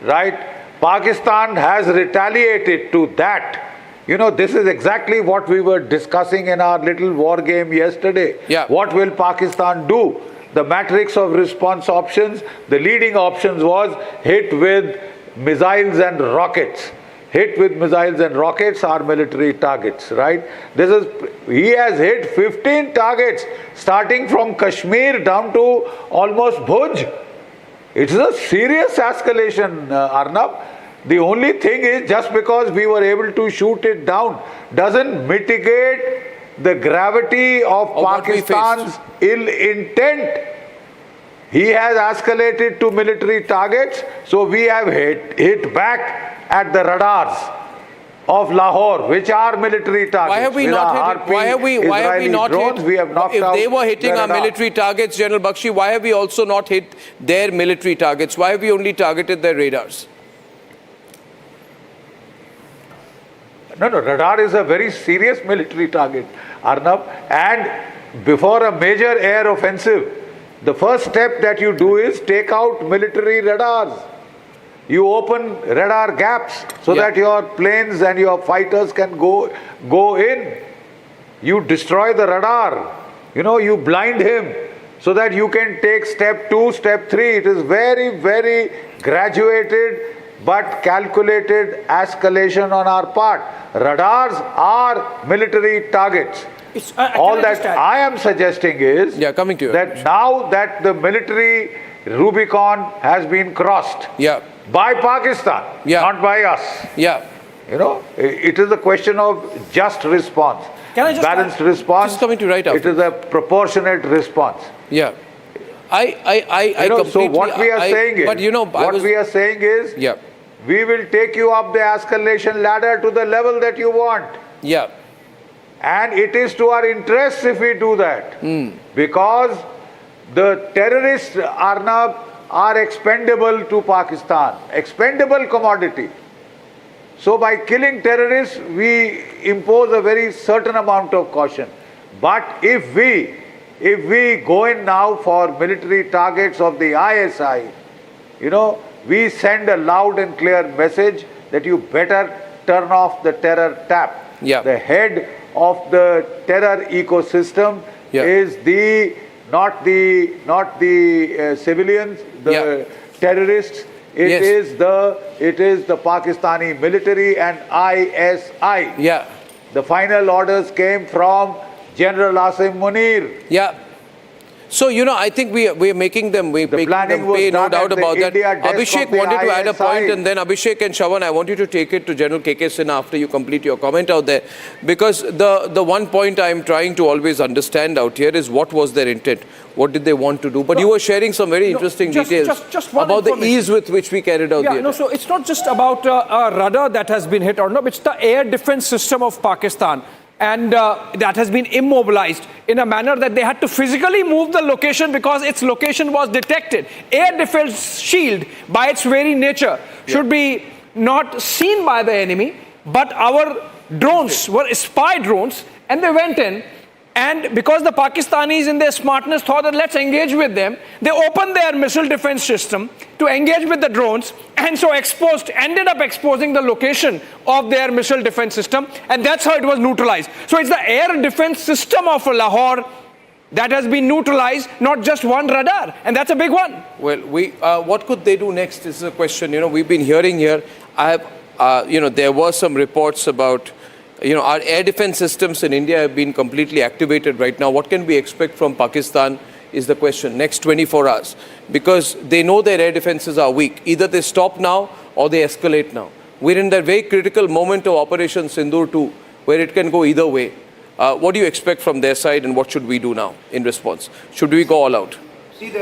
Speaker 19: right? Pakistan has retaliated to that. You know, this is exactly what we were discussing in our little war game yesterday.
Speaker 9: Yeah.
Speaker 19: What will Pakistan do? The matrix of response options, the leading options was hit with missiles and rockets. Hit with missiles and rockets are military targets, right? He has hit 15 targets, starting from Kashmir down to almost Bhuj. It's a serious escalation, Arnab. The only thing is, just because we were able to shoot it down doesn't mitigate the gravity of Pakistan's ill intent. He has escalated to military targets, so we have hit back at the radars of Lahore, which are military targets.
Speaker 9: Why have we not hit? Why have we not hit?
Speaker 19: We have knocked out
Speaker 9: if they were hitting our military targets, General Bakshi, why have we also not hit their military targets? Why have we only targeted their radars?
Speaker 19: No, radar is a very serious military target, Arnab. And before a major air offensive, the first step that you do is take out military radars. You open radar gaps so that your planes and your fighters can go in. You destroy the radar. You know, you blind him so that you can take step 2, step 3. It is very, very graduated but calculated escalation on our part. Radars are military targets. All that I am suggesting is
Speaker 9: coming to you,
Speaker 19: that now that the military Rubicon has been crossed.
Speaker 9: Yeah.
Speaker 19: By Pakistan, not by us.
Speaker 9: Yeah.
Speaker 19: You know, it is a question of just response.
Speaker 9: Can I just
Speaker 19: balanced response?
Speaker 9: Just coming to right after.
Speaker 19: It is a proportionate response.
Speaker 9: Yeah. I completely...
Speaker 19: So what we are saying is,
Speaker 9: but you know,
Speaker 19: we are saying is, we will take you up the escalation ladder to the level that you want.
Speaker 9: Yeah.
Speaker 19: And it is to our interests if we do that. Because the terrorists, Arnab, are expendable to Pakistan. Expendable commodity. So by killing terrorists, we impose a very certain amount of caution. But if we go in now for military targets of the ISI, you know, we send a loud and clear message that you better turn off the terror tap.
Speaker 9: Yeah.
Speaker 19: The head of the terror ecosystem is not the civilians, the terrorists. It is the Pakistani military and ISI.
Speaker 9: Yeah.
Speaker 19: The final orders came from General Asim Munir.
Speaker 9: Yeah. So, you know, I think we are making them, pay, no doubt about that. Abhishek wanted to add a point, and then Abhishek and Shravan, I want you to take it to General KK Sinha after you complete your comment out there. Because the one point I'm trying to always understand out here is what was their intent? What did they want to do? But you were sharing some very interesting details about the ease with which we carried out the attack.
Speaker 22: So it's not just about a rudder that has been hit or not, it's the air defense system of Pakistan. And that has been immobilized in a manner that they had to physically move the location because its location was detected. Air defense shield, by its very nature, should be not seen by the enemy, but our drones were spy drones, and they went in. And because the Pakistanis in their smartness thought that let's engage with them, they opened their missile defense system to engage with the drones, and so ended up exposing the location of their missile defense system, and that's how it was neutralized. So it's the air defense system of Lahore that has been neutralized, not just one radar, and that's a big one.
Speaker 9: Well, what could they do next is a question. You know, we've been hearing here, there were some reports about, our air defense systems in India have been completely activated right now. What can we expect from Pakistan is the question, next 24 hours. Because they know their air defenses are weak. Either they stop now or they escalate now. We're in that very critical moment of Operation Sindoor 2, where it can go either way. What do you expect from their side, and what should we do now in response? Should we go all out?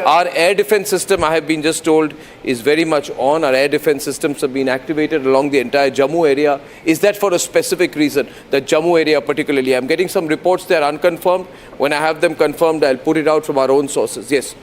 Speaker 9: Our air defense system, I have been just told, is very much on. Our air defense systems have been activated along the entire Jammu area. Is that for a specific reason, the Jammu area particularly? I'm getting some reports that are unconfirmed. When I have them confirmed, I'll put it out from our own sources. Yes.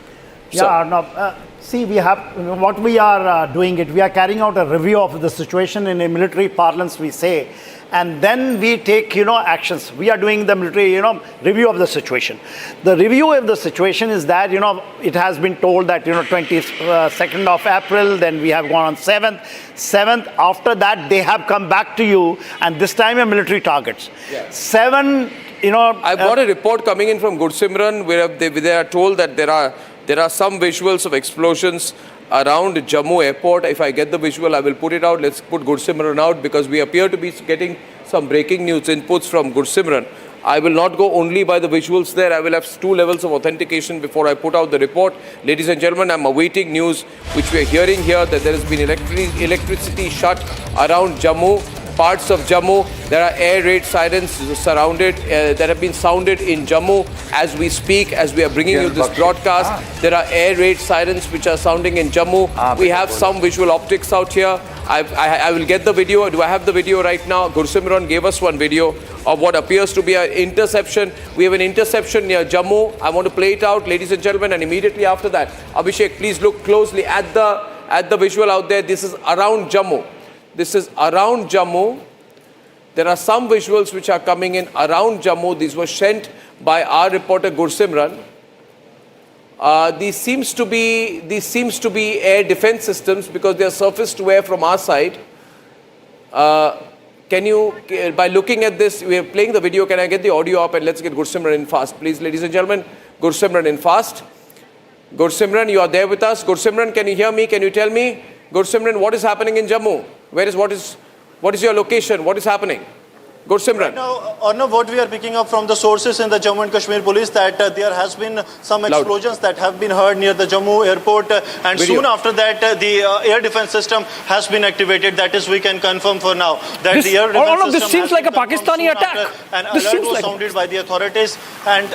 Speaker 8: See, we have, what we are doing we are carrying out a review of the situation in a military parlance, we say, and then we take, actions. We are doing the military, review of the situation. The review of the situation is that, it has been told that, 22nd of April, then we have gone on 7th. After that, they have come back to you, and this time a military targets. 7,
Speaker 9: I've got a report coming in from Gursimran where they are told that there are some visuals of explosions around Jammu airport. If I get the visual, I will put it out. Let's put Gursimran out, because we appear to be getting some breaking news inputs from Gursimran. I will not go only by the visuals there. I will have 2 levels of authentication before I put out the report. Ladies and gentlemen, I'm awaiting news which we are hearing here that there has been electricity shut around Jammu. Parts of Jammu, there are air raid sirens surrounded that have been sounded in Jammu as we speak, as we are bringing you this broadcast. There are air raid sirens which are sounding in Jammu. We have some visual optics out here. I will get the video. Do I have the video right now? Gursimran gave us one video of what appears to be an interception. We have an interception near Jammu. I want to play it out, ladies and gentlemen, and immediately after that, Abhishek, please look closely at the visual out there. This is around Jammu. This is around Jammu. There are some visuals which are coming in around Jammu. These were sent by our reporter Gursimran. These seems to be air defense systems because they are surface to air from our side. Can you, by looking at this, we are playing the video. Can I get the audio up and let's get Gursimran in fast, please, ladies and gentlemen. Gursimran in fast. Gursimran, you are there with us. Gursimran, can you hear me? Can you tell me, Gursimran, what is happening in Jammu? What is your location? What is happening? Gursimran.
Speaker 10: Right now, Arnav, what we are picking up from the sources in the Jammu and Kashmir police that there has been some explosions that have been heard near the Jammu airport, and soon after that the air defense system has been activated. That is, we can confirm for now that the air defense system
Speaker 16: this seems like a Pakistani attack.
Speaker 10: An alert was sounded by the authorities, and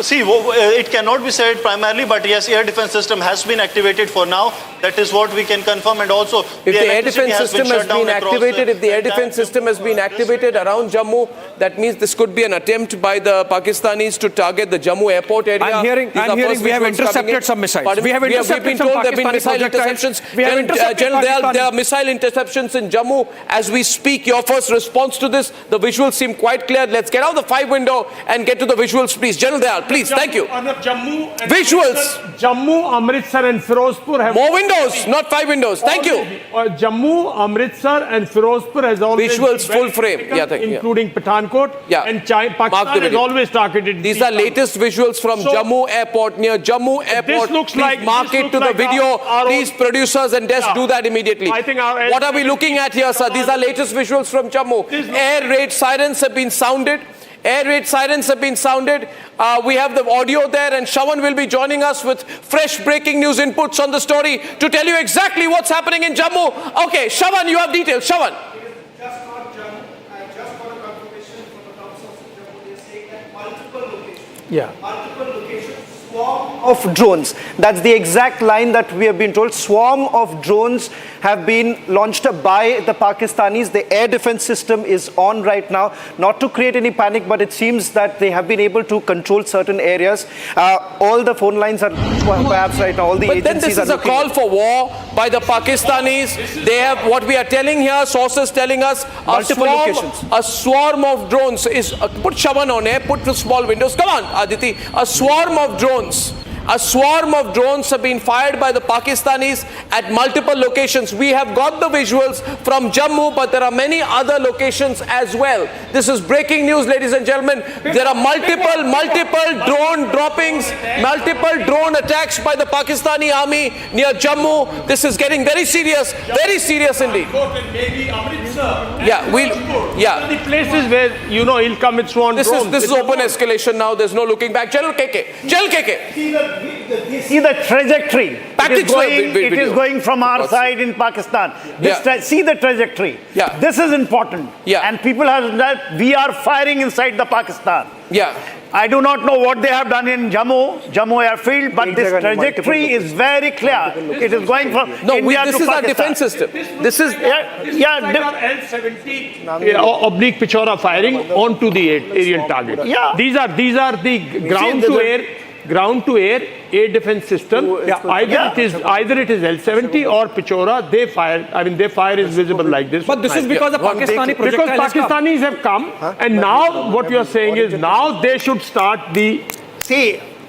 Speaker 10: see, it cannot be said primarily, but yes, air defense system has been activated for now. That is what we can confirm. And also,
Speaker 9: if the air defense system has been activated, if the air defense system has been activated around Jammu, that means this could be an attempt by the Pakistanis to target the Jammu airport area.
Speaker 16: I'm hearing we have intercepted some missiles.
Speaker 9: We've been told there have been missile interceptions. General, there are missile interceptions in Jammu as we speak. Your first response to this, the visuals seem quite clear. Let's get out the 5 window and get to the visuals, please. General Dayal, please. Thank you. Visuals.
Speaker 17: Jammu, Amritsar and Firozpur have...
Speaker 9: More windows, not 5 windows. Thank you.
Speaker 17: Jammu, Amritsar and Firozpur has always...
Speaker 9: Visuals full frame.
Speaker 17: Including Pathankot.
Speaker 9: Yeah.
Speaker 17: And Pakistan has always targeted...
Speaker 9: These are latest visuals from Jammu Airport. Near Jammu Airport.
Speaker 17: This looks like...
Speaker 9: Mark it to the video. Please, producers and desk, do that immediately.
Speaker 17: I think
Speaker 9: what are we looking at here, sir? These are latest visuals from Jammu. Air raid sirens have been sounded. Air raid sirens have been sounded. We have the audio there, and Shawan will be joining us with fresh breaking news inputs on the story to tell you exactly what's happening in Jammu. Okay, Shawan, you have details. Shawan.
Speaker 7: Yeah. Swarm of drones. That's the exact line that we have been told. Swarm of drones have been launched by the Pakistanis. The air defense system is on right now. Not to create any panic, but it seems that they have been able to control certain areas. All the phone lines are perhaps right now. All the agencies
Speaker 9: then this is a call for war by the Pakistanis. They have, what we are telling here, sources telling us, a swarm of drones is, put Shawan on air, put the small windows. Come on, Aditi. A swarm of drones. A swarm of drones have been fired by the Pakistanis at multiple locations. We have got the visuals from Jammu, but there are many other locations as well. This is breaking news, ladies and gentlemen. There are multiple drone droppings, multiple drone attacks by the Pakistani army near Jammu. This is getting very serious indeed.
Speaker 17: The places where, he'll come with drone.
Speaker 9: This is open escalation now. There's no looking back. General KK.
Speaker 8: See the trajectory. It is going from our side in Pakistan. See the trajectory. This is important. And people have that we are firing inside the Pakistan. I do not know what they have done in Jammu airfield, but this trajectory is very clear. It is going from India
Speaker 9: this
Speaker 8: to
Speaker 9: is
Speaker 8: Pakistan.
Speaker 9: our defense system. This is
Speaker 17: L-70 oblique Pichora firing onto the aerial target. These are the ground to air air defense system. Either it is L-70 or Pichora. They fire. I mean, their fire is visible like this.
Speaker 16: But this is because the Pakistani projectile
Speaker 17: because Pakistanis have come, and now what you are saying is now they should start the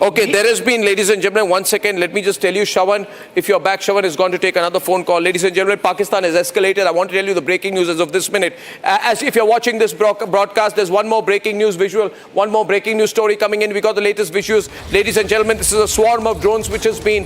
Speaker 9: Okay, there has been, ladies and gentlemen, 1 second. Let me just tell you, Shawan, if you're back, Shawan is going to take another phone call. Ladies and gentlemen, Pakistan has escalated. I want to tell you the breaking news as of this minute. As if you're watching this broadcast, there's one more breaking news visual, one more breaking news story coming in. We got the latest visuals. Ladies and gentlemen, this is a swarm of drones which has been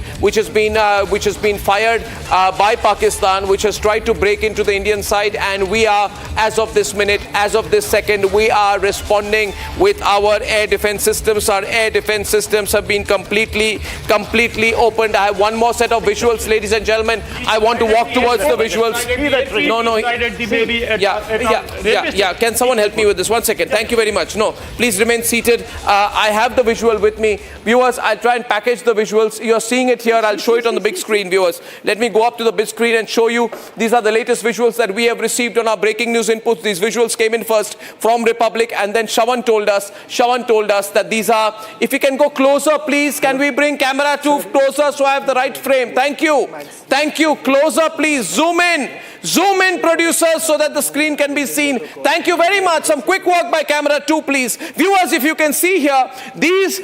Speaker 9: fired by Pakistan, which has tried to break into the Indian side. And we are, as of this minute, as of this second, we are responding with our air defense systems. Our air defense systems have been completely opened. I have one more set of visuals, ladies and gentlemen. I want to walk towards the visuals. Can someone help me with this? 1 second. Thank you very much. No, please remain seated. I have the visual with me. Viewers, I'll try and package the visuals. You're seeing it here. I'll show it on the big screen, viewers. Let me go up to the big screen and show you. These are the latest visuals that we have received on our breaking news inputs. These visuals came in first from Republic, and then Shawan told us that these are, if you can go closer, please. Can we bring camera 2 closer so I have the right frame? Thank you. Thank you. Closer, please. Zoom in. Zoom in, producers, so that the screen can be seen. Thank you very much. Some quick work by camera 2, please. Viewers, if you can see here, these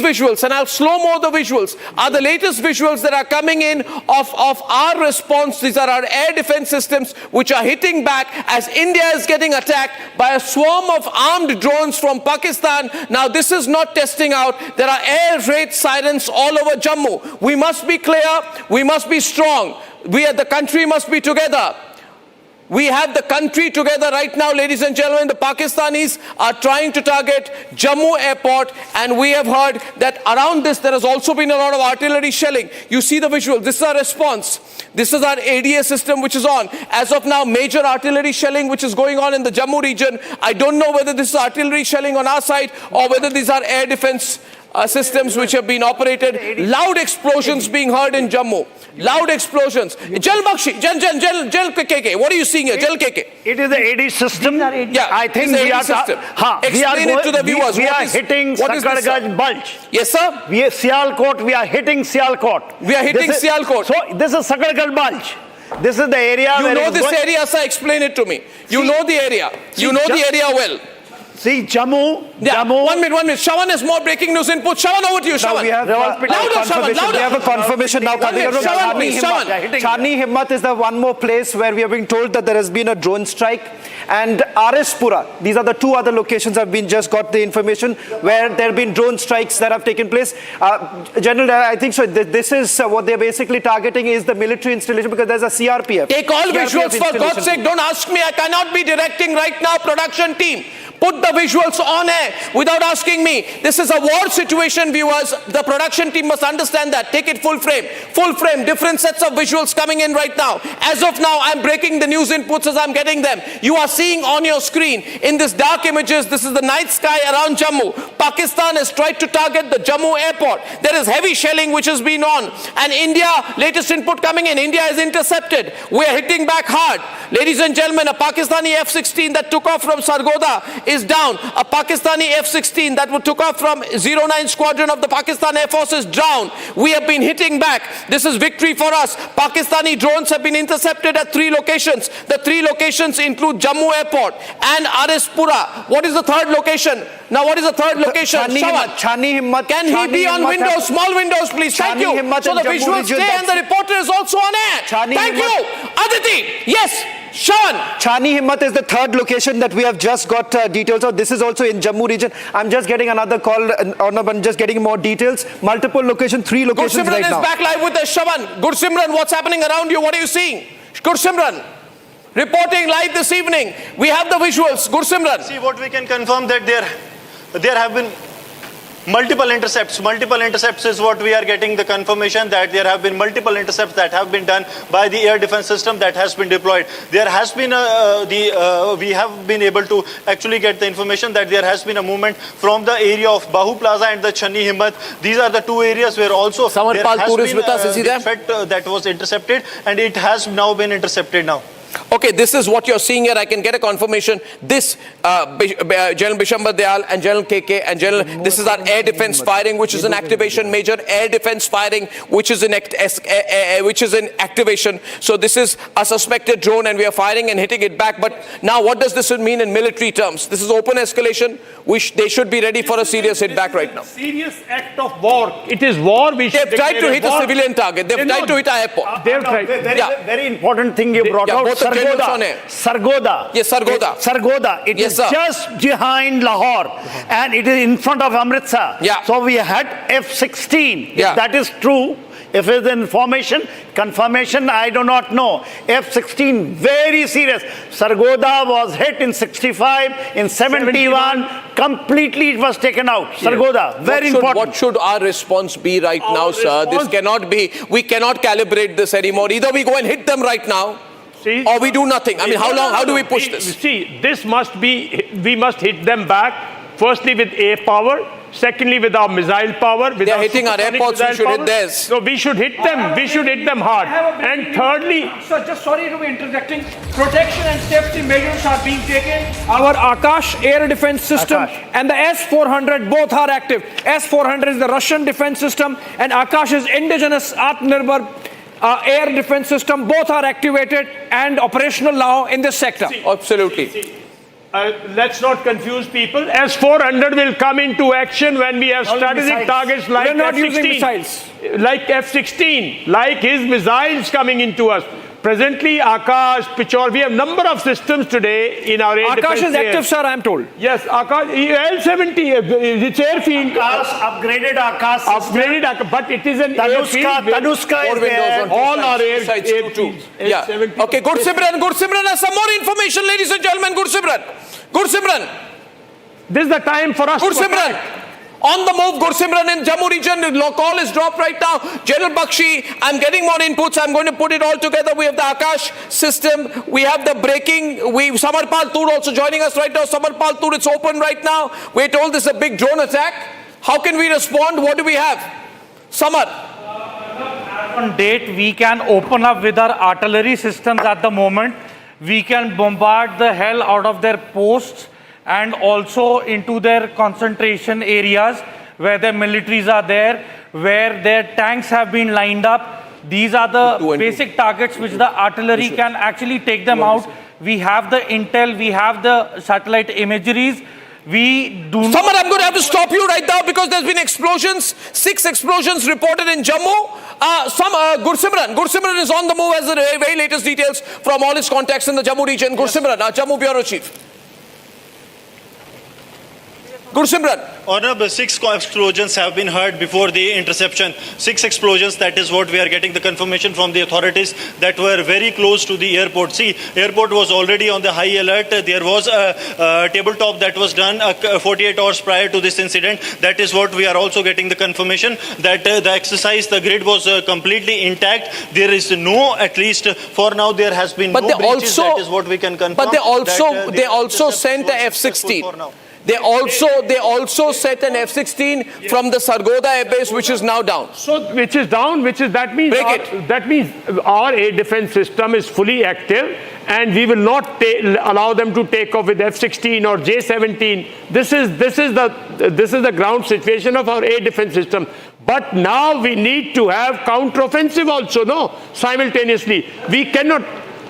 Speaker 9: visuals, and I'll slow-mo the visuals, are the latest visuals that are coming in of our response. These are our air defense systems which are hitting back as India is getting attacked by a swarm of armed drones from Pakistan. Now, this is not testing out. There are air raid sirens all over Jammu. We must be clear. We must be strong. The country must be together. We have the country together right now, ladies and gentlemen. The Pakistanis are trying to target Jammu airport, and we have heard that around this there has also been a lot of artillery shelling. You see the visual. This is our response. This is our ADA system which is on. As of now, major artillery shelling which is going on in the Jammu region. I don't know whether this is artillery shelling on our side or whether these are air defense systems which have been operated. Loud explosions being heard in Jammu. Loud explosions. Jal Bakshi, Jal KK. What are you seeing here? Jal KK.
Speaker 8: It is the AD system.
Speaker 9: Yeah,
Speaker 8: I think
Speaker 9: it's the
Speaker 8: we
Speaker 9: AD
Speaker 8: are
Speaker 9: system.
Speaker 8: Explain
Speaker 9: it to the viewers.
Speaker 8: We are hitting Sakargaj Bulge.
Speaker 9: Yes, sir.
Speaker 8: Sialkot. We are hitting Sialkot.
Speaker 9: We are hitting Sialkot.
Speaker 8: So this is Sakargaj Bulge. This is the area.
Speaker 9: You know this area, sir. Explain it to me. You know the area. You know the area well.
Speaker 8: See, Jammu.
Speaker 9: Yeah. Jammu. 1 minute. Shawan has more breaking news input. Shawan, over to you. Shawan.
Speaker 7: We have confirmation. We have a confirmation now coming out. Chani Himmat is the one more place where we have been told that there has been a drone strike. And Arispura, these are the two other locations have been just got the information where there have been drone strikes that have taken place. General, I think so. This is what they're basically targeting is the military installation because there's a CRPF.
Speaker 9: Take all visuals for God's sake. Don't ask me. I cannot be directing right now. Production team. Put the visuals on air without asking me. This is a war situation, viewers. The production team must understand that. Take it full frame. Full frame. Different sets of visuals coming in right now. As of now, I'm breaking the news inputs as I'm getting them. You are seeing on your screen in this dark images, this is the night sky around Jammu. Pakistan has tried to target the Jammu airport. There is heavy shelling which has been on. And India, latest input coming in, India is intercepted. We are hitting back hard. Ladies and gentlemen, a Pakistani F-16 that took off from Sargodha is down. A Pakistani F-16 that took off from 09 Squadron of the Pakistan Air Force is down. We have been hitting back. This is victory for us. Pakistani drones have been intercepted at 3 locations. The 3 locations include Jammu Airport and Arispura. What is the third location? Now what is the third location?
Speaker 7: Chani Himmat.
Speaker 9: Can he be on windows? Small windows, please. Thank you. So the visuals stay and the reporter is also on air. Thank you. Aditi. Yes. Sean.
Speaker 7: Chani Himmat is the third location that we have just got details of. This is also in Jammu region. I'm just getting another call. I'm just getting more details. Multiple locations, 3 locations right now.
Speaker 9: Gursimran is back live with us. Shawan. Gursimran, what's happening around you? What are you seeing? Gursimran. Reporting live this evening. We have the visuals. Gursimran.
Speaker 10: See, what we can confirm that there have been multiple intercepts. Multiple intercepts is what we are getting the confirmation that there have been multiple intercepts that have been done by the air defense system that has been deployed. There has been we have been able to actually get the information that there has been a movement from the area of Bahu Plaza and the Chani Himmat. These are the 2 areas where also there has been a threat that was intercepted, and it has now been intercepted now.
Speaker 9: Okay, this is what you're seeing here. I can get a confirmation. This General Bishambar Dayal and General KK and General, this is our air defense firing, which is in activation. Major air defense firing, which is in activation. So this is a suspected drone, and we are firing and hitting it back. But now, what does this mean in military terms? This is open escalation. They should be ready for a serious hit back right now.
Speaker 17: Serious act of war. It is war.
Speaker 9: They've tried to hit a civilian target. They've tried to hit our airport.
Speaker 17: They've tried.
Speaker 8: Very important thing you brought out. Sargodha.
Speaker 9: Yes, Sargodha.
Speaker 8: Sargodha. It is just behind Lahore, and it is in front of Amritsar.
Speaker 9: Yeah.
Speaker 8: So we had F-16.
Speaker 9: Yeah.
Speaker 8: If that is true, if it's information, confirmation, I do not know. F-16, very serious. Sargodha was hit in 65, in 71, completely it was taken out. Sargodha, very important.
Speaker 9: What should our response be right now, sir? This cannot be, we cannot calibrate this anymore. Either we go and hit them right now, or we do nothing. I mean, how do we push this?
Speaker 17: See, this must be, we must hit them back, firstly with air power, secondly with our missile power.
Speaker 9: They are hitting our airports, we should hit theirs.
Speaker 17: So we should hit them, we should hit them hard. And thirdly...
Speaker 16: Sir, just sorry to be interjecting. Protection and safety measures are being taken. Our Akash air defense system and the S-400 both are active. S-400 is the Russian defense system and Akash is indigenous Atmanirbhar air defense system. Both are activated and operational now in this sector.
Speaker 9: Absolutely.
Speaker 17: Let's not confuse people. S-400 will come into action when we have strategic targets like
Speaker 16: F-16.
Speaker 17: Like F-16, like his missiles coming into us. presently Akash, Pichor, we have number of systems today in our air
Speaker 16: Akash is active, sir, I am told.
Speaker 17: Yes, Akash, L-70, it's airfield.
Speaker 8: Upgraded Akash system.
Speaker 17: Upgraded Akash, but it is an airfield.
Speaker 8: Tanuska is there.
Speaker 17: All our airfields.
Speaker 9: Yeah. Okay, Gursimran has some more information, ladies and gentlemen. Gursimran.
Speaker 17: This is the time for us
Speaker 9: Gursimran. On the move, Gursimran in Jammu region. The call is dropped right now. General Bakshi, I'm getting more inputs. I'm going to put it all together. We have the Akash system. We have the braking. Samarpal Tur also joining us right now. Samarpal Tur, it's open right now. We're told this is a big drone attack. How can we respond? What do we have? Samar.
Speaker 1: On date, we can open up with our artillery systems at the moment. We can bombard the hell out of their posts and also into their concentration areas where their militaries are there, where their tanks have been lined up. These are the basic targets which the artillery can actually take them out. We have the intel, we have the satellite imageries.
Speaker 9: Samar, I'm going to have to stop you right now because there's been explosions. 6 explosions reported in Jammu. Gursimran is on the move as the very latest details from all his contacts in the Jammu region. Gursimran, Jammu Bureau Chief. Gursimran.
Speaker 10: Honorable, 6 explosions have been heard before the interception. 6 explosions, that is what we are getting the confirmation from the authorities that were very close to the airport. See, airport was already on the high alert. There was a tabletop that was done 48 hours prior to this incident. That is what we are also getting the confirmation that the exercise, the grid was completely intact. There is no, at least for now, there has been no breaches. That is what we can confirm.
Speaker 9: But they also sent the F-16. They also set an F-16 from the Sargodha air base, which is now down.
Speaker 17: So, that means our air defense system is fully active, and we will not allow them to take off with F-16 or J-17. This is the ground situation of our air defense system. But now we need to have counteroffensive also, no? Simultaneously, we cannot.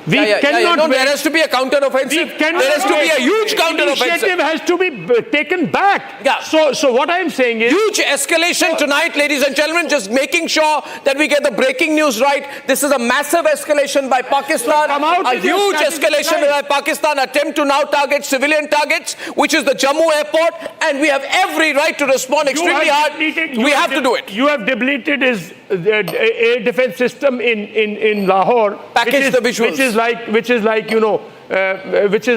Speaker 9: There has to be a counter-offensive. There has to be a huge counter-offensive.
Speaker 17: Initiative has to be taken back.
Speaker 9: Yeah.
Speaker 17: So what I'm saying is...
Speaker 9: Huge escalation tonight, ladies and gentlemen. Just making sure that we get the breaking news right. This is a massive escalation by Pakistan. A huge escalation by Pakistan. Attempt to now target civilian targets, which is the Jammu airport. And we have every right to respond extremely hard. We have to do it.
Speaker 17: You have depleted his air defense system in Lahore.
Speaker 9: Package the visuals.
Speaker 17: Which is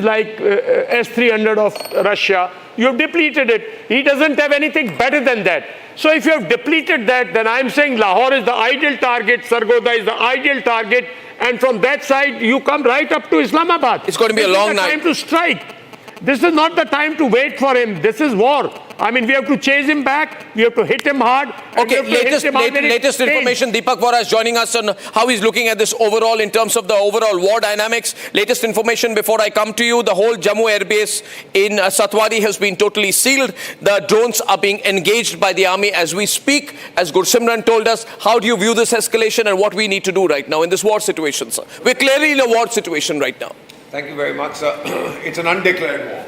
Speaker 17: like S-300 of Russia. You have depleted it. He doesn't have anything better than that. So if you have depleted that, then I'm saying Lahore is the ideal target, Sargodha is the ideal target, and from that side you come right up to Islamabad.
Speaker 9: It's going to be a long night.
Speaker 17: This is the time to strike. This is not the time to wait for him. This is war. I mean, we have to chase him back. We have to hit him hard.
Speaker 9: Okay, latest information. Deepak Vora is joining us on how he's looking at this overall in terms of the overall war dynamics. Latest information before I come to you. The whole Jammu airbase in Satwari has been totally sealed. The drones are being engaged by the army as we speak. As Gursimran told us, how do you view this escalation and what we need to do right now in this war situation, sir? We're clearly in a war situation right now.
Speaker 13: Thank you very much, sir. It's an undeclared war.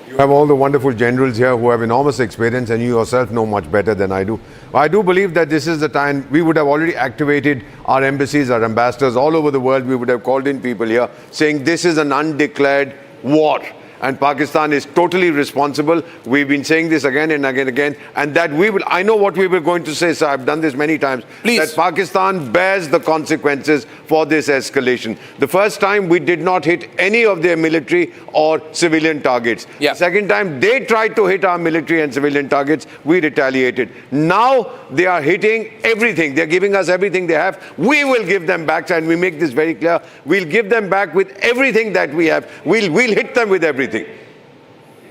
Speaker 13: You have all the wonderful generals here who have enormous experience, and you yourself know much better than I do. I do believe that this is the time we would have already activated our embassies, our ambassadors all over the world. We would have called in people here saying this is an undeclared war. And Pakistan is totally responsible. We've been saying this again and again, and that we will, I know what we were going to say, sir, I've done this many times, that Pakistan bears the consequences for this escalation. The first time we did not hit any of their military or civilian targets. The second time they tried to hit our military and civilian targets, we retaliated. Now they are hitting everything. They're giving us everything they have. We will give them back, and we make this very clear. We'll give them back with everything that we have. We'll hit them with everything.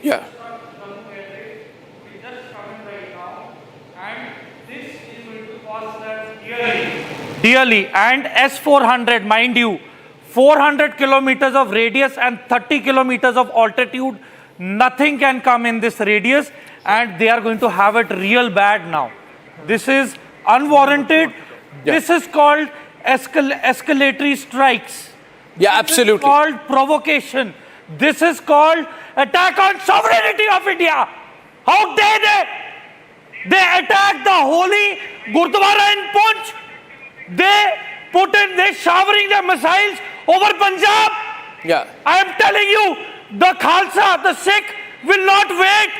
Speaker 9: Yeah.
Speaker 1: Dearly. And S-400, mind you, 400 kilometers of radius and 30 kilometers of altitude. Nothing can come in this radius, and they are going to have it real bad now. This is unwarranted. This is called escalatory strikes.
Speaker 9: Yeah, absolutely.
Speaker 1: This is called provocation. This is called attack on sovereignty of India. How dare they? They attacked the holy Gurdwara in Punch. They're showering their missiles over Punjab.
Speaker 9: Yeah.
Speaker 1: I am telling you, the Khalsa, the Sikh will not wait.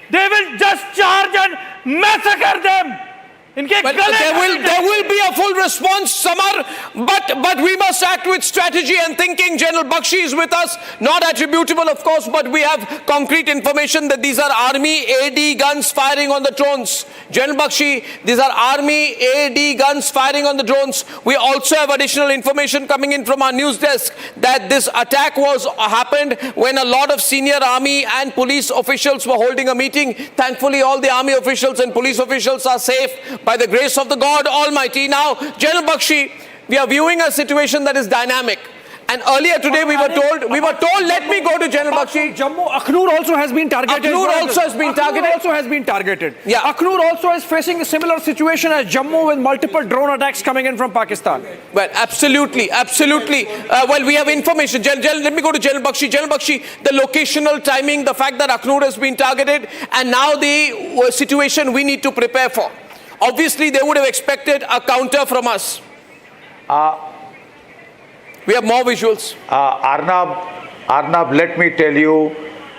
Speaker 1: They will just charge and massacre them.
Speaker 9: Well, there will be a full response, Samar, but we must act with strategy and thinking. General Bakshi is with us, not attributable, of course, but we have concrete information that these are army AD guns firing on the drones. General Bakshi, these are army AD guns firing on the drones. We also have additional information coming in from our news desk that this attack happened when a lot of senior army and police officials were holding a meeting. Thankfully, all the army officials and police officials are safe by the grace of the God Almighty. Now, General Bakshi, we are viewing a situation that is dynamic. And earlier today we were told, let me go to General Bakshi.
Speaker 16: Jammu, Akhnur also has been targeted.
Speaker 9: Akhnur also has been targeted.
Speaker 16: Yeah. Akhnur also is facing a similar situation as Jammu with multiple drone attacks coming in from Pakistan.
Speaker 9: Well, absolutely. Well, we have information. Let me go to General Bakshi. General Bakshi, the locational timing, the fact that Akhnur has been targeted, and now the situation we need to prepare for. Obviously, they would have expected a counter from us. We have more visuals.
Speaker 19: Arnab, let me tell you,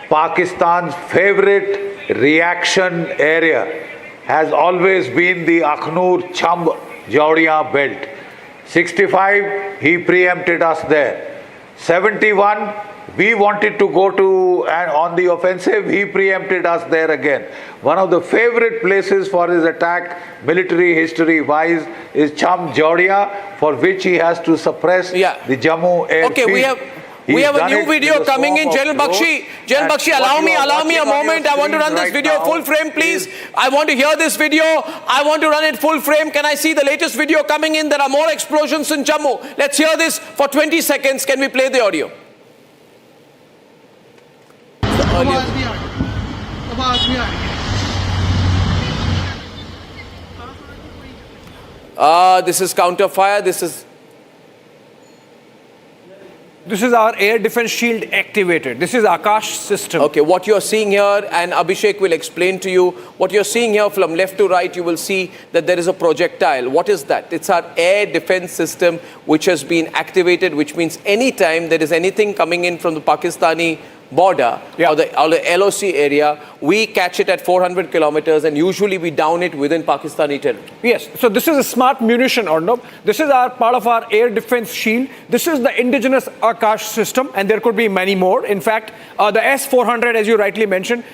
Speaker 19: Pakistan's favorite reaction area has always been the Akhnur Chamb Jaudiya belt. 65, he preempted us there. 71, we wanted to go to on the offensive, he preempted us there again. One of the favorite places for his attack, military history-wise, is Chamb Jaudiya, for which he has to suppress the Jammu airfield.
Speaker 9: Okay, we have a new video coming in. General Bakshi, allow me a moment. I want to run this video full frame, please. I want to hear this video. I want to run it full frame. Can I see the latest video coming in? There are more explosions in Jammu. Let's hear this for 20 seconds. Can we play the audio? This is counter fire. This
Speaker 16: is our air defense shield activated. This is Akash system.
Speaker 9: Okay, what you're seeing here, and Abhishek will explain to you, what you're seeing here from left to right, you will see that there is a projectile. What is that? It's our air defense system which has been activated, which means anytime there is anything coming in from the Pakistani border or the LOC area, we catch it at 400 kilometers and usually we down it within Pakistani territory.
Speaker 16: Yes, so this is a smart munition, Arnab. This is part of our air defense shield. This is the indigenous Akash system, and there could be many more. In fact, the S-400, as you rightly mentioned,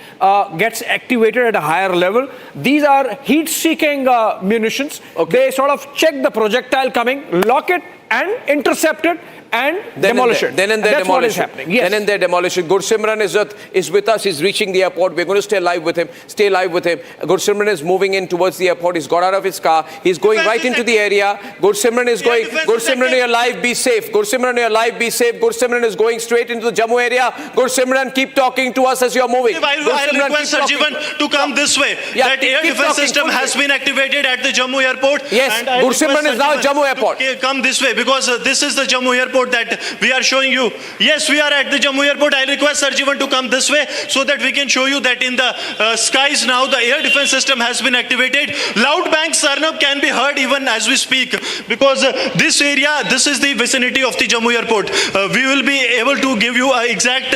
Speaker 16: gets activated at a higher level. These are heat-seeking munitions. They sort of check the projectile coming, lock it and intercept it, and demolish it.
Speaker 9: Then and there,
Speaker 16: that's
Speaker 9: demolish
Speaker 16: what is
Speaker 9: it.
Speaker 16: happening. Yes.
Speaker 9: Then and there, demolish it. Gursimran is with us. He's reaching the airport. We're going to stay live with him. Gursimran is moving in towards the airport. He's got out of his car. He's going right into the area. Gursimran is going. Gursimran, you're live. Be safe. Gursimran, you're live. Be safe. Gursimran is going straight into the Jammu area. Gursimran, keep talking to us as you're moving.
Speaker 10: I'll request Sarjivan to come this way. That air defense system has been activated at the Jammu airport.
Speaker 9: Yes, Gursimran is now at Jammu airport.
Speaker 10: Come this way, because this is the Jammu airport that we are showing you. Yes, we are at the Jammu airport. I request Sarjivan to come this way so that we can show you that in the skies now the air defense system has been activated. Loud bangs, Sarnab, can be heard even as we speak, because this area, this is the vicinity of the Jammu airport. We will be able to give you exact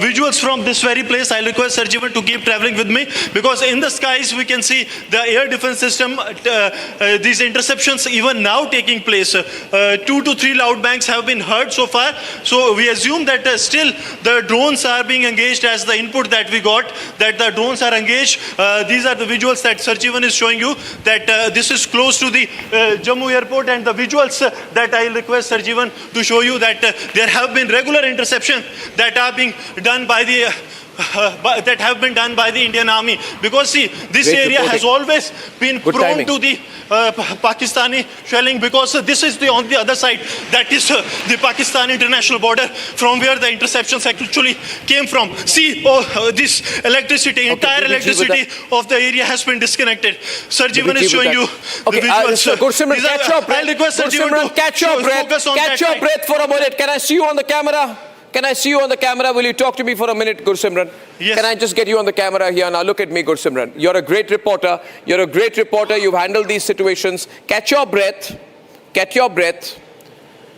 Speaker 10: visuals from this very place. I'll request Sarjivan to keep traveling with me, because in the skies we can see the air defense system, these interceptions even now taking place. 2 to 3 loud bangs have been heard so far. So we assume that still the drones are being engaged, as the input that we got, that the drones are engaged. These are the visuals that Sarjivan is showing you, that this is close to the Jammu airport, and the visuals that I'll request Sarjivan to show you, that there have been regular interceptions that are being done by the that have been done by the Indian Army, because see, this area has always been prone to the Pakistani shelling, because this is on the other side, that is the Pakistan international border, from where the interceptions actually came from. See, this electricity, entire electricity of the area has been disconnected. Sarjivan is showing you the visuals.
Speaker 9: Gursimran, catch your breath.
Speaker 10: I'll request Sarjivan to
Speaker 9: catch your breath.
Speaker 10: focus on
Speaker 9: catch your breath for a minute. Can I see you on the camera? Can I see you on the camera? Will you talk to me for a minute, Gursimran?
Speaker 10: Yes.
Speaker 9: Can I just get you on the camera here? Now look at me, Gursimran. You're a great reporter. You're a great reporter. You've handled these situations. Catch your breath. Catch your breath.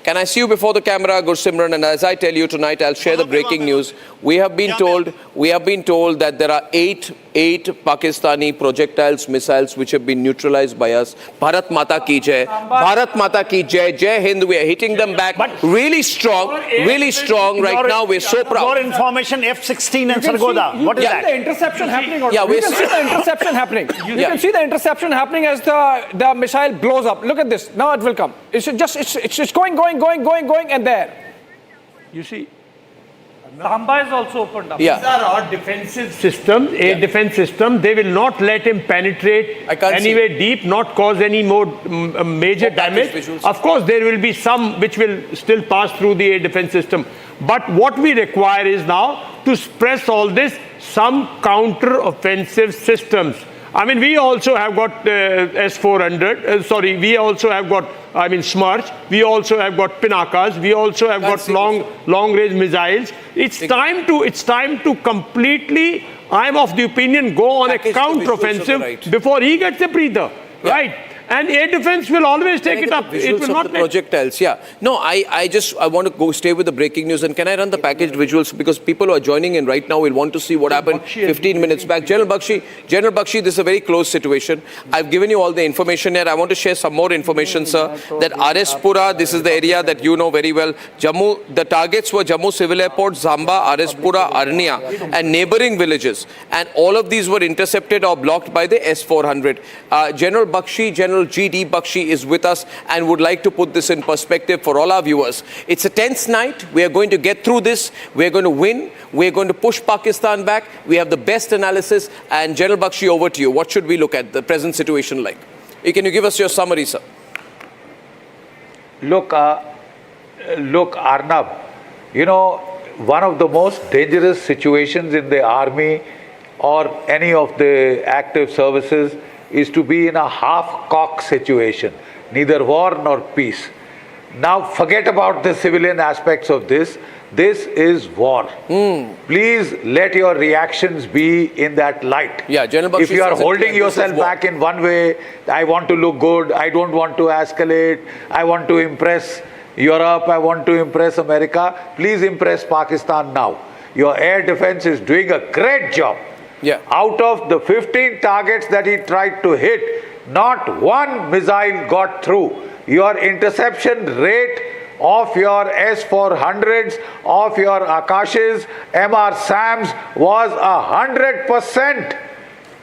Speaker 9: Can I see you before the camera, Gursimran? And as I tell you tonight, I'll share the breaking news. We have been told that there are eight Pakistani projectiles, missiles, which have been neutralized by us. Bharat Mata ki jai. Bharat Mata ki jai. Jai Hind. We are hitting them back really strong right now. We're so proud.
Speaker 8: For information, F-16 and Sargodha. What is that?
Speaker 16: The interception happening.
Speaker 9: Yeah,
Speaker 16: you can see the interception happening. You can see the interception happening as the missile blows up. Look at this. Now it will come. It's just going, and there.
Speaker 17: You see,
Speaker 1: Samba is also opened up.
Speaker 17: these are our defensive systems, air defense system. They will not let him penetrate anywhere deep, not cause any more major damage. Of course, there will be some which will still pass through the air defense system. But what we require is now to press all this, some counter-offensive systems. I mean, we also have got S-400, we also have got, Smarch, we also have got Pinakas, we also have got long-range missiles. It's time to completely, I'm of the opinion, go on a counter-offensive before he gets a breather, right? And air defense will always take it up. It will not
Speaker 9: projectiles. Yeah. No, I want to stay with the breaking news. And can I run the packaged visuals? Because people who are joining in right now will want to see what happened 15 minutes back. General Bakshi, this is a very close situation. I've given you all the information here. I want to share some more information, sir. That Arispura, this is the area that you know very well. Jammu, the targets were Jammu Civil Airport, Zamba, Arispura, Arnia, and neighboring villages. And all of these were intercepted or blocked by the S-400. General Bakshi, General G.D. Bakshi is with us and would like to put this in perspective for all our viewers. It's a tense night. We are going to get through this. We are going to win. We are going to push Pakistan back. We have the best analysis. And General Bakshi, over to you. What should we look at the present situation like? Can you give us your summary, sir?
Speaker 19: Look, Arnab, one of the most dangerous situations in the army or any of the active services is to be in a half-cock situation, neither war nor peace. Now forget about the civilian aspects of this. This is war. Please let your reactions be in that light.
Speaker 9: Yeah, General Bakshi,
Speaker 19: if you are holding yourself back in one way, I want to look good, I don't want to escalate, I want to impress Europe, I want to impress America, please impress Pakistan now. Your air defense is doing a great job.
Speaker 9: Yeah.
Speaker 19: Out of the 15 targets that he tried to hit, not one missile got through. Your interception rate of your S-400s, of your Akashes, MR SAMs was 100%.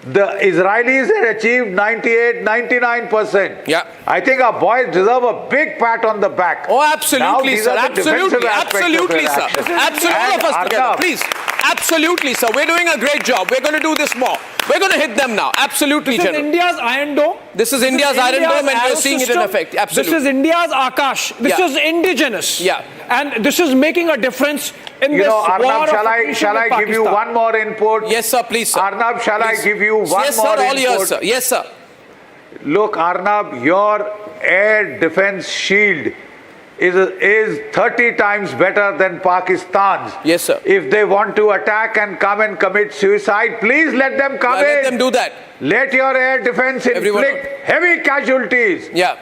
Speaker 19: The Israelis had achieved 98, 99%.
Speaker 9: Yeah.
Speaker 19: I think our boys deserve a big pat on the back.
Speaker 9: Oh, absolutely, sir. Absolutely, sir. Absolutely, all of us together, please. Absolutely, sir. We're doing a great job. We're going to do this more. We're going to hit them now. Absolutely,
Speaker 16: This is India's Iron Dome.
Speaker 9: This is India's Iron Dome, and we're seeing it in effect. Absolutely.
Speaker 16: This is India's Akash. This is indigenous.
Speaker 9: Yeah.
Speaker 16: And this is making a difference in this
Speaker 19: Arnab,
Speaker 16: war
Speaker 19: shall I give you one more input?
Speaker 9: Yes, sir, please, sir.
Speaker 19: Arnab, shall I give you one more input?
Speaker 9: Yes, sir, all yours, sir. Yes, sir.
Speaker 19: Look, Arnab, your air defense shield is 30 times better than Pakistan's.
Speaker 9: Yes, sir.
Speaker 19: If they want to attack and come and commit suicide, please let them come in.
Speaker 9: Let them do that.
Speaker 19: Let your air defense inflict heavy casualties.
Speaker 9: Yeah.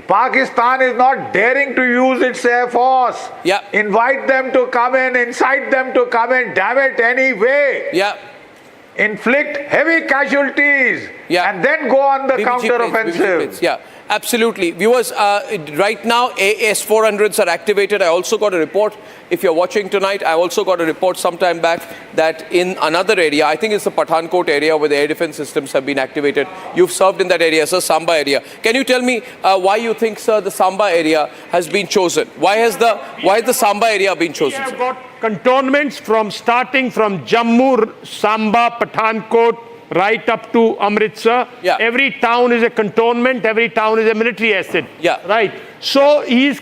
Speaker 19: Pakistan is not daring to use its air force.
Speaker 9: Yeah.
Speaker 19: Invite them to come in, incite them to come in, damn it, anyway.
Speaker 9: Yeah.
Speaker 19: Inflict heavy casualties.
Speaker 9: Yeah.
Speaker 19: And then go on the counter-offensive.
Speaker 9: Yeah. Absolutely. Viewers, right now, AS-400s are activated. I also got a report, if you're watching tonight, I also got a report sometime back that in another area, I think it's the Pathankot area where the air defense systems have been activated. You've served in that area, sir, Samba area. Can you tell me why you think, sir, the Samba area has been chosen? Why has the Samba area been chosen?
Speaker 17: We have got cantonments starting from Jammu, Samba, Pathankot, right up to Amritsar.
Speaker 9: Yeah.
Speaker 17: Every town is a cantonment, every town is a military asset.
Speaker 9: Yeah.
Speaker 17: Right. So he has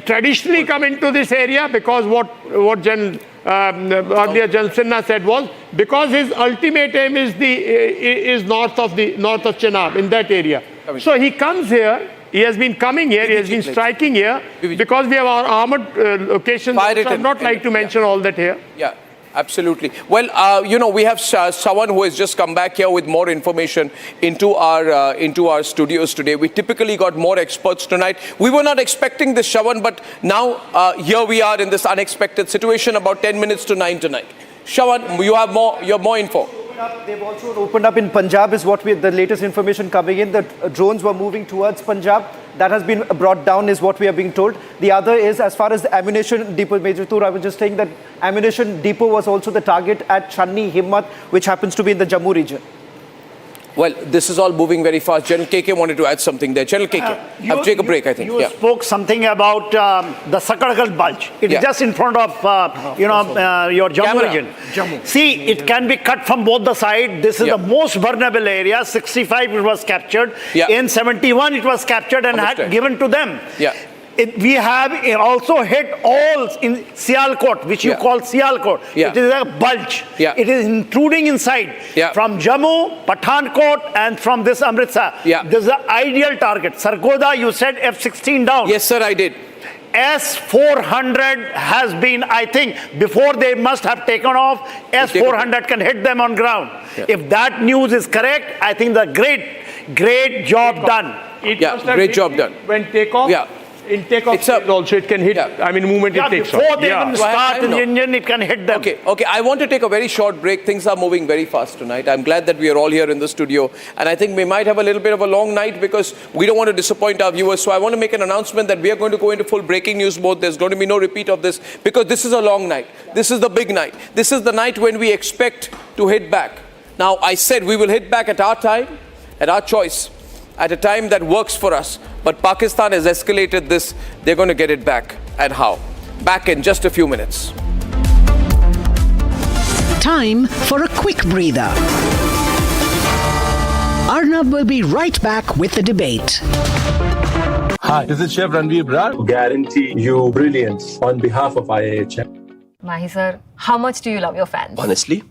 Speaker 17: traditionally come into this area because what earlier General Sinha said was because his ultimate aim is north of Chenab, in that area. So he comes here. He has been coming here, he has been striking here because we have our armored locations. I would not like to mention all that here.
Speaker 9: Yeah. Absolutely. Well, we have someone who has just come back here with more information into our studios today. We typically got more experts tonight. We were not expecting this, Shawan, but now here we are in this unexpected situation. About 10 minutes to 9 tonight. Shawan, you have more info.
Speaker 7: They've also opened up in Punjab, is what the latest information coming in. The drones were moving towards Punjab. That has been brought down, is what we are being told. The other is, as far as the ammunition depot, Major Tur, I was just saying that ammunition depot was also the target at Channi Himmat, which happens to be in the Jammu region.
Speaker 9: Well, this is all moving very fast. General KK wanted to add something there. General KK, take a break, I think.
Speaker 8: You spoke something about the Sakaragal bulge. It is just in front of, your Jammu region. See, it can be cut from both the sides. This is the most vulnerable area. 65 it was captured. In 71 it was captured and given to them. We have also hit all in Sialkot, which you call Sialkot. It is a bulge. It is intruding inside from Jammu, Pathankot, and from this Amritsar. This is the ideal target. Sargodha, you said F-16 down.
Speaker 9: Yes, sir, I did.
Speaker 8: S-400 has been, I think, before they must have taken off, S-400 can hit them on ground. If that news is correct, I think the great job done.
Speaker 9: Great job done.
Speaker 17: When takeoff, in takeoff also it can hit, movement it takes off.
Speaker 8: Before they even start in the engine, it can hit them.
Speaker 9: Okay, I want to take a very short break. Things are moving very fast tonight. I'm glad that we are all here in the studio. And I think we might have a little bit of a long night because we don't want to disappoint our viewers. So I want to make an announcement that we are going to go into full breaking news mode. There's going to be no repeat of this because this is a long night. This is the big night. This is the night when we expect to hit back. Now, I said we will hit back at our time, at our choice, at a time that works for us. But Pakistan has escalated this. They're going to get it back. And how? Back in just a few minutes.
Speaker 6: Time for a quick breather. Arnab will be right back with the debate.
Speaker 15: Hi, this is Chef Ranveer Brar. Guarantee you brilliance on behalf of IIHM.
Speaker 18: Mahi sir, how much do you love your fans?
Speaker 24: Honestly,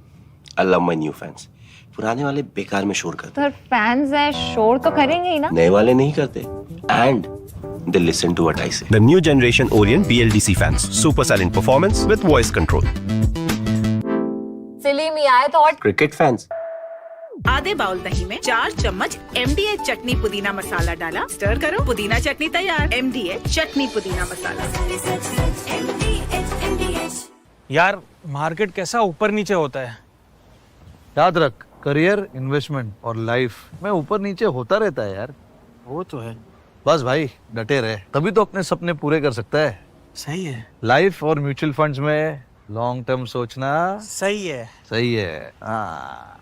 Speaker 24: I love my new fans. पुराने वाले बेकार में शोर करते
Speaker 18: sir fans हैं शोर तो करेंगे ही ना
Speaker 24: नए वाले नहीं करते and they listen to what I say.
Speaker 25: The new generation Orient BLDC fans, super silent performance with voice control.
Speaker 18: सिली में आए तो और
Speaker 24: Cricket fans.
Speaker 26: आधे बाउल दही में 4 चम्मच MDH चटनी पुदीना मसाला डाला, स्टर करो, पुदीना चटनी तैयार। MDH चटनी पुदीना मसाला।
Speaker 27: यार मार्केट कैसा ऊपर नीचे होता है।
Speaker 28: याद रख, करियर, इन्वेस्टमेंट और लाइफ में ऊपर नीचे होता रहता है यार।
Speaker 27: वो तो है।
Speaker 28: बस भाई डटे रहे, तभी तो अपने सपने पूरे कर सकता है।
Speaker 27: सही है।
Speaker 28: लाइफ और म्यूचुअल फंड्स में लॉन्ग टर्म सोचना
Speaker 27: सही है।
Speaker 28: सही है। हाँ।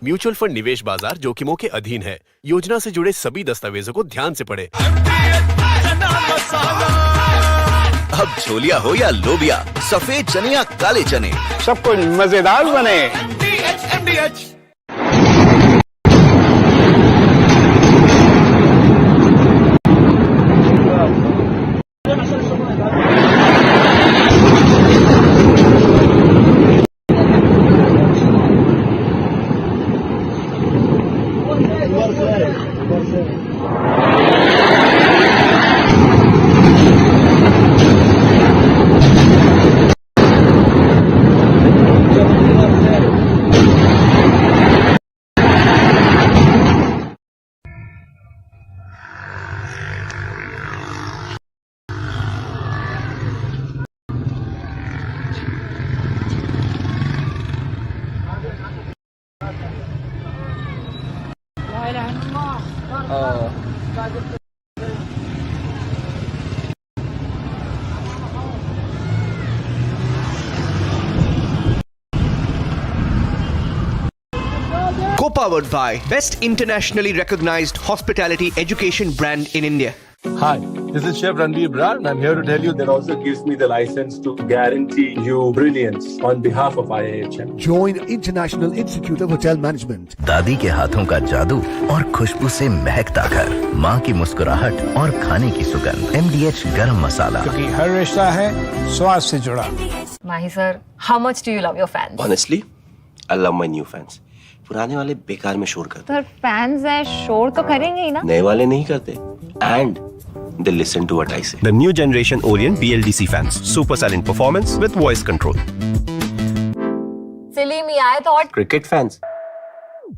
Speaker 29: म्यूचुअल फंड निवेश बाजार जोखिमों के अधीन है। योजना से जुड़े सभी दस्तावेजों को ध्यान से पढ़ें।
Speaker 30: अब छोलिया हो या लोबिया, सफेद चने या काले चने,
Speaker 31: सबको मजेदार बने।
Speaker 32: Co-powered by best internationally recognized hospitality education brand in India.
Speaker 15: Hi, this is Chef Ranveer Brar and I'm here to tell you that also gives me the license to guarantee you brilliance on behalf of IIHM.
Speaker 33: Join International Institute of Hotel Management.
Speaker 34: दादी के हाथों का जादू और खुशबू से महकता घर, माँ की मुस्कुराहट और खाने की सुगंध, MDH गरम मसाला,
Speaker 26: क्योंकि हर रिश्ता है स्वाद से जुड़ा।
Speaker 18: Mahi sir, how much do you love your fans?
Speaker 24: Honestly, I love my new fans. पुराने वाले बेकार में शोर करते
Speaker 18: सर फैंस हैं शोर तो करेंगे ही ना
Speaker 24: नए वाले नहीं करते and they listen to what I say.
Speaker 25: The new generation Orient BLDC fans, super silent performance with voice control.
Speaker 18: Silly me, I thought
Speaker 24: cricket fans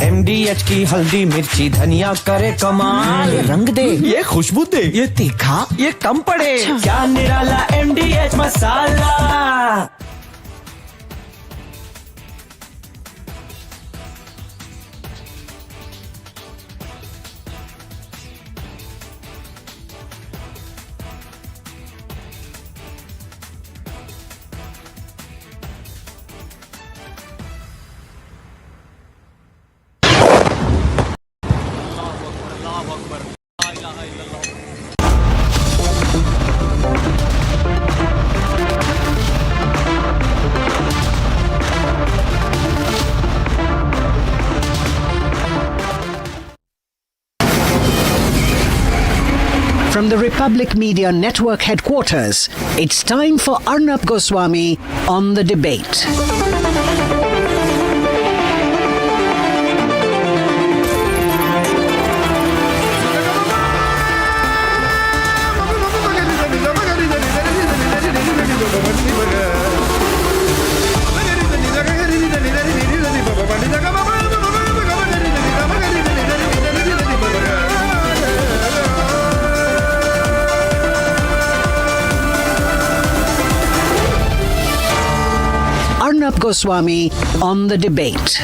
Speaker 1: MDH की हल्दी मिर्ची धनिया करे कमाल, ये रंग दे, ये खुशबू दे, ये तीखा, ये कम पड़े, क्या निराला MDH masala.
Speaker 6: From the Republic Media Network headquarters, it's time for Arnab Goswami on The Debate. Arnab Goswami on The Debate.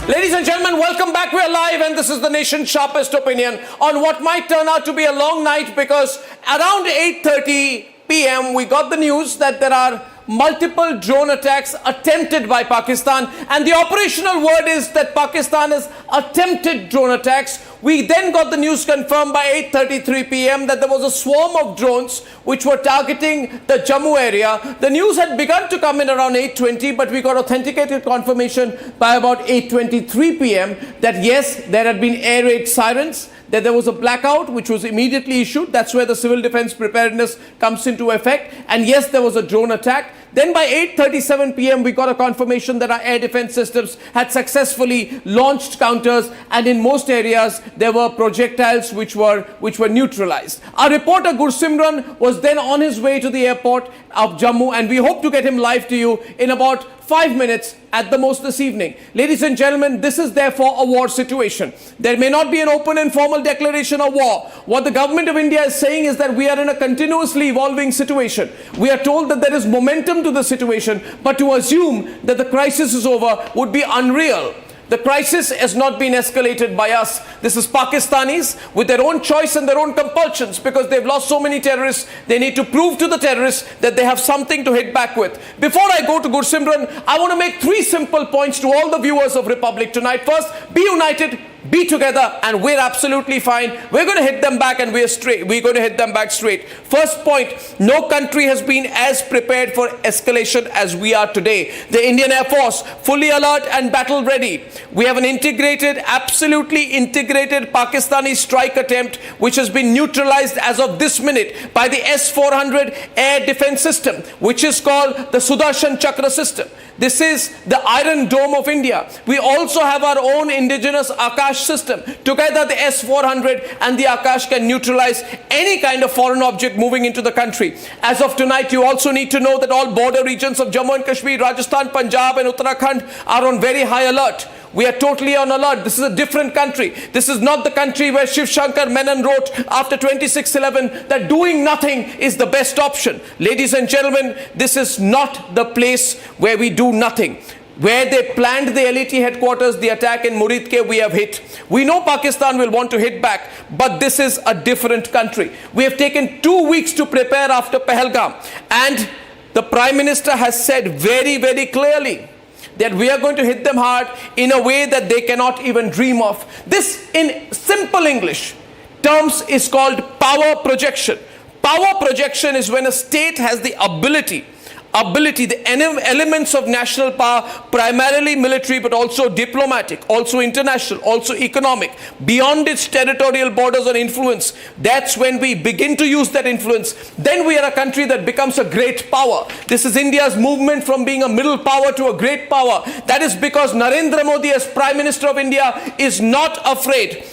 Speaker 9: Ladies and gentlemen, welcome back. We're live and this is the nation's sharpest opinion on what might turn out to be a long night, because around 8:30 p.m. we got the news that there are multiple drone attacks attempted by Pakistan, and the operational word is that Pakistan has attempted drone attacks. We then got the news confirmed by 8:33 p.m. that there was a swarm of drones which were targeting the Jammu area. The news had begun to come in around 8:20, but we got authenticated confirmation by about 8:23 p.m. that yes, there had been air raid sirens, that there was a blackout which was immediately issued. That's where the civil defense preparedness comes into effect. And yes, there was a drone attack. Then by 8:37 p.m. we got a confirmation that our air defense systems had successfully launched counters, and in most areas there were projectiles which were neutralized. Our reporter Gursimran was then on his way to the airport of Jammu, and we hope to get him live to you in about 5 minutes at the most this evening. Ladies and gentlemen, this is therefore a war situation. There may not be an open and formal declaration of war. What the government of India is saying is that we are in a continuously evolving situation. We are told that there is momentum to the situation, but to assume that the crisis is over would be unreal. The crisis has not been escalated by us. This is Pakistanis with their own choice and their own compulsions, because they've lost so many terrorists. They need to prove to the terrorists that they have something to hit back with. Before I go to Gursimran, I want to make 3 simple points to all the viewers of Republic tonight. First, be united, be together, and we're absolutely fine. We're going to hit them back, and we're going to hit them back straight. First point, no country has been as prepared for escalation as we are today. The Indian Air Force, fully alert and battle ready. We have an integrated, absolutely integrated Pakistani strike attempt, which has been neutralized as of this minute by the S-400 air defense system, which is called the Sudarshan Chakra system. This is the Iron Dome of India. We also have our own indigenous Akash system. Together, the S-400 and the Akash can neutralize any kind of foreign object moving into the country. As of tonight, you also need to know that all border regions of Jammu and Kashmir, Rajasthan, Punjab and Uttarakhand are on very high alert. We are totally on alert. This is a different country. This is not the country where Shiv Shankar Menon wrote after 26/11 that doing nothing is the best option. Ladies and gentlemen, this is not the place where we do nothing. Where they planned the LET headquarters, the attack in Muridke, we have hit. We know Pakistan will want to hit back, but this is a different country. We have taken 2 weeks to prepare after Pahalgam, and the Prime Minister has said very, very clearly that we are going to hit them hard in a way that they cannot even dream of. This, in simple English terms, is called power projection. Power projection is when a state has the ability, the elements of national power, primarily military, but also diplomatic, also international, also economic, beyond its territorial borders or influence. That's when we begin to use that influence. Then we are a country that becomes a great power. This is India's movement from being a middle power to a great power. That is because Narendra Modi, as Prime Minister of India, is not afraid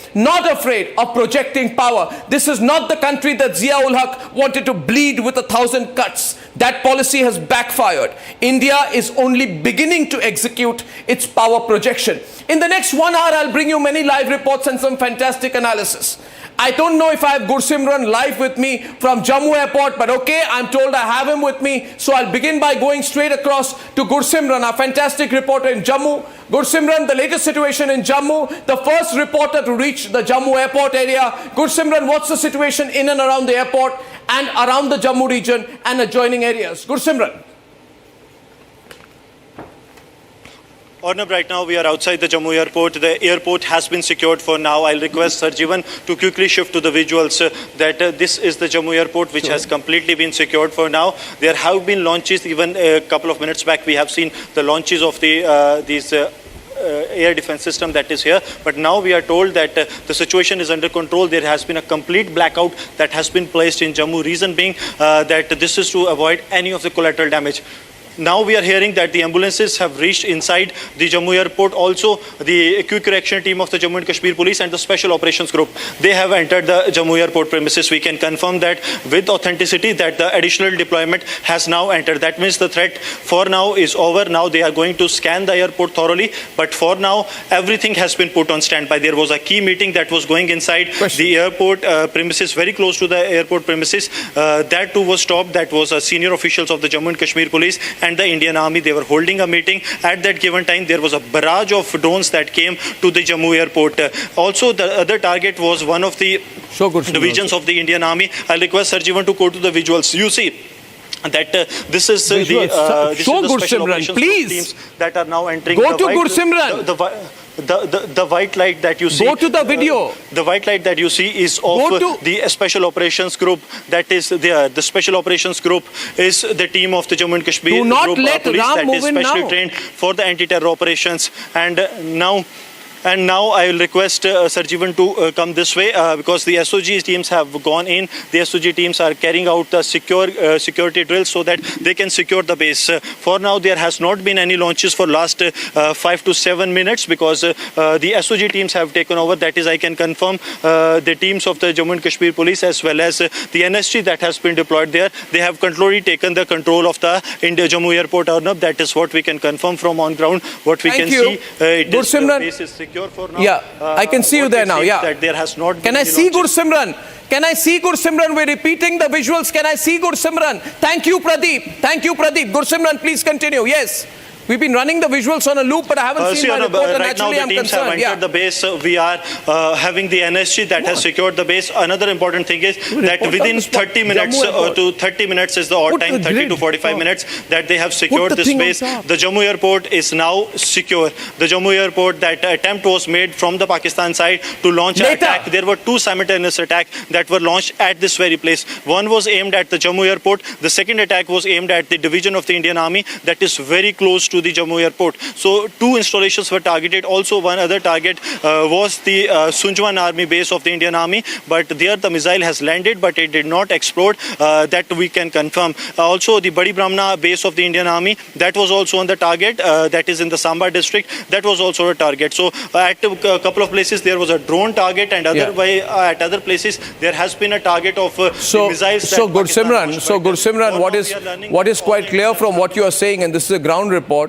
Speaker 9: of projecting power. This is not the country that Zia-ul-Haq wanted to bleed with 1,000 cuts. That policy has backfired. India is only beginning to execute its power projection. In the next 1 hour, I'll bring you many live reports and some fantastic analysis. I don't know if I have Gursimran live with me from Jammu airport, but okay, I'm told I have him with me. So I'll begin by going straight across to Gursimran, our fantastic reporter in Jammu. Gursimran, the latest situation in Jammu, the first reporter to reach the Jammu airport area. Gursimran, what's the situation in and around the airport and around the Jammu region and adjoining areas? Gursimran.
Speaker 2: Arnab, right now we are outside the Jammu airport. The airport has been secured for now. I'll request Sarjivan to quickly shift to the visuals that this is the Jammu airport which has completely been secured for now. There have been launches even a couple of minutes back. We have seen the launches of these air defense system that is here, but now we are told that the situation is under control. There has been a complete blackout that has been placed in Jammu, reason being that this is to avoid any of the collateral damage. Now we are hearing that the ambulances have reached inside the Jammu airport. Also, the quick reaction team of the Jammu and Kashmir police and the special operations group, they have entered the Jammu airport premises. We can confirm that with authenticity that the additional deployment has now entered. That means the threat for now is over. Now they are going to scan the airport thoroughly. But for now, everything has been put on standby. There was a key meeting that was going inside the airport premises, very close to the airport premises. That too was stopped. That was senior officials of the Jammu and Kashmir police and the Indian Army. They were holding a meeting. At that given time, there was a barrage of drones that came to the Jammu airport. Also, the other target was one of the divisions of the Indian Army. I'll request Sarjivan to go to the visuals. You see that this is the special operations teams that are now entering.
Speaker 9: Go to Gursimran.
Speaker 2: The white light that you see.
Speaker 9: Go to the video.
Speaker 2: The white light that you see is of the special operations group. That is the special operations group is the team of the Jammu and Kashmir
Speaker 9: Do not
Speaker 2: group
Speaker 9: let
Speaker 2: police
Speaker 9: Ram
Speaker 2: that
Speaker 9: move
Speaker 2: is
Speaker 9: in
Speaker 2: specially
Speaker 9: now.
Speaker 2: trained for the anti-terror operations. And now I will request Sarjivan to come this way because the SOG teams have gone in. The SOG teams are carrying out the security drills so that they can secure the base. For now, there has not been any launches for last 5 to 7 minutes because the SOG teams have taken over. That is, I can confirm the teams of the Jammu and Kashmir police as well as the NSG that has been deployed there. They have completely taken the control of the Jammu airport. Arnab, that is what we can confirm from on ground. What we can see, it is the base is secure for now.
Speaker 9: Yeah, I can see you there now. Yeah.
Speaker 2: That there has not been
Speaker 9: Can I see Gursimran? Can I see Gursimran? We're repeating the visuals. Can I see Gursimran? Thank you, Pradeep. Thank you, Pradeep. Gursimran, please continue. Yes. We've been running the visuals on a loop, but I haven't seen my report, and
Speaker 2: right now
Speaker 9: naturally
Speaker 2: the
Speaker 9: I'm
Speaker 2: teams have
Speaker 9: concerned.
Speaker 2: entered the base. We are having the NSG that has secured the base. Another important thing is that within 30 minutes to 30 minutes is the odd time, 30 to 45 minutes that they have secured this base. The Jammu airport is now secure. The Jammu airport, that attempt was made from the Pakistan side to launch an attack. There were two simultaneous attacks that were launched at this very place. One was aimed at the Jammu airport. The second attack was aimed at the division of the Indian Army that is very close to the Jammu airport. So two installations were targeted. Also one other target was the Sunjwan army base of the Indian Army, but there the missile has landed but it did not explode. That we can confirm. Also the Badi Brahmana base of the Indian Army, that was also on the target. That is in the Samba district. That was also a target. So at a couple of places there was a drone target, and at other places there has been a target of missiles.
Speaker 9: So Gursimran, what is quite clear from what you are saying, and this is a ground report,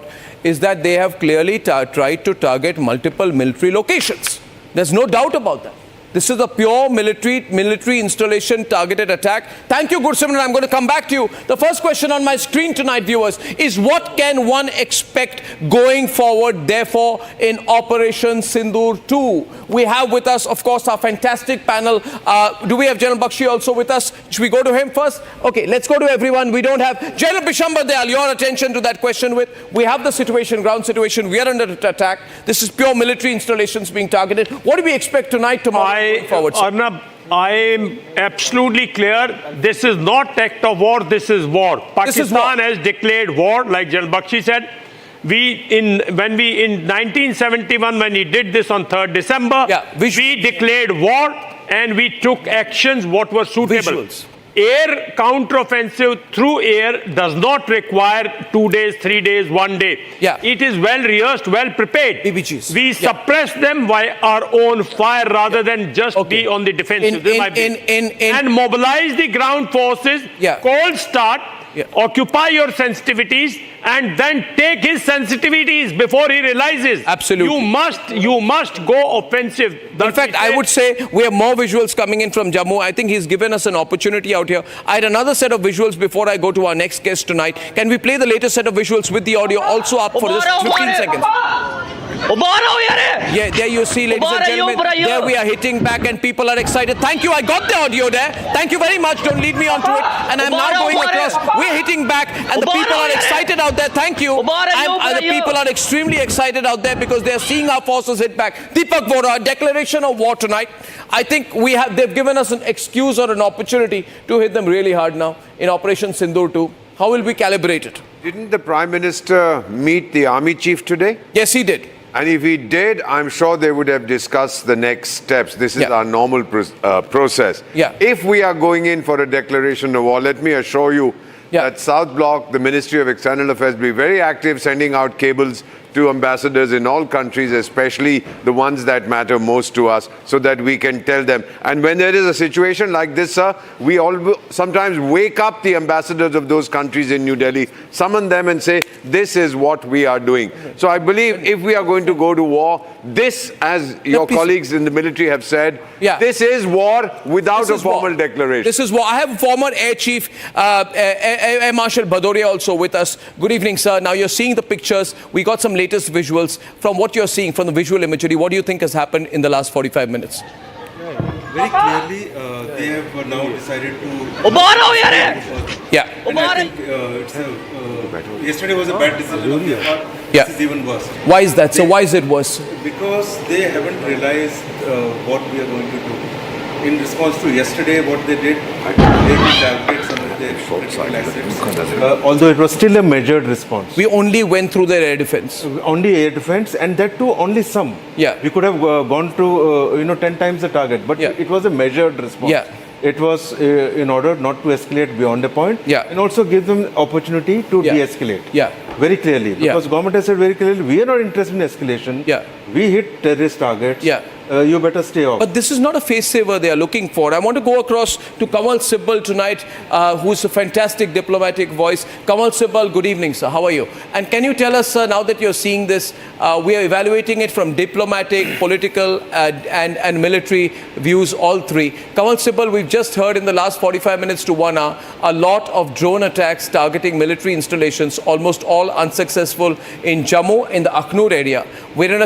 Speaker 9: is that they have clearly tried to target multiple military locations. There's no doubt about that. This is a pure military installation targeted attack. Thank you, Gursimran. I'm going to come back to you. The first question on my screen tonight, viewers, is what can one expect going forward, therefore, in Operation Sindoor 2? We have with us, of course, our fantastic panel. Do we have General Bakshi also with us? Should we go to him first? Okay, let's go to everyone. We don't have General Bishambar Dayal. Your attention to that question we have the situation, ground situation. We are under attack. This is pure military installations being targeted. What do we expect tonight, tomorrow?
Speaker 17: Arnab, I am absolutely clear. This is not act of war. This is war. Pakistan has declared war, like General Bakshi said. In 1971, when he did this on 3rd December, we declared war and we took actions what were suitable. Air counteroffensive through air does not require 2 days, 3 days, 1 day. It is well rehearsed, well prepared. We suppress them by our own fire rather than just be on the defensive. And mobilize the ground forces, cold start, occupy your sensitivities and then take his sensitivities before he realizes.
Speaker 9: Absolutely.
Speaker 17: You must go offensive.
Speaker 9: In fact, I would say we have more visuals coming in from Jammu. I think he's given us an opportunity out here. I had another set of visuals before I go to our next guest tonight. Can we play the latest set of visuals with the audio also up for just 15 seconds? Yeah, there you see, ladies and gentlemen, there we are hitting back and people are excited. Thank you, I got the audio there. Thank you very much, don't lead me onto it. And I'm now going across, we're hitting back and the people are excited out there. Thank you. And the people are extremely excited out there because they're seeing our forces hit back. Deepak Vora, declaration of war tonight. I think they've given us an excuse or an opportunity to hit them really hard now in Operation Sindoor 2. How will we calibrate it?
Speaker 3: Didn't the Prime Minister meet the army chief today?
Speaker 9: Yes, he did.
Speaker 3: And if he did, I'm sure they would have discussed the next steps. This is our normal process.
Speaker 9: Yeah.
Speaker 3: If we are going in for a declaration of war, let me assure you that South Bloc, the Ministry of External Affairs, will be very active, sending out cables to ambassadors in all countries, especially the ones that matter most to us, so that we can tell them. And when there is a situation like this, sir, we all sometimes wake up the ambassadors of those countries in New Delhi, summon them and say, this is what we are doing. So I believe if we are going to go to war, this, as your colleagues in the military have said, this is war without a formal declaration.
Speaker 9: This is war. I have former Air Chief, Air Marshal Bhadoria also with us. Good evening, sir. Now you're seeing the pictures. We got some latest visuals. From what you're seeing from the visual imagery, what do you think has happened in the last 45 minutes?
Speaker 4: Very clearly, they have now decided to...
Speaker 9: Yeah.
Speaker 4: And I think yesterday was a bad decision on their part. This is even worse.
Speaker 9: Why is that? So why is it worse?
Speaker 4: Because they haven't realized what we are going to do. In response to yesterday, what they did, they targeted some of their critical assets.
Speaker 5: Although it was still a measured response.
Speaker 9: We only went through their air defense.
Speaker 5: Only air defense, and that too only some.
Speaker 9: Yeah.
Speaker 5: We could have gone to 10 times the target, but it was a measured response.
Speaker 9: Yeah.
Speaker 5: It was in order not to escalate beyond a point, and also give them opportunity to de-escalate.
Speaker 9: Yeah.
Speaker 5: Very clearly, because government has said very clearly, we are not interested in escalation.
Speaker 9: Yeah.
Speaker 5: We hit terrorist targets.
Speaker 9: Yeah.
Speaker 5: You better stay off.
Speaker 9: But this is not a face saver they are looking for. I want to go across to Kamal Sibbal tonight, who's a fantastic diplomatic voice. Kamal Sibbal, good evening, sir. How are you? And can you tell us, sir, now that you're seeing this, we are evaluating it from diplomatic, political, and military views, all three. Kamal Sibbal, we've just heard in the last 45 minutes to 1 hour, a lot of drone attacks targeting military installations, almost all unsuccessful in Jammu, in the Akhnur area. We're in a